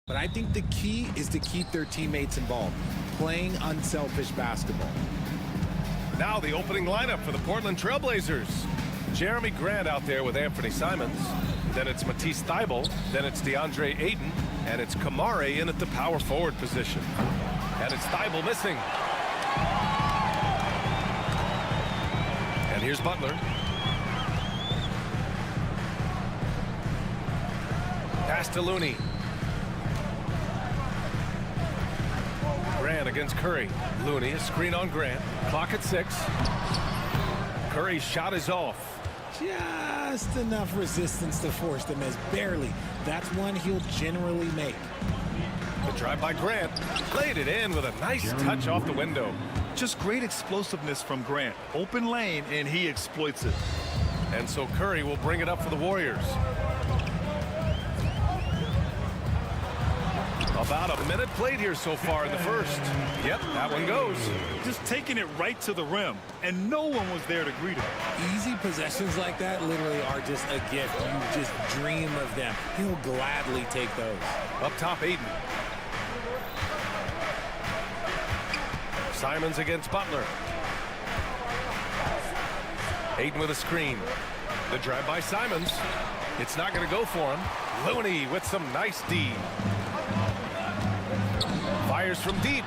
S3: But I think the key is to keep their teammates involved, playing unselfish basketball.
S7: Now the opening lineup for the Portland Trailblazers. Jeremy Grant out there with Anthony Simons. Then it's Matisse Thybulle. Then it's DeAndre Ayton. And it's Kamare in at the power forward position. And it's Thybulle missing. And here's Butler. Pass to Looney. Grant against Curry. Looney, a screen on Grant. Clock at 6. Curry's shot is off.
S3: Just enough resistance to force them as barely. That's one he'll generally make.
S7: The drive by Grant. Laid it in with a nice touch off the window.
S8: Just great explosiveness from Grant. Open lane, and he exploits it.
S7: And so Curry will bring it up for the Warriors. About a minute played here so far in the first. Yep, that one goes.
S8: Just taking it right to the rim, and no one was there to greet him.
S3: Easy possessions like that literally are just a gift. You just dream of them. He'll gladly take those.
S7: Up top, Ayton. Simons against Butler. Ayton with a screen. The drive by Simons. It's not going to go for him. Looney with some nice D. Fires from deep.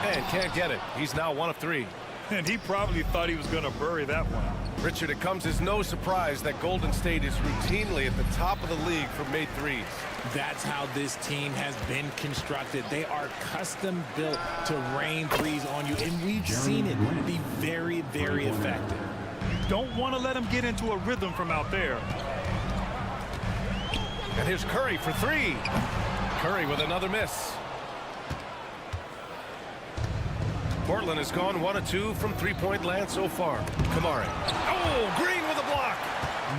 S7: And can't get it. He's now 1 of 3.
S8: And he probably thought he was going to bury that one.
S7: Richard, it comes as no surprise that Golden State is routinely at the top of the league for made threes.
S3: That's how this team has been constructed. They are custom built to rain threes on you, and we've seen it be very, very effective.
S8: You don't want to let him get into a rhythm from out there.
S7: And here's Curry for 3. Curry with another miss. Portland has gone 1 of 2 from three-point land so far. Kamare. Oh, Green with a block.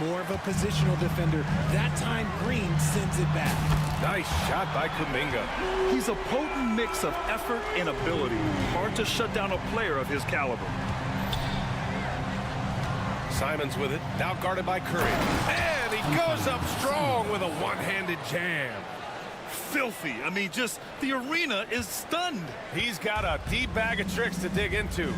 S3: More of a positional defender. That time, Green sends it back.
S7: Nice shot by Kuminga.
S8: He's a potent mix of effort and ability. Hard to shut down a player of his caliber.
S7: Simons with it. Now guarded by Curry. And he goes up strong with a one-handed jam.
S8: Filthy. I mean, just the arena is stunned.
S7: He's got a deep bag of tricks to dig into.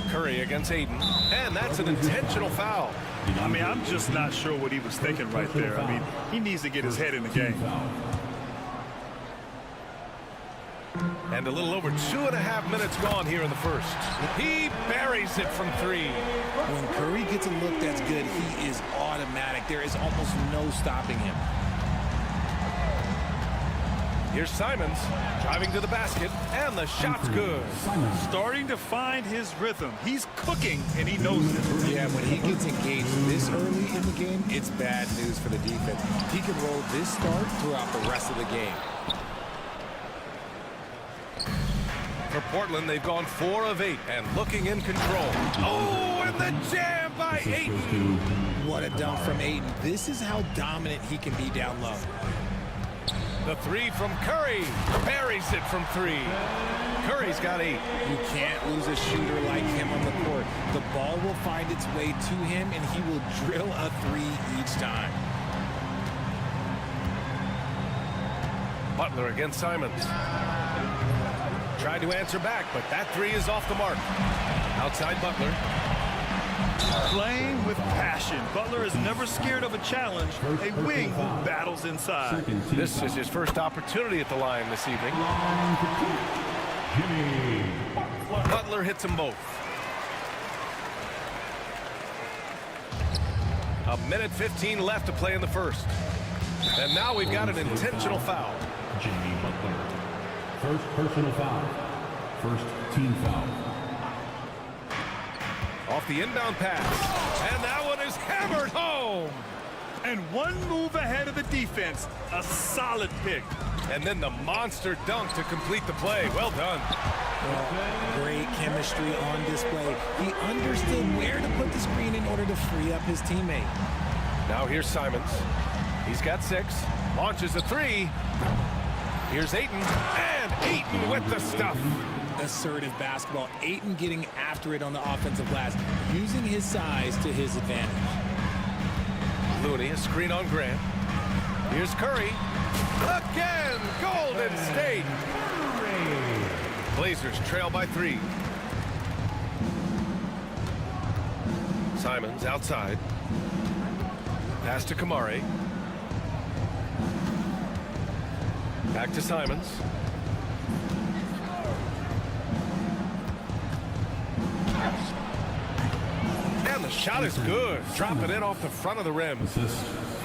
S7: Curry against Ayton. And that's an intentional foul.
S8: I mean, I'm just not sure what he was thinking right there. I mean, he needs to get his head in the game.
S7: And a little over 2.5 minutes gone here in the first. He buries it from 3.
S3: When Curry gets a look that's good, he is automatic. There is almost no stopping him.
S7: Here's Simons driving to the basket, and the shot's good.
S8: Starting to find his rhythm. He's cooking, and he knows it.
S3: Yeah, when he gets engaged this early in the game, it's bad news for the defense. He can roll this start throughout the rest of the game.
S7: For Portland, they've gone 4 of 8 and looking in control. Oh, and the jam by Ayton.
S3: What a dunk from Ayton. This is how dominant he can be down low.
S7: The 3 from Curry. Buries it from 3. Curry's got 8.
S3: You can't lose a shooter like him on the court. The ball will find its way to him, and he will drill a 3 each time.
S7: Butler against Simons. Tried to answer back, but that 3 is off the mark. Outside Butler.
S8: Playing with passion. Butler is never scared of a challenge. A wing who battles inside.
S7: This is his first opportunity at the line this evening. Butler hits them both. 1:15 left to play in the first. And now we've got an intentional foul.
S5: Jimmy Butler. First personal foul. First team foul.
S7: Off the inbound pass. And that one is hammered home.
S8: And one move ahead of the defense. A solid pick.
S7: And then the monster dunk to complete the play. Well done.
S3: Well, great chemistry on display. He understood where to put the screen in order to free up his teammate.
S7: Now here's Simons. He's got 6. Launches a 3. Here's Ayton, and Ayton with the stuff.
S3: Assertive basketball. Ayton getting after it on the offensive glass, using his size to his advantage.
S7: Looney, a screen on Grant. Here's Curry. Again, Golden State. Blazers trail by 3. Simons outside. Pass to Kamari. Back to Simons. And the shot is good. Dropping in off the front of the rim.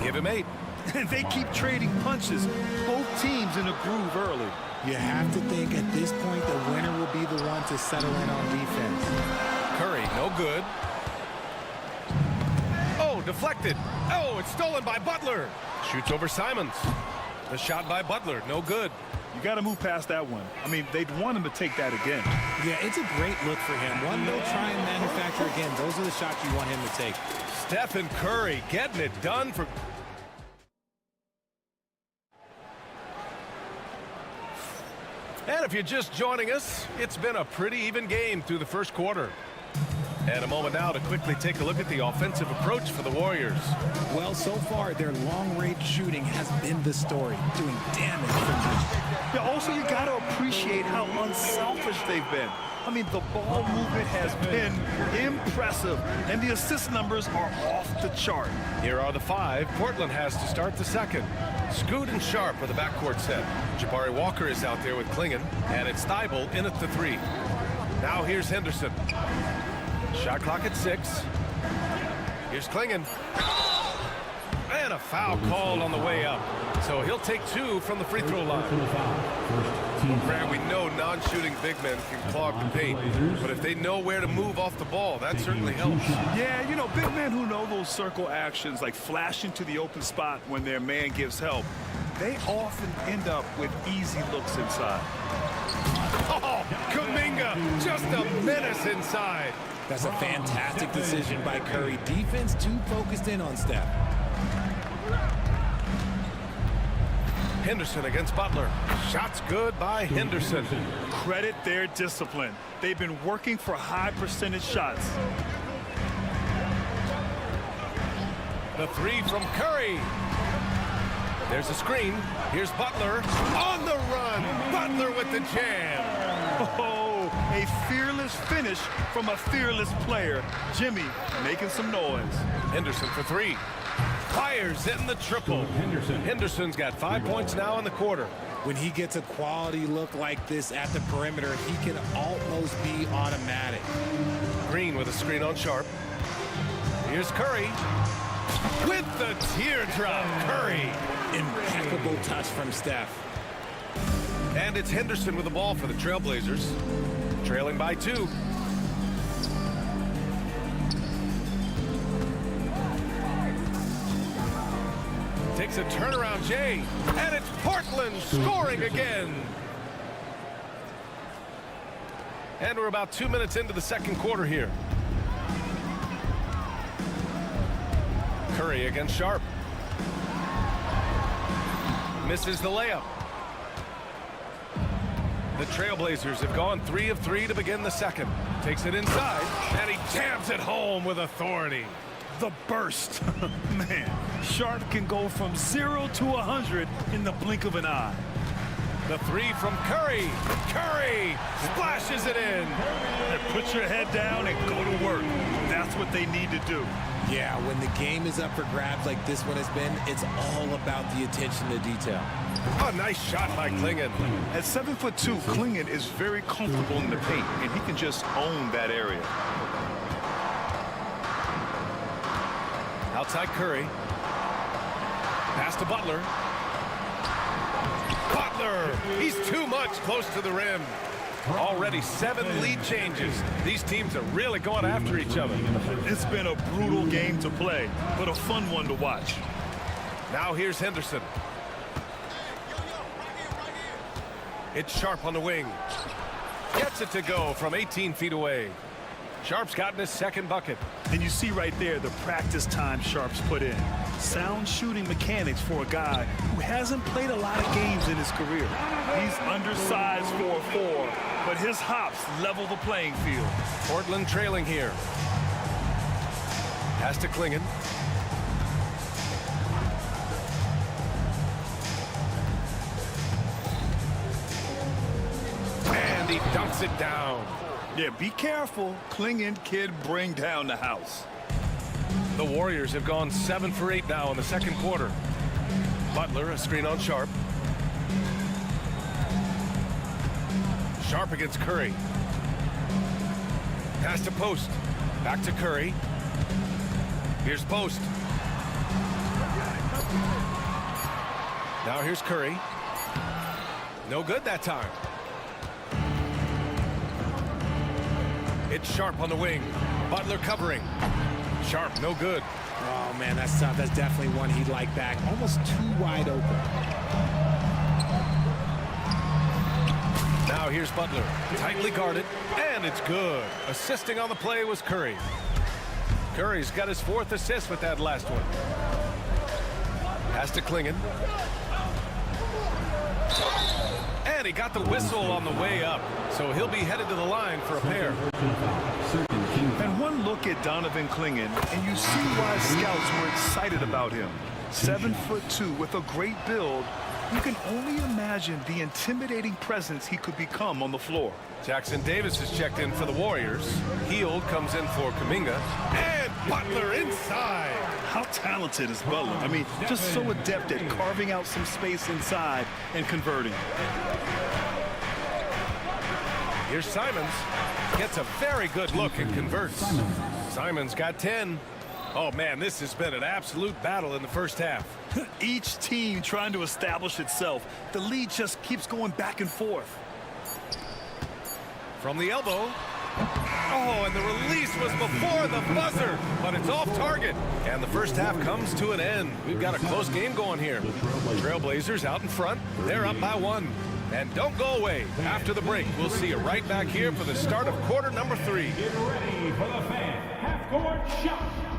S7: Give him 8.
S8: And they keep trading punches. Both teams in a groove early.
S14: You have to think at this point the winner will be the one to settle in on defense.
S7: Curry, no good. Oh, deflected. Oh, it's stolen by Butler. Shoots over Simons. The shot by Butler, no good.
S8: You got to move past that one. I mean, they'd want him to take that again.
S14: Yeah, it's a great look for him. One they'll try and manufacture again. Those are the shots you want him to take.
S7: Stephen Curry getting it done for... And if you're just joining us, it's been a pretty even game through the first quarter. And a moment now to quickly take a look at the offensive approach for the Warriors.
S14: Well, so far, their long-range shooting has been the story, doing damage from deep.
S8: Yeah, also, you got to appreciate how unselfish they've been. I mean, the ball movement has been impressive, and the assist numbers are off the chart.
S7: Here are the 5 Portland has to start the second. Scoot and Sharp are the backcourt set. Jabari Walker is out there with Klingon, and it's Thibault in at the 3. Now here's Henderson. Shot clock at 6. Here's Klingon. And a foul called on the way up. So he'll take 2 from the free throw line. Grant, we know non-shooting big men can clog the paint, but if they know where to move off the ball, that certainly helps.
S8: Yeah, you know, big men who know those circle actions, like flashing to the open spot when their man gives help, they often end up with easy looks inside.
S7: Oh, Kuminga, just a menace inside.
S14: That's a fantastic decision by Curry. Defense too focused in on Steph.
S7: Henderson against Butler. Shots good by Henderson.
S8: Credit their discipline. They've been working for high percentage shots.
S7: The 3 from Curry. There's a screen. Here's Butler on the run. Butler with the jam.
S8: Oh, a fearless finish from a fearless player. Jimmy making some noise.
S7: Henderson for 3. Fires in the triple. Henderson's got 5 points now in the quarter.
S14: When he gets a quality look like this at the perimeter, he can almost be automatic.
S7: Green with a screen on Sharp. Here's Curry. With the teardrop, Curry.
S14: Impeccable touch from Steph.
S7: And it's Henderson with the ball for the Trailblazers. Trailing by 2. Takes a turnaround, Jay. And it's Portland scoring again. And we're about 2 minutes into the second quarter here. Curry against Sharp. Misses the layup. The Trailblazers have gone 3 of 3 to begin the second. Takes it inside, and he jams it home with authority.
S8: The burst. Man, Sharp can go from 0 to 100 in the blink of an eye.
S7: The 3 from Curry. Curry splashes it in.
S8: And put your head down and go to work. That's what they need to do.
S14: Yeah, when the game is up for grabs like this one has been, it's all about the attention to detail.
S7: A nice shot by Klingon.
S8: At 7'2", Klingon is very comfortable in the paint, and he can just own that area.
S7: Outside Curry. Pass to Butler. Butler! He's too much close to the rim. Already 7 lead changes. These teams are really going after each other.
S8: It's been a brutal game to play, but a fun one to watch.
S7: Now here's Henderson. It's Sharp on the wing. Gets it to go from 18 feet away. Sharp's gotten his second bucket.
S8: And you see right there the practice time Sharp's put in. Sound shooting mechanics for a guy who hasn't played a lot of games in his career. He's undersized for a 4, but his hops level the playing field.
S7: Portland trailing here. Pass to Klingon. Dunks it down.
S8: Yeah, be careful. Klingon can bring down the house.
S7: The Warriors have gone 7 for 8 now in the second quarter. Butler, a screen on Sharp. Sharp against Curry. Pass to Post. Back to Curry. Here's Post. Now here's Curry. No good that time. It's Sharp on the wing. Butler covering. Sharp, no good.
S3: Oh, man, that's tough. That's definitely one he'd like back. Almost too wide open.
S7: Now here's Butler. Tightly guarded, and it's good. Assisting on the play was Curry. Curry's got his 4th assist with that last one. Pass to Klingon. And he got the whistle on the way up, so he'll be headed to the line for a pair.
S8: And one look at Donovan Klingon, and you see why scouts were excited about him. 7'2" with a great build. You can only imagine the intimidating presence he could become on the floor.
S7: Jackson Davis is checked in for the Warriors. Heald comes in for Kuminga. And Butler inside.
S8: How talented is Butler? I mean, just so adept at carving out some space inside and converting.
S7: Here's Simons. Gets a very good look and converts. Simons got 10. Oh, man, this has been an absolute battle in the first half.
S8: Each team trying to establish itself. The lead just keeps going back and forth.
S7: From the elbow. Oh, and the release was before the buzzer, but it's off target. And the first half comes to an end. We've got a close game going here. Trailblazers out in front. They're up by 1. And don't go away. After the break, we'll see you right back here for the start of quarter number 3.
S5: Get ready for the fan half-court shot.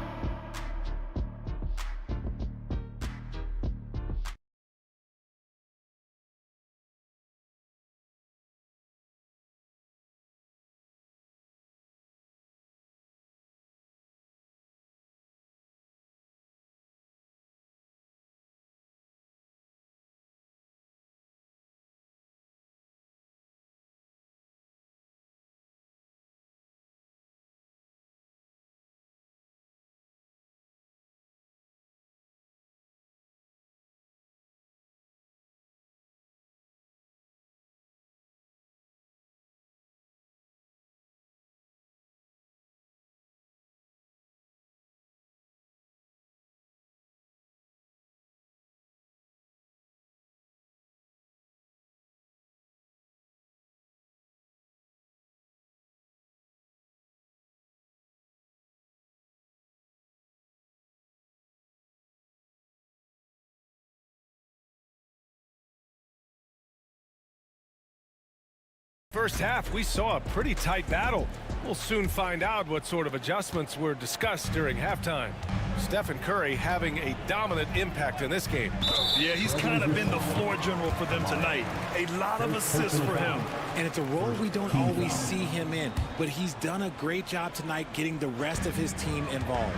S7: First half, we saw a pretty tight battle. We'll soon find out what sort of adjustments were discussed during halftime. Stephen Curry having a dominant impact in this game.
S8: Yeah, he's kind of been the floor general for them tonight. A lot of assists for him.
S3: And it's a role we don't always see him in, but he's done a great job tonight getting the rest of his team involved.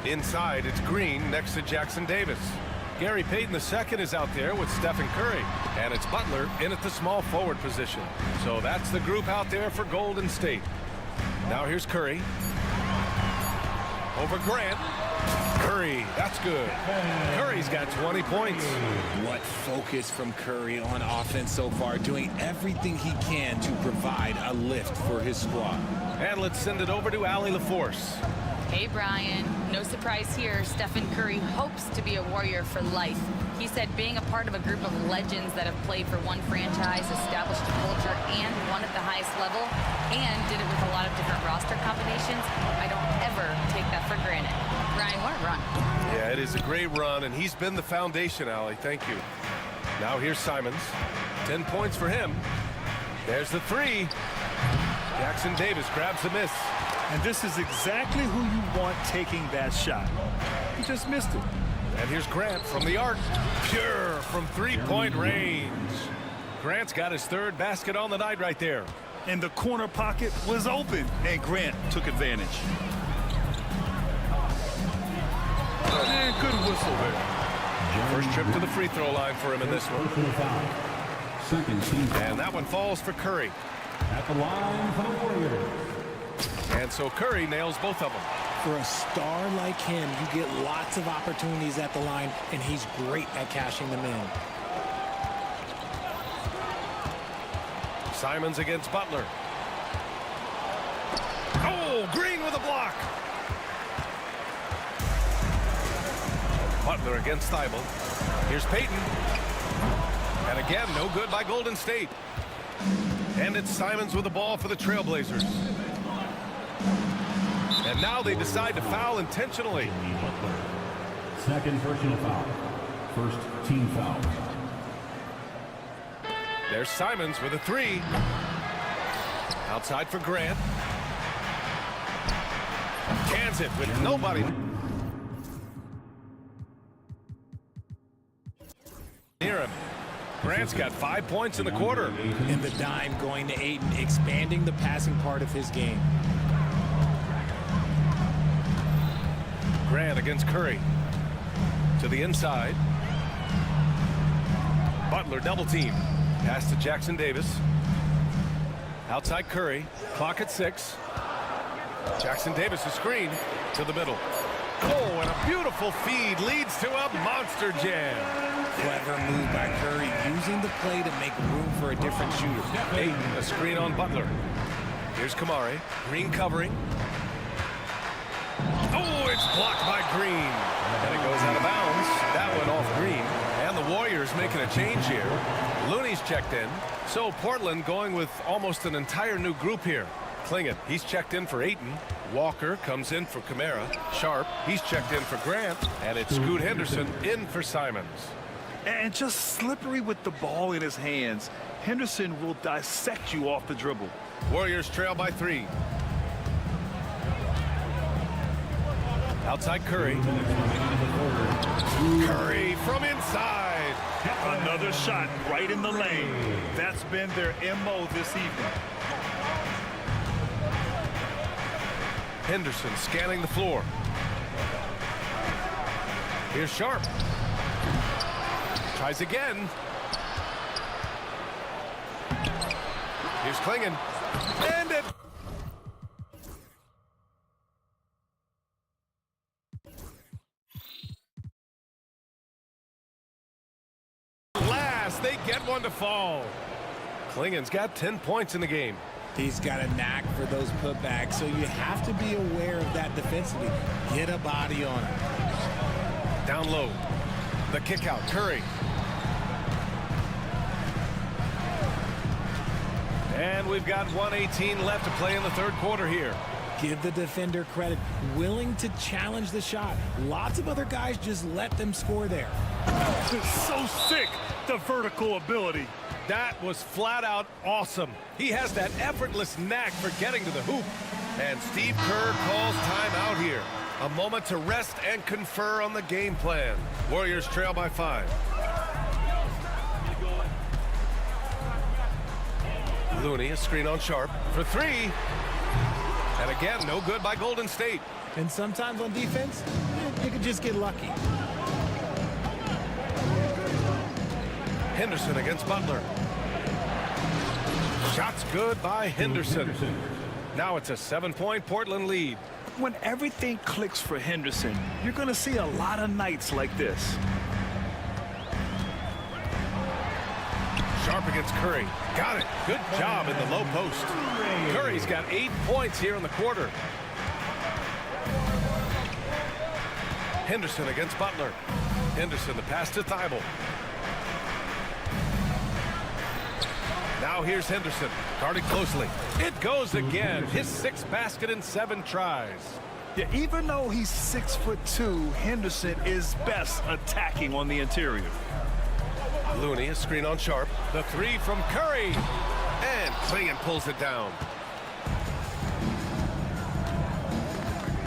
S7: Inside, it's Green next to Jackson Davis. Gary Payton II is out there with Stephen Curry. And it's Butler in at the small forward position. So that's the group out there for Golden State. Now here's Curry. Over Grant. Curry, that's good. Curry's got 20 points.
S3: What focus from Curry on offense so far, doing everything he can to provide a lift for his squad.
S7: And let's send it over to Allie LaForce.
S9: Hey, Brian. No surprise here. Stephen Curry hopes to be a Warrior for life. He said being a part of a group of legends that have played for one franchise, established a culture, and won at the highest level, and did it with a lot of different roster combinations, I don't ever take that for granted. Brian, what a run.
S7: Yeah, it is a great run, and he's been the foundation, Allie. Thank you. Now here's Simons. 10 points for him. There's the 3. Jackson Davis grabs the miss.
S8: And this is exactly who you want taking that shot. He just missed it.
S7: And here's Grant from the arc. Pure from three-point range. Grant's got his 3rd basket on the night right there.
S8: And the corner pocket was open, and Grant took advantage. And good whistle there.
S7: First trip to the free throw line for him in this one.
S5: Second team.
S7: And that one falls for Curry.
S5: At the line for the Warriors.
S7: And so Curry nails both of them.
S3: For a star like him, you get lots of opportunities at the line, and he's great at cashing them in.
S7: Simons against Butler. Oh, Green with a block. Butler against Thibault. Here's Payton. And again, no good by Golden State. And it's Simons with the ball for the Trailblazers. And now they decide to foul intentionally.
S5: Second personal foul. First team foul.
S7: There's Simons with a three. Outside for Grant. Cans it with nobody near him. Grant's got 5 points in the quarter.
S3: And the dime going to Ayton, expanding the passing part of his game.
S7: Grant against Curry. To the inside. Butler double team. Pass to Jackson Davis. Outside Curry. Clock at 6. Jackson Davis a screen to the middle. Oh, and a beautiful feed leads to a monster jam.
S3: Clever move by Curry, using the play to make room for a different shooter.
S7: Ayton, a screen on Butler. Here's Kamari. Green covering. Oh, it's blocked by Green. And it goes out of bounds. That went off Green. And the Warriors making a change here. Looney's checked in. So Portland going with almost an entire new group here. Klingon, he's checked in for Ayton. Walker comes in for Kamara. Sharp, he's checked in for Grant. And it's Scoot Henderson in for Simons.
S8: And just slippery with the ball in his hands. Henderson will dissect you off the dribble.
S7: Warriors trail by 3. Outside Curry. Curry from inside.
S8: Another shot right in the lane. That's been their MO this evening.
S7: Henderson scanning the floor. Here's Sharp. Tries again. Here's Klingon. And it. Last, they get one to fall. Klingon's got 10 points in the game.
S3: He's got a knack for those putbacks, so you have to be aware of that defensively. Get a body on him.
S7: Down low. The kick out. Curry. And we've got 1:18 left to play in the third quarter here.
S3: Give the defender credit. Willing to challenge the shot. Lots of other guys just let them score there.
S8: So sick, the vertical ability.
S7: That was flat out awesome. He has that effortless knack for getting to the hoop. And Steve Kerr calls timeout here. A moment to rest and confer on the game plan. Warriors trail by 5. Looney, a screen on Sharp for 3. And again, no good by Golden State.
S3: And sometimes on defense, you can just get lucky.
S7: Henderson against Butler. Shots good by Henderson. Now it's a 7-point Portland lead.
S8: When everything clicks for Henderson, you're going to see a lot of nights like this.
S7: Sharp against Curry. Got it. Good job in the low post. Curry's got 8 points here in the quarter. Henderson against Butler. Henderson, the pass to Thibault. Now here's Henderson, guarded closely. It goes again. His 6th basket in 7 tries.
S8: Yeah, even though he's 6'2", Henderson is best attacking on the interior.
S7: Looney, a screen on Sharp. The 3 from Curry. And Klingon pulls it down.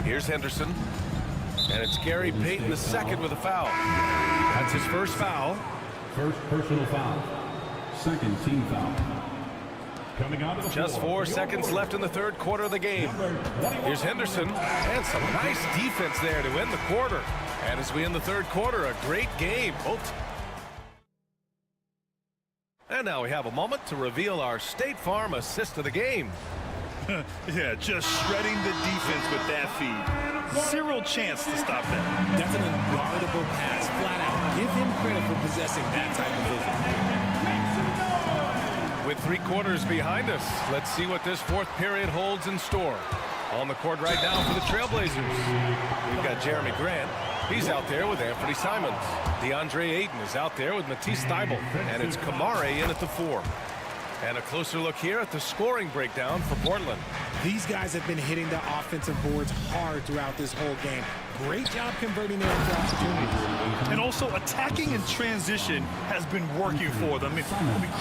S7: Here's Henderson. And it's Gary Payton II with a foul. That's his first foul.
S5: First personal foul. Second team foul. Coming out of the
S7: Just 4 seconds left in the third quarter of the game. Here's Henderson. And some nice defense there to end the quarter. And as we end the third quarter, a great game. And now we have a moment to reveal our State Farm assist of the game.
S8: Yeah, just shredding the defense with that feed. Zero chance to stop that.
S14: That's an unguardable pass, flat out. Give him credit for possessing that type of vision.
S7: With 3 quarters behind us, let's see what this 4th period holds in store. On the court right now for the Trailblazers, we've got Jeremy Grant. He's out there with Anthony Simons. DeAndre Ayton is out there with Matisse Thybulle. And it's Kamare in at the 4. And a closer look here at the scoring breakdown for Portland.
S14: These guys have been hitting the offensive boards hard throughout this whole game. Great job converting their opportunities.
S8: And also attacking in transition has been working for them. We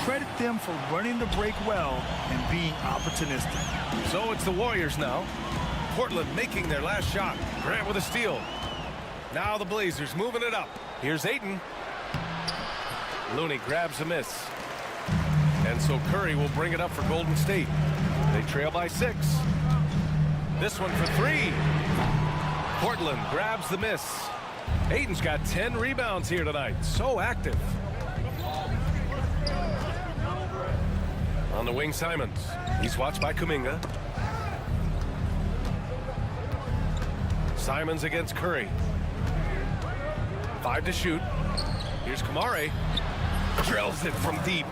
S8: credit them for running the break well and being opportunistic.
S7: So it's the Warriors now. Portland making their last shot. Grant with a steal. Now the Blazers moving it up. Here's Ayton. Looney grabs a miss. And so Curry will bring it up for Golden State. They trail by 6. This one for 3. Portland grabs the miss. Ayton's got 10 rebounds here tonight. So active. On the wing, Simons. He's watched by Kuminga. Simons against Curry. 5 to shoot. Here's Kamare. Drills it from deep.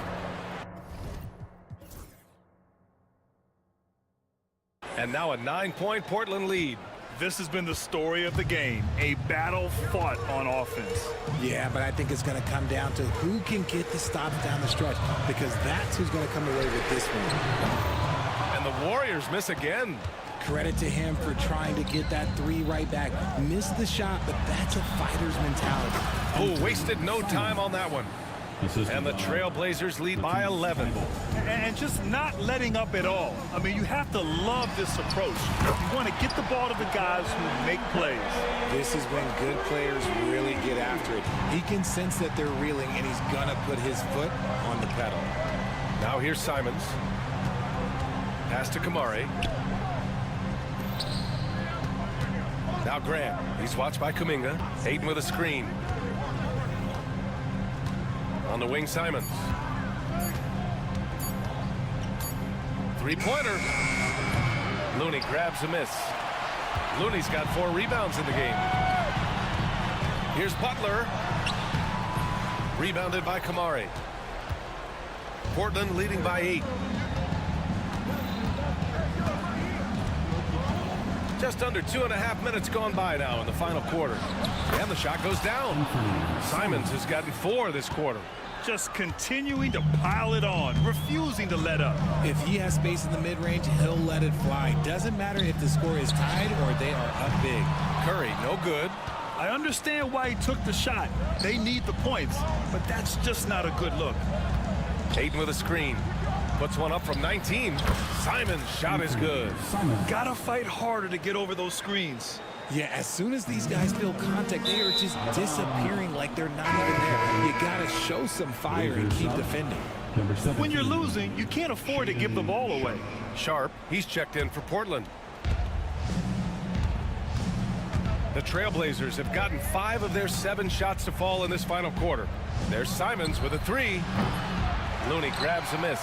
S7: And now a 9-point Portland lead.
S8: This has been the story of the game, a battle fought on offense.
S14: Yeah, but I think it's going to come down to who can get the stops down the stretch, because that's who's going to come away with this one.
S7: And the Warriors miss again.
S14: Credit to him for trying to get that 3 right back. Missed the shot, but that's a fighter's mentality.
S7: Oh, wasted no time on that one. And the Trailblazers lead by 11.
S8: And just not letting up at all. I mean, you have to love this approach. You want to get the ball to the guys who make plays.
S14: This is when good players really get after it. He can sense that they're reeling, and he's going to put his foot on the pedal.
S7: Now here's Simons. Pass to Kamare. Now Grant. He's watched by Kuminga. Ayton with a screen. On the wing, Simons. 3-pointer. Looney grabs a miss. Looney's got 4 rebounds in the game. Here's Butler. Rebounded by Kamare. Portland leading by 8. Just under 2.5 minutes gone by now in the final quarter. And the shot goes down. Simons has gotten 4 this quarter.
S8: Just continuing to pile it on, refusing to let up.
S14: If he has space in the mid-range, he'll let it fly. Doesn't matter if the score is tied or they are up big.
S7: Curry, no good.
S8: I understand why he took the shot. They need the points, but that's just not a good look.
S7: Ayton with a screen. Puts one up from 19. Simons' shot is good.
S8: Gotta fight harder to get over those screens.
S14: Yeah, as soon as these guys feel contact, they are just disappearing like they're not even there. You gotta show some fire and keep defending.
S8: When you're losing, you can't afford to give the ball away.
S7: Sharp, he's checked in for Portland. The Trailblazers have gotten 5 of their 7 shots to fall in this final quarter. There's Simons with a 3. Looney grabs a miss.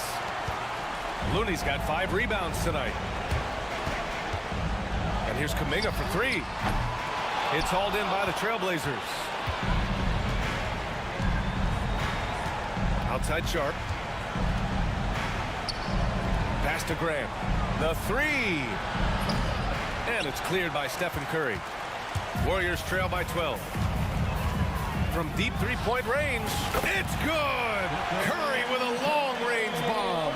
S7: Looney's got 5 rebounds tonight. And here's Kuminga for 3. It's hauled in by the Trailblazers. Outside Sharp. Pass to Grant. The 3. And it's cleared by Stephen Curry. Warriors trail by 12. From deep 3-point range, it's good! Curry with a long-range bomb.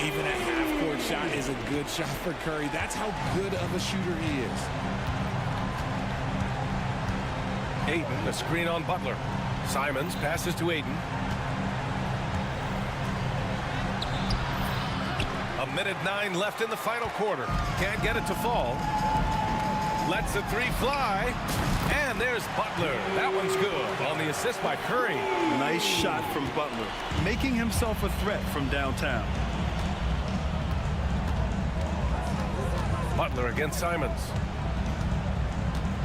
S14: Even a half-court shot is a good shot for Curry. That's how good of a shooter he is.
S7: Ayton, the screen on Butler. Simons passes to Ayton. A minute 9 left in the final quarter. Can't get it to fall. Lets the 3 fly. And there's Butler. That one's good on the assist by Curry.
S8: Nice shot from Butler, making himself a threat from downtown.
S7: Butler against Simons.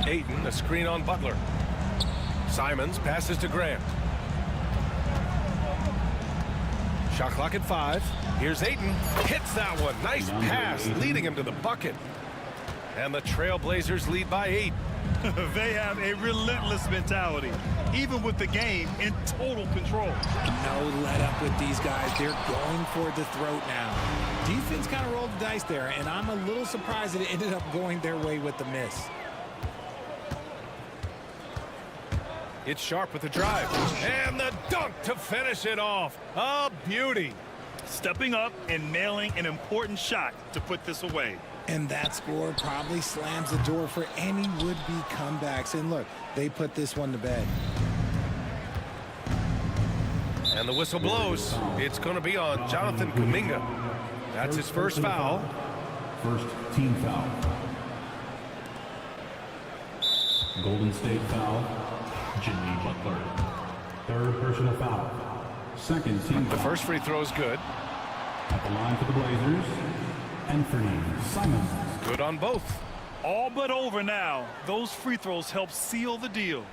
S7: Ayton, a screen on Butler. Simons passes to Grant. Shot clock at 5. Here's Ayton. Hits that one. Nice pass, leading him to the bucket. And the Trailblazers lead by 8.
S8: They have a relentless mentality, even with the game in total control.
S14: No let up with these guys. They're going for the throat now. Defense kind of rolled the dice there, and I'm a little surprised that it ended up going their way with the miss.
S7: It's Sharp with the drive. And the dunk to finish it off. A beauty.
S8: Stepping up and nailing an important shot to put this away.
S14: And that score probably slams the door for any would-be comebacks. And look, they put this one to bed.
S7: And the whistle blows. It's going to be on Jonathan Kuminga. That's his first foul.
S5: First team foul. Golden State foul, Jimmy Butler. Third personal foul. Second team foul.
S7: The first free throw is good.
S5: At the line for the Blazers, Anthony Simons.
S7: Good on both.
S8: All but over now. Those free throws help seal the deal.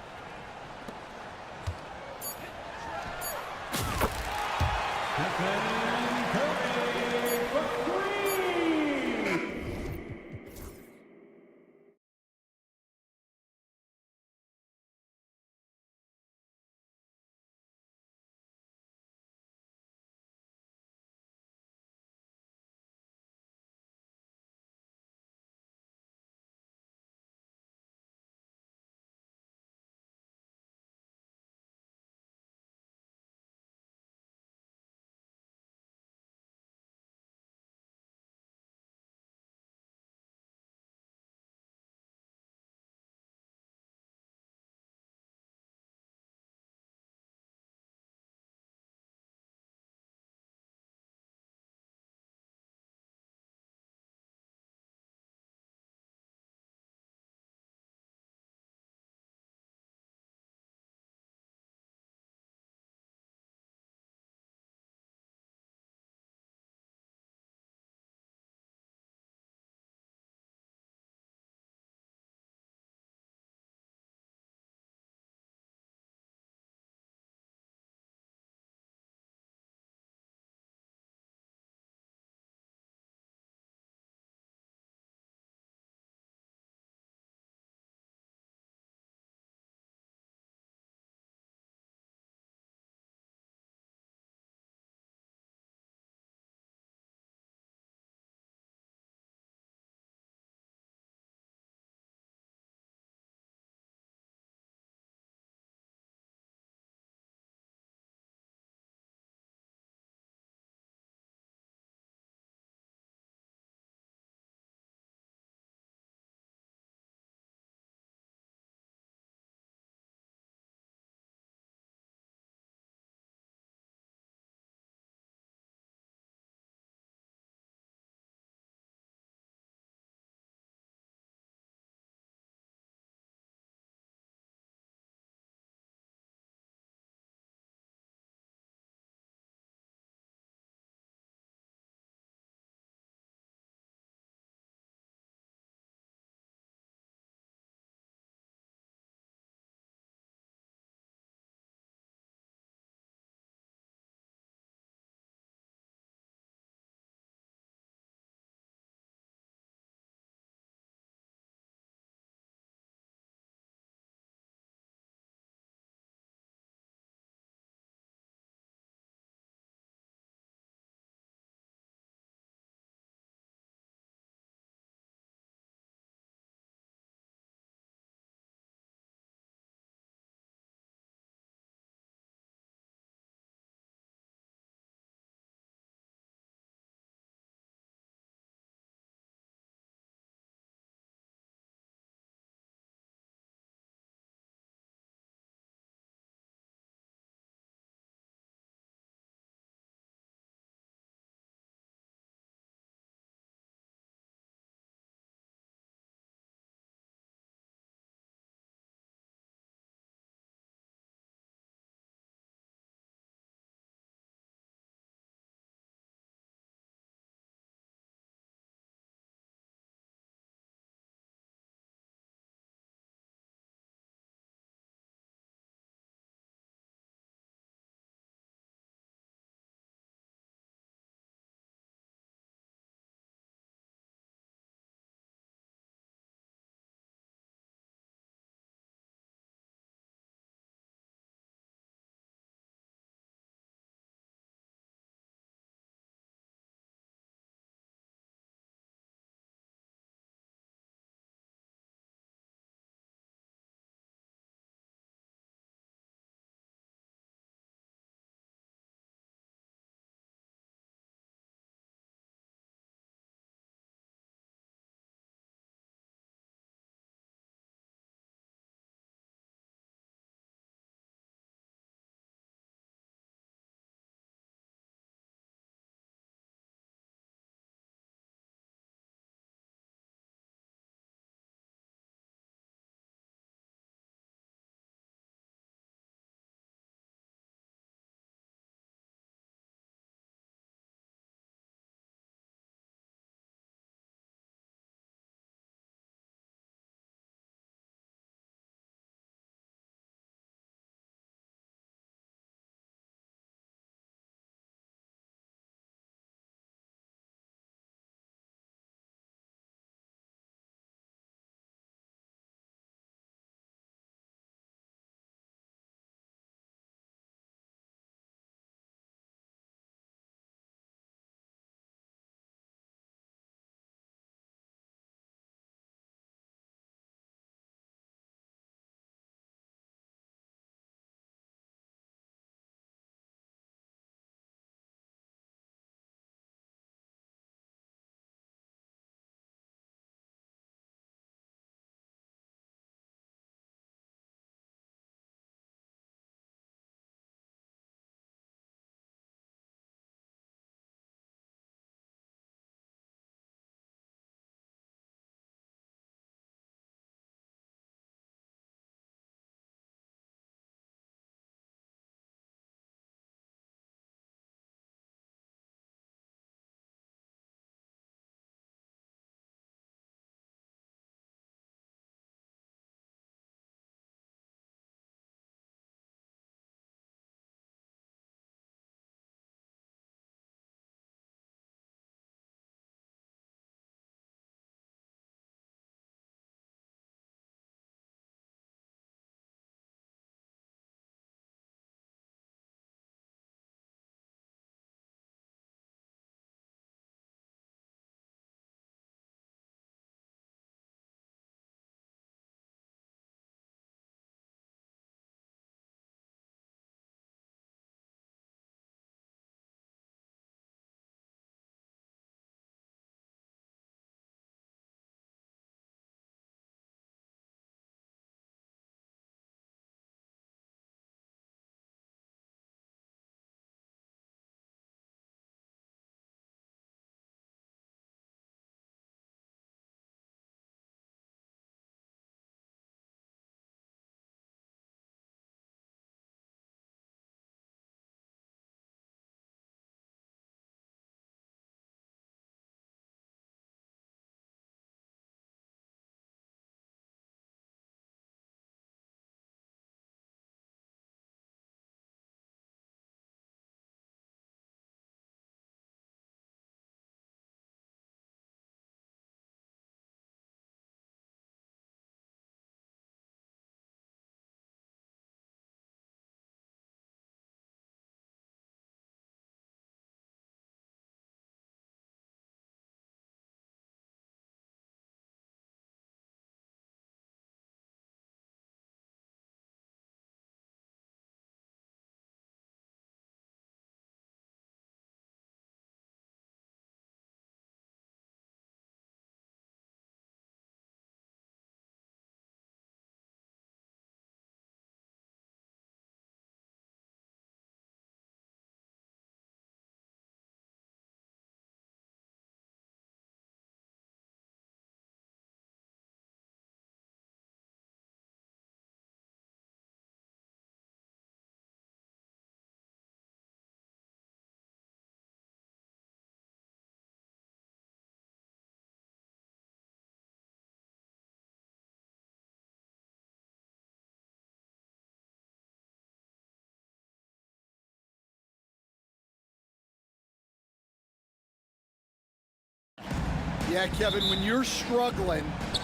S6: Yeah, Kevin, when you're struggling,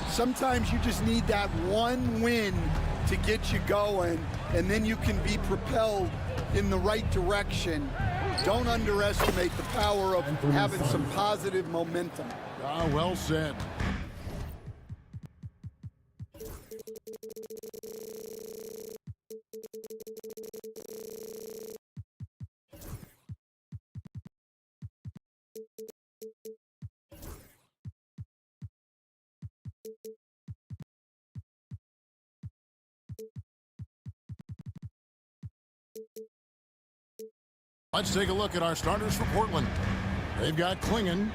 S6: sometimes you just need that one win to get you going, and then you can be propelled in the right direction. Don't underestimate the power of having some positive momentum.
S1: Ah, well said. Let's take a look at our starters for Portland. They've got Klingon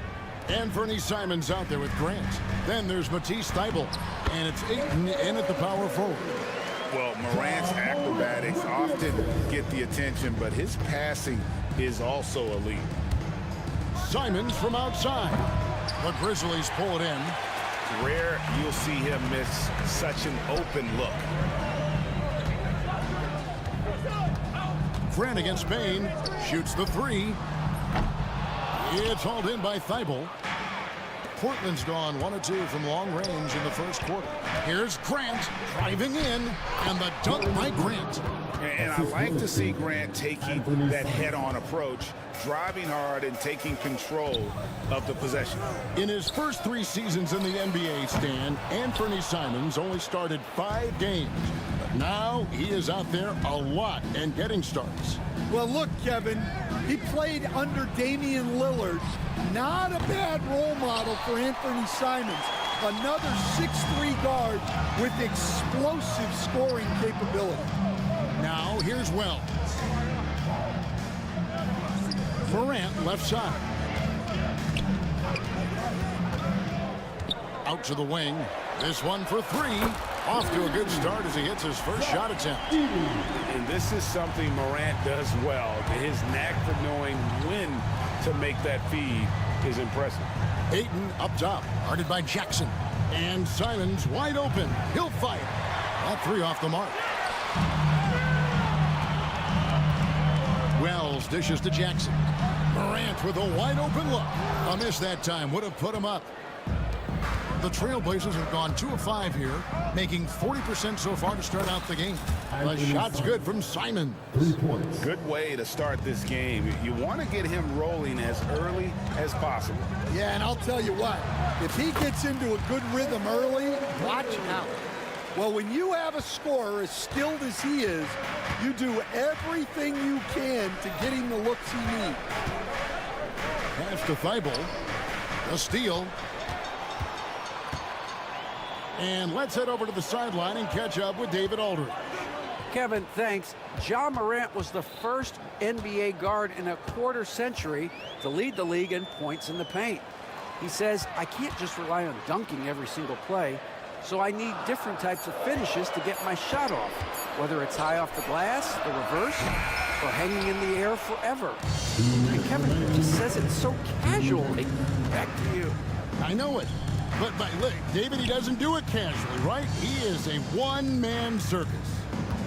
S1: and Fernie Simons out there with Grant. Then there's Matisse Thybulle, and it's Ayton in at the power forward.
S2: Well, Morant's acrobatics often get the attention, but his passing is also elite.
S1: Simons from outside. The Grizzlies pull it in.
S2: Rare you'll see him miss such an open look.
S1: Grant against Payne, shoots the three. It's hauled in by Thybulle. Portland's gone 1 of 2 from long range in the first quarter. Here's Grant driving in, and the dunk by Grant.
S2: And I like to see Grant taking that head-on approach, driving hard and taking control of the possession.
S1: In his first 3 seasons in the NBA, Stan, Anthony Simons only started 5 games. But now he is out there a lot and getting starts.
S6: Well, look, Kevin, he played under Damian Lillard. Not a bad role model for Anthony Simons. Another 6'3" guard with explosive scoring capability.
S1: Now here's Wells. Morant left side. Out to the wing. This one for 3. Off to a good start as he hits his first shot attempt.
S2: And this is something Morant does well. His knack for knowing when to make that feed is impressive.
S1: Ayton up top, guarded by Jackson. And Simons wide open. He'll fire. That 3 off the mark. Wells dishes to Jackson. Morant with a wide open look. A miss that time would have put him up. The Trailblazers have gone 2 of 5 here, making 40% so far to start out the game. The shot's good from Simons.
S2: Good way to start this game. You want to get him rolling as early as possible.
S6: Yeah, and I'll tell you what, if he gets into a good rhythm early, watch out. Well, when you have a scorer as skilled as he is, you do everything you can to get him the looks he needs.
S1: Pass to Thybulle. A steal. And let's head over to the sideline and catch up with David Aldridge.
S4: Kevin, thanks. Ja Morant was the first NBA guard in a quarter century to lead the league in points in the paint. He says, I can't just rely on dunking every single play, so I need different types of finishes to get my shot off, whether it's high off the glass, the reverse, or hanging in the air forever. And Kevin just says it so casually. Back to you.
S1: I know it. But look, David, he doesn't do it casually, right? He is a one-man circus.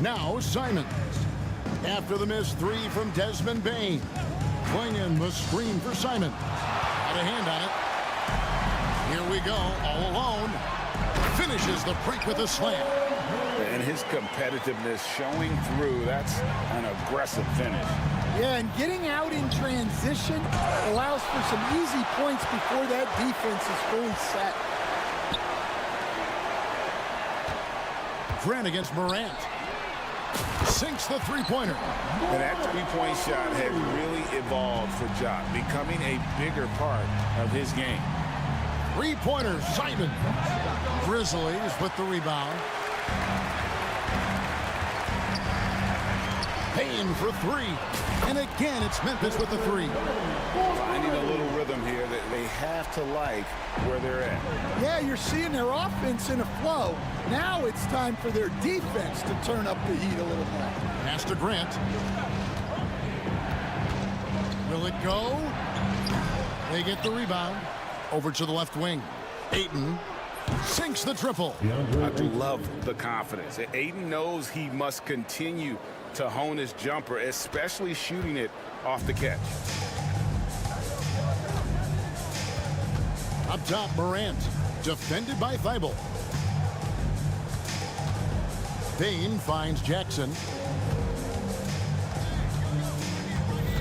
S1: Now, Simons. After the missed 3 from Desmond Bane. Klingon the screen for Simons. Got a hand on it. Here we go, all alone. Finishes the break with a slam.
S2: And his competitiveness showing through. That's an aggressive finish.
S6: Yeah, and getting out in transition allows for some easy points before that defense is fully set.
S1: Grant against Morant. Sinks the three-pointer.
S2: And that three-point shot has really evolved for Ja, becoming a bigger part of his game.
S1: Three-pointer, Simon. Grizzlies with the rebound. Payne for 3. And again, it's Memphis with the 3.
S2: Finding a little rhythm here that they have to like where they're at.
S6: Yeah, you're seeing their offense in a flow. Now it's time for their defense to turn up the heat a little more.
S1: Pass to Grant. Will it go? They get the rebound. Over to the left wing. Ayton sinks the triple.
S2: I do love the confidence. Ayton knows he must continue to hone his jumper, especially shooting it off the catch.
S1: Up top, Morant. Defended by Thibault. Bain finds Jackson.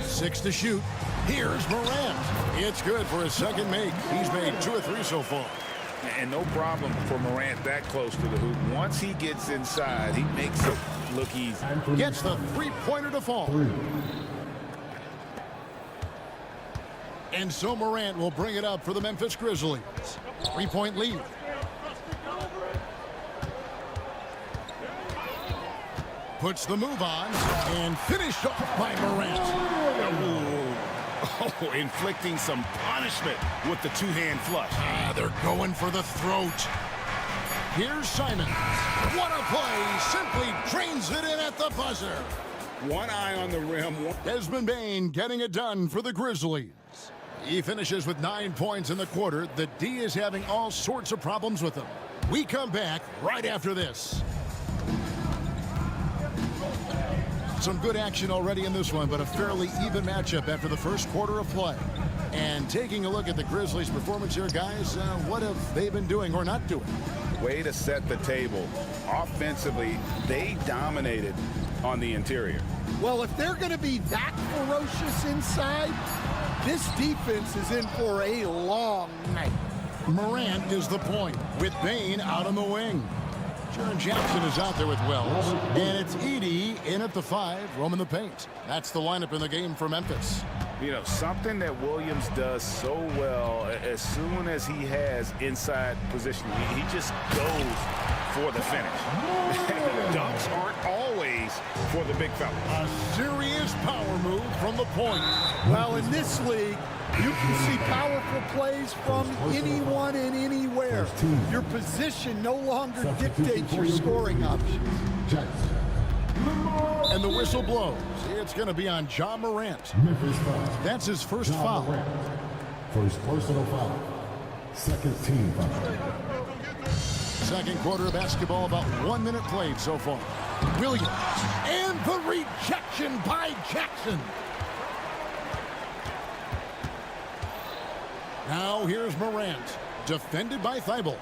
S1: 6 to shoot. Here's Morant. It's good for his second make. He's made 2 or 3 so far.
S2: And no problem for Morant that close to the hoop. Once he gets inside, he makes it look easy.
S1: Gets the three-pointer to fall. And so Morant will bring it up for the Memphis Grizzlies. 3-point lead. Puts the move on and finished off by Morant.
S2: Oh, inflicting some punishment with the two-hand flush.
S1: They're going for the throat. Here's Simon. What a play. Simply drains it in at the buzzer.
S2: One eye on the rim.
S1: Desmond Bain getting it done for the Grizzlies. He finishes with 9 points in the quarter. The D is having all sorts of problems with him. We come back right after this. Some good action already in this one, but a fairly even matchup after the first quarter of play. And taking a look at the Grizzlies' performance here, guys, what have they been doing or not doing?
S2: Way to set the table. Offensively, they dominated on the interior.
S6: Well, if they're going to be that ferocious inside, this defense is in for a long night.
S1: Morant is the point with Bain out on the wing. Jaren Jackson is out there with Wells. And it's Edey in at the 5, roaming the paint. That's the lineup in the game for Memphis.
S2: You know, something that Williams does so well, as soon as he has inside positioning, he just goes for the finish. Dunks aren't always for the big fella.
S1: A serious power move from the point.
S6: Well, in this league, you can see powerful plays from anyone and anywhere. Your position no longer dictates your scoring options.
S1: And the whistle blows. It's going to be on Ja Morant. That's his first foul.
S5: First personal foul. Second team foul.
S1: Second quarter of basketball, about 1 minute played so far. Williams. And the rejection by Jackson. Now here's Morant, defended by Thibault.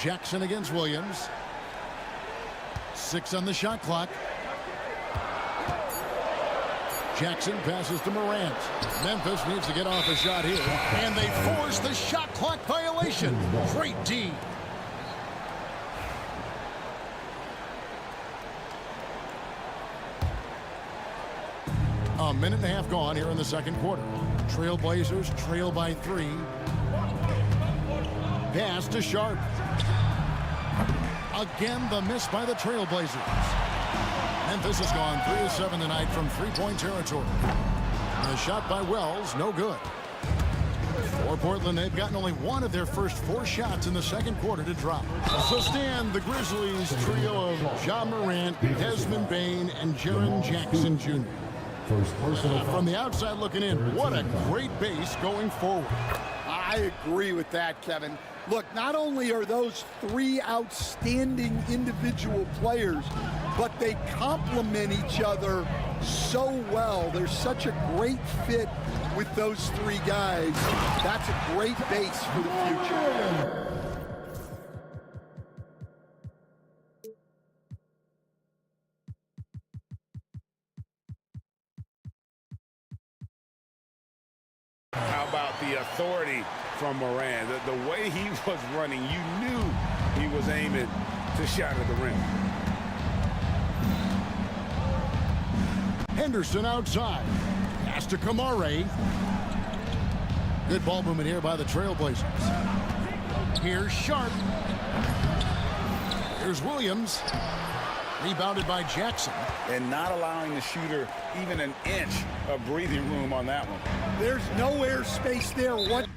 S1: Jackson against Williams. 6 on the shot clock. Jackson passes to Morant. Memphis needs to get off a shot here. And they force the shot clock violation. Great D. A minute and a half gone here in the second quarter. Trailblazers trail by 3. Pass to Sharp. Again, the miss by the Trailblazers. Memphis has gone 3 of 7 tonight from three-point territory. The shot by Wells, no good. For Portland, they've gotten only 1 of their first 4 shots in the second quarter to drop. So stand the Grizzlies trio of Ja Morant, Desmond Bain, and Jaren Jackson Jr. From the outside looking in, what a great base going forward.
S6: I agree with that, Kevin. Look, not only are those 3 outstanding individual players, but they complement each other so well. There's such a great fit with those 3 guys. That's a great base for the future.
S2: How about the authority from Morant? The way he was running, you knew he was aiming to shatter the rim.
S1: Henderson outside. Pass to Kamare. Good ball movement here by the Trailblazers. Here's Sharp. Here's Williams. Rebounded by Jackson.
S2: And not allowing the shooter even an inch of breathing room on that one.
S6: There's no air space there. What?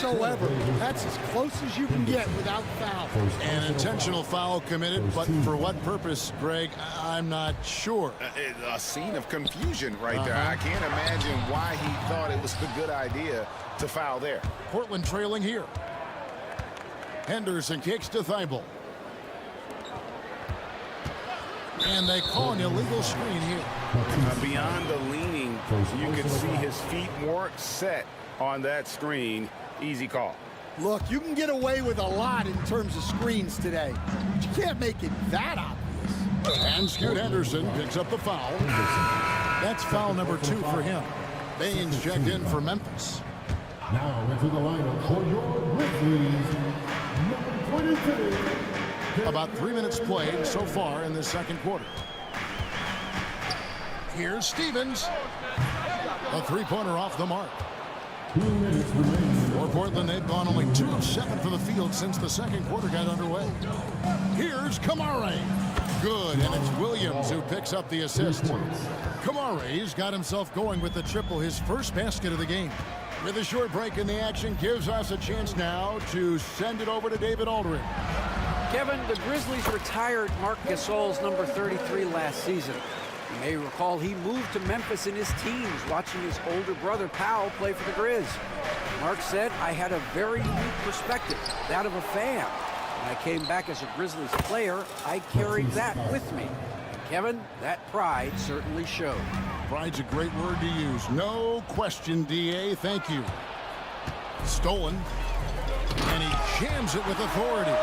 S6: Whatsoever. That's as close as you can get without foul.
S1: An intentional foul committed, but for what purpose, Greg, I'm not sure.
S2: A scene of confusion right there. I can't imagine why he thought it was a good idea to foul there.
S1: Portland trailing here. Henderson kicks to Thibault. And they call an illegal screen here.
S2: Beyond the leaning, you can see his feet more set on that screen. Easy call.
S6: Look, you can get away with a lot in terms of screens today, but you can't make it that obvious.
S1: And Scoot Henderson picks up the foul. That's foul number 2 for him. Baines checked in for Memphis.
S5: Now into the lineup for your Grizzlies, number 22.
S1: About 3 minutes played so far in the second quarter. Here's Stevens. A three-pointer off the mark.
S5: 2 minutes remaining.
S1: For Portland, they've gone only 2 of 7 from the field since the second quarter got underway. Here's Kamare. Good, and it's Williams who picks up the assist. Kamare's got himself going with the triple, his first basket of the game. With a short break in the action, gives us a chance now to send it over to David Aldridge.
S4: Kevin, the Grizzlies retired Marc Gasol's number 33 last season. You may recall he moved to Memphis in his teens, watching his older brother Powell play for the Grizz. Mark said, I had a very unique perspective, that of a fan. When I came back as a Grizzlies player, I carried that with me. And Kevin, that pride certainly showed.
S1: Pride's a great word to use. No question, D.A. Thank you. Stolen. And he jams it with authority.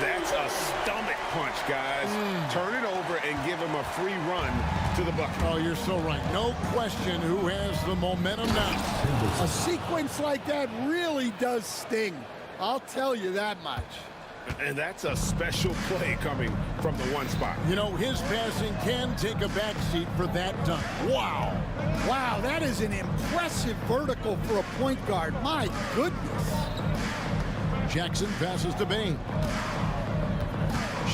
S2: That's a stomach punch, guys. Turn it over and give him a free run to the bucket.
S1: Oh, you're so right. No question who has the momentum now.
S6: A sequence like that really does sting. I'll tell you that much.
S2: And that's a special play coming from the one spot.
S1: You know, his passing can take a backseat for that dunk. Wow.
S6: Wow, that is an impressive vertical for a point guard. My goodness.
S1: Jackson passes to Bain.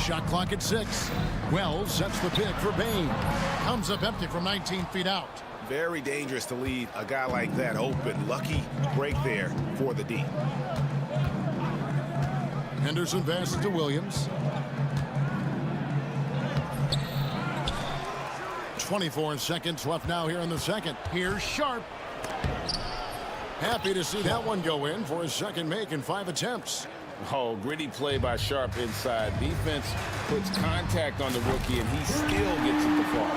S1: Shot clock at 6. Wells sets the pick for Bain. Comes up empty from 19 feet out.
S2: Very dangerous to leave a guy like that open. Lucky break there for the D.
S1: Henderson passes to Williams. 24 seconds left now here in the second. Here's Sharp. Happy to see that one go in for his second make in 5 attempts.
S2: Oh, gritty play by Sharp inside. Defense puts contact on the rookie, and he still gets it to fall.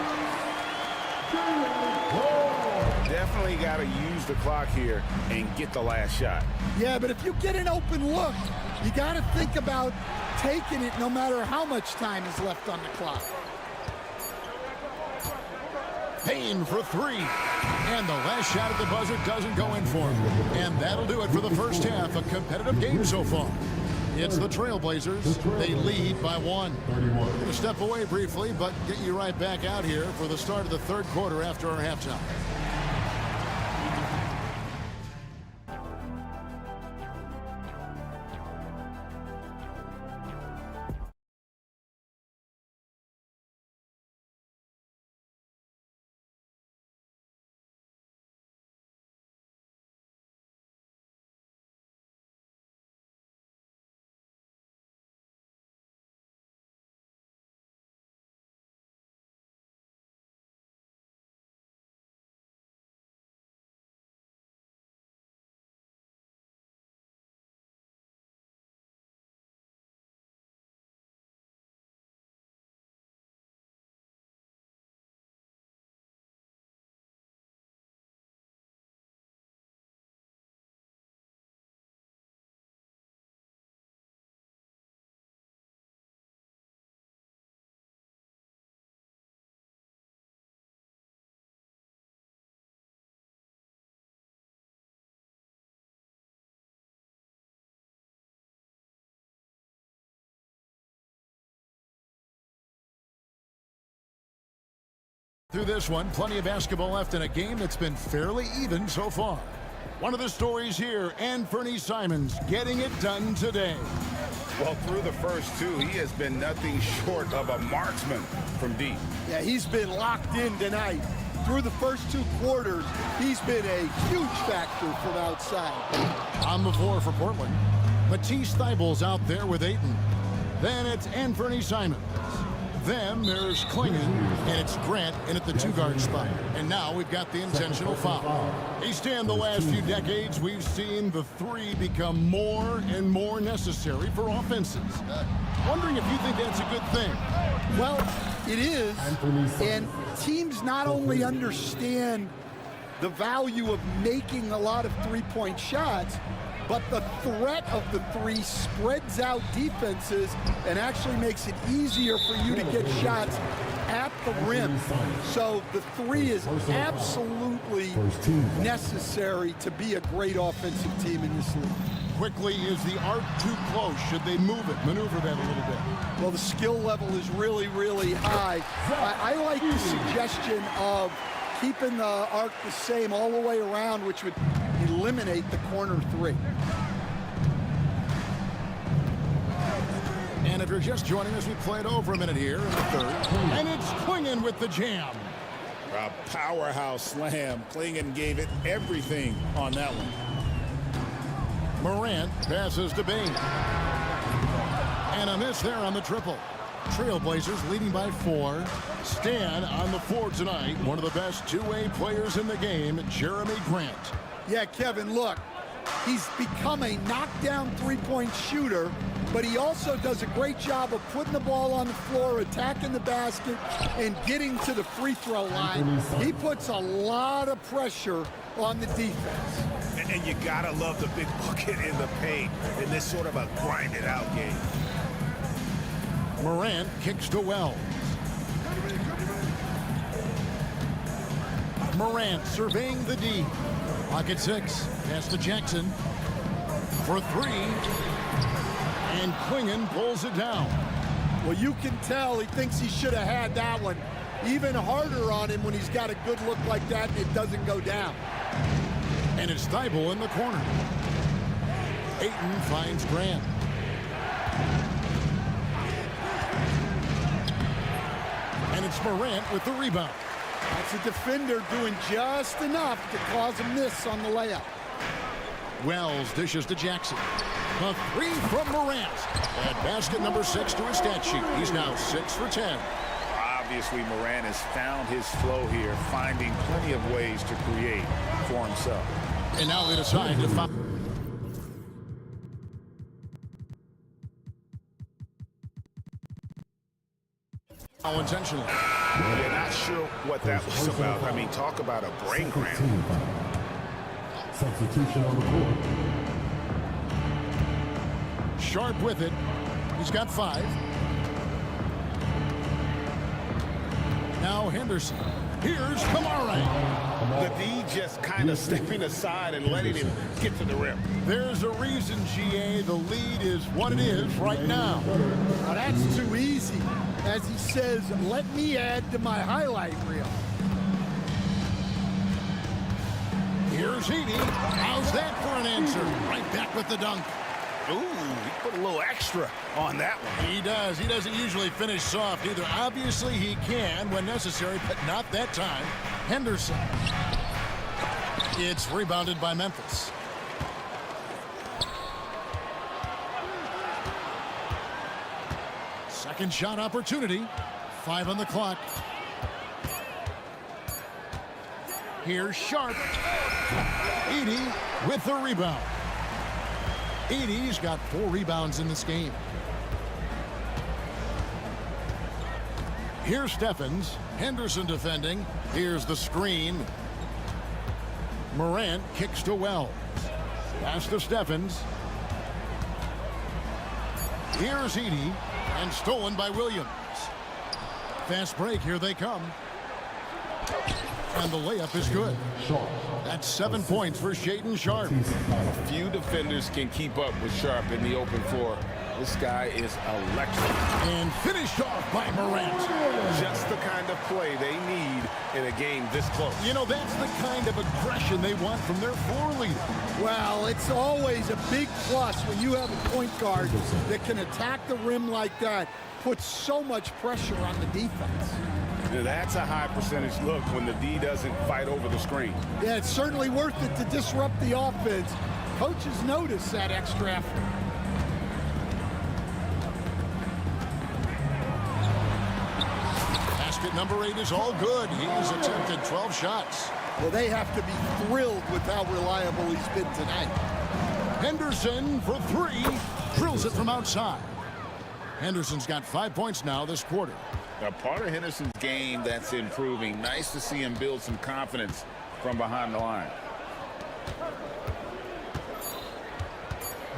S2: Definitely got to use the clock here and get the last shot.
S6: Yeah, but if you get an open look, you got to think about taking it no matter how much time is left on the clock.
S1: Payne for 3. And the last shot at the buzzer doesn't go in for him. And that'll do it for the first half. A competitive game so far. It's the Trailblazers. They lead by 1. We're going to step away briefly, but get you right back out here for the start of the third quarter after our halftime. Through this one, plenty of basketball left in a game that's been fairly even so far. One of the stories here, Anthony Simons getting it done today.
S2: Well, through the first 2, he has been nothing short of a marksman from deep.
S6: Yeah, he's been locked in tonight. Through the first 2 quarters, he's been a huge factor from outside.
S1: On the floor for Portland, Matisse Thybulle's out there with Ayton. Then it's Anthony Simons. Then there's Klingon, and it's Grant in at the two-guard spot. And now we've got the intentional foul. Hey, Stan, the last few decades, we've seen the three become more and more necessary for offenses. Wondering if you think that's a good thing.
S6: Well, it is, and teams not only understand the value of making a lot of three-point shots, but the threat of the three spreads out defenses and actually makes it easier for you to get shots at the rim. So the three is absolutely necessary to be a great offensive team in this league.
S1: Quickly, is the arc too close? Should they move it, maneuver that a little bit?
S6: Well, the skill level is really, really high. I like the suggestion of keeping the arc the same all the way around, which would eliminate the corner three.
S1: And if you're just joining us, we played over a minute here in the third. And it's Klingon with the jam.
S2: A powerhouse slam. Klingon gave it everything on that one.
S1: Morant passes to Bing. And a miss there on the triple. Trailblazers leading by 4. Stan on the floor tonight. One of the best two-way players in the game, Jeremy Grant.
S6: Yeah, Kevin, look, he's become a knockdown three-point shooter, but he also does a great job of putting the ball on the floor, attacking the basket, and getting to the free throw line. He puts a lot of pressure on the defense.
S11: And you gotta love the big bucket in the paint in this sort of a grinded-out game.
S1: Morant kicks to Wells. Morant surveying the D. Pocket 6. Pass to Jackson. For 3. And Klingon pulls it down.
S6: Well, you can tell he thinks he should have had that one. Even harder on him when he's got a good look like that and it doesn't go down.
S1: And it's Thibault in the corner. Ayton finds Grant. And it's Morant with the rebound.
S6: That's a defender doing just enough to cause a miss on the layup.
S1: Wells dishes to Jackson. A 3 from Morant. And basket number 6 to his stat sheet. He's now 6 for 10.
S2: Obviously, Morant has found his flow here, finding plenty of ways to create for himself.
S1: And now they decide to foul. Intentionally.
S2: Yeah, not sure what that was about. I mean, talk about a brain cramp.
S5: Substitution on the court.
S1: Sharp with it. He's got 5. Now Henderson. Here's Kamara.
S2: The D just kind of stepping aside and letting him get to the rim.
S1: There's a reason, GA. The lead is what it is right now.
S6: Now that's too easy. As he says, let me add to my highlight reel.
S1: Here's Edie. How's that for an answer? Right back with the dunk.
S11: Ooh, he put a little extra on that one.
S1: He does. He doesn't usually finish soft either. Obviously, he can when necessary, but not that time. Henderson. It's rebounded by Memphis. Second shot opportunity. 5 on the clock. Here's Sharp. Edie with the rebound. Edie's got 4 rebounds in this game. Here's Steffens. Henderson defending. Here's the screen. Morant kicks to Wells. Pass to Steffens. Here's Edie. And stolen by Williams. Fast break. Here they come. And the layup is good. That's 7 points for Shaedon Sharpe.
S2: Few defenders can keep up with Sharpe in the open floor. This guy is electric.
S1: And finished off by Morant.
S2: Just the kind of play they need in a game this close.
S1: You know, that's the kind of aggression they want from their floor leader.
S6: Well, it's always a big plus when you have a point guard that can attack the rim like that. Puts so much pressure on the defense.
S2: That's a high percentage look when the D doesn't fight over the screen.
S6: Yeah, it's certainly worth it to disrupt the offense. Coaches notice that extra effort.
S1: number 8 is all good. He's attempted 12 shots.
S6: Well, they have to be thrilled with how reliable he's been tonight.
S1: Henderson for 3. Drills it from outside. Henderson's got 5 points now this quarter.
S2: A part of Henderson's game that's improving. Nice to see him build some confidence from behind the line.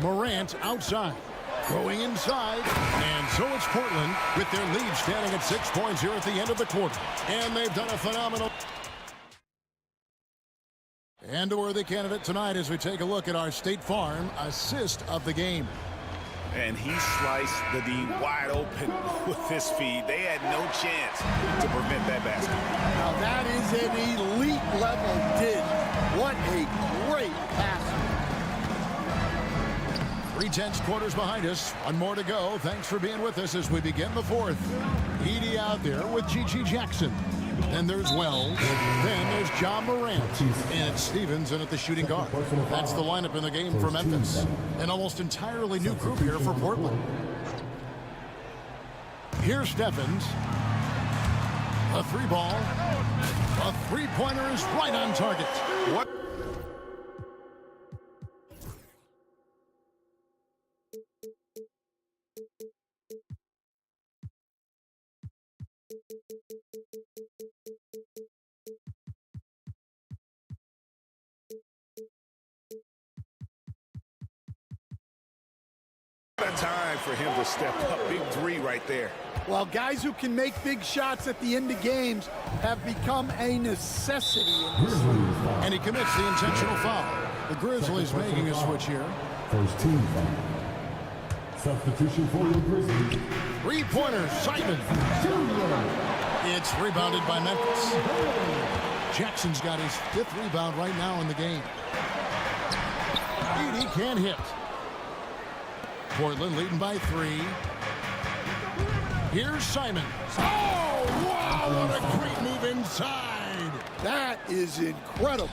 S1: Morant outside. Going inside. And so it's Portland with their lead standing at 6 points here at the end of the quarter. And they've done a phenomenal... And a worthy candidate tonight as we take a look at our State Farm assist of the game.
S2: And he sliced the D wide open with his feed. They had no chance to prevent that basket.
S6: Now that is an elite level dish. What a great pass.
S1: 3/10 quarters behind us. One more to go. Thanks for being with us as we begin the fourth. Edie out there with Gigi Jackson. Then there's Wells. Then there's John Morant. And Stevens in at the shooting guard. That's the lineup in the game for Memphis. An almost entirely new group here for Portland. Here's Stephens. A 3 ball. A 3-pointer is right on target. What?
S2: Time for him to step up. Big 3 right there.
S6: Well, guys who can make big shots at the end of games have become a necessity in this league.
S1: And he commits the intentional foul. The Grizzlies making a switch here.
S5: First team foul. Substitution for the Grizzlies.
S1: 3-pointer, Simon. It's rebounded by Memphis. Jackson's got his 5th rebound right now in the game. Edie can't hit. Portland leading by 3. Here's Simon. Oh, wow, what a great move inside.
S6: That is incredible.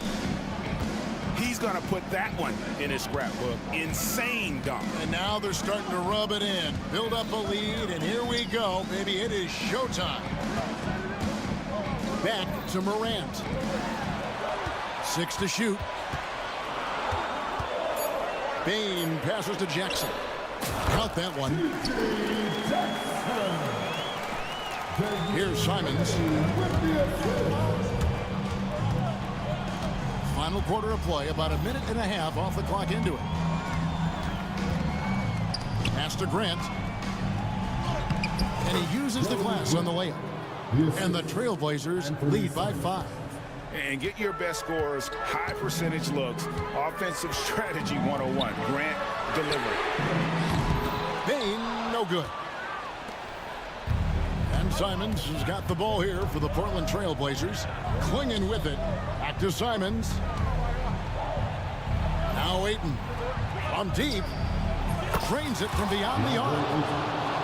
S2: He's going to put that one in his scrapbook. Insane dunk.
S1: And now they're starting to rub it in. Build up a lead, and here we go. Baby, it is showtime. Back to Morant. 6 to shoot. Bain passes to Jackson. Caught that one. Here's Simons. Final quarter of play, about a minute and a half off the clock into it. Pass to Grant. And he uses the glass on the layup. And the Trailblazers lead by 5.
S2: And get your best scorers, high percentage looks, offensive strategy 101. Grant delivered.
S1: Bain, no good. And Simons has got the ball here for the Portland Trailblazers. Clinging with it. Back to Simons. Now Ayton. From deep. Trains it from beyond the arc.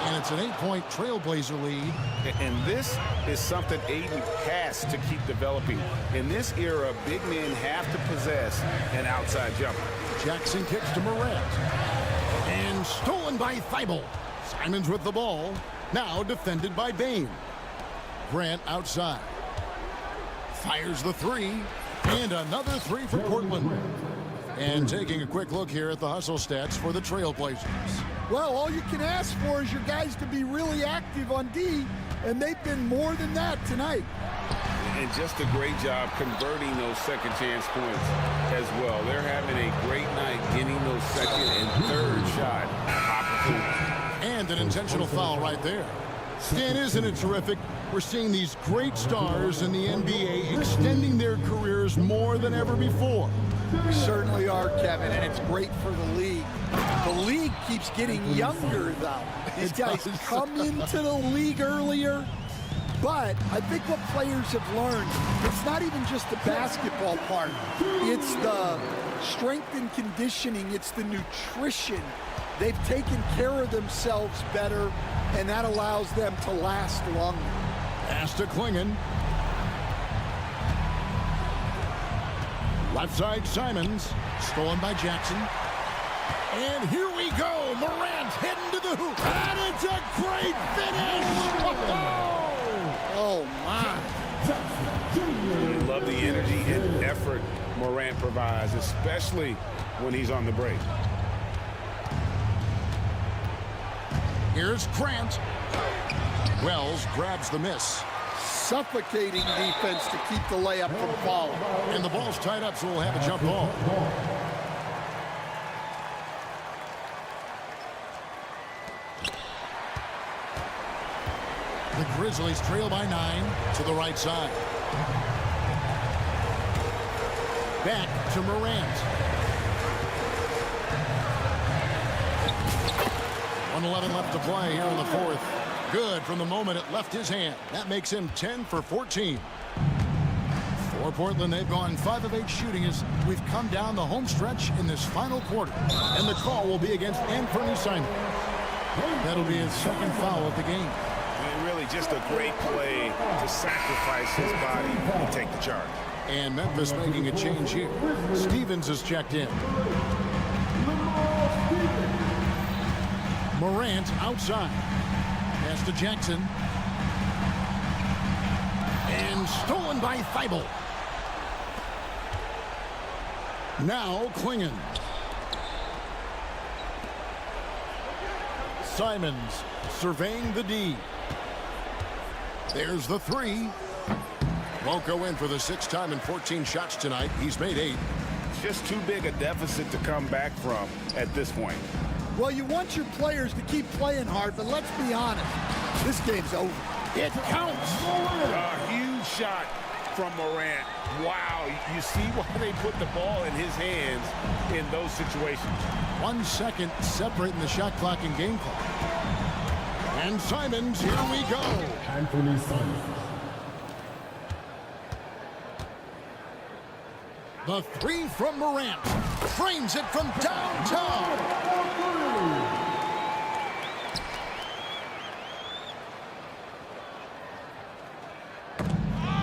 S1: And it's an 8-point Trailblazer lead.
S2: And this is something Ayton has to keep developing. In this era, big men have to possess an outside jumper.
S1: Jackson kicks to Morant. And stolen by Thibault. Simons with the ball. Now defended by Bain. Grant outside. Fires the 3. And another 3 for Portland. And taking a quick look here at the hustle stats for the Trailblazers.
S6: Well, all you can ask for is your guys to be really active on D, and they've been more than that tonight.
S2: And just a great job converting those second chance points as well. They're having a great night getting those second and third shot opportunities.
S1: And an intentional foul right there. Dan, isn't it terrific? We're seeing these great stars in the NBA extending their careers more than ever before.
S6: We certainly are, Kevin, and it's great for the league. The league keeps getting younger, though. These guys come into the league earlier, but I think what players have learned, it's not even just the basketball part. It's the strength and conditioning. It's the nutrition. They've taken care of themselves better, and that allows them to last longer.
S1: Pass to Klingon. Left side, Simons. Stolen by Jackson. And here we go. Morant heading to the hoop. And it's a great finish. Oh!
S6: Oh, my.
S13: I love the energy and effort Morant provides, especially when he's on the break.
S1: Here's Grant. Wells grabs the miss.
S6: Suffocating defense to keep the layup from falling.
S1: And the ball's tied up, so we'll have a jump ball. The Grizzlies trail by 9 to the right side. Back to Morant. 1:11 left to play here in the fourth. Good from the moment it left his hand. That makes him 10 for 14. For Portland, they've gone 5 of 8 shooting as we've come down the home stretch in this final quarter. And the call will be against Anthony Simon. That'll be his second foul of the game.
S2: Really just a great play to sacrifice his body and take the charge.
S1: And Memphis making a change here. Stevens is checked in. Morant outside. Pass to Jackson. And stolen by Thibault. Now Klingon. Simons surveying the D. There's the 3. Won't go in for the 6th time in 14 shots tonight. He's made 8.
S2: Just too big a deficit to come back from at this point.
S6: Well, you want your players to keep playing hard, but let's be honest. This game's over. It counts.
S2: A huge shot from Morant. Wow, you see why they put the ball in his hands in those situations.
S1: 1 second separating the shot clock and game clock. And Simons, here we go.
S5: Anthony Simons.
S1: The 3 from Morant. Frames it from downtown.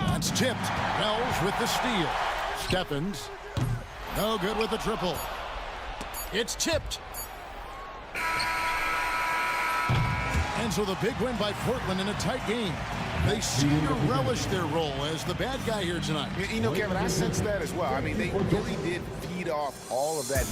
S1: That's tipped. Wells with the steal. Stephens. No good with the triple. It's tipped. And so the big win by Portland in a tight game. They seem to relish their role as the bad guy here tonight.
S2: You know, Kevin, I sense that as well. I mean, they really did feed off all of that.